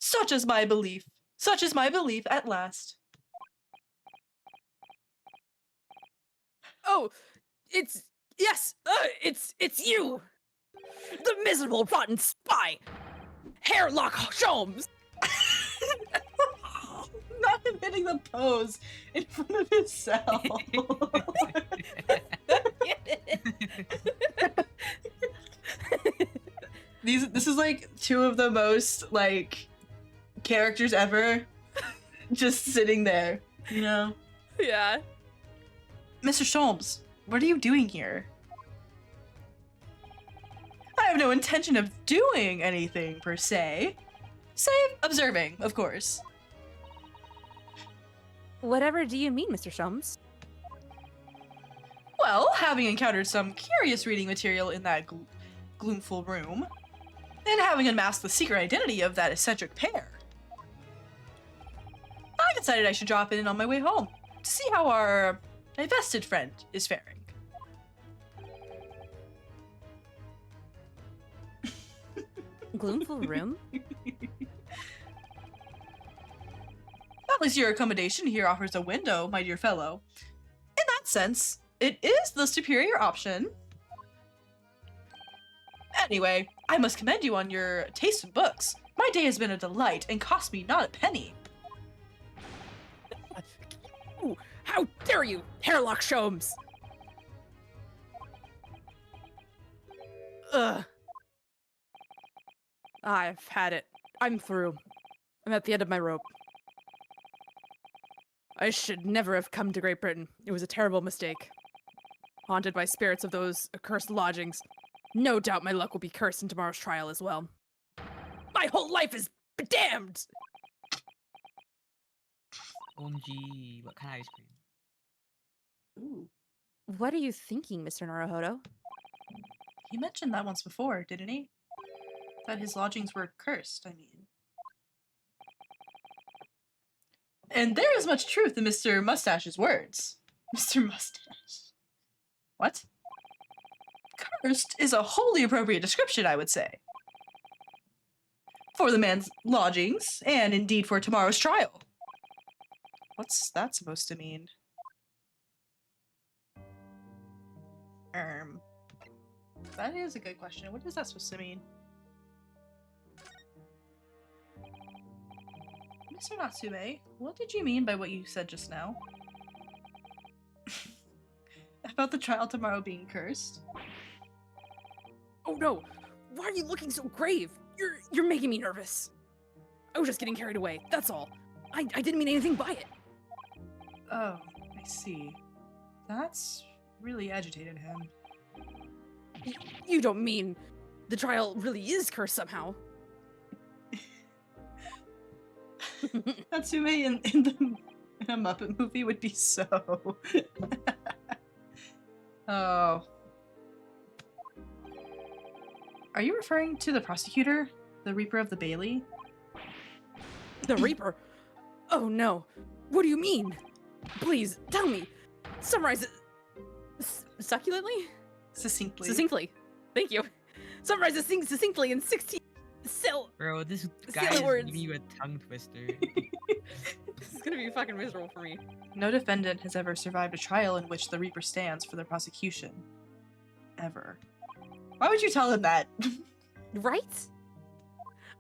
Such is my belief at last. Oh, it's... Yes! It's you! The miserable, rotten spy! Hairlock Sholmes! Not admitting the pose in front of himself. This is like two of the most like characters ever just sitting there, you know? Yeah. Mr. Sholmes, what are you doing here? I have no intention of doing anything per se. Save observing, of course. Whatever do you mean, Mr. Sholmes? Well, having encountered some curious reading material in that gloomful room, and having unmasked the secret identity of that eccentric pair, I decided I should drop in on my way home to see how our divested friend is faring. Gloomful room? At least your accommodation here offers a window, my dear fellow. In that sense, it is the superior option. Anyway, I must commend you on your taste in books. My day has been a delight and cost me not a penny. Ooh, how dare you, Hairlock Sholmes! Ugh. I've had it. I'm through. I'm at the end of my rope. I should never have come to Great Britain. It was a terrible mistake. Haunted by spirits of those accursed lodgings. No doubt my luck will be cursed in tomorrow's trial as well. My whole life is damned! OMG, what kind of ice cream? Ooh, What are you thinking, Mr. Naruhodo? he mentioned that once before, didn't he? That his lodgings were cursed, I mean. And there is much truth in Mr. Mustache's words. Mr. Mustache. What? Cursed is a wholly appropriate description, I would say. For the man's lodgings, and indeed for tomorrow's trial. What's that supposed to mean? Um, that is a good question. What is that supposed to mean? Mr. Natsume, what did you mean by what you said just now? About the trial tomorrow being cursed? Oh no! Why are you looking so grave? You're making me nervous. I was just getting carried away, that's all. I didn't mean anything by it. Oh, I see. That's really agitated him. You don't mean the trial really is cursed somehow? Natsume in a Muppet movie would be so. Oh. Are you referring to the prosecutor? The Reaper of the Bailey? The Reaper? Oh no. What do you mean? Please, tell me. Summarize it. Succulently? Succinctly. Succinctly. Thank you. Summarize this thing succinctly in 16 Bro, this guy Silly is words. giving you a tongue twister. This is gonna be fucking miserable for me. No defendant has ever survived a trial in which the Reaper stands for the prosecution. Ever. Why would you tell him that? Right?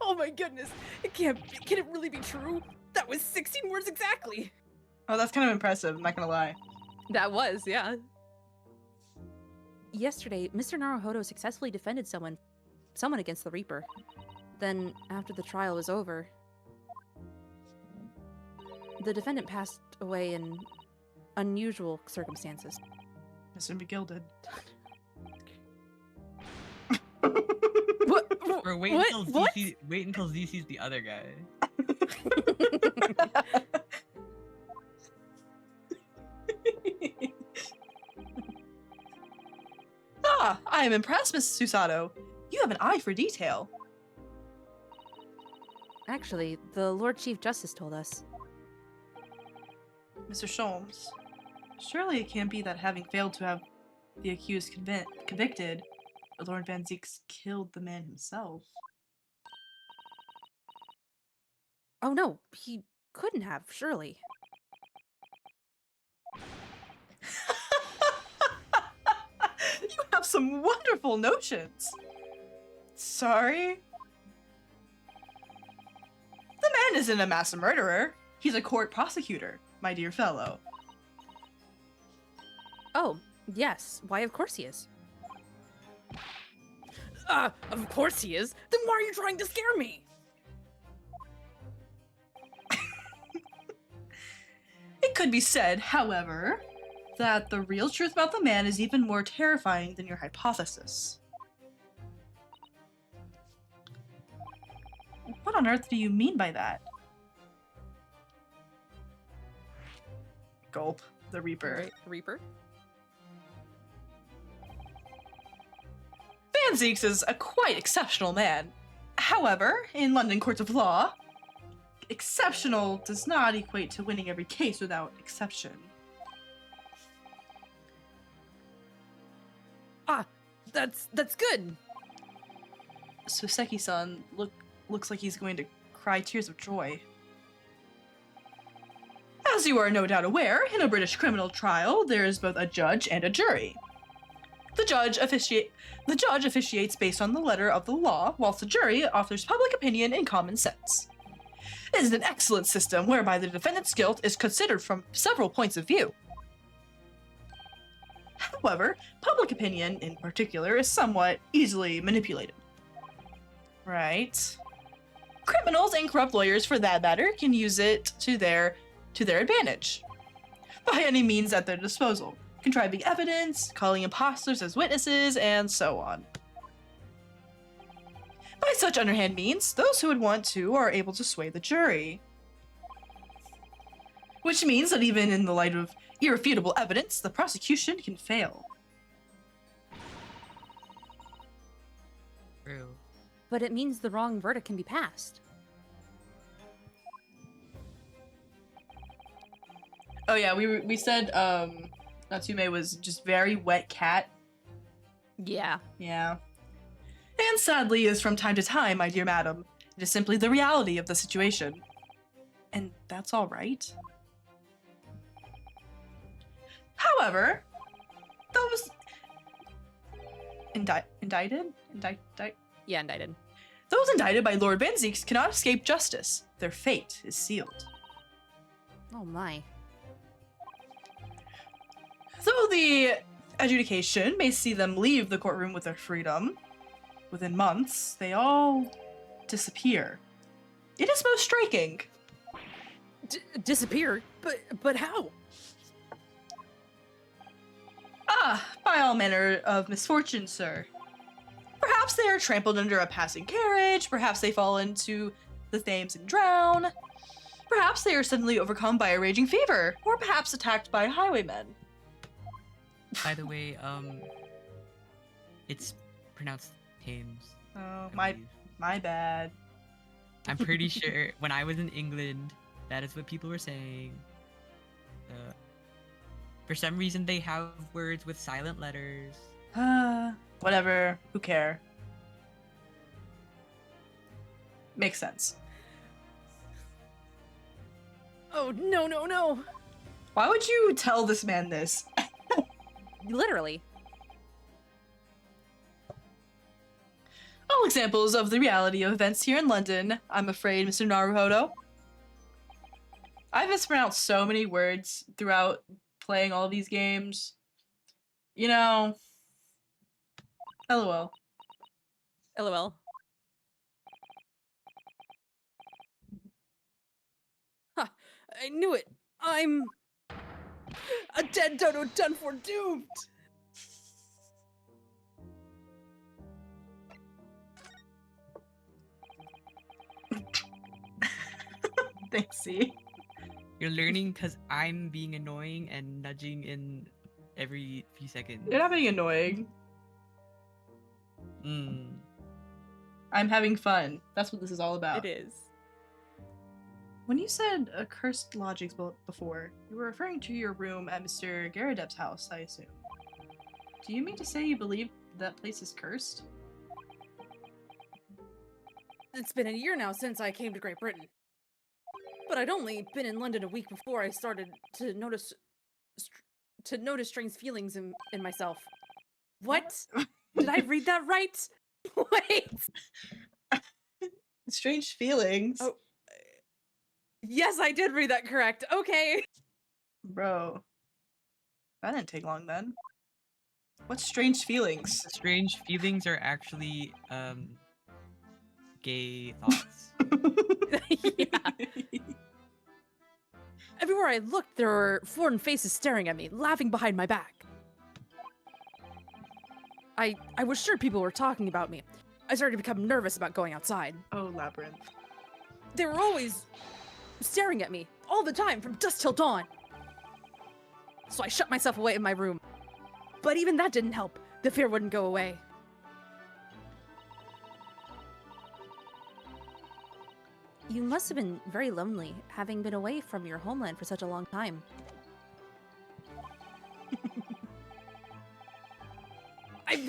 Oh my goodness. Can it really be true? That was 16 words exactly. Oh, that's kind of impressive, I'm not gonna lie. That was, yeah. Yesterday, Mr. Naruhodo successfully defended someone against the Reaper. Then, after the trial was over, the defendant passed away in unusual circumstances. Mr. McGilded. What? Bro, wait What? until What? wait until Z sees the other guy. Ah, I am impressed, Miss Susato. You have an eye for detail. Actually, the Lord Chief Justice told us. Mr. Sholmes, surely it can't be that having failed to have the accused convicted, Lord Van Zeeks killed the man himself. Oh no, he couldn't have, surely. You have some wonderful notions. Sorry? The man isn't a mass murderer. He's a court prosecutor, my dear fellow. Oh, yes, why of course he is. Of course he is. Then why are you trying to scare me? It could be said, however, that the real truth about the man is even more terrifying than your hypothesis. What on earth do you mean by that? Gulp, the Reaper. Right, Reaper? Van Zeeks is a quite exceptional man. However, in London courts of law, exceptional does not equate to winning every case without exception. That's good. Suseki-san looks like he's going to cry tears of joy. As you are no doubt aware, in a British criminal trial, there is both a judge and a jury. The judge officiates based on the letter of the law, whilst the jury offers public opinion and common sense. It is an excellent system whereby the defendant's guilt is considered from several points of view. However, public opinion, in particular, is somewhat easily manipulated. Right? Criminals and corrupt lawyers, for that matter, can use it to their advantage. By any means at their disposal, contriving evidence, calling imposters as witnesses, and so on. By such underhand means, those who would want to are able to sway the jury. Which means that even in the light of irrefutable evidence, the prosecution can fail. True. But it means the wrong verdict can be passed. Oh yeah, we said Natsume was just very wet cat. Yeah. Yeah. And sadly is from time to time, my dear madam. It is simply the reality of the situation. And that's all right. However, Indicted? Yeah, indicted. Those indicted by Lord Van Zeeks cannot escape justice. Their fate is sealed. Oh my. Though the adjudication may see them leave the courtroom with their freedom, within months, they all disappear. It is most striking. Disappeared? But how? Ah, by all manner of misfortune, sir. Perhaps they are trampled under a passing carriage, perhaps they fall into the Thames and drown, perhaps they are suddenly overcome by a raging fever, or perhaps attacked by highwaymen. By the way, it's pronounced Thames. Oh, I believe. my bad. I'm pretty sure when I was in England, that is what people were saying. For some reason, they have words with silent letters. Whatever. Who care? Makes sense. Oh, no. Why would you tell this man this? Literally. All examples of the reality of events here in London, I'm afraid, Mr. Naruhodo. I've mispronounced so many words throughout playing all these games. You know, LOL. LOL. Ha! I knew it! I'm... a dead dodo done for doomed! Thanks, C. You're learning because I'm being annoying and nudging in every few seconds. You're not being annoying. I'm having fun. That's what this is all about. It is. When you said a cursed lodgings before, you were referring to your room at Mr. Garadep's house, I assume. Do you mean to say you believe that place is cursed? It's been a year now since I came to Great Britain. But I'd only been in London a week before I started to notice strange feelings in myself. What? Did I read that right? Wait. Strange feelings. Oh. Yes, I did read that correct. Okay. Bro. That didn't take long then. What's strange feelings? Strange feelings are actually gay thoughts. Yeah. Everywhere I looked, there were foreign faces staring at me, laughing behind my back. I was sure people were talking about me. I started to become nervous about going outside. Oh, Labyrinth. They were always staring at me, all the time, from dusk till dawn. So I shut myself away in my room. But even that didn't help. The fear wouldn't go away. You must have been very lonely, having been away from your homeland for such a long time. I've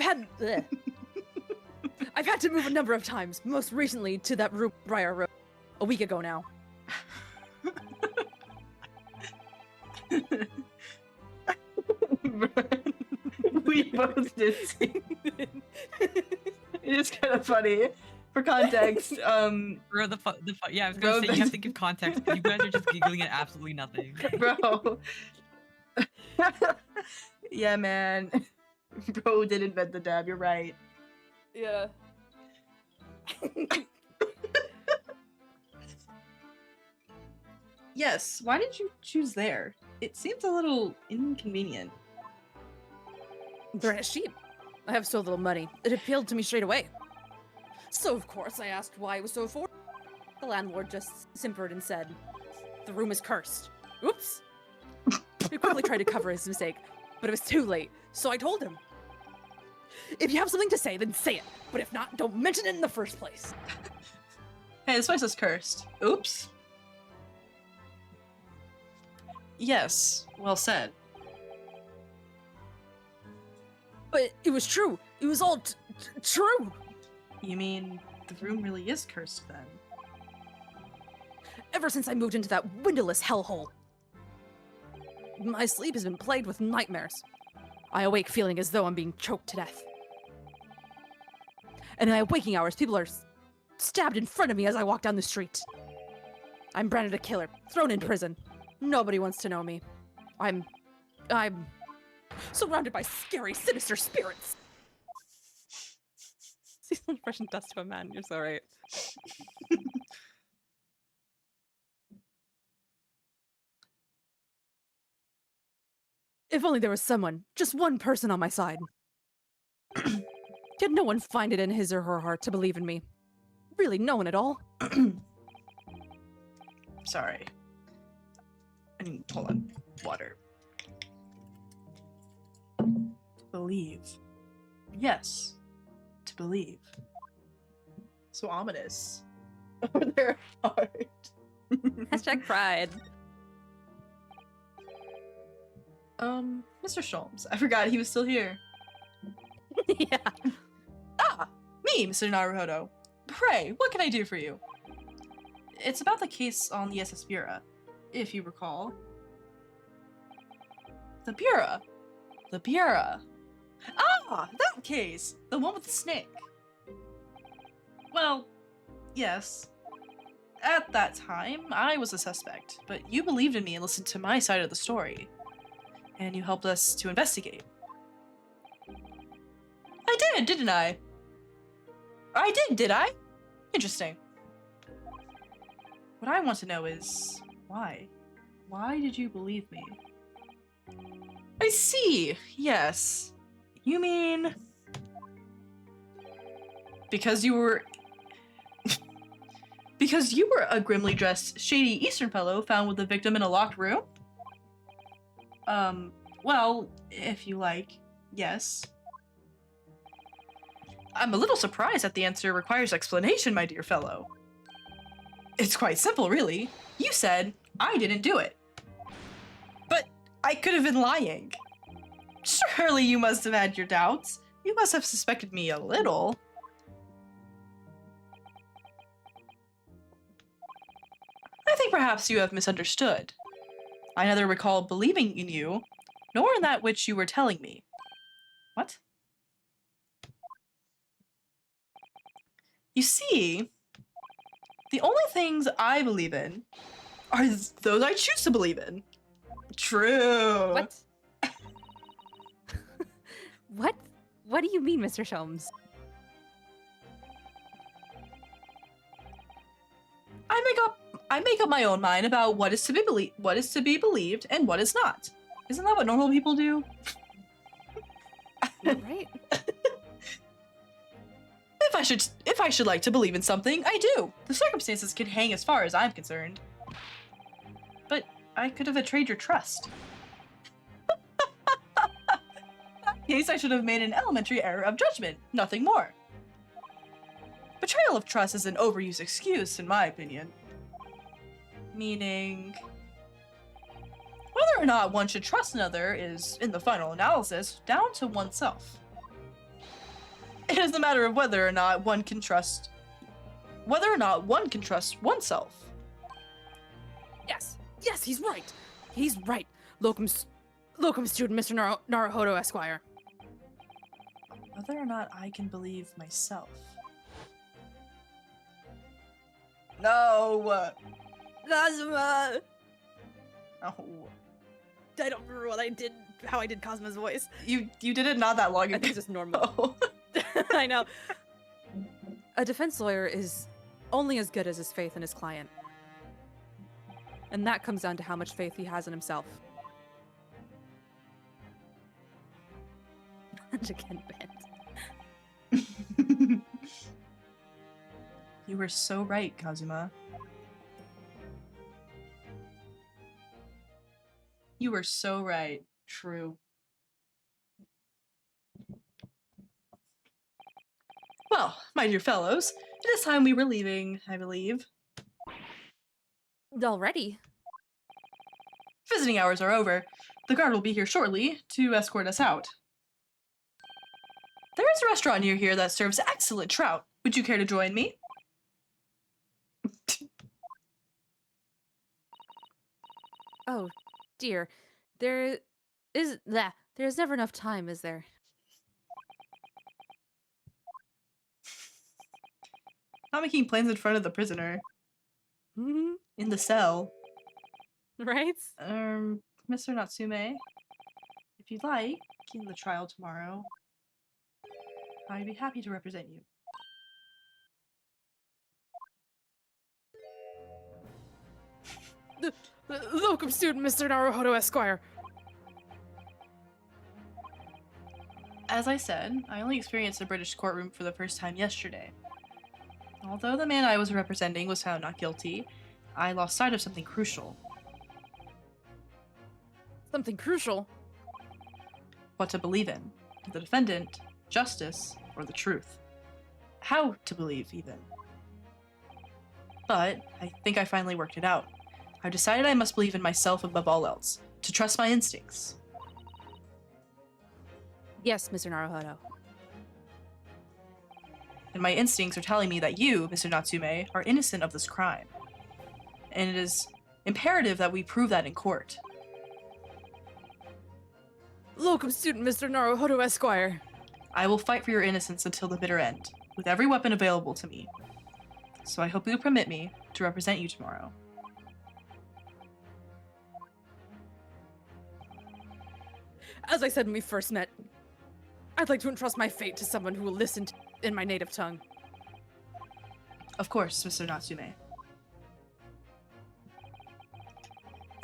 had to move a number of times, most recently to that room Briar Road, a week ago now. We both did see it. It is kind of funny. For context, Bro, yeah, I was gonna say, you have to give context. You guys are just giggling at absolutely nothing. Bro. Yeah, man. Bro did invent the dab, you're right. Yeah. Yes, why did you choose there? It seems a little inconvenient. They're sheep. I have so little money. It appealed to me straight away. So, of course, I asked why it was so affordable. The landlord just simpered and said, "The room is cursed." Oops! He quickly tried to cover his mistake, but it was too late, so I told him. If you have something to say, then say it. But if not, don't mention it in the first place. Hey, this place is cursed. Oops. Yes, well said. But it was true. It was all true. You mean the room really is cursed then? Ever since I moved into that windowless hellhole, my sleep has been plagued with nightmares. I awake feeling as though I'm being choked to death. And in my waking hours, people are stabbed in front of me as I walk down the street. I'm branded a killer, thrown in prison. Nobody wants to know me. I'm surrounded by scary, sinister spirits. Seasonal impression dust to a man. You're so right. If only there was someone, just one person on my side. Yet no one find it in his or her heart to believe in me. Really, no one at all. Sorry. Hold on. Water. Believe. Yes. To believe. So ominous. Over their heart. Hashtag pride. Mr. Sholmes. I forgot he was still here. Yeah. Ah! Me, Mr. Naruhodo. Pray, what can I do for you? It's about the case on the SS Bureau, if you recall. The Bureau? The Bureau. Ah! That case! The one with the snake. Well, yes. At that time, I was a suspect, but you believed in me and listened to my side of the story. And you helped us to investigate. I did, didn't I? I did I? Interesting. What I want to know is, why? Why did you believe me? I see, yes. You mean... Because you were... because you were a grimly dressed, shady Eastern fellow found with the victim in a locked room? Well, if you like, yes. I'm a little surprised that the answer requires explanation, my dear fellow. It's quite simple, really. You said, I didn't do it. But I could have been lying. Surely you must have had your doubts. You must have suspected me a little. I think perhaps you have misunderstood. I neither recall believing in you, nor in that which you were telling me. What? You see, the only things I believe in are those I choose to believe in. True. What? What? What do you mean, Mr. Sholmes? I make up my own mind about what is to be believed and what is not. Isn't that what normal people do? Right? If I should like to believe in something, I do. The circumstances can hang as far as I'm concerned. But I could have betrayed your trust. In case I should have made an elementary error of judgment, nothing more. Betrayal of trust is an overused excuse, in my opinion. Meaning, whether or not one should trust another is, in the final analysis, down to oneself. It is a matter of whether or not one can trust oneself. Yes. Yes, he's right. He's right. Locum student Mr. Naruhodo Esquire. Whether or not I can believe myself. No. Cosma! Oh. I don't remember what I did, how I did Cosma's voice. You did it not that long ago. I think it's just normal. Oh. I know. A defense lawyer is only as good as his faith in his client. And that comes down to how much faith he has in himself. Again, bent. You were so right, Kazuma. You were so right. True. Well, my dear fellows, it is time we were leaving, I believe. Already? Visiting hours are over. The guard will be here shortly to escort us out. There is a restaurant near here that serves excellent trout. Would you care to join me? Oh, dear. There's never enough time, is there? Not making plans in front of the prisoner. Mhm. In the cell. Right? Mr. Natsume, if you'd like, in the trial tomorrow, I'd be happy to represent you. Locum student, Mr. Naruhodo Esquire. As I said, I only experienced the British courtroom for the first time yesterday. Although the man I was representing was found not guilty, I lost sight of something crucial. Something crucial. What to believe in. The defendant, justice, or the truth. How to believe, even. But I think I finally worked it out. I've decided I must believe in myself above all else, to trust my instincts. Yes, Mr. Naruhodo. And my instincts are telling me that you, Mr. Natsume, are innocent of this crime. And it is imperative that we prove that in court. Locum student, Mr. Naruhodo Esquire. I will fight for your innocence until the bitter end, with every weapon available to me. So I hope you'll permit me to represent you tomorrow. As I said when we first met, I'd like to entrust my fate to someone who will listen in my native tongue. Of course, Mr. Natsume. It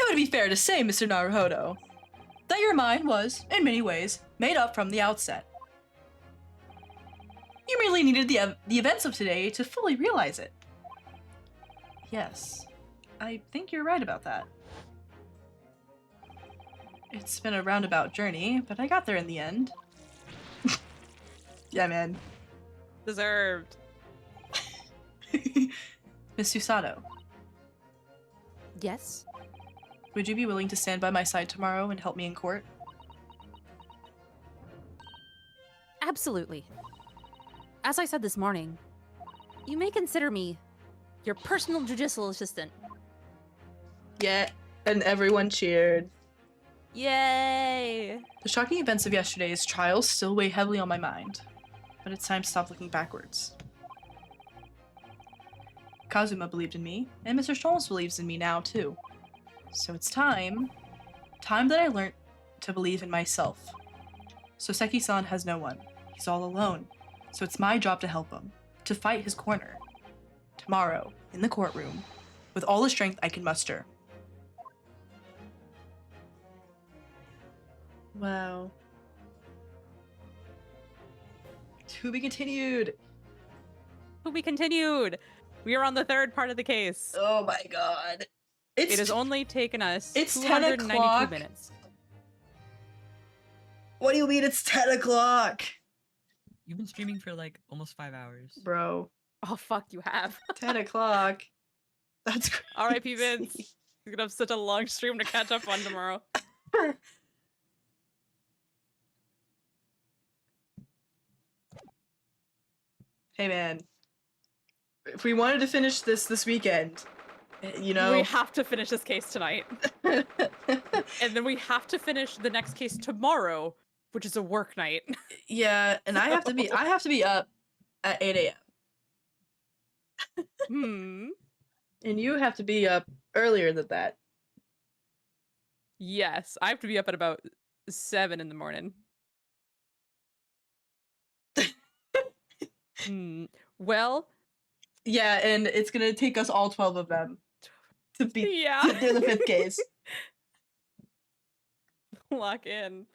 would be fair to say, Mr. Naruhodo, that your mind was, in many ways, made up from the outset. You merely needed the events of today to fully realize it. Yes, I think you're right about that. It's been a roundabout journey, but I got there in the end. Yeah, man. Deserved. Miss Susato, Yes? would you be willing to stand by my side tomorrow and help me in court? Absolutely. As I said this morning, you may consider me your personal judicial assistant. Yeah, and everyone cheered. Yay! The shocking events of yesterday's trial still weigh heavily on my mind, but it's time to stop looking backwards. Kazuma believed in me, and Mr. Stolz believes in me now, too. So it's time that I learned to believe in myself. Soseki-san has no one. He's all alone. So it's my job to help him, to fight his corner. Tomorrow, in the courtroom, with all the strength I can muster. Wow. To be continued. To be continued. We are on the third part of the case. Oh my god. It has only taken us it's 10 292 o'clock. minutes. What do you mean it's 10 o'clock? You've been streaming for like almost 5 hours. Bro. Oh, fuck, you have. 10 o'clock. That's crazy. R.I.P. Vince. He's gonna have such a long stream to catch up on tomorrow. Hey man. If we wanted to finish this weekend, you know. We have to finish this case tonight. And then we have to finish the next case tomorrow, which is a work night. Yeah, and I have to be up at 8 a.m. And you have to be up earlier than that. Yes, I have to be up at about 7 in the morning. Well, yeah, and it's gonna take us all 12 of them to do the 5th case. Lock in.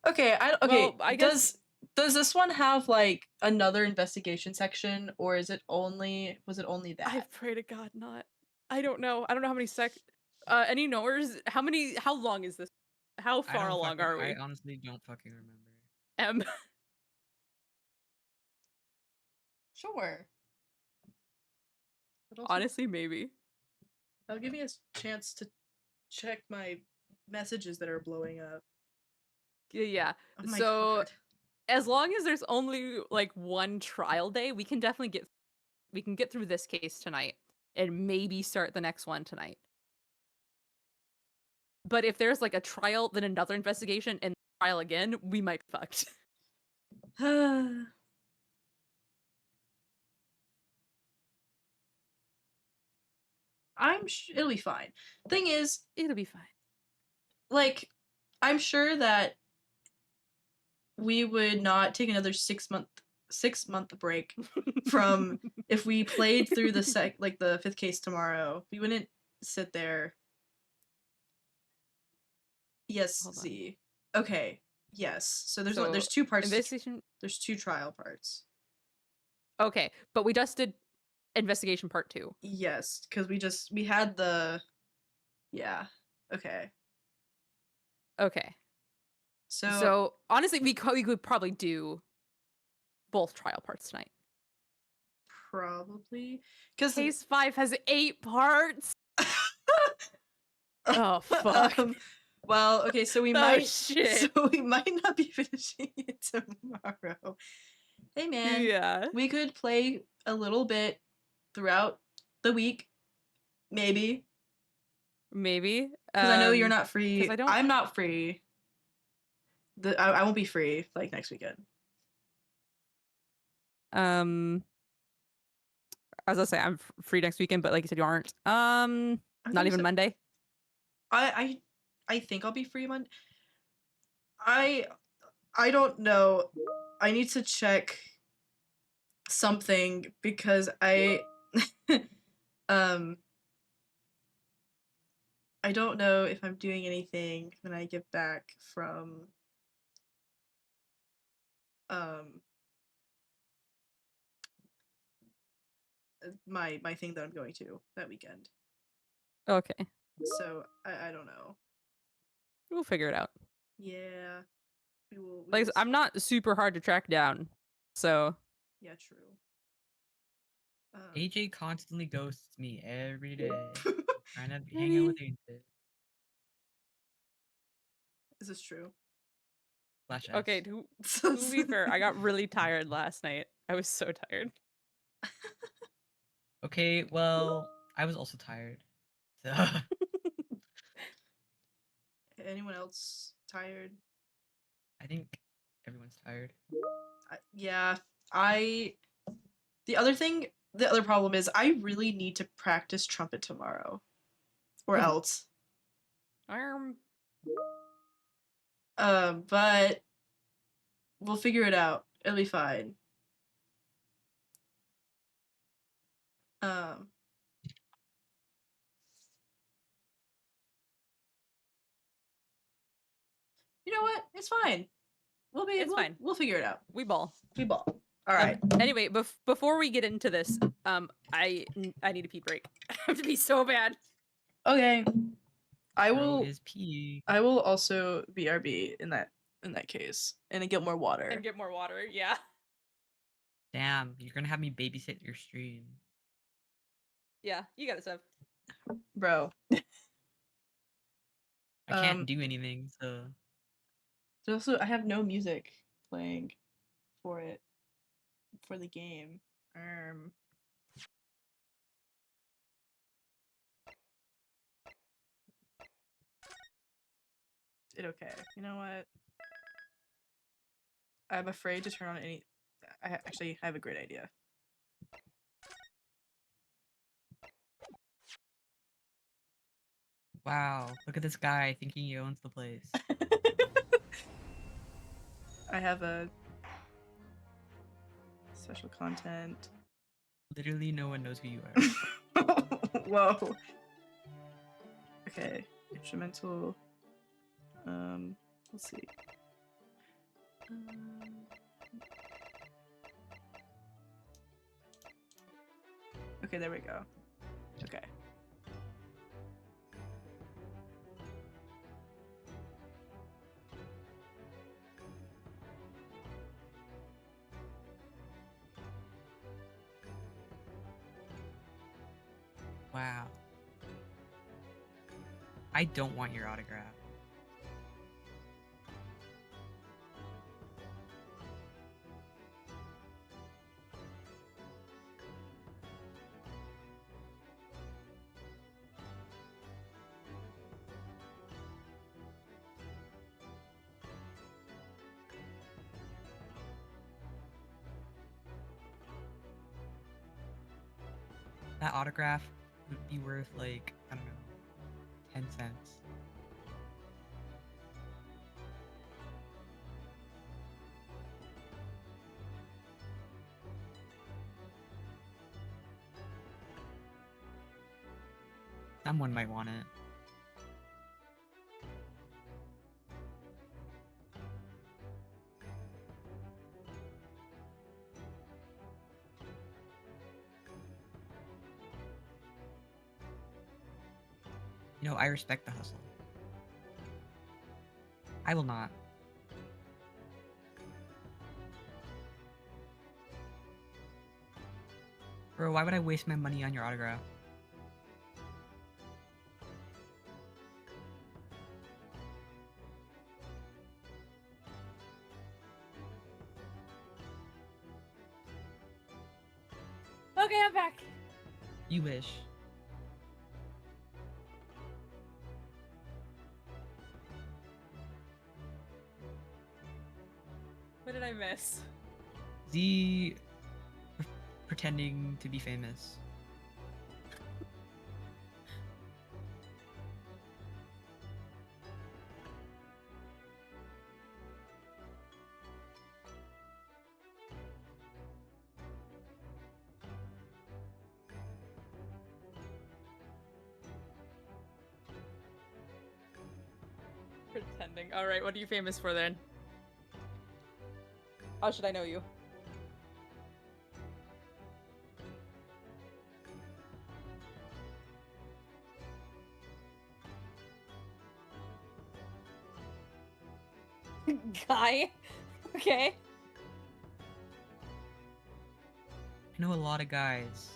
Okay, Well, I guess... does this one have like another investigation section, or was it only that? I pray to God not. I don't know. I don't know how many any knowers? How long is this? How far along are we? I honestly don't fucking remember. Sure. Honestly, maybe. That'll give me a chance to check my messages that are blowing up. Yeah. Oh my so God. as long as there's only like one trial day, we can definitely get through this case tonight and maybe start the next one tonight. But if there's like a trial, then another investigation, and trial again, we might be fucked. it'll be fine. Thing is, It'll be fine. like, I'm sure that we would not take another 6-month break from if we played through the the 5th case tomorrow. We wouldn't sit there. Yes, Hold on. Z. Okay. Yes. So there's So, there's 2 parts. Investigation. There's 2 trial parts. Okay, but we just did investigation part 2. Yes, because we had the. Yeah. Okay. Okay. So, So honestly, we could probably do both trial parts tonight. probably because Case 5 has 8 parts. Oh fuck. well, okay, so we Oh, might shit. so we might not be finishing it tomorrow. Hey man, Yeah. we could play a little bit throughout the week, maybe. Maybe. Because I know you're not free. 'cause I don't- I'm not free. I won't be free like next weekend. As I say, I'm free next weekend, but like you said, you aren't. I Not think even so. Monday. I think I'll be free Monday. I don't know. I need to check something because I I don't know if I'm doing anything when I get back from my thing that I'm going to that weekend. Okay, So I don't know. we'll figure it out. Yeah. We will Like I'm see. not super hard to track down, so Yeah, true. AJ constantly ghosts me every day. Trying to hang out with AJ. Is this true? Slash S. okay. To be fair, I got really tired last night. I was so tired. Okay, well, I was also tired. So Anyone else tired? I think everyone's tired. Yeah, the other problem is I really need to practice trumpet tomorrow, or else. But we'll figure it out. It'll be fine. You know what? It's fine. It's fine. We'll figure it out. We ball. We ball. All right. Anyway, before we get into this, I need a pee break. I have to pee so bad. Okay. I Bro will. is pee. I will also BRB in that case and get more water. And get more water, yeah. Damn, you're gonna have me babysit your stream. Yeah, you got it, Sev. Bro. I can't do anything, so There's also I have no music playing for it for the game. It okay. You know what? I'm afraid to turn on any. I have a great idea. wow, look at this guy thinking he owns the place. I have a special content. Literally no one knows who you are. Whoa. Okay, instrumental. Let's see. Okay, there we go. Okay. Wow. I don't want your autograph. That autograph would be worth like, I don't know, 10 cents. Someone might want it. You know, I respect the hustle. I will not. Bro, why would I waste my money on your autograph? Okay, I'm back. You wish. What did I miss? Z pretending to be famous. Pretending. Alright, what are you famous for then? How should I know you? Guy. Okay. I know a lot of guys.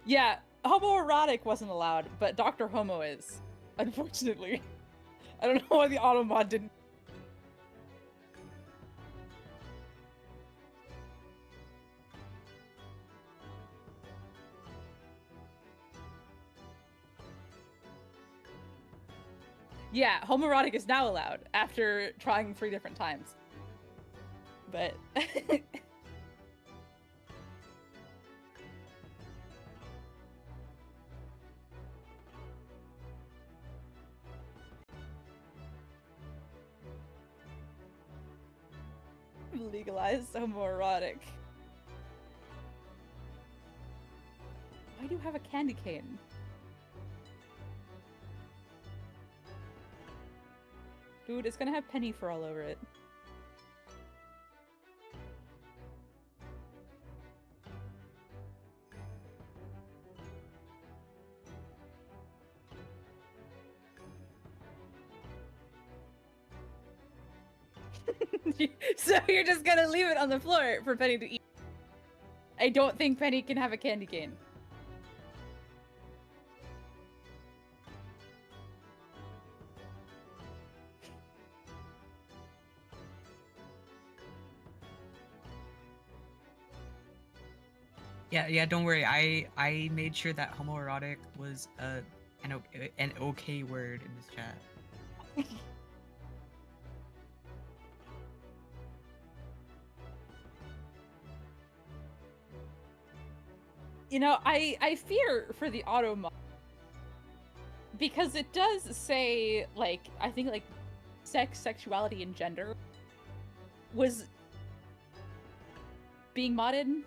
Yeah, homoerotic wasn't allowed, but Dr. Homo is. Unfortunately. I don't know why the auto mod didn't. Yeah, homoerotic is now allowed after trying 3 different times. But legalized homoerotic. Why do you have a candy cane? Dude, it's gonna have penny fur all over it. So you're just gonna leave it on the floor for Penny to eat. I don't think Penny can have a candy cane. Yeah, don't worry. I made sure that homoerotic was an okay word in this chat. You know, I fear for the auto mod because it does say, like, I think, like, sex, sexuality, and gender was being modded.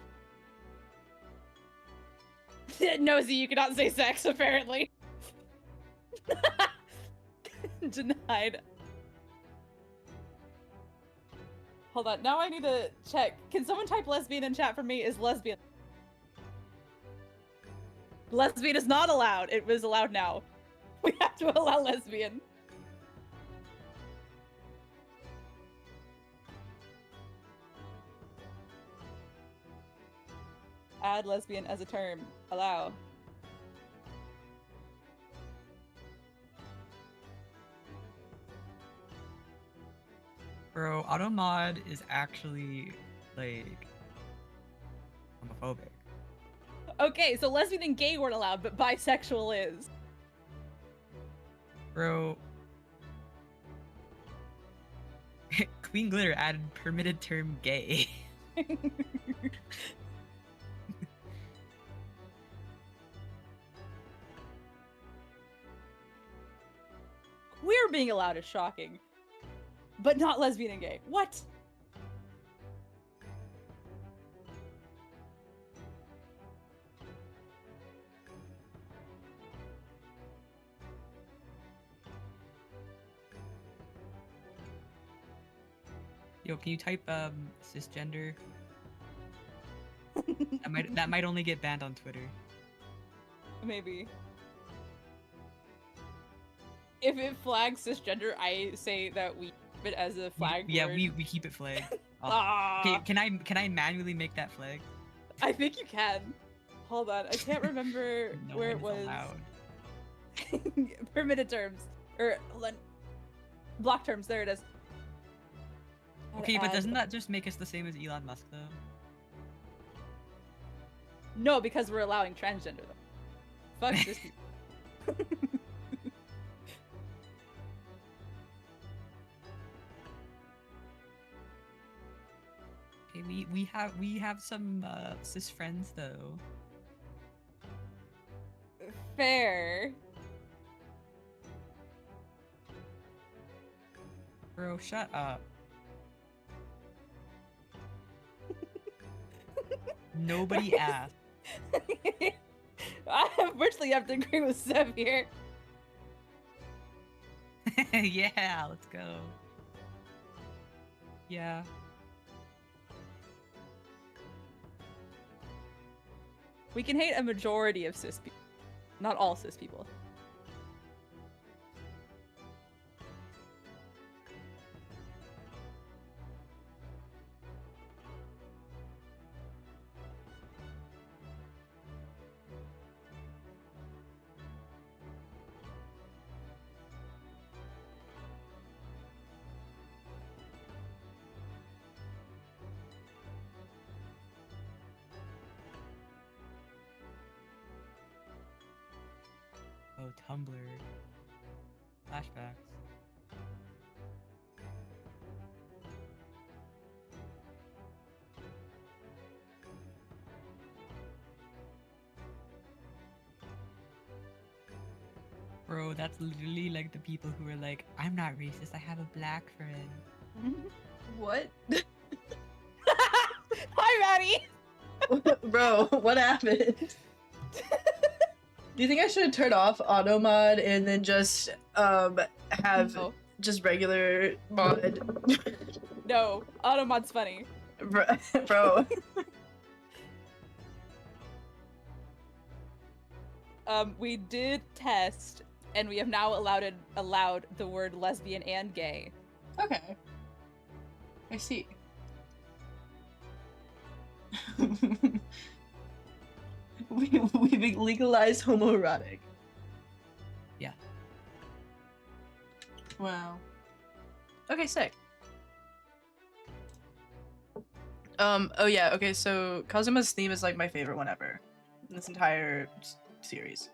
Nosy, you cannot say sex, apparently. Denied. Hold on, now I need to check. Can someone type lesbian in chat for me? Is lesbian? Lesbian is not allowed. It was allowed now. We have to allow lesbian. Add lesbian as a term. Allow. Bro, automod is actually like homophobic. Okay, so lesbian and gay weren't allowed, but bisexual is. Bro. Queen Glitter added permitted term gay. Queer being allowed is shocking. But not lesbian and gay. What? Yo, can you type cisgender? that might only get banned on Twitter. Maybe. If it flags cisgender, I say that we keep it as a flag. Yeah, word. we keep it flagged. Oh. Ah. Okay, can I manually make that flag? I think you can. Hold on, I can't remember No where it one was. is allowed. Permitted terms. Or hold on. Block terms, there it is. Okay, but Add- doesn't that just make us the same as Elon Musk though? No, because we're allowing transgender though. Fuck this people. Okay, we have some cis friends though. Fair. Bro, shut up. Nobody asked. I unfortunately have to agree with Sev here. Yeah, let's go. Yeah. We can hate a majority of cis people. Not all cis people. Oh, Tumblr. Flashbacks. Bro, that's literally like the people who are like, I'm not racist, I have a black friend. What? Hi, Maddie! Bro, what happened? Do you think I should turn off auto mod and then just have No. just regular mod? No, Automod's funny. Bro. We did test, and we have now allowed the word lesbian and gay. Okay. I see. We've legalized homoerotic. Yeah. Wow. Okay, sick. Oh yeah, okay, so Kazuma's theme is like my favorite one ever. In this entire series.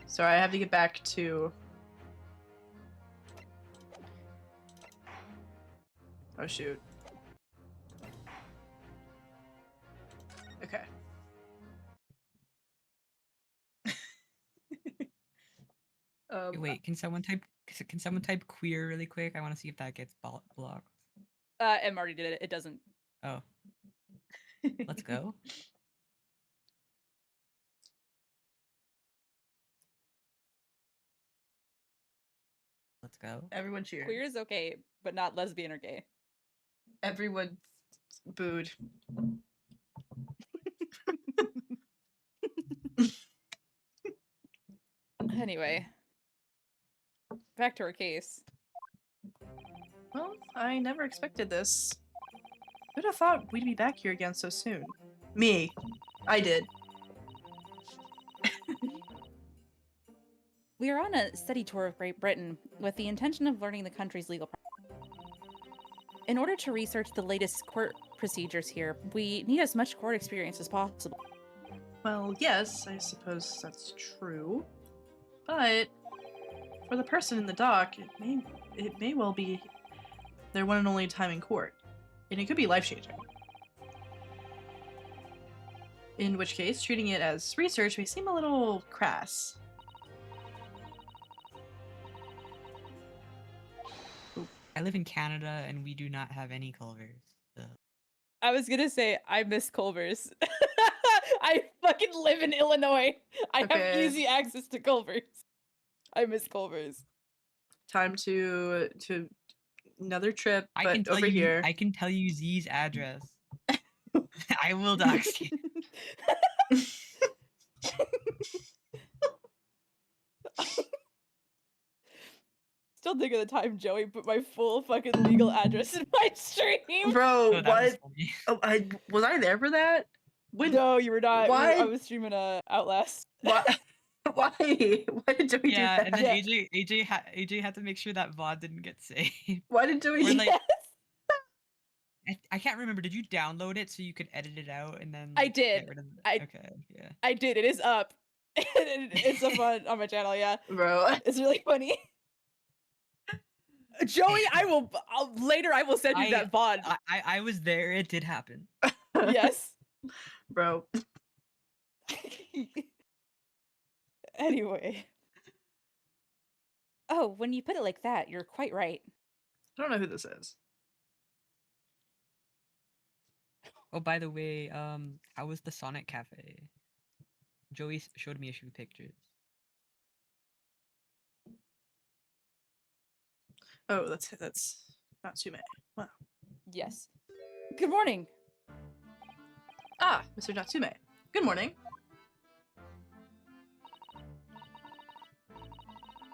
Sorry, I have to get back to... Oh shoot. Okay. Wait, can someone type queer really quick? I want to see if that gets blocked. Em already did it. It doesn't. Oh. Let's go. Let's go. Everyone cheered. Queer is okay, but not lesbian or gay. Everyone booed. Anyway, back to our case. Well, I never expected this. Who'd have thought we'd be back here again so soon? Me. I did. We are on a study tour of Great Britain with the intention of learning the country's legal practice. In order to research the latest court procedures here, we need as much court experience as possible. Well, yes, I suppose that's true. But for the person in the dock, it may well be their one and only time in court. And it could be life-changing. In which case, treating it as research may seem a little crass. I live in Canada and we do not have any Culvers. So. I was gonna say I miss Culver's. I fucking live in Illinois. I have Okay. easy access to Culver's. I miss Culver's. Time to another trip, I but can tell over you, here. I can tell you Z's address. I will dox you. Still think of the time Joey put my full fucking legal address in my stream. Bro, Oh, that was what? funny. Oh, was I there for that? When? No, you were not. Why? I was streaming Outlast. Why? Why? Why did Joey Yeah, do that? and then Yeah. AJ had to make sure that VOD didn't get saved. Why did Joey Or do like, Yes, I can't remember. Did you download it so you could edit it out and then? I like, did. Get rid of it? I- Okay, yeah. I did. It is up. It's up on my channel. Yeah, Bro. it's really funny. Joey, later. I will send you that VOD. I was there. It did happen. Yes. Bro. Anyway, Oh, when you put it like that, you're quite right. I don't know who this is. Oh, by the way, how was the Sonic Cafe? Joey showed me a few pictures. Oh, that's not too many. Wow. yes. Good morning. Ah, Mr. Natsume. Good morning.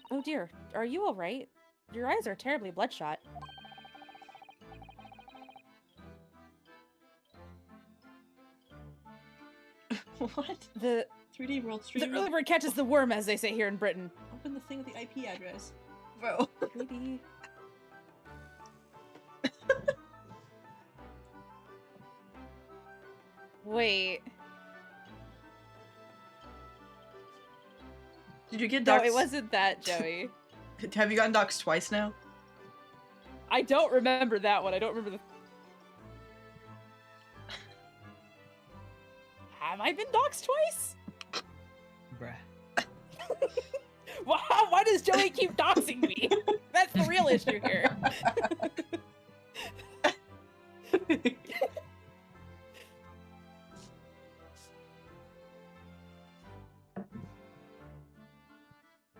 Oh dear, are you all right? Your eyes are terribly bloodshot. What? The 3D World The Stream? early bird catches the worm, as they say here in Britain. Open the thing with the IP address. Bro. 3D. Wait. Did you get No, doxxed? it wasn't that, Joey. Have you gotten doxxed twice now? I don't remember that one. I don't remember the. Have I been doxxed twice? Bruh. Wow, why does Joey keep doxing me? That's the real issue here.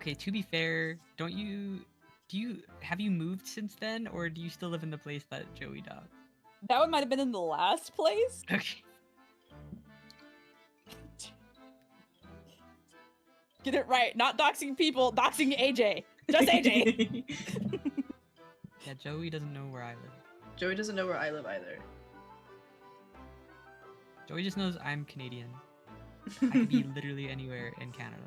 Okay, to be fair, have you moved since then, or do you still live in the place that Joey dogged? That one might have been in the last place. Okay. Get it right. Not doxing people, doxing AJ. Just AJ. Yeah, Joey doesn't know where I live. Joey doesn't know where I live either. Joey just knows I'm Canadian. I could be literally anywhere in Canada.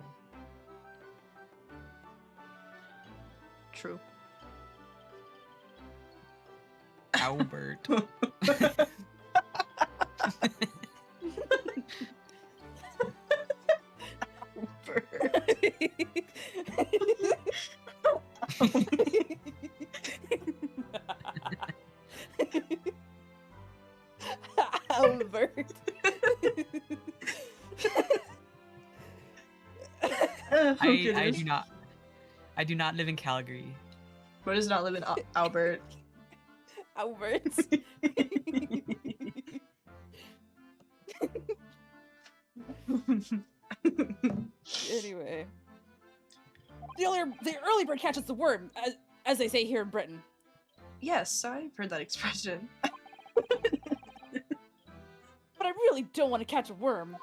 True. Albert. Albert. Oh, I goodness. do not live in Calgary. Bro does not live in Albert. Albert. Anyway. The early bird catches the worm, as they say here in Britain. Yes, I've heard that expression. But I really don't want to catch a worm.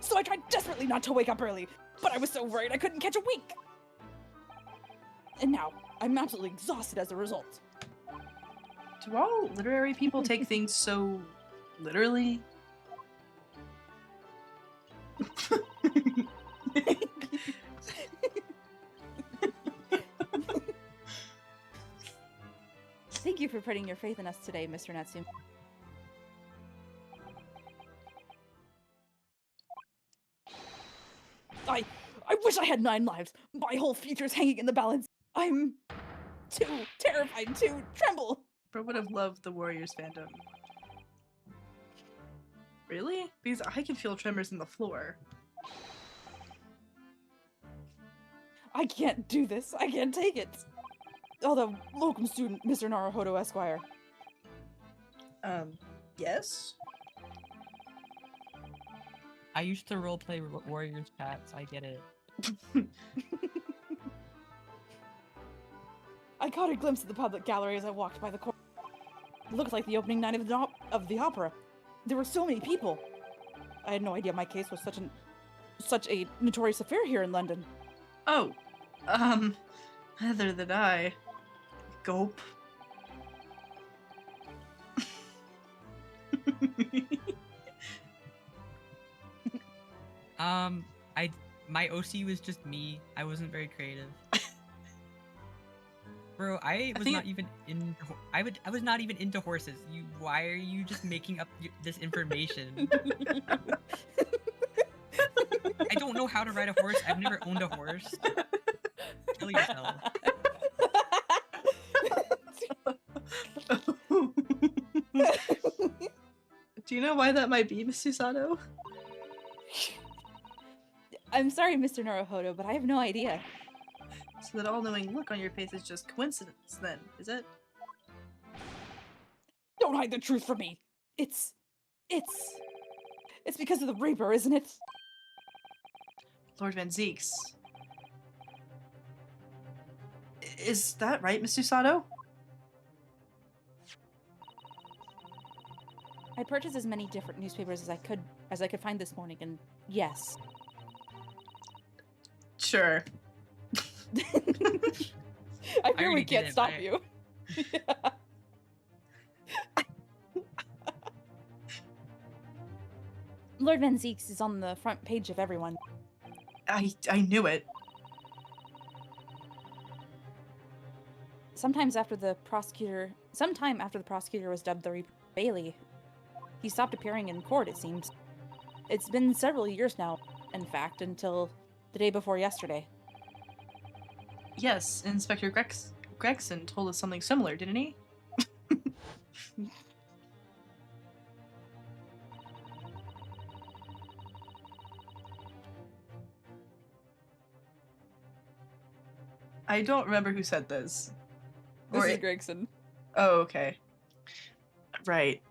so I tried desperately not to wake up early, but I was so worried I couldn't catch a wink. And now, I'm absolutely exhausted as a result. Do all literary people take things so literally? Thank you for putting your faith in us today, Mr. Natsume. I wish I had 9 lives. My whole future's hanging in the balance. I'm too terrified to tremble. Bro would have loved the Warriors fandom. Really? Because I can feel tremors in the floor. I can't do this. I can't take it. Although, locum student, Mr. Naruhodo Esquire. Yes? I used to roleplay Warriors chats. I get it. I caught a glimpse of the public gallery as I walked by the court. It looked like the opening night of the opera. There were so many people. I had no idea my case was such a notorious affair here in London. Oh, neither did I. Gulp. My OC was just me. I wasn't very creative. Bro, I was not even into. I was not even into horses. Why are you just making up this information? I don't know how to ride a horse. I've never owned a horse. Kill yourself. Do you know why that might be, Miss Susato? I'm sorry, Mr. Naruhodo, but I have no idea. So that all-knowing look on your face is just coincidence, then, is it? Don't hide the truth from me. It's because of the Reaper, isn't it? Lord Van Zeeks. Is that right, Miss Susato? I purchased as many different newspapers as I could find this morning, and yes. Sure. I fear we already can't did it, stop but you. Lord Van Zeeks is on the front page of everyone. I knew it. Sometime after the prosecutor was dubbed the Reaper Bailey, he stopped appearing in court, it seems. It's been several years now, in fact, until the day before yesterday. Yes, Inspector Gregson told us something similar, didn't he? I don't remember who said this. This is Gregson. Oh, okay. Right.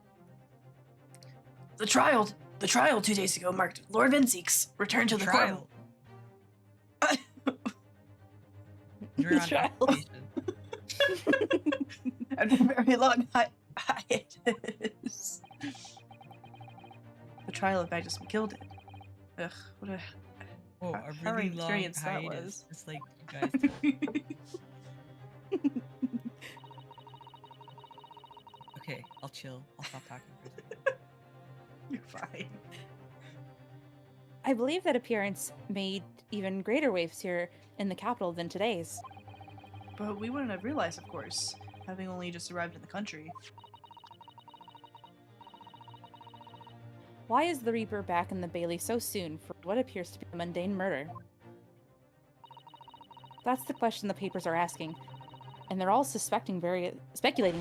The trial 2 days ago marked Lord Van Zeeks' return to the court. Trial. You're on Trial. application. After a very long hiatus. The trial of Magnus McGilded. Ugh, what a Oh, a how really long experience that hiatus. was. Just like you guys. Took. Okay, I'll chill. I'll stop talking for a second. You're fine. I believe that appearance made even greater waves here in the capital than today's. But we wouldn't have realized, of course, having only just arrived in the country. Why is the Reaper back in the Bailey so soon for what appears to be a mundane murder? That's the question the papers are asking, and they're all speculating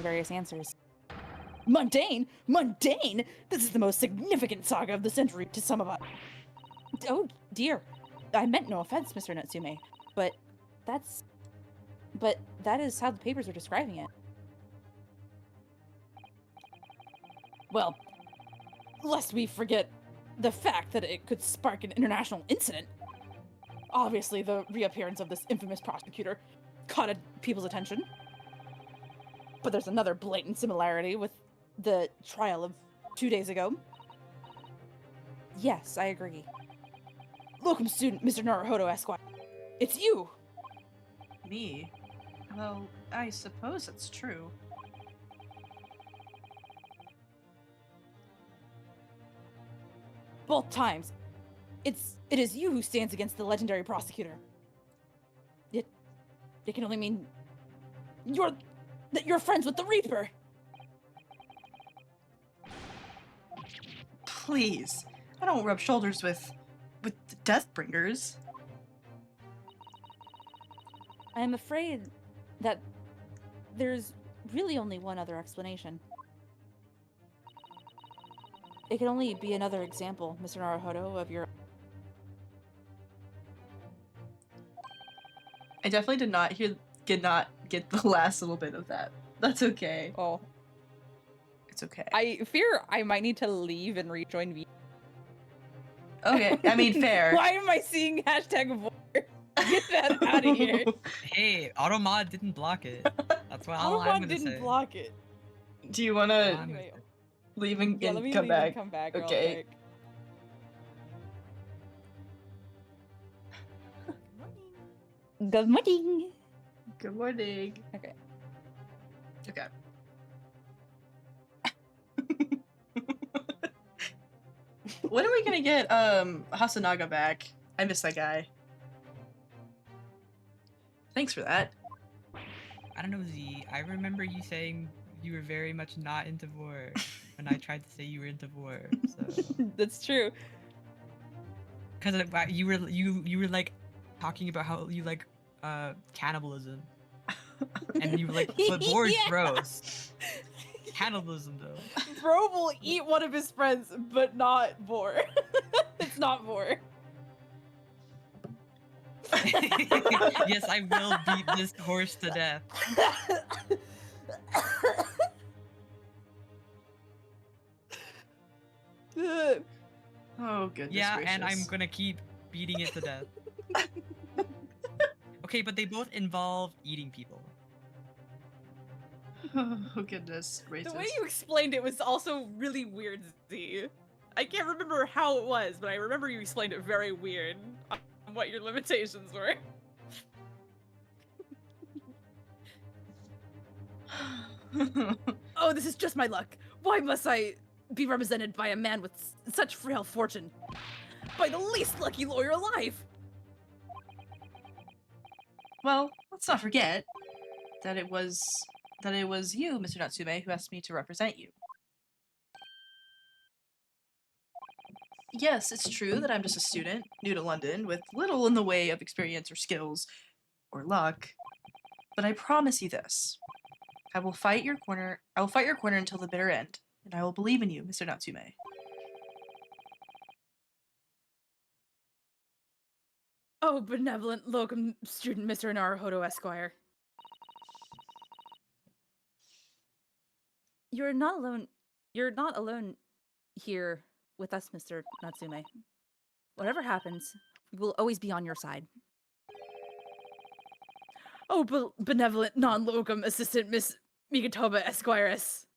various answers. Mundane? Mundane? This is the most significant saga of the century to some of us. Oh dear, I meant no offense, Mr. Natsume, but that is how the papers are describing it. Well, lest we forget the fact that it could spark an international incident. Obviously, the reappearance of this infamous prosecutor caught people's attention. But there's another blatant similarity with the trial of 2 days ago. Yes, I agree. Locum student, Mr. Naruhodo Esquire. It's you! Me? Well, I suppose it's true. Both times. It is you who stands against the legendary prosecutor. It can only mean that you're friends with the Reaper. Please, I don't rub shoulders with the Deathbringers. I am afraid that there's really only one other explanation. It can only be another example, Mr. Naruhodo, of your... I definitely did not get the last little bit of that. That's okay. Oh. It's okay. I fear I might need to leave and rejoin V. Okay, I mean, fair. Why am I seeing hashtag war? Get that out of here. Hey, Automod didn't block it. That's what I'm Autobot gonna didn't say. block it. Do you want to Anyway, leave and, yeah, let me come leave back? and come back real Okay. quick. Good morning! Good morning. Okay. Okay. When are we gonna get Hasanaga back? I miss that guy. Thanks for that. I don't know, Z. I remember you saying you were very much not into war when I tried to say you were into war. So, That's true. because you were like talking about how you like cannibalism, and you were like, but war's Yeah. gross. Cannibalism though. Bro will eat one of his friends, but not Vor. It's not Vor. Yes, I will beat this horse to death. Oh goodness Yeah, gracious. and I'm gonna keep beating it to death. Okay, but they both involve eating people. Oh goodness gracious. The way you explained it was also really weird, Z. I can't remember how it was, but I remember you explained it very weird on what your limitations were. Oh, this is just my luck. Why must I be represented by a man with such frail fortune? By the least lucky lawyer alive! Well, let's not forget that it was you, Mr. Natsume, who asked me to represent you. Yes, it's true that I'm just a student, new to London, with little in the way of experience or skills or luck. But I promise you this. I will fight your corner until the bitter end, and I will believe in you, Mr. Natsume. Oh, benevolent locum student Mr. Naruhodo Esquire. You're not alone. You're not alone here with us, Mr. Natsume. Whatever happens, we will always be on your side. Oh, benevolent non-locum assistant Miss Migatoba Esquires.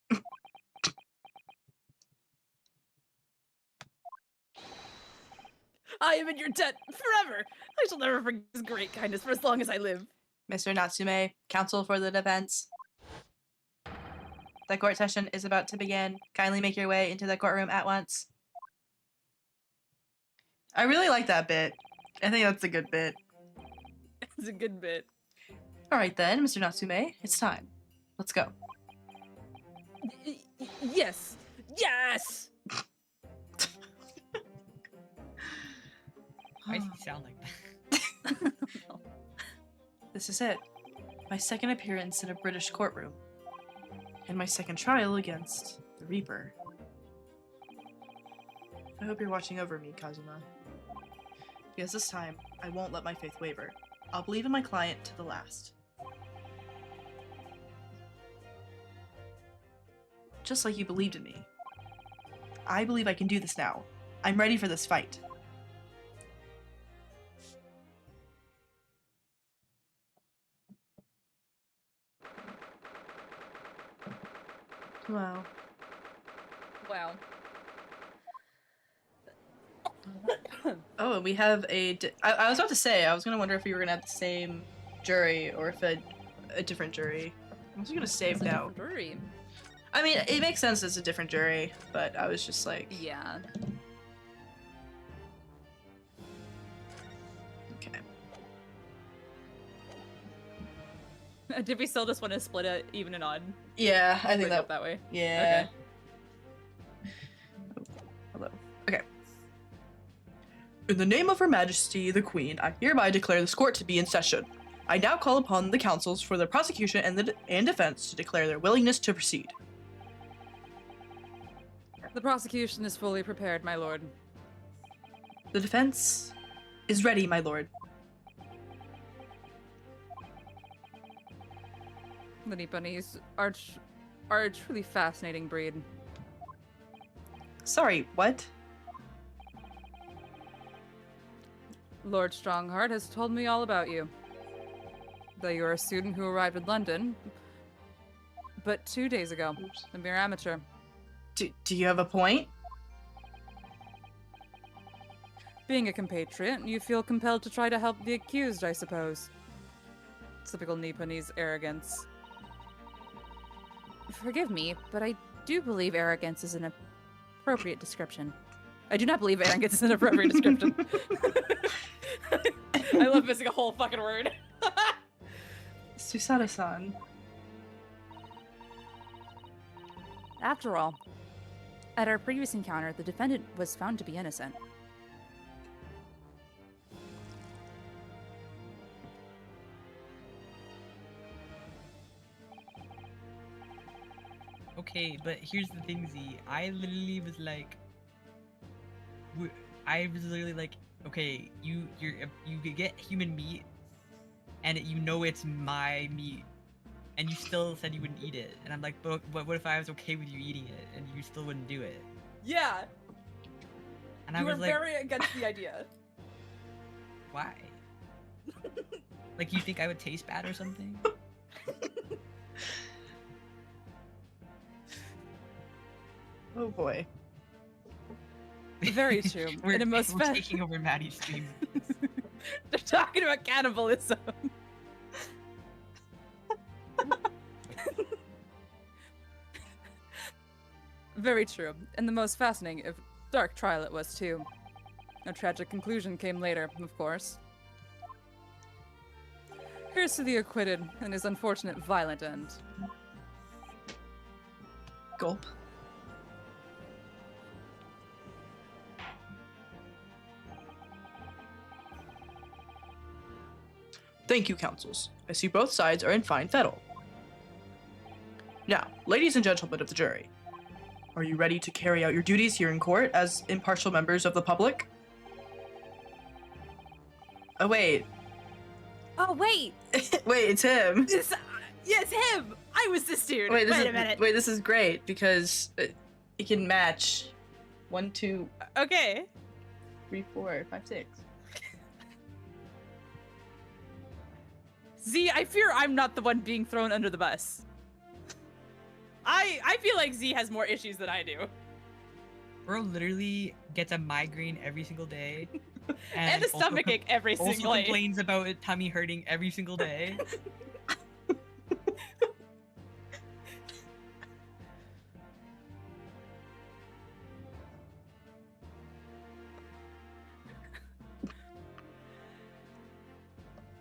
I am in your debt forever. I shall never forget his great kindness for as long as I live. Mr. Natsume, counsel for the defense. The court session is about to begin. Kindly make your way into the courtroom at once. I really like that bit. I think that's a good bit. It's a good bit. Alright then, Mr. Natsume, it's time. Let's go. Yes. Yes! Why does he sound like that? This is it. My second appearance in a British courtroom. And my second trial against the Reaper. I hope you're watching over me, Kazuma. Because this time, I won't let my faith waver. I'll believe in my client to the last. Just like you believed in me. I believe I can do this now. I'm ready for this fight. Wow. Wow. Oh, and we have I was about to say, I was gonna wonder if we were gonna have the same jury or if a different jury. I'm just gonna save now. Jury. I mean, it makes sense it's a different jury, but I was just like, Yeah. okay. Did we still just want to split it even and odd? Yeah, I Split think it up that. that way. Yeah. Hello. Okay. In the name of Her Majesty the Queen, I hereby declare this court to be in session. I now call upon the counsels for the prosecution and defense to declare their willingness to proceed. The prosecution is fully prepared, my lord. The defense is ready, my lord. The Nipponese are a truly fascinating breed. Sorry, what? Lord Strongheart has told me all about you. That you are a student who arrived in London, but 2 days ago, a mere amateur. Do you have a point? Being a compatriot, you feel compelled to try to help the accused, I suppose. Typical Nipponese arrogance. Forgive me, but I do believe arrogance is an appropriate description. I do not believe arrogance is an appropriate description. I love missing a whole fucking word. Susada-san. After all, at our previous encounter, the defendant was found to be innocent. Okay, but here's the thing, Z. I literally was like, I was literally like, okay, you get human meat, and you know it's my meat, and you still said you wouldn't eat it, and I'm like, but what if I was okay with you eating it, and you still wouldn't do it? Yeah. And I You was were like, very against the idea. why? Like, you think I would taste bad or something? Oh boy. Very true. We're, In a most we're taking over Maddie's stream. They're talking about cannibalism. Very true. And the most fascinating, if dark trial it was too. A tragic conclusion came later, of course. Here's to the acquitted and his unfortunate violent end. Gulp. Thank you, counsels. I see both sides are in fine fettle. Now, ladies and gentlemen of the jury, are you ready to carry out your duties here in court as impartial members of the public? Oh, wait. Oh, wait! Wait, it's him. Yes, him! I was this dude! Wait, Wait a minute. Wait, this is great because it can match 1, 2, Okay. 3, 4, 5, 6. Z, I fear I'm not the one being thrown under the bus. I feel like Z has more issues than I do. Bro literally gets a migraine every single day. And a also stomachache every also single day. complains about it tummy hurting every single day.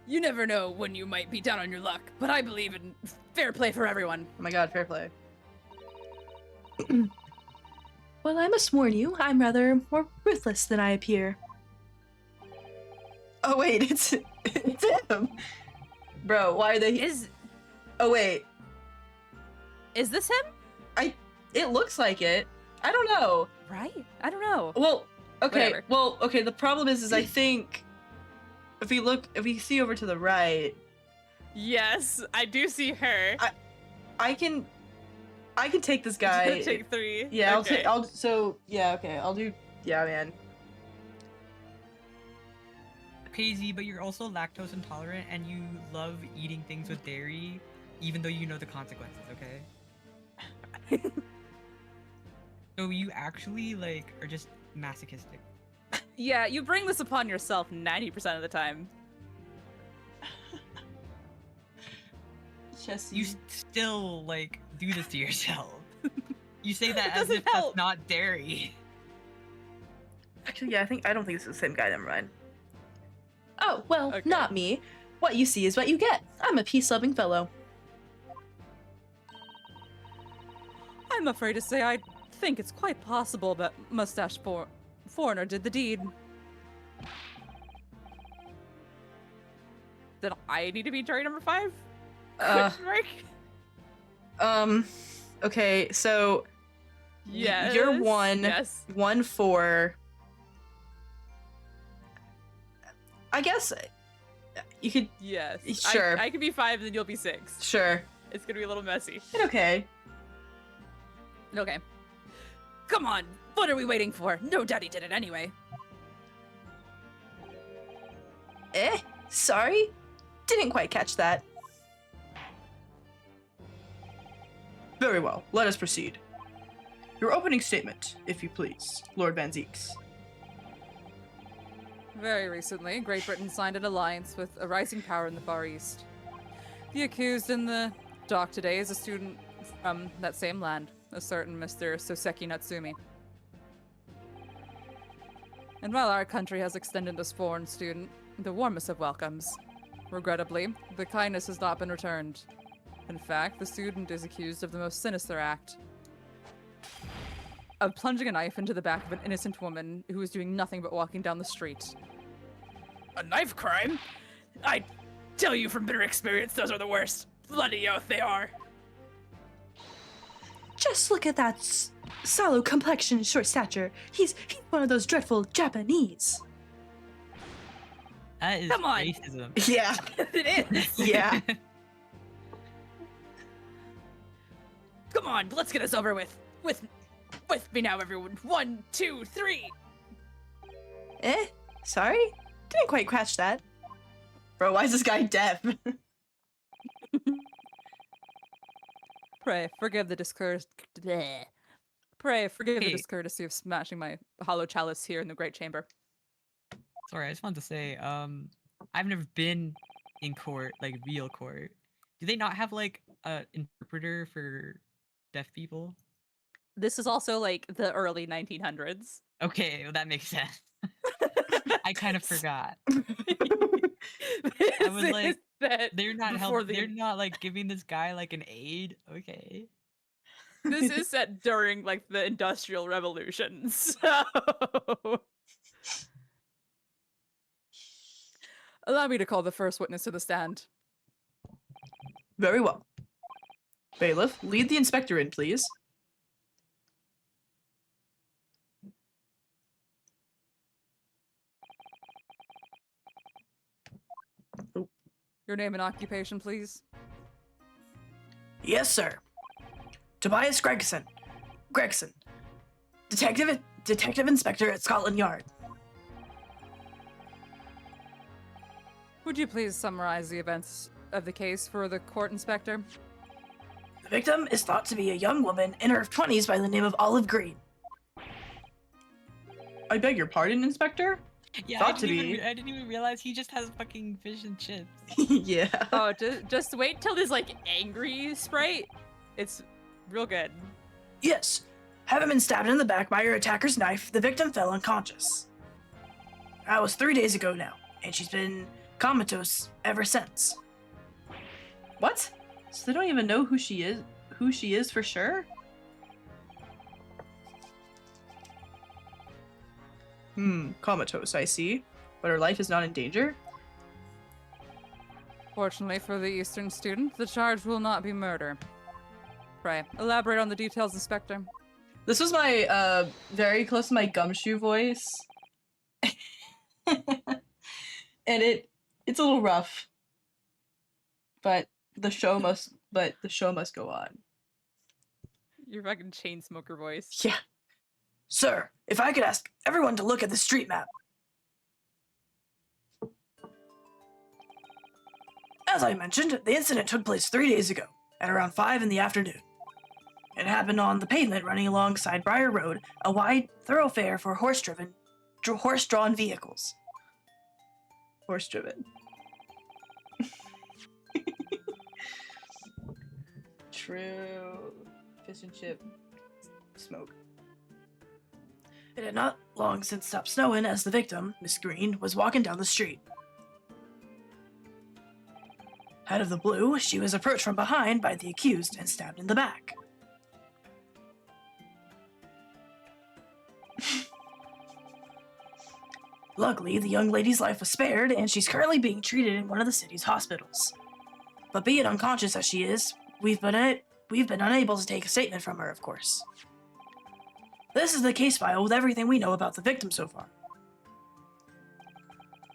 You never know when you might be down on your luck, but I believe in fair play for everyone. Oh my god, fair play. Well, I must warn you, I'm rather more ruthless than I appear. Oh wait, it's him! Bro, why are they- Oh wait. Is this him? It looks like it. I don't know. Right? I don't know. Well, okay, Whatever. well, okay, the problem is I think if we see over to the right, Yes, I do see her. I can take this She's gonna guy. take 3. Yeah, Okay. I'll do, yeah, man. Crazy, but you're also lactose intolerant and you love eating things with dairy, even though you know the consequences, okay? So you actually, like, are just masochistic. Yeah, you bring this upon yourself 90% of the time. Jesse. You still like do this to yourself. You say that It as doesn't if help. that's not dairy. Actually, yeah, I don't think this is the same guy. Never mind. Oh well, Okay. not me. What you see is what you get. I'm a peace-loving fellow. I'm afraid to say I think it's quite possible that Mustache Foreigner did the deed. Then I need to be jury number 5? Question mark? Okay, so Yes. you're 1, Yes. 1 4. I guess you could. Yes. Sure. I could be 5, then you'll be 6. Sure. It's gonna be a little messy. Okay. Okay. Come on. What are we waiting for? No, Daddy did it anyway. Sorry? Didn't quite catch that. Very well, let us proceed. Your opening statement, if you please, Lord Van Zeeks. Very recently, Great Britain signed an alliance with a rising power in the Far East. The accused in the dock today is a student from that same land, a certain Mr. Soseki Natsumi. And while our country has extended this foreign student the warmest of welcomes, regrettably, the kindness has not been returned. In fact, the student is accused of the most sinister act of plunging a knife into the back of an innocent woman who was doing nothing but walking down the street. A knife crime? I tell you from bitter experience, those are the worst. Bloody oath they are. Just look at that sallow complexion and short stature. He's one of those dreadful Japanese. That is Come on. racism. Yeah. It is. Yeah. Come on, let's get this over with. With me now, everyone. 1, 2, 3. Sorry? Didn't quite catch that. Bro, why is this guy deaf? Pray forgive the Pray forgive the Hey. discourtesy of smashing my hollow chalice here in the Great Chamber. Sorry, I just wanted to say, I've never been in court, like real court. Do they not have like a interpreter for deaf people? This is also like the early 1900s. Okay, well, that makes sense. I kind of forgot. I was like, that They're not before helping. They're not like giving this guy like an aid. Okay. this is set during like the Industrial Revolution. So allow me to call the first witness to the stand. Very well. Bailiff, lead the inspector in, please. Your name and occupation, please. Yes, sir. Tobias Gregson. Detective Inspector at Scotland Yard. Would you please summarize the events of the case for the court inspector? The victim is thought to be a young woman in her 20s by the name of Olive Green. I beg your pardon, Inspector? Yeah, Thought to be. I didn't even realize he just has fucking fish and chips. Yeah. Oh, just wait till this like angry sprite. It's real good. Yes. Having been stabbed in the back by her attacker's knife, the victim fell unconscious. That was 3 days ago now, and she's been comatose ever since. What? So they don't even know who she is for sure? Comatose, I see. But her life is not in danger? Fortunately for the Eastern student, the charge will not be murder. Pray, elaborate on the details, Inspector. This was my, very close to my gumshoe voice. And it's a little rough. But the show must go on. Your fucking chain smoker voice. Yeah. Sir, if I could ask everyone to look at the street map. As I mentioned, the incident took place 3 days ago, at around 5 in the afternoon. It happened on the pavement running alongside Briar Road, a wide thoroughfare for horse-driven horse-drawn vehicles. Horse-driven. True. Fish and chip. Smoke. It had not long since stopped snowing as the victim, Miss Green, was walking down the street. Out of the blue, she was approached from behind by the accused and stabbed in the back. Luckily, the young lady's life was spared, and she's currently being treated in one of the city's hospitals. But being unconscious as she is, we've been unable to take a statement from her, of course. This is the case file with everything we know about the victim so far.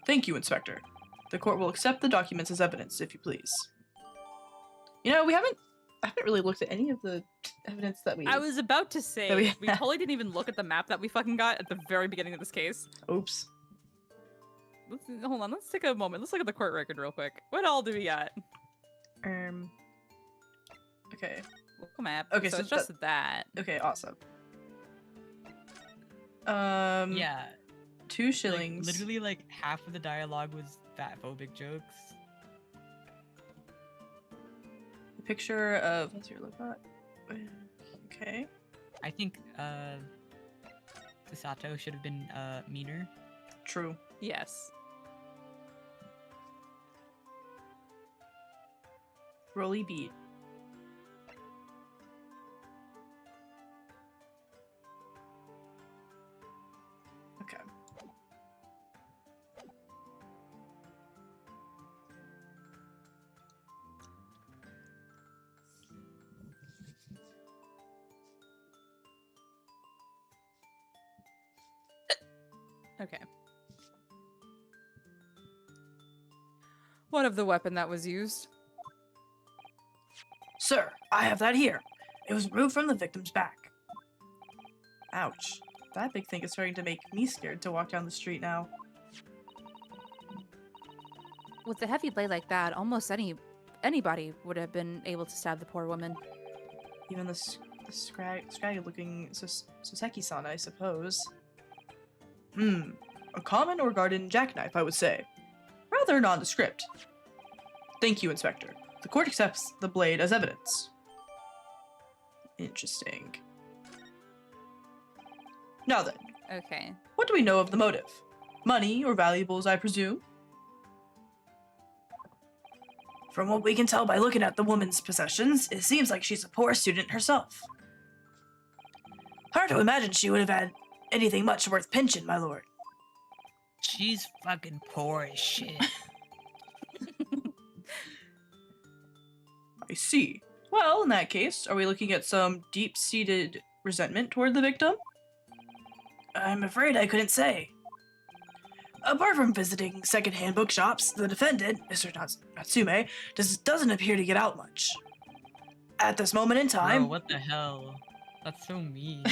Thank you, Inspector. The court will accept the documents as evidence, if you please. You know, I haven't really looked at any of the evidence that we... I was about to say, That we we have. totally didn't even look at the map that we fucking got at the very beginning of this case. Oops. Hold on, let's take a moment. Let's look at the court record real quick. What all do we got? Okay. Local map. Okay, so so it's just that. Okay, awesome. Yeah. 2 Like, shillings. literally, like, half of the dialogue was fatphobic jokes. A picture of... What's your look at? Okay. I think, Sato should have been, meaner. True. Yes. Rolly beat. Okay. Okay. What of the weapon that was used? Sir, I have that here. It was removed from the victim's back. Ouch. That big thing is starting to make me scared to walk down the street now. With a heavy blade like that, almost anybody would have been able to stab the poor woman. Even the scraggy-looking Soseki-san, I suppose. A common or garden jackknife, I would say. Rather nondescript. Thank you, Inspector. The court accepts the blade as evidence. Interesting. Now then, Okay. what do we know of the motive? Money or valuables, I presume? From what we can tell by looking at the woman's possessions, it seems like she's a poor student herself. Hard to imagine she would have had anything much worth pinching, my lord. She's fucking poor as shit. I see. Well, in that case, are we looking at some deep-seated resentment toward the victim? I'm afraid I couldn't say. Apart from visiting second-hand bookshops, the defendant, Mr. Natsume, doesn't appear to get out much. At this moment in time, Bro, what the hell? That's so mean.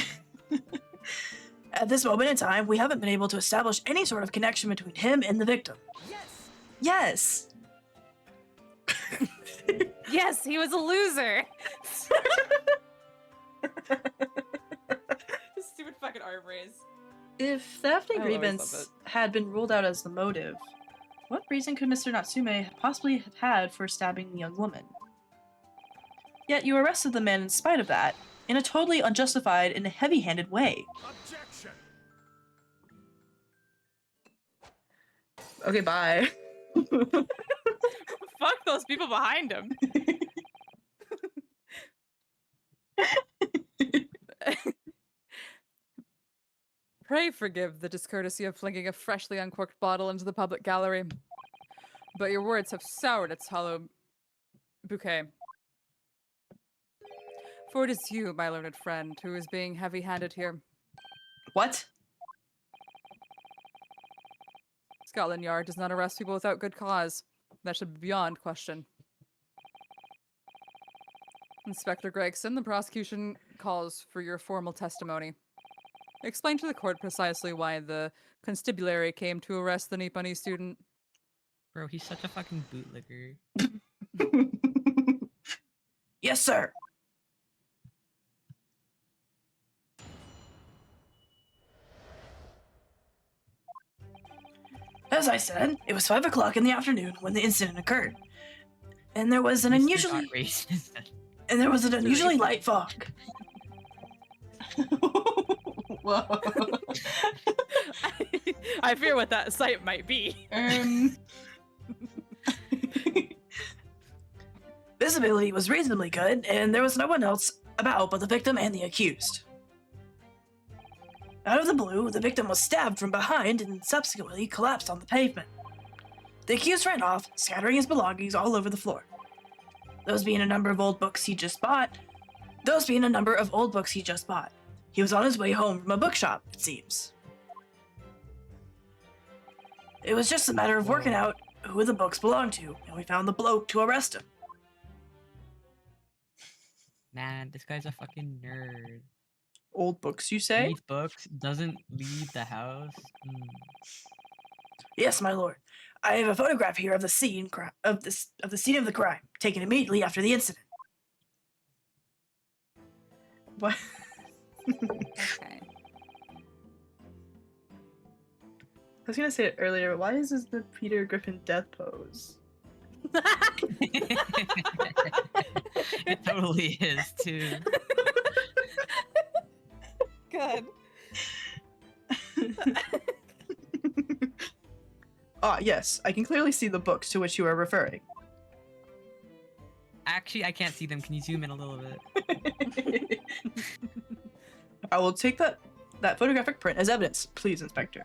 At this moment in time, we haven't been able to establish any sort of connection between him and the victim. Yes! Yes, he was a loser. Stupid fucking arm raise. If theft and I'll always love grievance it. had been ruled out as the motive, what reason could Mr. Natsume possibly have had for stabbing the young woman? Yet you arrested the man in spite of that, in a totally unjustified and heavy-handed way. Objection! Okay, bye. Fuck those people behind him. Pray forgive the discourtesy of flinging a freshly uncorked bottle into the public gallery. But your words have soured its hollow bouquet. For it is you, my learned friend, who is being heavy-handed here. What? Scotland Yard does not arrest people without good cause. That should be beyond question. Inspector Gregson, the prosecution calls for your formal testimony. Explain to the court precisely why the constabulary came to arrest the Nipponi student. Bro, he's such a fucking bootlicker. Yes, sir. As I said, it was 5 o'clock in the afternoon when the incident occurred. And there was an Mr. unusually Not racist. light fog. Whoa. I fear what that sight might be. Visibility was reasonably good, and there was no one else about but the victim and the accused. Out of the blue, the victim was stabbed from behind and subsequently collapsed on the pavement. The accused ran off, scattering his belongings all over the floor. Those being a number of old books he just bought. He was on his way home from a bookshop, it seems. It was just a matter of working out who the books belonged to, and we found the bloke to arrest him. Man, this guy's a fucking nerd. Old books, you say? Reads books, doesn't leave the house. Yes, my lord. I have a photograph here of the scene of the scene of the crime, taken immediately after the incident. What? Okay. I was gonna say it earlier, but why is this the Peter Griffin death pose? It totally is, too. God. Ah, yes, I can clearly see the books to which you are referring. Actually, I can't see them. Can you zoom in a little bit? I will take that photographic print as evidence, please, Inspector.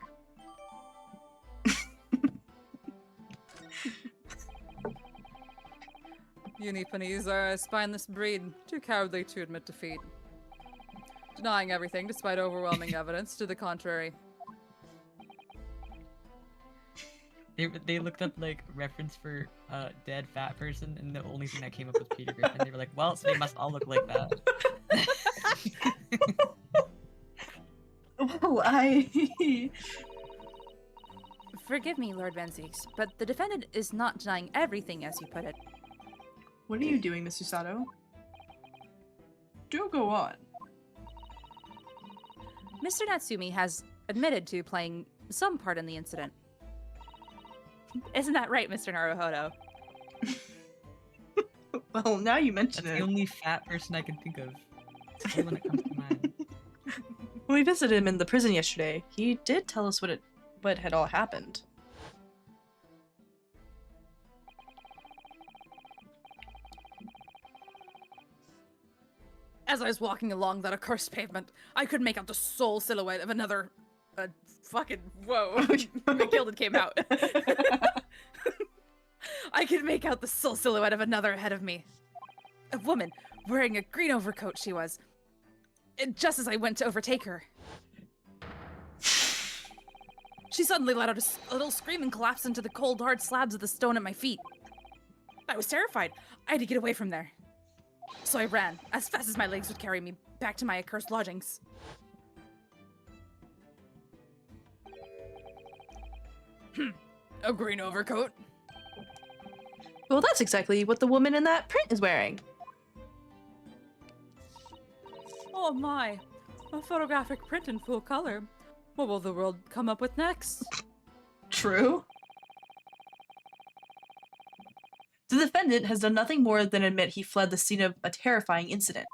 Unipennies are a spineless breed, too cowardly to admit defeat. Denying everything despite overwhelming evidence to the contrary. They looked up like reference for dead fat person, and the only thing that came up was Peter Griffin. They were like, well, so they must all look like that. Why? Forgive me, Lord Van Zeeks, but the defendant is not denying everything, as you put it. What are you doing, Miss Susato? Do go on. Mr. Natsumi has admitted to playing some part in the incident. Isn't that right, Mr. Naruhodo? Well, now you That's mention the it. only fat person I can think of. It's the only one that comes to mind. When we visited him in the prison yesterday, he did tell us what had all happened. As I was walking along that accursed pavement, I could make out the sole silhouette of another... Fucking whoa. McGilded came out. I could make out the sole silhouette of another ahead of me. A woman, wearing a green overcoat she was. And just as I went to overtake her, she suddenly let out a little scream and collapsed into the cold, hard slabs of the stone at my feet. I was terrified. I had to get away from there. So I ran, as fast as my legs would carry me, back to my accursed lodgings. A green overcoat? Well, that's exactly what the woman in that print is wearing. Oh my, a photographic print in full color. What will the world come up with next? True. The defendant has done nothing more than admit he fled the scene of a terrifying incident.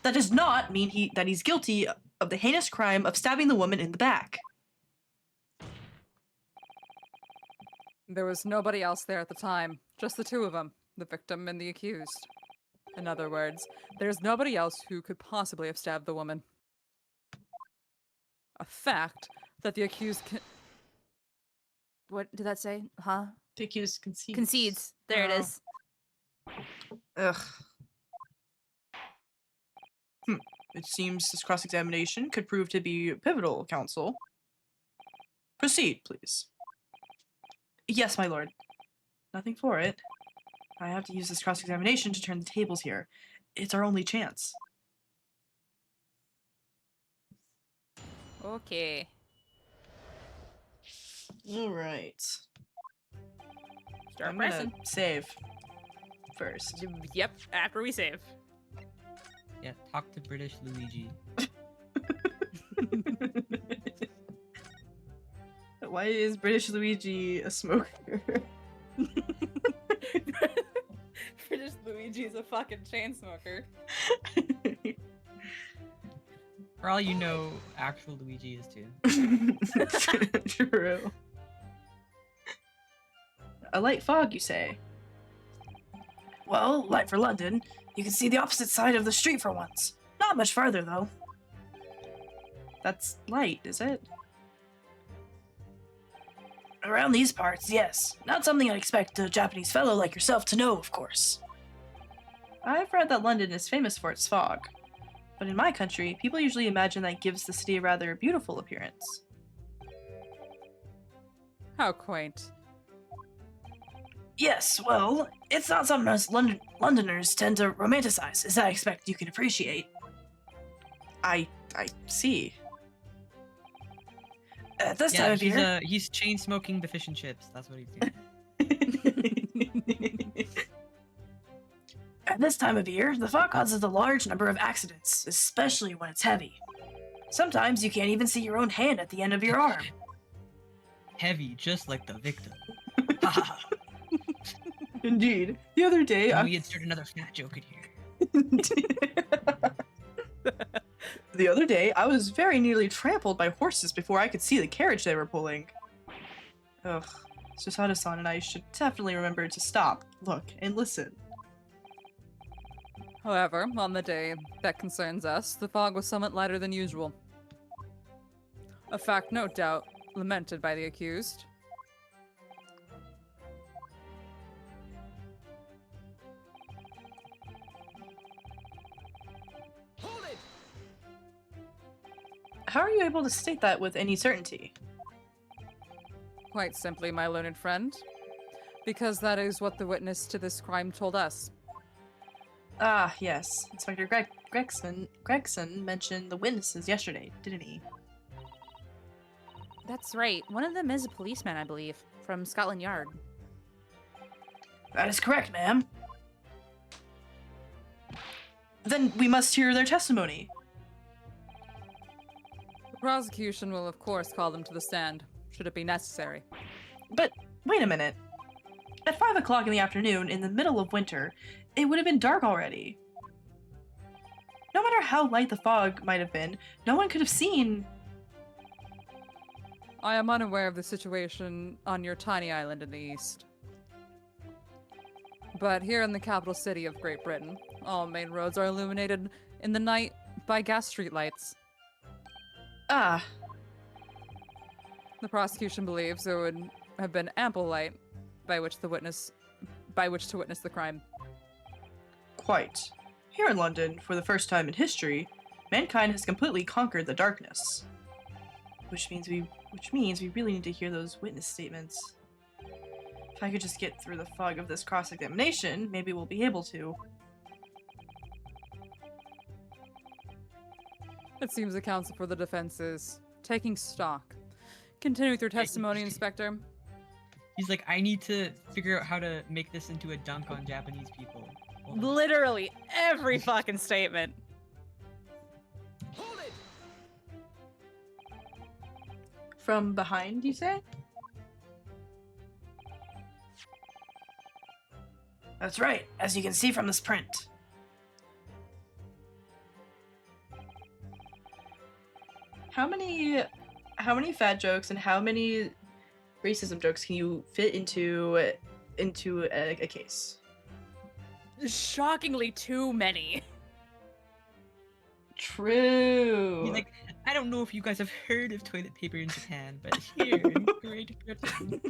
That does not mean that he's guilty of the heinous crime of stabbing the woman in the back. There was nobody else there at the time, just the two of them, the victim and the accused. In other words, there's nobody else who could possibly have stabbed the woman. A fact that the accused What did that say? Huh? The accused concedes. Concedes. There it Oh. is. Ugh. It seems this cross-examination could prove to be pivotal, counsel. Proceed, please. Yes, my lord. Nothing for it. I have to use this cross-examination to turn the tables here. It's our only chance. Okay. All right. Start I'm gonna pressing. save first. Yep, after we save. Yeah, talk to British Luigi. Why is British Luigi a smoker? British Luigi's a fucking chain smoker. For all you know, actual Luigi is too. True. A light fog, you say? Well, light for London. You can see the opposite side of the street for once. Not much farther, though. That's light, is it? Around these parts, yes. Not something I'd expect a Japanese fellow like yourself to know, of course. I've read that London is famous for its fog. But in my country, people usually imagine that gives the city a rather beautiful appearance. How quaint. Yes, well, it's not something us Londoners tend to romanticize, as I expect you can appreciate. I see. At this time of year... he's chain smoking the fish and chips. That's what he's doing. At this time of year, the fog causes a large number of accidents, especially when it's heavy. Sometimes you can't even see your own hand at the end of your arm. Heavy, just like the victim. Indeed. The other day, We insert another fat joke in here. The other day, I was very nearly trampled by horses before I could see the carriage they were pulling. Ugh. Susato-san and I should definitely remember to stop, look, and listen. However, on the day that concerns us, the fog was somewhat lighter than usual. A fact no doubt lamented by the accused. Hold it! How are you able to state that with any certainty? Quite simply, my learned friend. Because that is what the witness to this crime told us. Ah, yes. Inspector Gregson mentioned the witnesses yesterday, didn't he? That's right. One of them is a policeman, I believe, from Scotland Yard. That is correct, ma'am. Then we must hear their testimony. The prosecution will, of course, call them to the stand, should it be necessary. But wait a minute. At 5 o'clock in the afternoon, in the middle of winter, it would have been dark already. No matter how light the fog might have been, no one could have seen... I am unaware of the situation on your tiny island in the east. But here in the capital city of Great Britain, all main roads are illuminated in the night by gas streetlights. Ah, The prosecution believes there would have been ample light by which to witness the crime. quite. Here in London, for the first time in history, mankind has completely conquered the darkness. Which means we really need to hear those witness statements. If I could just get through the fog of this cross-examination, maybe we'll be able to. It seems the counsel for the defense is taking stock. Continue with your testimony, Inspector. He's like, I need to figure out how to make this into a dunk on Japanese people. Hold on. Literally every fucking statement. Hold it! From behind, you say? That's right, as you can see from this print. How many fat jokes and how many racism jokes can you fit into a case? Shockingly too many. True. He's like, I don't know if you guys have heard of toilet paper in Japan, but here in Great Britain.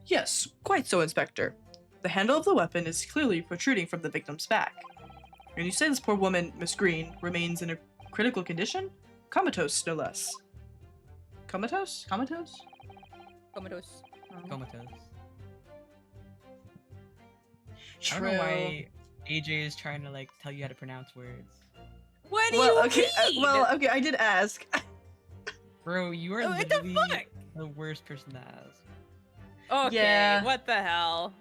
Yes, quite so, Inspector. The handle of the weapon is clearly protruding from the victim's back. And you say this poor woman, Miss Green, remains in a critical condition? Comatose, no less. Comatose? Comatose? Comatose. Comatose. I True. don't know why AJ is trying to like tell you how to pronounce words. What do Well, you okay, mean? okay, I did ask. Bro, you are What the literally fuck? the worst person to ask. Okay, Yeah. what the hell?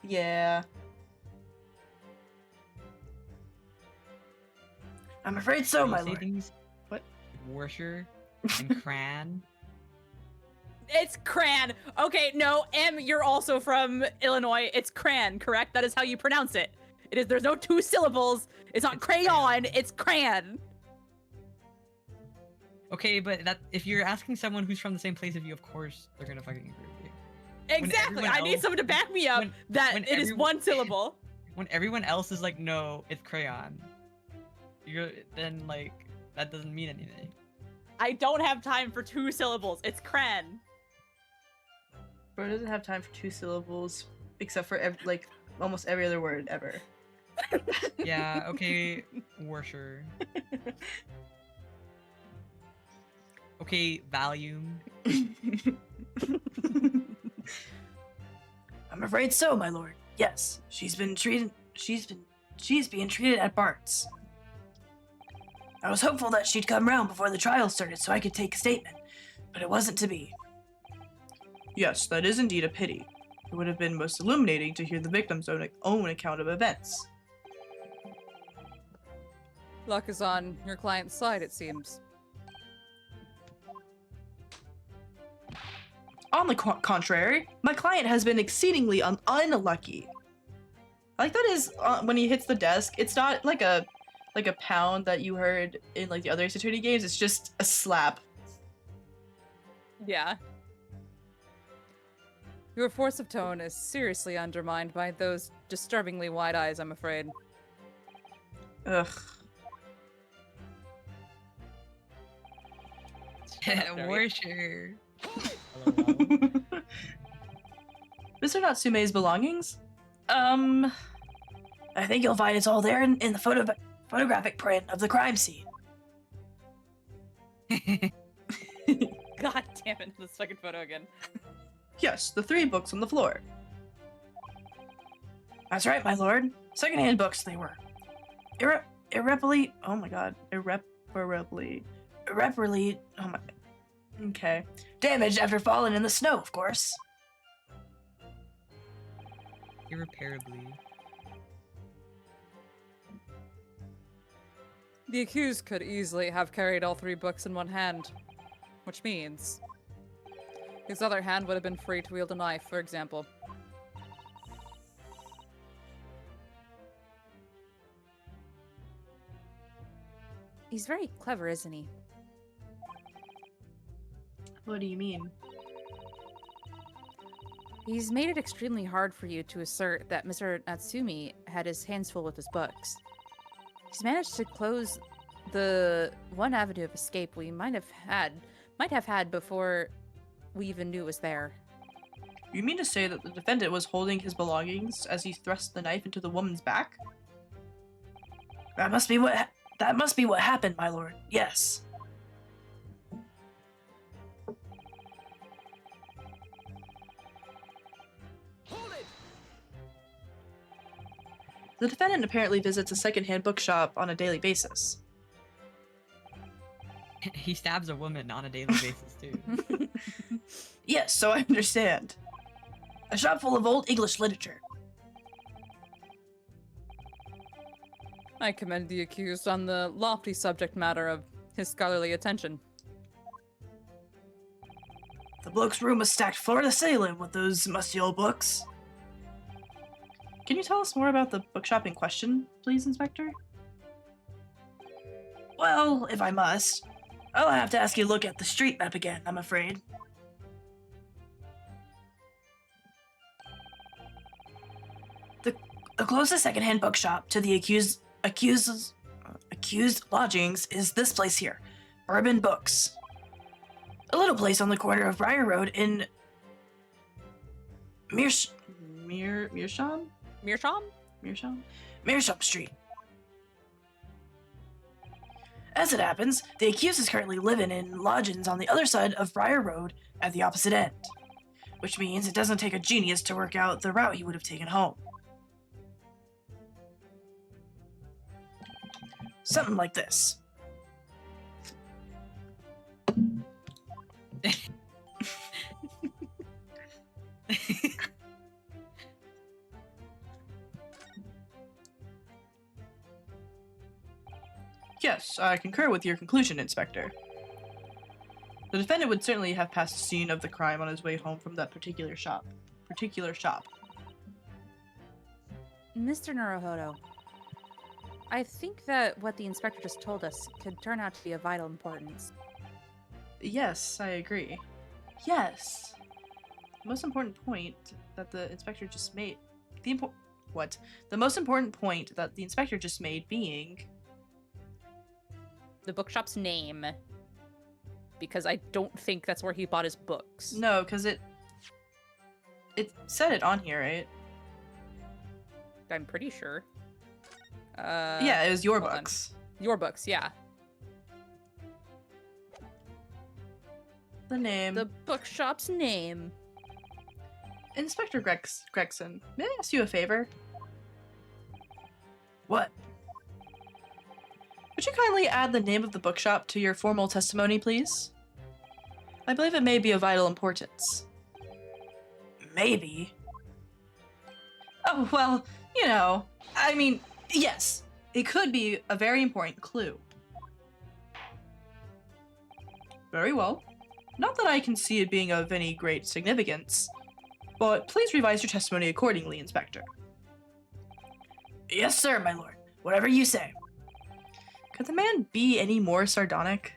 Yeah. I'm afraid so, You my say lord. things- What? Warsher and Cran. It's Cran. Okay, no, you're also from Illinois. It's Cran, correct? That is how you pronounce it. It is. There's no 2 syllables. It's not It's crayon. crayon. It's Cran. Okay, but that if you're asking someone who's from the same place as you, of course they're gonna fucking agree with you. Exactly. everyone I need else- someone to back me up when- that when it is everyone- 1 syllable. When everyone else is like, no, it's crayon. Then like that doesn't mean anything. I don't have time for 2 syllables. It's Cran. Bro doesn't have time for 2 syllables, except for like almost every other word ever. Yeah. Okay. Warsher. Okay. Volume. I'm afraid so, my lord. Yes, she's being treated at Bart's. I was hopeful that she'd come round before the trial started so I could take a statement, but it wasn't to be. Yes, that is indeed a pity. It would have been most illuminating to hear the victim's own account of events. Luck is on your client's side, it seems. On the contrary, my client has been exceedingly unlucky. I like that is when he hits the desk, it's not like a pound that you heard in like the other Ace Attorney games. It's just a slap. Yeah. Your force of tone is seriously undermined by those disturbingly wide eyes, I'm afraid. Ugh. Warsher. Mr. Natsume's belongings? I think you'll find it's all there in the photographic print of the crime scene. God damn it, this fucking photo again. Yes, the 3 books on the floor. That's right, my lord. Secondhand books they were. Irreparably. Oh my god. Irreparably. Irreparably. Oh my. Okay. Damaged after falling in the snow, of course. Irreparably. The accused could easily have carried all 3 books in one hand, which means his other hand would have been free to wield a knife, for example. He's very clever, isn't he? What do you mean? He's made it extremely hard for you to assert that Mr. Natsumi had his hands full with his books. He's managed to close the one avenue of escape we might have had before we even knew it was there. You mean to say that the defendant was holding his belongings as he thrust the knife into the woman's back? That must be what happened, my lord. Yes. The defendant apparently visits a secondhand bookshop on a daily basis. He stabs a woman on a daily basis too. Yes, so I understand. A shop full of old English literature. I commend the accused on the lofty subject matter of his scholarly attention. The bloke's room was stacked floor to ceiling with those musty old books. Can you tell us more about the bookshop in question, please, Inspector? Well, if I must, I'll have to ask you to look at the street map again, I'm afraid. The closest secondhand bookshop to the accused lodgings is this place here, Bourbon Books. A little place on the corner of Briar Road in Mearsham? Mearsham? Mearsham Street. As it happens, the accused is currently living in lodgings on the other side of Briar Road at the opposite end, which means it doesn't take a genius to work out the route he would have taken home. Something like this. Yes, I concur with your conclusion, Inspector. The defendant would certainly have passed the scene of the crime on his way home from that particular shop. Mr. Naruhodo, I think that what the inspector just told us could turn out to be of vital importance. Yes, I agree. Yes. The most important point that the inspector just made. The most important point that the inspector just made being The bookshop's name. Because I don't think that's where he bought his books. no, because it said it on here, right? I'm pretty sure. Yeah, it was your hold on. books. Your books, yeah. The name. The bookshop's name. Inspector Gregson, may I ask you a favor? What? Would you kindly add the name of the bookshop to your formal testimony, please? I believe it may be of vital importance. Maybe. Oh, well, you know, I mean, yes, it could be a very important clue. Very well. Not that I can see it being of any great significance, but please revise your testimony accordingly, Inspector. Yes, sir, my lord. Whatever you say. Could the man be any more sardonic?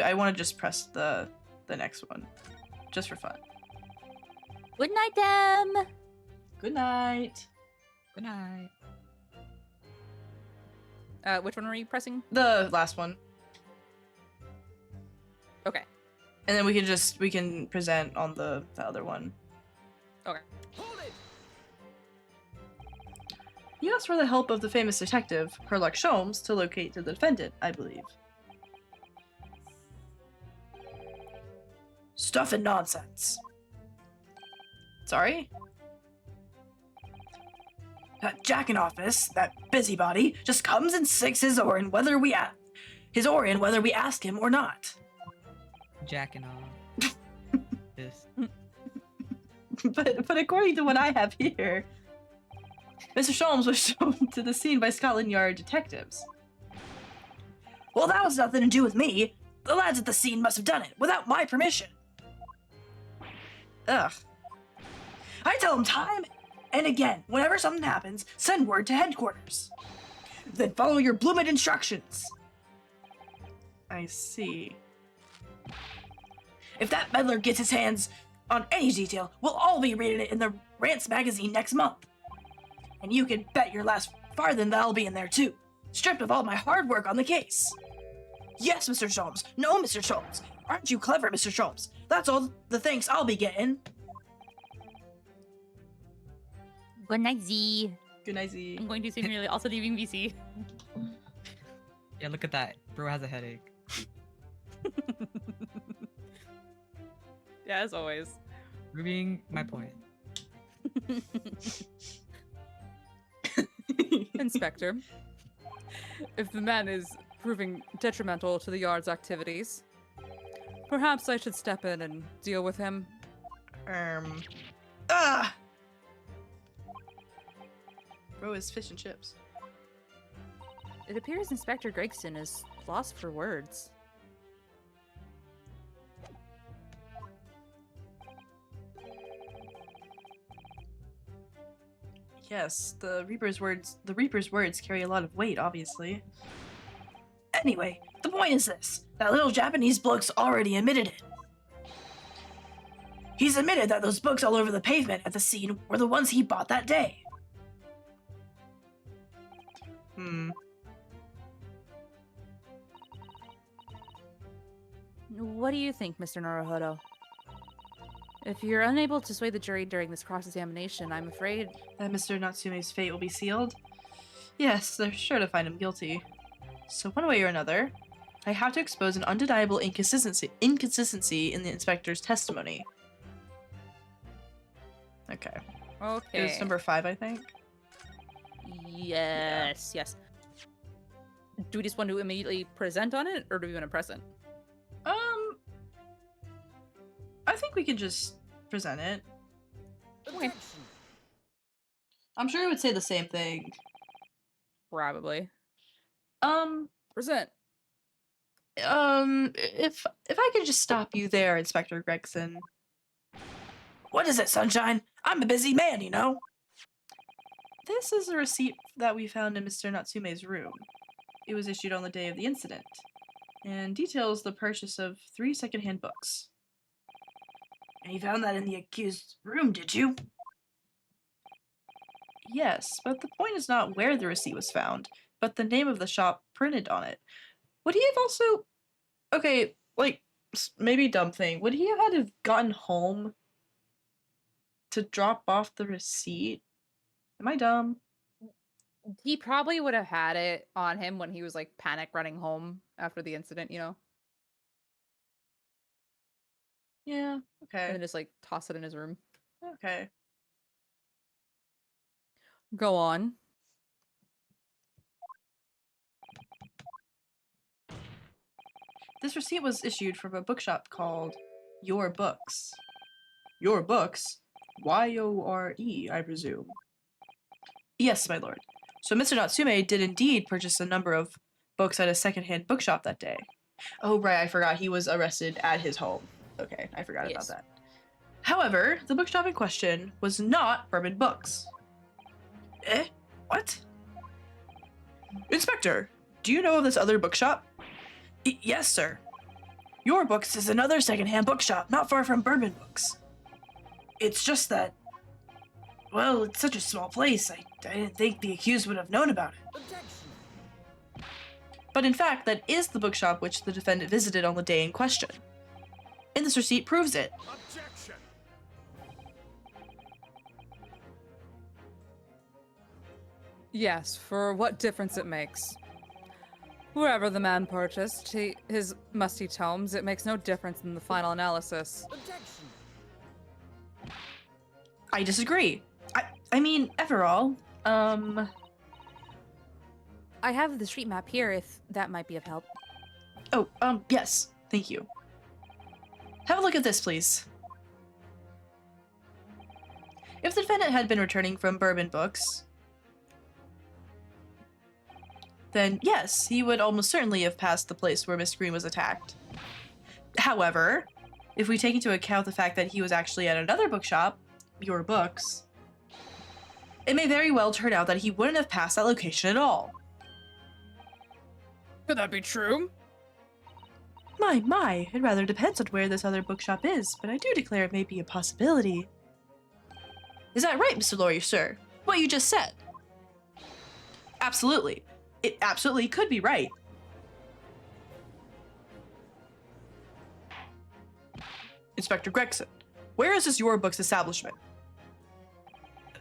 I want to just press the next one, just for fun. Good night, Dem! Good night. Good night. Which one were you pressing? The last one. Okay. And then we can present on the other one. Okay. You asked for the help of the famous detective, Herlock Sholmes, to locate the defendant, I believe. Stuff and nonsense. Sorry? That Jack-in-office, that busybody, just comes and sticks his oar in whether we ask him or not. Jacking off. This. but according to what I have here, Mr. Sholmes was shown to the scene by Scotland Yard detectives. Well, that was nothing to do with me. The lads at the scene must have done it without my permission. Ugh. I tell them time and again, whenever something happens, send word to headquarters. Then follow your bloomin' instructions. I see. If that meddler gets his hands on any detail, we'll all be reading it in the Rants magazine next month. And you can bet your last farthing that I'll be in there too, stripped of all my hard work on the case. Yes, Mr. Sholmes. No, Mr. Sholmes. Aren't you clever, Mr. Sholmes? That's all the thanks I'll be getting. Good night, Z. Good night, Z. I'm going to assume you're also leaving VC. Yeah, look at that. Bro has a headache. Yeah, as always. Proving my point. Inspector, if the man is proving detrimental to the yard's activities, perhaps I should step in and deal with him. Ah! Bro is fish and chips. It appears Inspector Gregson is lost for words. Yes, the Reaper's words carry a lot of weight, obviously. Anyway, the point is this. That little Japanese bloke's already admitted it. He's admitted that those books all over the pavement at the scene were the ones he bought that day. What do you think, Mr. Naruhodo? If you're unable to sway the jury during this cross-examination, I'm afraid... That Mr. Natsume's fate will be sealed? Yes, they're sure to find him guilty. So one way or another, I have to expose an undeniable inconsistency in the inspector's testimony. Okay. Okay. It was number 5, I think. Yes, yes. Do we just want to immediately present on it, or do we want to present? I think we can just present it. Okay. I'm sure it would say the same thing. Probably. Um, Present. if I could just stop you there, Inspector Gregson. What is it, Sunshine? I'm a busy man, you know. This is a receipt that we found in Mr. Natsume's room. It was issued on the day of the incident, and details the purchase of 3 secondhand books. And you found that in the accused's room, did you? Yes, but the point is not where the receipt was found, but the name of the shop printed on it. Would he have also... Okay, like, maybe dumb thing. Would he have had to have gotten home to drop off the receipt? Am I dumb? He probably would have had it on him when he was like panic running home after the incident, you know? Yeah, And okay. then just like toss it in his room. Okay. Go on. This receipt was issued from a bookshop called Your Books. Your Books? Y-O-R-E, I presume. Yes, my lord. So Mr. Natsume did indeed purchase a number of books at a secondhand bookshop that day. Oh, right, I forgot he was arrested at his home. Okay, I forgot about Yes. that. However, the bookshop in question was not Bourbon Books. Eh? What? Inspector, do you know of this other bookshop? Yes, sir. Your Books is another secondhand bookshop not far from Bourbon Books. It's just that, well, it's such a small place. I didn't think the accused would have known about it. But in fact, that is the bookshop which the defendant visited on the day in question. And this receipt proves it. Objection! Yes, for what difference it makes. Wherever the man purchased his musty tomes, it makes no difference in the final analysis. Objection! I disagree. I mean, after all, I have the street map here if that might be of help. oh, yes, thank you. Have a look at this, please. If the defendant had been returning from Bourbon Books, then yes, he would almost certainly have passed the place where Miss Green was attacked. However, if we take into account the fact that he was actually at another bookshop, Your Books, it may very well turn out that he wouldn't have passed that location at all. Could that be true? My, it rather depends on where this other bookshop is, but I do declare it may be a possibility. Is that right, Mr. Lawyer, sir? What you just said? Absolutely. It absolutely could be right. Inspector Gregson, where is this Your Books establishment?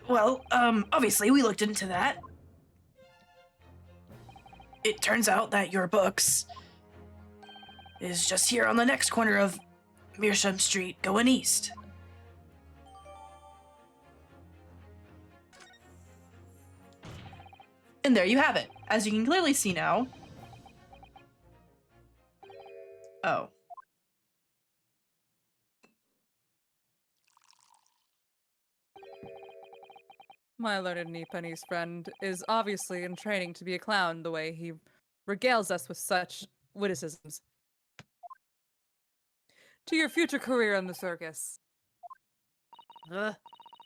Well, obviously we looked into that. It turns out that Your Books is just here on the next corner of Meersham Street, going east. And there you have it. As you can clearly see now. Oh. My learned Penny's friend is obviously in training to be a clown the way he regales us with such witticisms. To your future career in the circus. Ugh.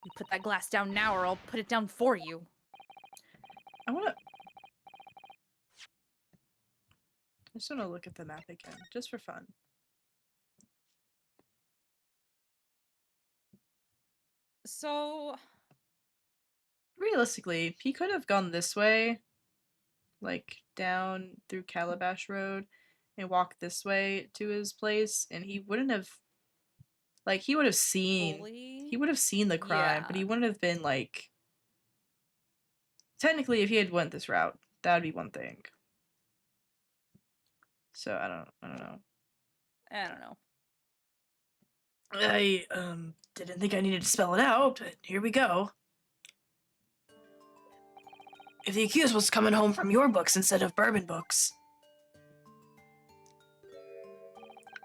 You put that glass down now or I'll put it down for you. I just want to look at the map again, just for fun. So, Realistically, he could have gone this way, like down through Calabash Road, and walked this way to his place, and he wouldn't have, like, he would have seen the crime, but he Yeah. wouldn't have been like. Technically, if he had went this route, that would be one thing. So I don't know. I don't know. I, didn't think I needed to spell it out, but here we go. If the accused was coming home from Your Books instead of Bourbon Books,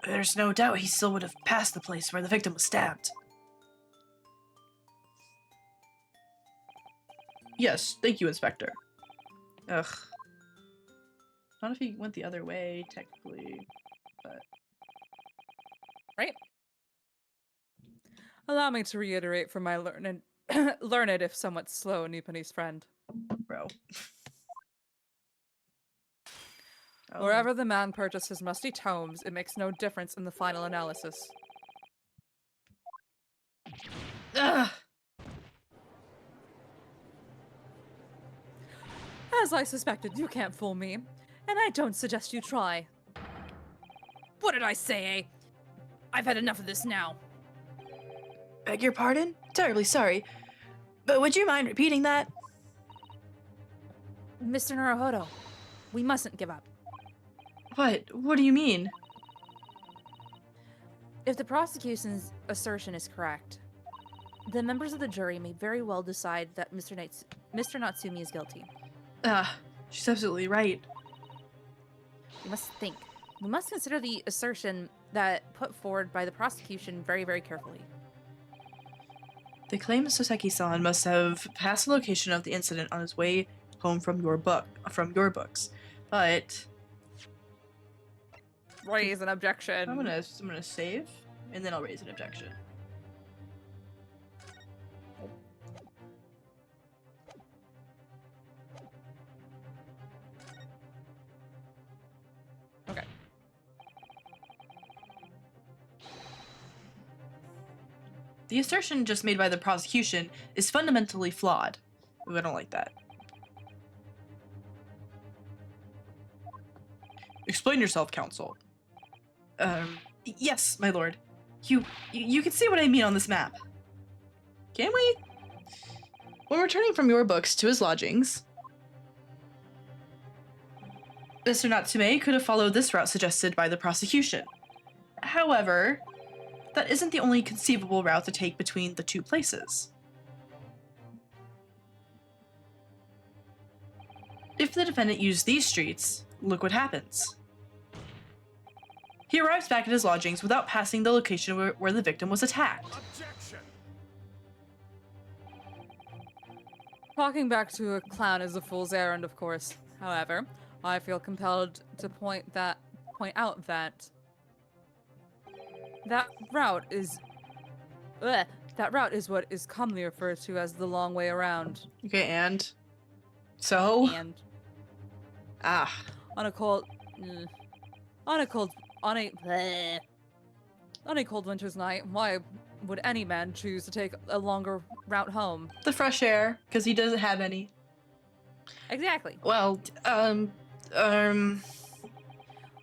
there's no doubt he still would have passed the place where the victim was stabbed. Yes, thank you, Inspector. Ugh. Not if he went the other way, technically. But Right? Allow me to reiterate for my learned, learned if somewhat slow Nipponese friend. bro. Oh. Wherever the man purchased his musty tomes, it makes no difference in the final analysis. Ugh. As I suspected, you can't fool me, and I don't suggest you try. What did I say, eh? I've had enough of this now. Beg your pardon? Terribly sorry. But would you mind repeating that? Mr. Naruhodo, we mustn't give up. What? What do you mean? If the prosecution's assertion is correct, the members of the jury may very well decide that Mr. Natsumi is guilty. She's absolutely right. We must think. We must consider the assertion that put forward by the prosecution very, very carefully. They claim Soseki-san must have passed the location of the incident on his way home from your books. But Raise an objection. I'm gonna save, and then I'll raise an objection. Okay. The assertion just made by the prosecution is fundamentally flawed. Ooh, I don't like that. Explain yourself, counsel. Yes, my lord. You can see what I mean on this map. Can we? When returning from your books to his lodgings, Mr. Natsume could have followed this route suggested by the prosecution. However, that isn't the only conceivable route to take between the two places. If the defendant used these streets, look what happens. He arrives back at his lodgings without passing the location where the victim was attacked. Objection! Talking back to a clown is a fool's errand, of course. However, I feel compelled to point out that that route is what is commonly referred to as the long way around. Okay, and? So? And Ah. on a cold winter's night, why would any man choose to take a longer route home? The fresh air, because he doesn't have any. Exactly. Well,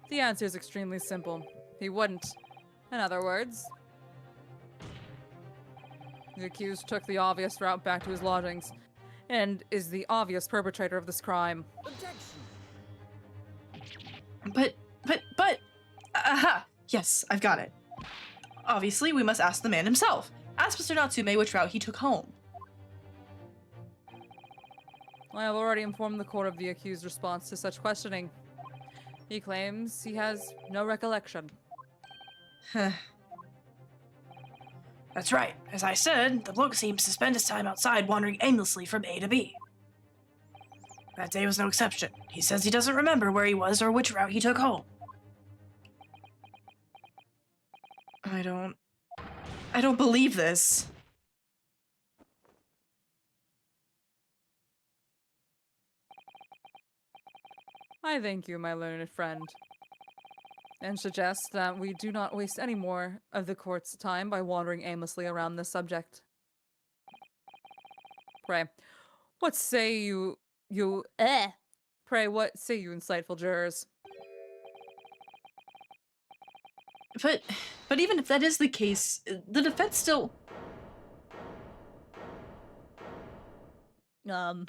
The answer is extremely simple. He wouldn't. In other words, the accused took the obvious route back to his lodgings, and is the obvious perpetrator of this crime. but, aha! Yes, I've got it. Obviously, we must ask the man himself. Ask Mr. Natsume which route he took home. I have already informed the court of the accused's response to such questioning. He claims he has no recollection. That's right. As I said, the bloke seems to spend his time outside wandering aimlessly from A to B. That day was no exception. He says he doesn't remember where he was or which route he took home. I don't believe this. I thank you, my learned friend, and suggest that we do not waste any more of the court's time by wandering aimlessly around this subject. Pray, what say you, Pray, what say you, insightful jurors? But even if that is the case, the defense still... I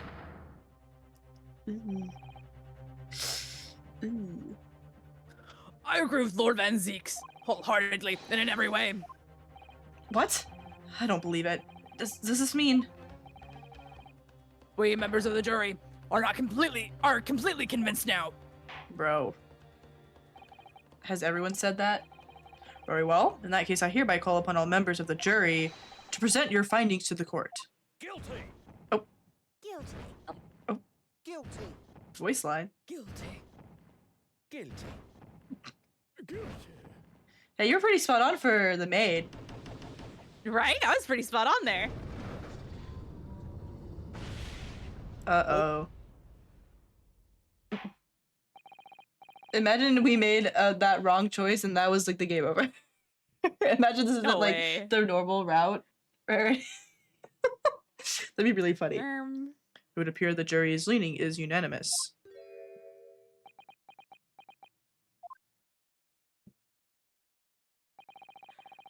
agree with Lord Van Zeeks, wholeheartedly and in every way. What? I don't believe it. Does this mean... We members of the jury are completely convinced now. Bro. Has everyone said that? Very well. In that case, I hereby call upon all members of the jury to present your findings to the court. Guilty! Oh. Guilty. Oh. Guilty. Voice line. Guilty. Guilty. Guilty. Hey, you're pretty spot on for the maid. Right? I was pretty spot on there. Uh-oh. Imagine we made that wrong choice and that was like the game over. Imagine this isn't No like way. the normal route. That'd be really funny. It would appear the jury's leaning is unanimous.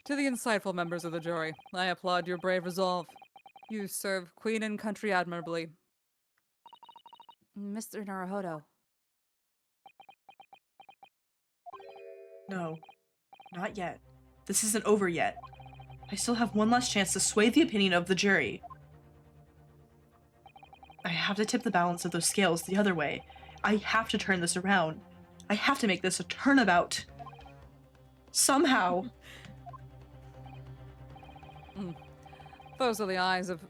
To the insightful members of the jury, I applaud your brave resolve. You serve Queen and country admirably. Mr. Naruhodo. No, not yet. This isn't over yet. I still have one last chance to sway the opinion of the jury. I have to tip the balance of those scales the other way. I have to turn this around. I have to make this a turnabout. Somehow. Those are the eyes of...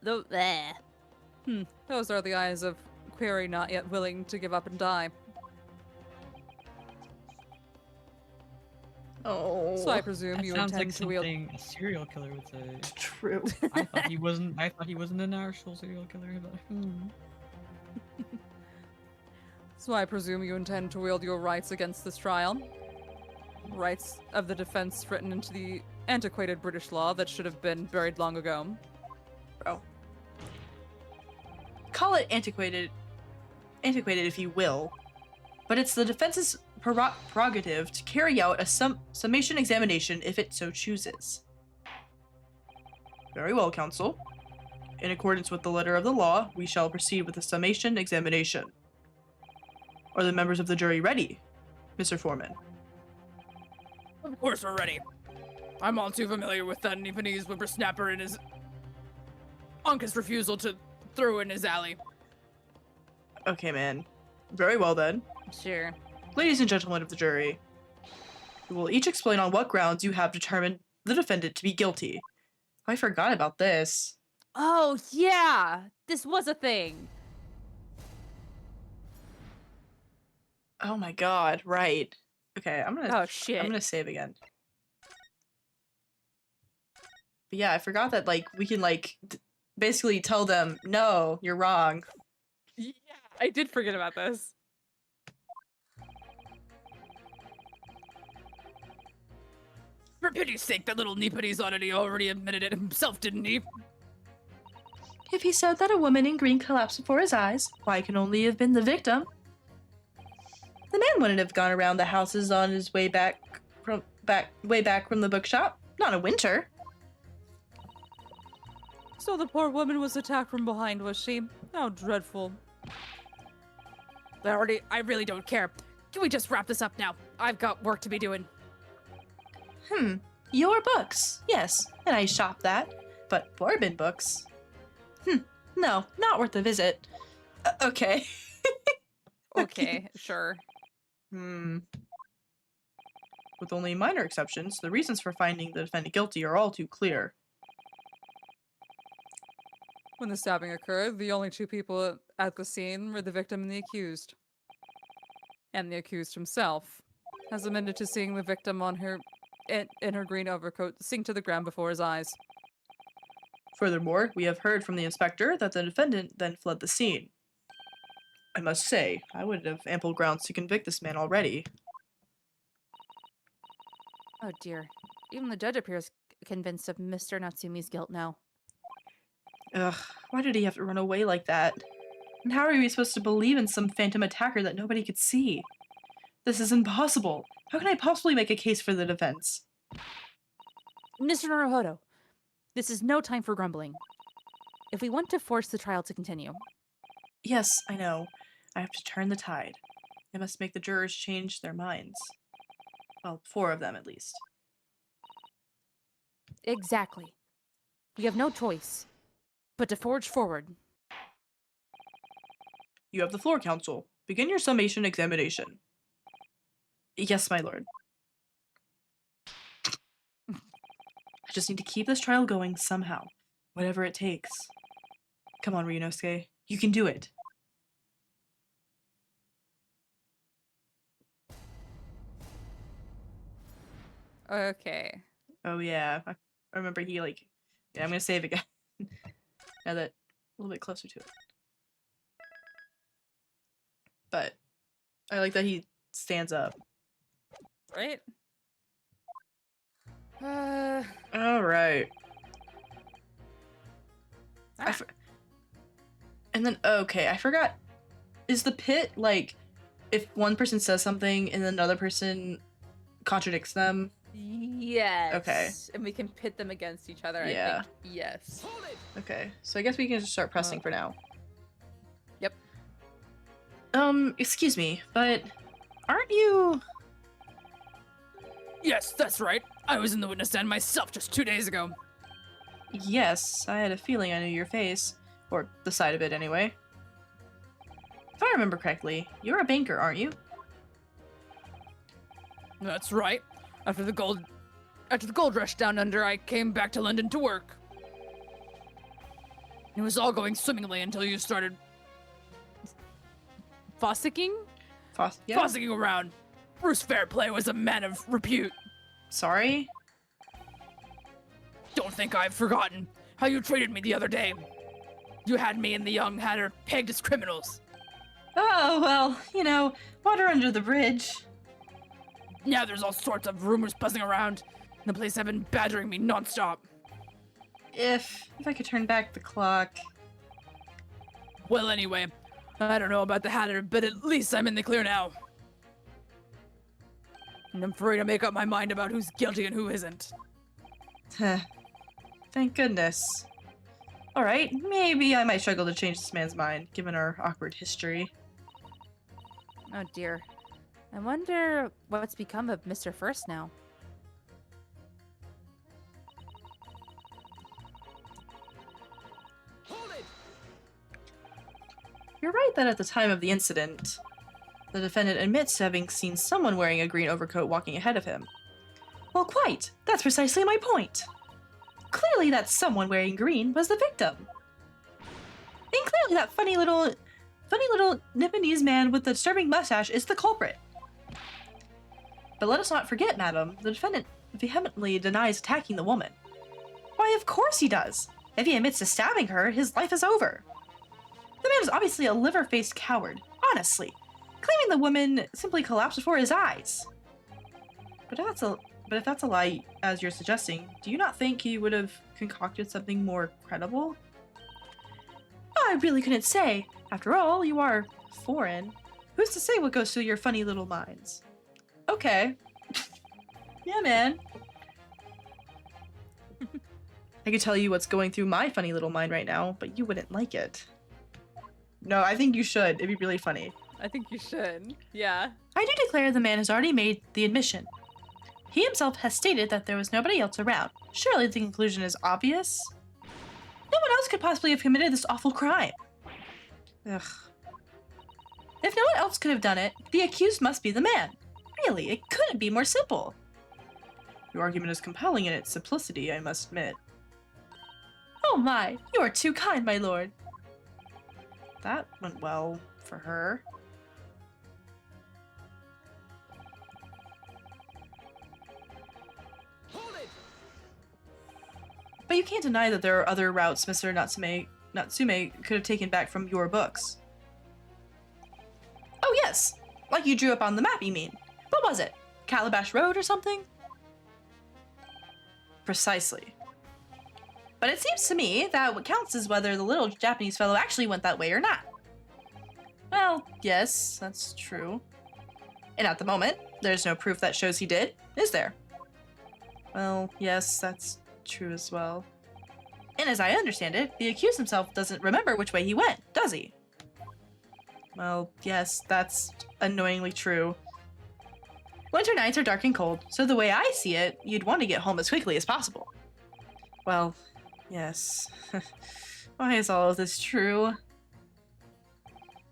Those Those are the eyes of Query not yet willing to give up and die. Oh. So I presume That you sounds intend like to wield... something a serial killer would say. True. I thought he wasn't. I thought he wasn't an actual serial killer. But, So I presume you intend to wield your rights against this trial? Rights of the defense written into the antiquated British law that should have been buried long ago. Bro. Call it antiquated if you will, but it's the defense's prerogative to carry out a summation examination if it so chooses. Very well, counsel. In accordance with the letter of the law, we shall proceed with the summation examination. Are the members of the jury ready, Mr. Foreman? Of course we're ready. I'm all too familiar with that Nipponese whippersnapper and his Uncas' refusal to throw in his alley. Okay, man. Very well then. Sure. Ladies and gentlemen of the jury, you will each explain on what grounds you have determined the defendant to be guilty. I forgot about this. Oh, yeah! This was a thing! Oh my god, right. Okay, Oh, shit. I'm gonna save again. But yeah, I forgot that, like, we can, like, basically tell them, no, you're wrong. Yeah, I did forget about this. For pity's sake, that little Nipponese oddity already admitted it himself, didn't he? If he said that a woman in green collapsed before his eyes, why, it can only have been the victim. The man wouldn't have gone around the houses on his way back from the bookshop. Not in winter. So the poor woman was attacked from behind, was she? How dreadful. I really don't care. Can we just wrap this up now? I've got work to be doing. Your books, yes, and I shop that. But bourbon books? No, not worth a visit. Okay. Okay, sure. With only minor exceptions, the reasons for finding the defendant guilty are all too clear. When the stabbing occurred, the only two people at the scene were the victim and the accused. And the accused himself has admitted to seeing the victim on her in her green overcoat sink to the ground before his eyes. Furthermore, we have heard from the inspector that the defendant then fled the scene. I must say, I would have ample grounds to convict this man already. Oh dear. Even the judge appears convinced of Mr. Natsumi's guilt now. Ugh, why did he have to run away like that? And how are we supposed to believe in some phantom attacker that nobody could see? This is impossible. How can I possibly make a case for the defense? Mr. Naruhodo, this is no time for grumbling. If we want to force the trial to continue... Yes, I know. I have to turn the tide. I must make the jurors change their minds. Well, 4 of them at least. Exactly. We have no choice but to forge forward. You have the floor, counsel. Begin your summation examination. Yes, my lord. I just need to keep this trial going somehow. Whatever it takes. Come on, Ryunosuke. You can do it. Okay. Oh yeah, I remember he like. Yeah, I'm gonna save again. Now that a little bit closer to it. But I like that he stands up. Right? All right. Ah. And then okay, I forgot. Is the pit like if one person says something and another person contradicts them? Yes. Okay. And we can pit them against each other, Yeah. I think. Yes. Okay, so I guess we can just start pressing for now. Yep. Excuse me, but aren't you? Yes, that's right. I was in the witness stand myself just 2 days ago. Yes, I had a feeling I knew your face, or the side of it anyway. If I remember correctly, you're a banker, aren't you? That's right. After the gold rush down under, I came back to London to work. It was all going swimmingly until you started Fossicking? Yeah. fossicking around. Bruce Fairplay was a man of repute. Sorry. Don't think I've forgotten how you treated me the other day. You had me and the young hatter pegged as criminals. Oh well, you know, water under the bridge. Now there's all sorts of rumors buzzing around. The police have been badgering me nonstop. If I could turn back the clock. Well, anyway, I don't know about the hatter, but at least I'm in the clear now. And I'm free to make up my mind about who's guilty and who isn't. Thank goodness. Alright, maybe I might struggle to change this man's mind, given our awkward history. Oh dear. I wonder what's become of Mr. First now. You're right that at the time of the incident, the defendant admits to having seen someone wearing a green overcoat walking ahead of him. Well, quite. That's precisely my point. Clearly that someone wearing green was the victim. And clearly that funny little Nipponese man with the disturbing mustache is the culprit. But let us not forget, madam, the defendant vehemently denies attacking the woman. Why, of course he does. If he admits to stabbing her, his life is over. The man is obviously a liver-faced coward, honestly, claiming the woman simply collapsed before his eyes. But if that's a lie, as you're suggesting, do you not think he would have concocted something more credible? I really couldn't say. After all, you are foreign. Who's to say what goes through your funny little minds? Okay. Yeah, man. I could tell you what's going through my funny little mind right now, but you wouldn't like it. No, I think you should. It'd be really funny. I think you should. Yeah. I do declare the man has already made the admission. He himself has stated that there was nobody else around. Surely the conclusion is obvious? No one else could possibly have committed this awful crime. Ugh. If no one else could have done it, the accused must be the man. Really, it couldn't be more simple. Your argument is compelling in its simplicity, I must admit. Oh my, you are too kind, my lord. That went well for her. But you can't deny that there are other routes Mr. Natsume could have taken back from your books. Oh yes, like you drew up on the map, you mean? What was it? Calabash Road or something? Precisely. But it seems to me that what counts is whether the little Japanese fellow actually went that way or not. Well, yes, that's true. And at the moment, there's no proof that shows he did, is there? Well, yes, that's true as well. And as I understand it, the accused himself doesn't remember which way he went, does he? Well, yes, that's annoyingly true. Winter nights are dark and cold, so the way I see it, you'd want to get home as quickly as possible. Well, yes. Why is all of this true?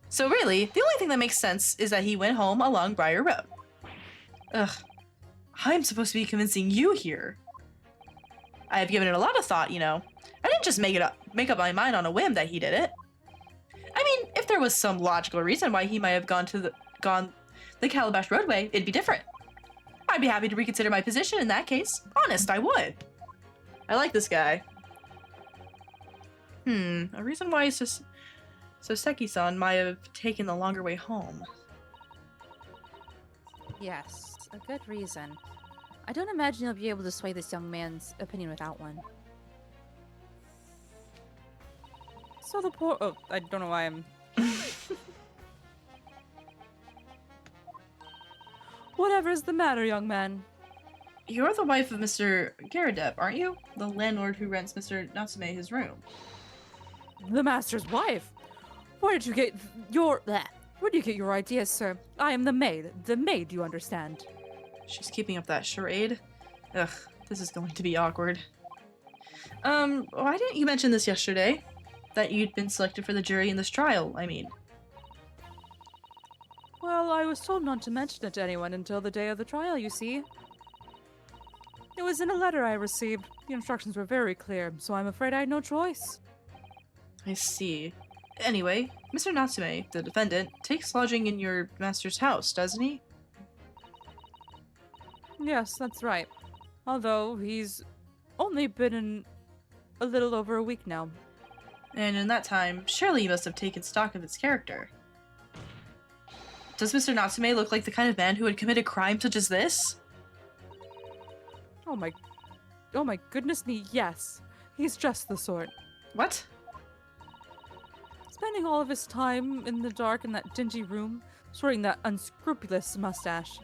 So really, the only thing that makes sense is that he went home along Briar Road. Ugh. I'm supposed to be convincing you here. I have given it a lot of thought, you know. I didn't just make up my mind on a whim that he did it. I mean, if there was some logical reason why he might have gone the Calabash Roadway, it'd be different. I'd be happy to reconsider my position in that case. Honest, I would. I like this guy. A reason why Soseki-san might have taken the longer way home. Yes, a good reason. I don't imagine you'll be able to sway this young man's opinion without one. So the poor. Oh, I don't know why I'm. Whatever's the matter, young man? You're the wife of Mr. Garadep, aren't you? The landlord who rents Mr. Natsume his room. The master's wife? Where did you get your. Bleh. Where do you get your ideas, sir? I am the maid. The maid, you understand. She's keeping up that charade. Ugh, this is going to be awkward. Why didn't you mention this yesterday? That you'd been selected for the jury in this trial, I mean. Well, I was told not to mention it to anyone until the day of the trial, you see. It was in a letter I received. The instructions were very clear, so I'm afraid I had no choice. I see. Anyway, Mr. Natsume, the defendant, takes lodging in your master's house, doesn't he? Yes, that's right. Although he's only been in a little over a week now. And in that time, surely you must have taken stock of its character. Does Mr. Natsume look like the kind of man who would commit a crime such as this? Oh my goodness me, yes. He's just the sort. What? Spending all of his time in the dark in that dingy room, sporting that unscrupulous mustache.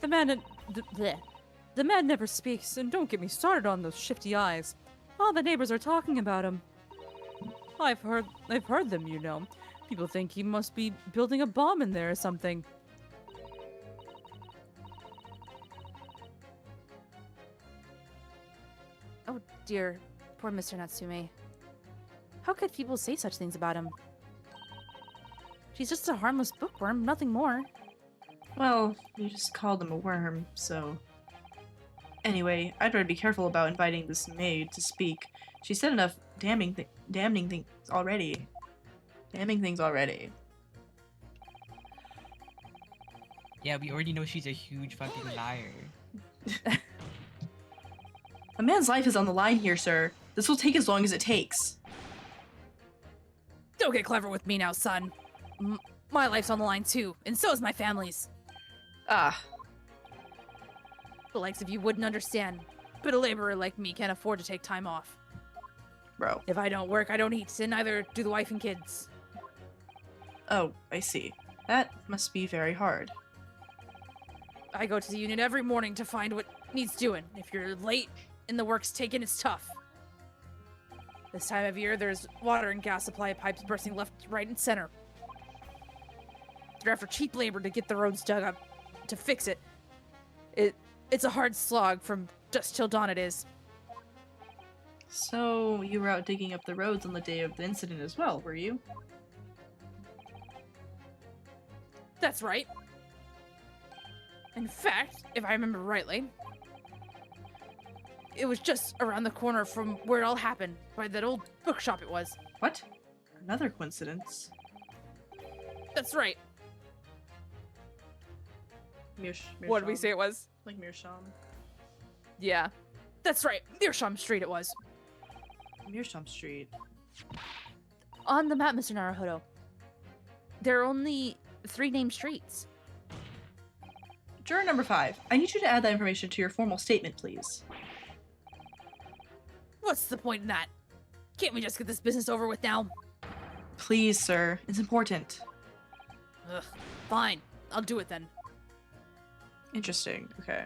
The man never speaks, and don't get me started on those shifty eyes. All the neighbors are talking about him. I've heard them, you know. People think he must be building a bomb in there or something. Oh dear, poor Mr. Natsume. How could people say such things about him? She's just a harmless bookworm, nothing more. Well, you just called him a worm, so... Anyway, I'd better be careful about inviting this maid to speak. She said enough damning things already. Damning things already. Yeah, we already know she's a huge fucking liar. A man's life is on the line here, sir. This will take as long as it takes. Don't get clever with me now, son. My life's on the line too, and so is my family's. Ah. The likes of you wouldn't understand, but a laborer like me can't afford to take time off. Bro. If I don't work, I don't eat, and neither do the wife and kids. Oh, I see. That must be very hard. I go to the unit every morning to find what needs doing. If you're late and the work's taken, it's tough. This time of year, there's water and gas supply pipes bursting left, right, and center. They're after cheap labor to get the roads dug up, to fix it. It's a hard slog from dusk till dawn it is. So, you were out digging up the roads on the day of the incident as well, were you? That's right. In fact, if I remember rightly, it was just around the corner from where it all happened, by that old bookshop it was. What? Another coincidence. That's right. What did we say it was? Like Meerschaum. Yeah. That's right. Meerschaum Street it was. Meerschaum Street. On the map, Mr. Naruhodo, there are only 3 named streets. Juror number 5, I need you to add that information to your formal statement, please. What's the point in that? Can't we just get this business over with now? Please, sir. It's important. Ugh, fine. I'll do it then. Interesting. Okay.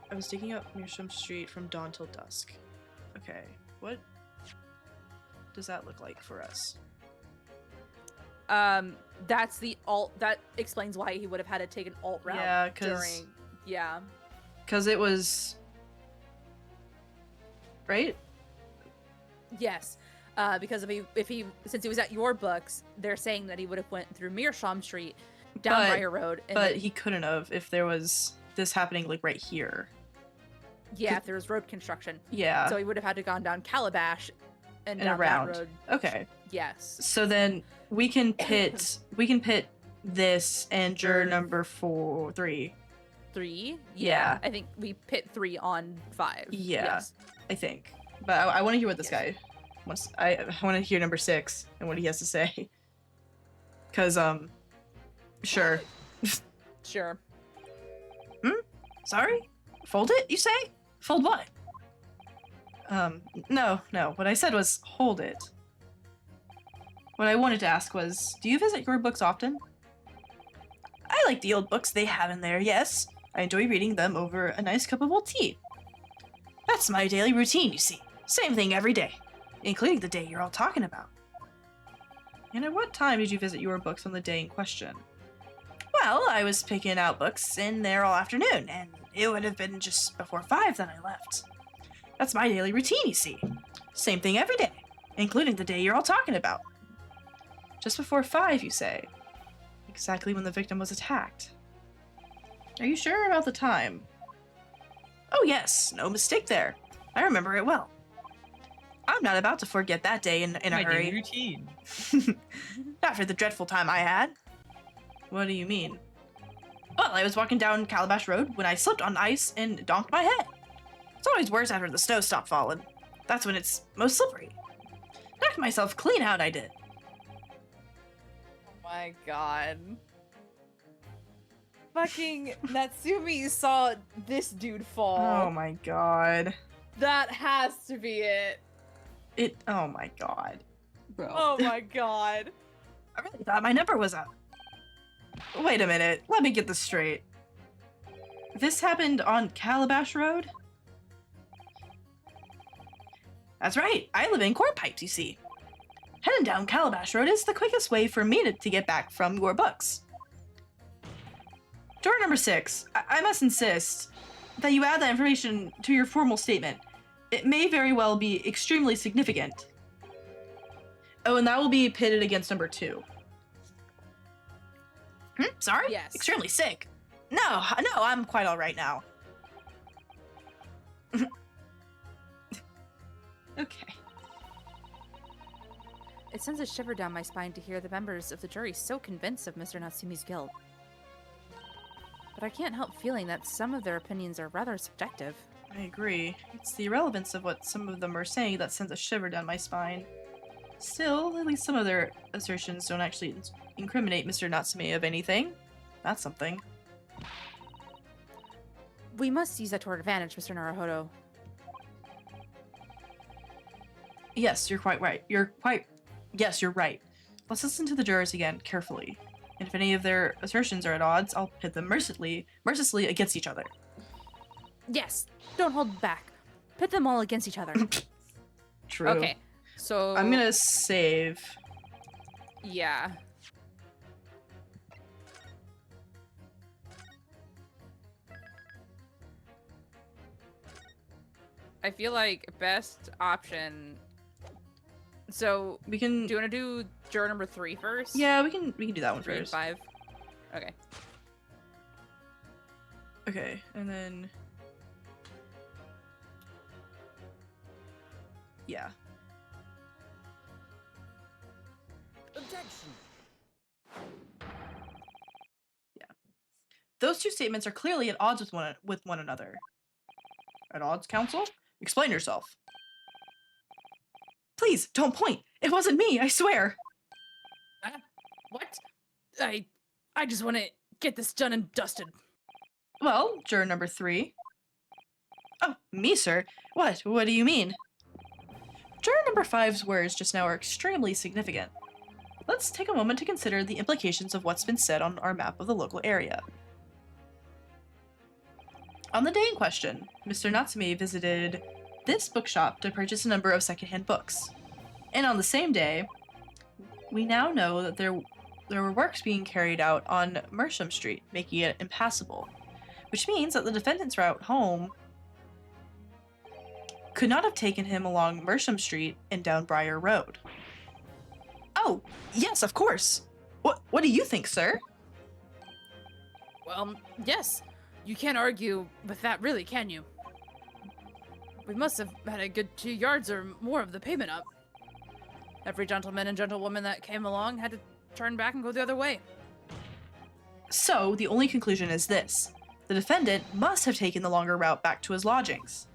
I was digging up Meerschaum Street from dawn till dusk. Okay. What does that look like for us? That's the alt. That explains why he would have had to take an alt route. Yeah, 'cause- during. Yeah. Because it was... Right? Yes. Because if he since he was at your books, they're saying that he would have went through Meerschaum Street, down But- Briar Road, and But then, he couldn't have if there was this happening, like, right here. yeah, if there was road construction, Yeah. so he would have had to gone down Calabash and And down around. that road. Okay. Yes. So then we can pit this and juror number 3. 3? Yeah. I think we pit 3 on 5. Yeah. Yes. I think. But I want to hear what this guy wants. I want to hear number 6 and what he has to say. Cause sure. Sure. Sorry? Fold it, you say? Fold what? No. What I said was hold it. What I wanted to ask was, do you visit your books often? I like the old books they have in there, yes. I enjoy reading them over a nice cup of old tea. That's my daily routine, you see. Same thing every day, including the day you're all talking about. And at what time did you visit your books on the day in question? Well, I was picking out books in there all afternoon, and it would have been just before 5 that I left. That's my daily routine, you see. Same thing every day, including the day you're all talking about. Just before 5, you say. Exactly when the victim was attacked. Are you sure about the time? Oh yes, no mistake there. I remember it well. I'm not about to forget that day in a My daily hurry. routine. After the dreadful time I had. What do you mean? Well, I was walking down Calabash Road when I slipped on ice and donked my head. It's always worse after the snow stopped falling. That's when it's most slippery. Knocked myself clean out, I did. Oh my god. Fucking Natsumi saw this dude fall. Oh my god. That has to be it. Oh my god. Bro. Oh my god. I really thought my number was up. Wait a minute, let me get this straight. This happened on Calabash Road? That's right, I live in Cornpipes, you see. Heading down Calabash Road is the quickest way for me to get back from your books. Door number 6, I must insist that you add that information to your formal statement. It may very well be extremely significant. Oh, and that will be pitted against number 2. Sorry? Yes. Extremely sick. No, I'm quite all right now. Okay. It sends a shiver down my spine to hear the members of the jury so convinced of Mr. Natsumi's guilt. But I can't help feeling that some of their opinions are rather subjective. I agree. It's the irrelevance of what some of them are saying that sends a shiver down my spine. Still, at least some of their assertions don't actually incriminate Mr. Natsume of anything. That's something. We must use that to our advantage, Mr. Naruhodo. Yes, you're quite right. Yes, you're right. Let's listen to the jurors again, carefully. And if any of their assertions are at odds, I'll pit them mercilessly against each other. Yes, don't hold back. Pit them all against each other. True. Okay, so... I'm gonna save. Yeah. I feel like best option... So, We can. do you want to do juror number 3 first? Yeah, we can do that one 3 and first. 5? Okay. Okay, and then. Yeah. Objection! Those two statements are clearly at odds with one another. At odds, counsel? Explain yourself. Please, don't point. It wasn't me, I swear. What? I just want to get this done and dusted. Well, juror number 3. Oh, me, sir? What do you mean? Juror number 5's words just now are extremely significant. Let's take a moment to consider the implications of what's been said on our map of the local area. On the day in question, Mr. Natsume visited this bookshop to purchase a number of secondhand books. And on the same day, we now know that there were works being carried out on Mersham Street, making it impassable, which means that the defendant's route home could not have taken him along Mersham Street and down Briar Road. Oh, yes, of course. What do you think, sir? Well, yes. You can't argue with that, really, can you? We must have had a good 2 yards or more of the pavement up. Every gentleman and gentlewoman that came along had to turn back and go the other way. So, the only conclusion is this. The defendant must have taken the longer route back to his lodgings.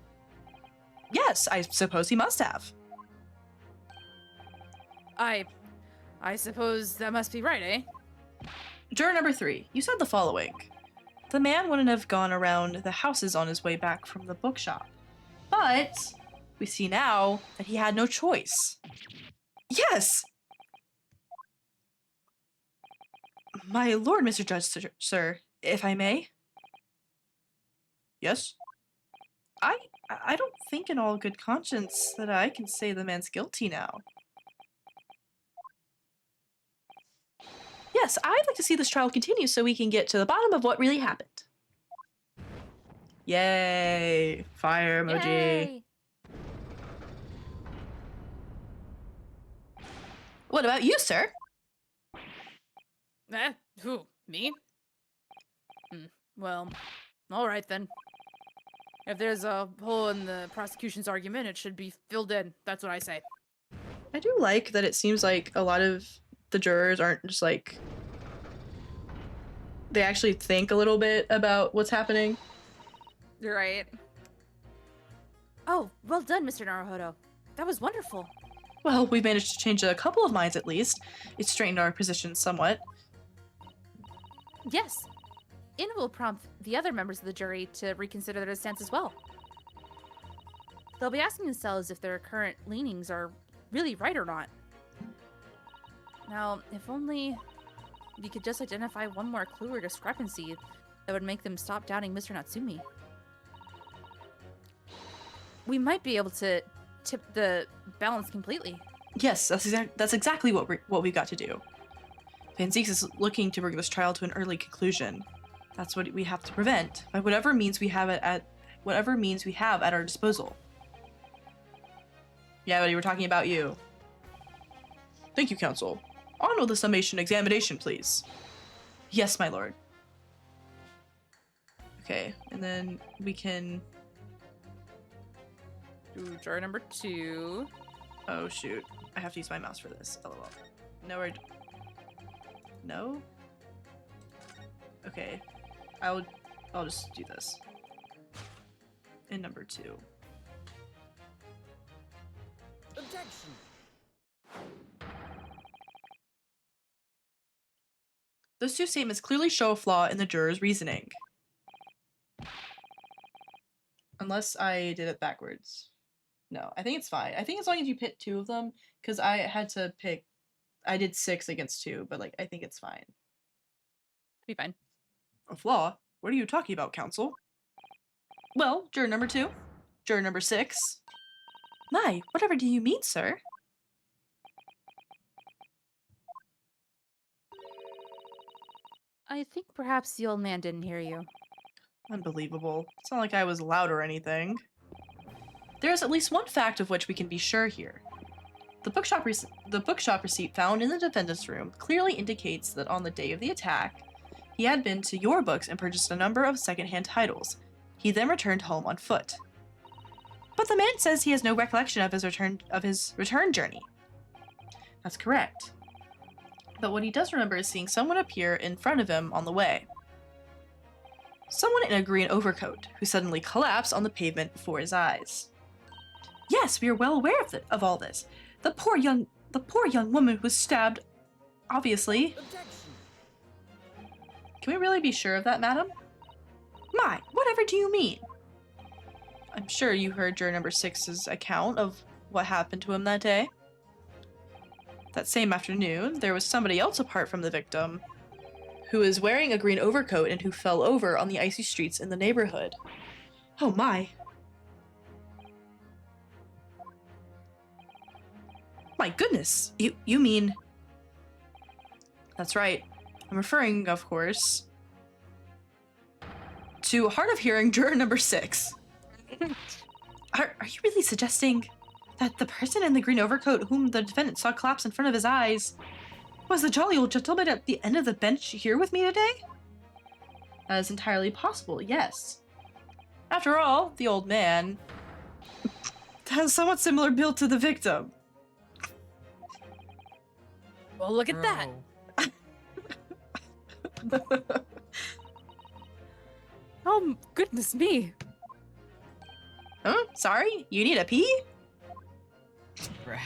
Yes, I suppose he must have. I suppose that must be right, eh? Juror number 3, you said the following. The man wouldn't have gone around the houses on his way back from the bookshop. But we see now that he had no choice. Yes! My lord, Mr. Judge, sir, if I may? Yes? I don't think in all good conscience that I can say the man's guilty now. Yes, I'd like to see this trial continue so we can get to the bottom of what really happened. Yay! Fire emoji. Yay! What about you, sir? Who? Me? Well, all right then. If there's a hole in the prosecution's argument, it should be filled in. That's what I say. I do like that it seems like a lot of the jurors aren't just like... They actually think a little bit about what's happening. You're right. Oh, well done, Mr. Naruhodo. That was wonderful. Well, we've managed to change a couple of minds at least. It straightened our position somewhat. Yes. It will prompt the other members of the jury to reconsider their stance as well. They'll be asking themselves if their current leanings are really right or not. Now, if only we could just identify one more clue or discrepancy that would make them stop doubting Mr. Natsumi. We might be able to tip the balance completely. Yes, that's exactly what we've got to do. Van Zieks is looking to bring this trial to an early conclusion. That's what we have to prevent by whatever means we have at our disposal. Yeah, buddy, we're talking about you. Thank you, counsel. On with the summation examination, please. Yes, my lord. Okay, and then we can... Ooh, juror number 2. Oh, shoot. I have to use my mouse for this. LOL. No, No? Okay. I'll just do this. In number 2. Objection! Those two statements clearly show a flaw in the juror's reasoning. Unless I did it backwards. No, I think it's fine. I think as long as you pick 2 of them, because I had to pick... I did 6 against 2, but like I think it's fine. Be fine. A flaw? What are you talking about, counsel? Well, juror number 2. Juror number 6. My, whatever do you mean, sir? I think perhaps the old man didn't hear you. Unbelievable. It's not like I was loud or anything. There is at least one fact of which we can be sure here. The bookshop receipt found in the defendant's room clearly indicates that on the day of the attack, he had been to your books and purchased a number of secondhand titles. He then returned home on foot. But the man says he has no recollection of his return journey. That's correct. But what he does remember is seeing someone appear in front of him on the way. Someone in a green overcoat, who suddenly collapsed on the pavement before his eyes. Yes, we are well aware of all this. The poor young woman was stabbed, obviously. Objection! Can we really be sure of that, madam? My, whatever do you mean? I'm sure you heard juror number 6's account of what happened to him that day. That same afternoon, there was somebody else apart from the victim, who was wearing a green overcoat and who fell over on the icy streets in the neighborhood. Oh my. My goodness, you mean... That's right. I'm referring, of course, to hard of hearing juror number 6. Are you really suggesting that the person in the green overcoat whom the defendant saw collapse in front of his eyes was the jolly old gentleman at the end of the bench here with me today? That is entirely possible, yes. After all, the old man has a somewhat similar build to the victim. Well, look at that. Bro. Oh, goodness me. Huh? Sorry? You need a pee? Bruh.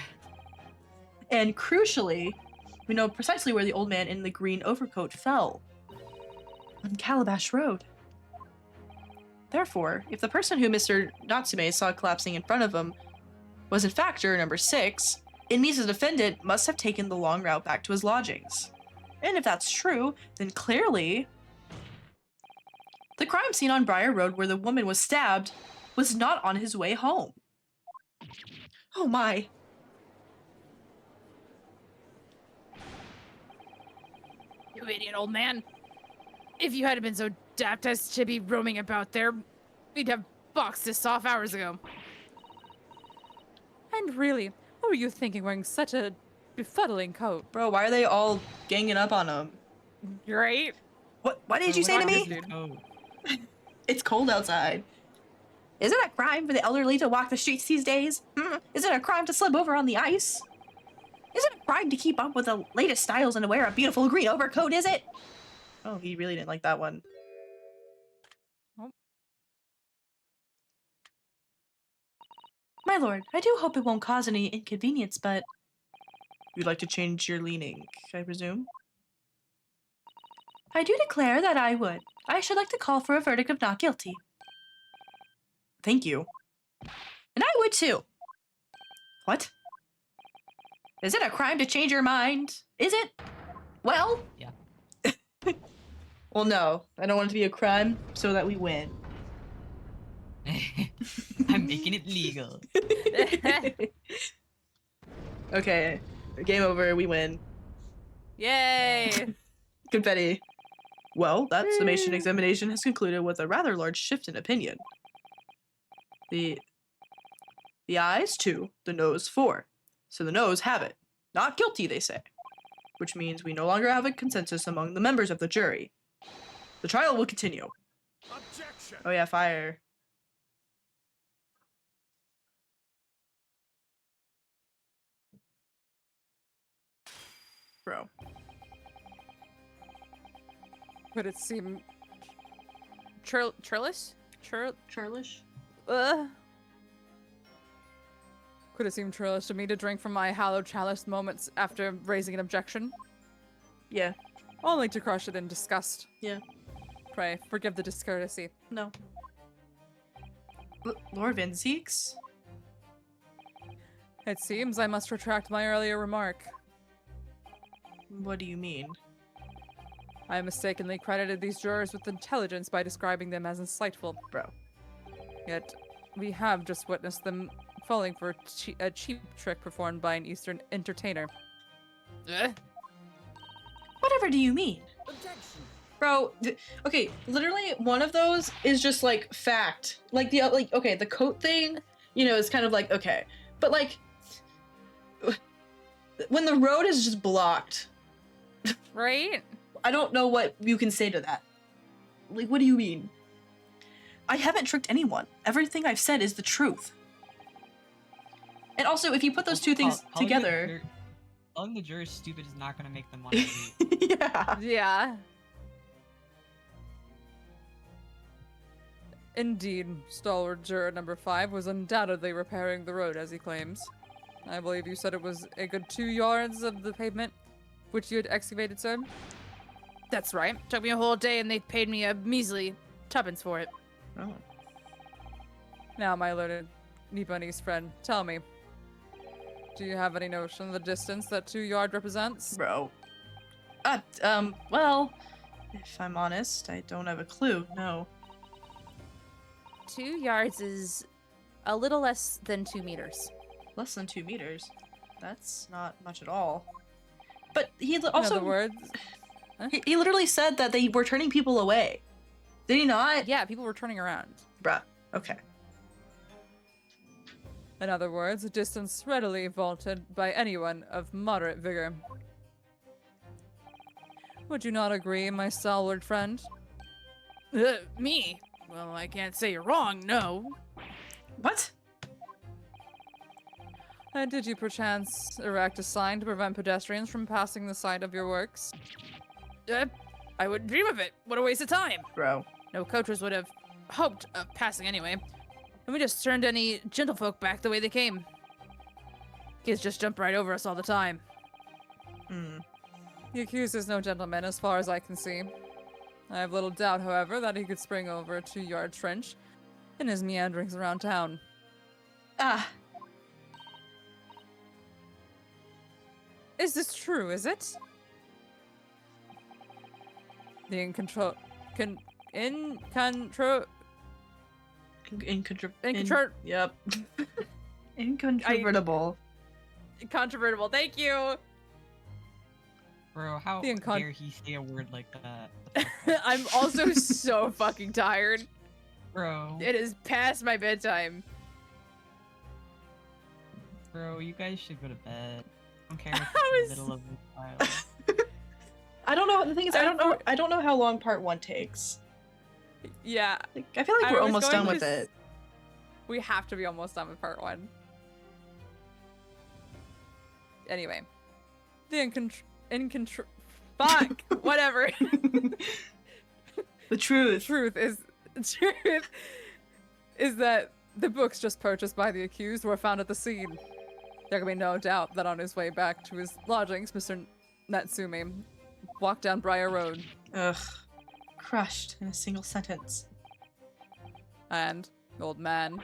And crucially, we know precisely where the old man in the green overcoat fell. On Calabash Road. Therefore, if the person who Mr. Natsume saw collapsing in front of him was in fact juror number 6, it means the defendant must have taken the long route back to his lodgings. And if that's true, then clearly the crime scene on Briar Road where the woman was stabbed was not on his way home. Oh my. You idiot old man. If you hadn't been so daft as to be roaming about there, we'd have boxed this off hours ago. And really, what were you thinking wearing such a befuddling coat? Bro, why are they all ganging up on him? Right? What did you say to me? Oh. It's cold outside. Is it a crime for the elderly to walk the streets these days? Is it a crime to slip over on the ice? Is it a crime to keep up with the latest styles and to wear a beautiful green overcoat, is it? Oh, he really didn't like that one. Oh. My lord, I do hope it won't cause any inconvenience, but... You'd like to change your leaning, I presume? I do declare that I would. I should like to call for a verdict of not guilty. Thank you. And I would too. What? Is it a crime to change your mind? Is it? Well? Yeah. Well, no. I don't want it to be a crime so that we win. I'm making it legal. Okay. Game over. We win. Yay! Confetti. Well, that summation examination has concluded with a rather large shift in opinion. The eyes 2, the nose 4. So the nose have it. Not guilty, they say. Which means we no longer have a consensus among the members of the jury. The trial will continue. Objection! Oh yeah, fire. Bro. Could it seem... Churlish? Churlish? Could it seem churlish to me to drink from my hallowed chalice moments after raising an objection? Yeah. Only to crush it in disgust. Yeah. Pray, forgive the discourtesy. No. Lord Van Zeeks? It seems I must retract my earlier remark. What do you mean? I mistakenly credited these jurors with intelligence by describing them as insightful. Bro. Yet, we have just witnessed them falling for a cheap trick performed by an Eastern entertainer. Whatever do you mean? Objection! Bro, okay, literally one of those is just like fact. Like okay, the coat thing, you know, is kind of like okay. But like when the road is just blocked, Right? I don't know what you can say to that. Like, what do you mean? I haven't tricked anyone. Everything I've said is the truth. And also, if you put those two things together... Calling the jurors stupid is not going to make them want to Yeah. Yeah. Indeed, stalwart juror number 5 was undoubtedly repairing the road, as he claims. I believe you said it was a good 2 yards of the pavement, which you had excavated, sir? That's right. Took me a whole day and they paid me a measly tuppence for it. Oh. Now, my learned Nipponese friend, tell me. Do you have any notion of the distance that 2 yard represents? Bro. Well, if I'm honest, I don't have a clue, no. 2 yards is a little less than 2 meters. Less than 2 meters. That's not much at all. But he also... In other words... Huh? He literally said that they were turning people away. Did he not? Yeah, people were turning around. Bruh. Okay. In other words, a distance readily vaulted by anyone of moderate vigor. Would you not agree, my stalwart friend? Me? Well, I can't say you're wrong, no. What? And did you perchance erect a sign to prevent pedestrians from passing the site of your works? I wouldn't dream of it. What a waste of time. Bro. No coaches would have hoped of passing anyway. And we just turned any gentlefolk back the way they came. Kids just jump right over us all the time. Hmm. The accused is no gentleman as far as I can see. I have little doubt, however, that he could spring over a 2-yard trench in his meanderings around town. Ah, Is this true, is it? The Yep. Incontrovertible. Incontrovertible. Thank you. Bro, how The incon- dare he say a word like that? I'm also so fucking tired. Bro, It is past my bedtime. bro, you guys should go to bed. I don't care if I it's in the was- middle of the trial. I don't know. The thing is, I don't know how long part 1 takes. Yeah, Like, I feel like I we're was almost going done with to it. We have to be almost done with part 1. Anyway. fuck. Whatever. The truth. Truth is that the books just purchased by the accused were found at the scene. There can be no doubt that on his way back to his lodgings, Mr. Natsumi walked down Briar Road, Ugh. Crushed in a single sentence. and the old man,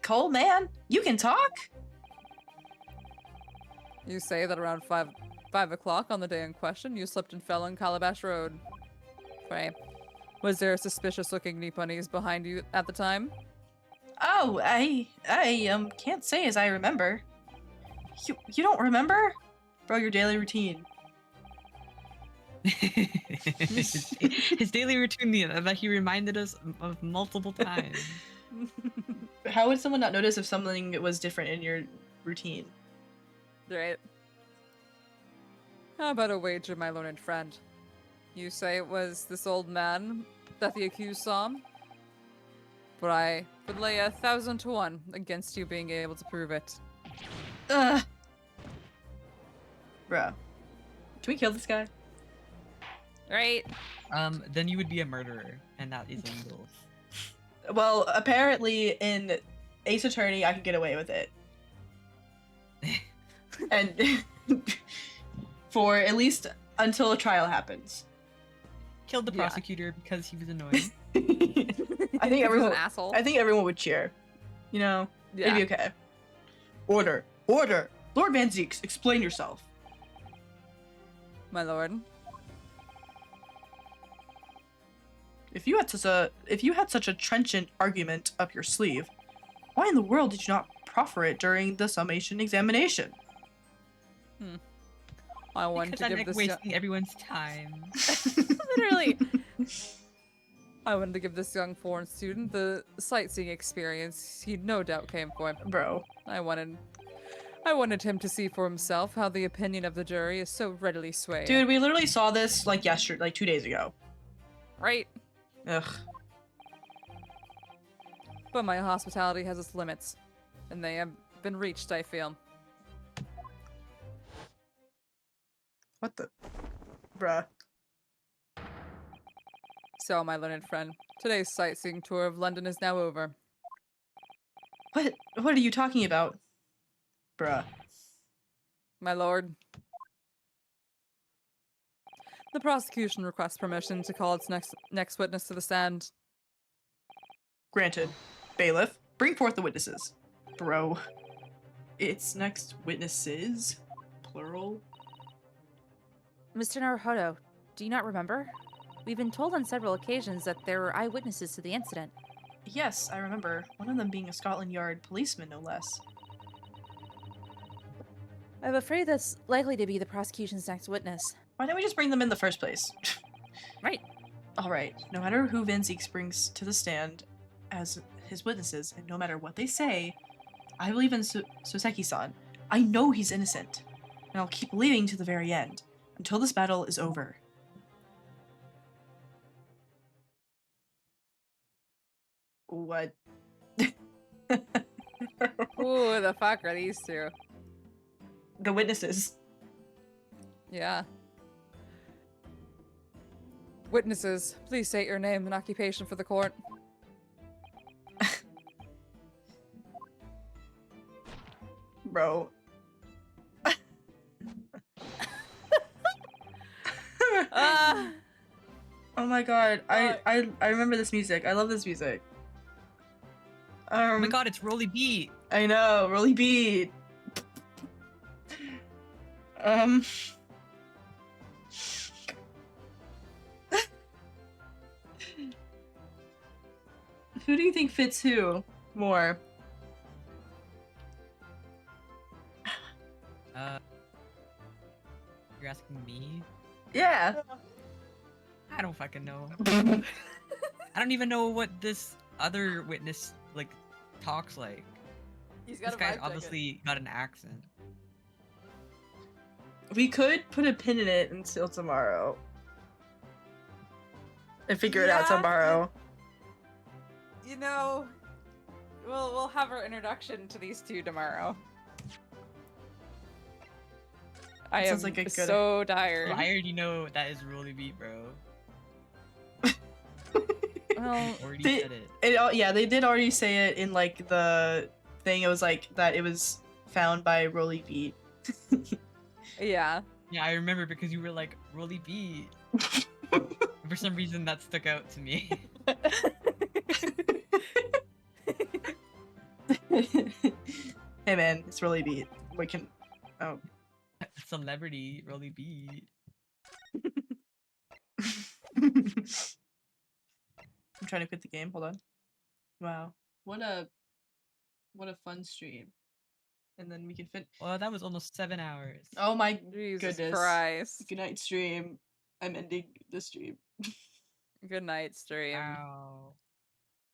Cole, man, you can talk? you say that around 5 o'clock on the day in question, you slipped and fell on Calabash Road. Pray, was there a suspicious-looking Nipponese behind you at the time? Oh, I can't say as I remember. You don't remember? Bro, your daily routine. his daily routine that he reminded us of multiple times. How would someone not notice if something was different in your routine? Right. How about a wager, my learned friend? You say it was this old man that the accused saw? But I would lay 1,000 to 1 against you being able to prove it. Ugh. Bruh. Can we kill this guy? Right. Then you would be a murderer, and that is illegal. Well, apparently in Ace Attorney, I can get away with it. And for at least until a trial happens. Killed the Yeah. prosecutor because he was annoying. I think everyone. an asshole. I think everyone would cheer. You know, Yeah. it'd be okay. Order, order. Lord Van Zeeks, explain yourself. My lord. If you had such a trenchant argument up your sleeve, why in the world did you not proffer it during the summation examination? I wanted Because to I'm give like this wasting everyone's time. Literally. I wanted to give this young foreign student the sightseeing experience he no doubt came for. Bro. I wanted him to see for himself how the opinion of the jury is so readily swayed. Dude, we literally saw this like yesterday, like 2 days ago. Right? Ugh. But my hospitality has its limits, and they have been reached, I feel. What the? Bruh. So, my learned friend, today's sightseeing tour of London is now over. What are you talking about? Bruh. My lord. The prosecution requests permission to call its next witness to the stand. Granted. Bailiff, bring forth the witnesses. Bro. Its next witnesses? Plural? Mr. Naruhodo, do you not remember? We've been told on several occasions that there were eyewitnesses to the incident. Yes, I remember. One of them being a Scotland Yard policeman, no less. I'm afraid that's likely to be the prosecution's next witness. Why don't we just bring them in the first place? Right. Alright, no matter who Van Zeeks brings to the stand as his witnesses, and no matter what they say, I believe in Soseki-san. I know he's innocent. And I'll keep believing to the very end, until this battle is over. What? Who the fuck are these two? The witnesses. Yeah. Witnesses, please state your name and occupation for the court. Bro. Ah, Oh my god, Fuck. I remember this music. I love this music. Oh my god, it's Rolly Beat. I know, really beat. Um. Who do you think fits who more? You're asking me? Yeah. I don't fucking know. I don't even know what this other witness like talks like. he's This guy's obviously got an accent. We could put a pin in it until tomorrow. And figure it out Yeah, tomorrow. You know, we'll have our introduction to these two tomorrow. I am Sounds like a good- so tired. I already know that is Rolly Beat, bro. Well, Already They- said it. Yeah, they did already say it in like the thing. It was like that it was found by Rolly Beat. yeah. Yeah, I remember because you were like Rolly Beat. For some reason that stuck out to me. Hey man, it's Rolly Beat. We can. Oh. Celebrity Rolly Beat. I'm trying to quit the game. Hold on. Wow. What a fun stream. And then we can fit. Well, that was almost 7 hours. Oh my Jesus goodness. Christ. Good night, stream. I'm ending the stream. Good night, stream. Wow.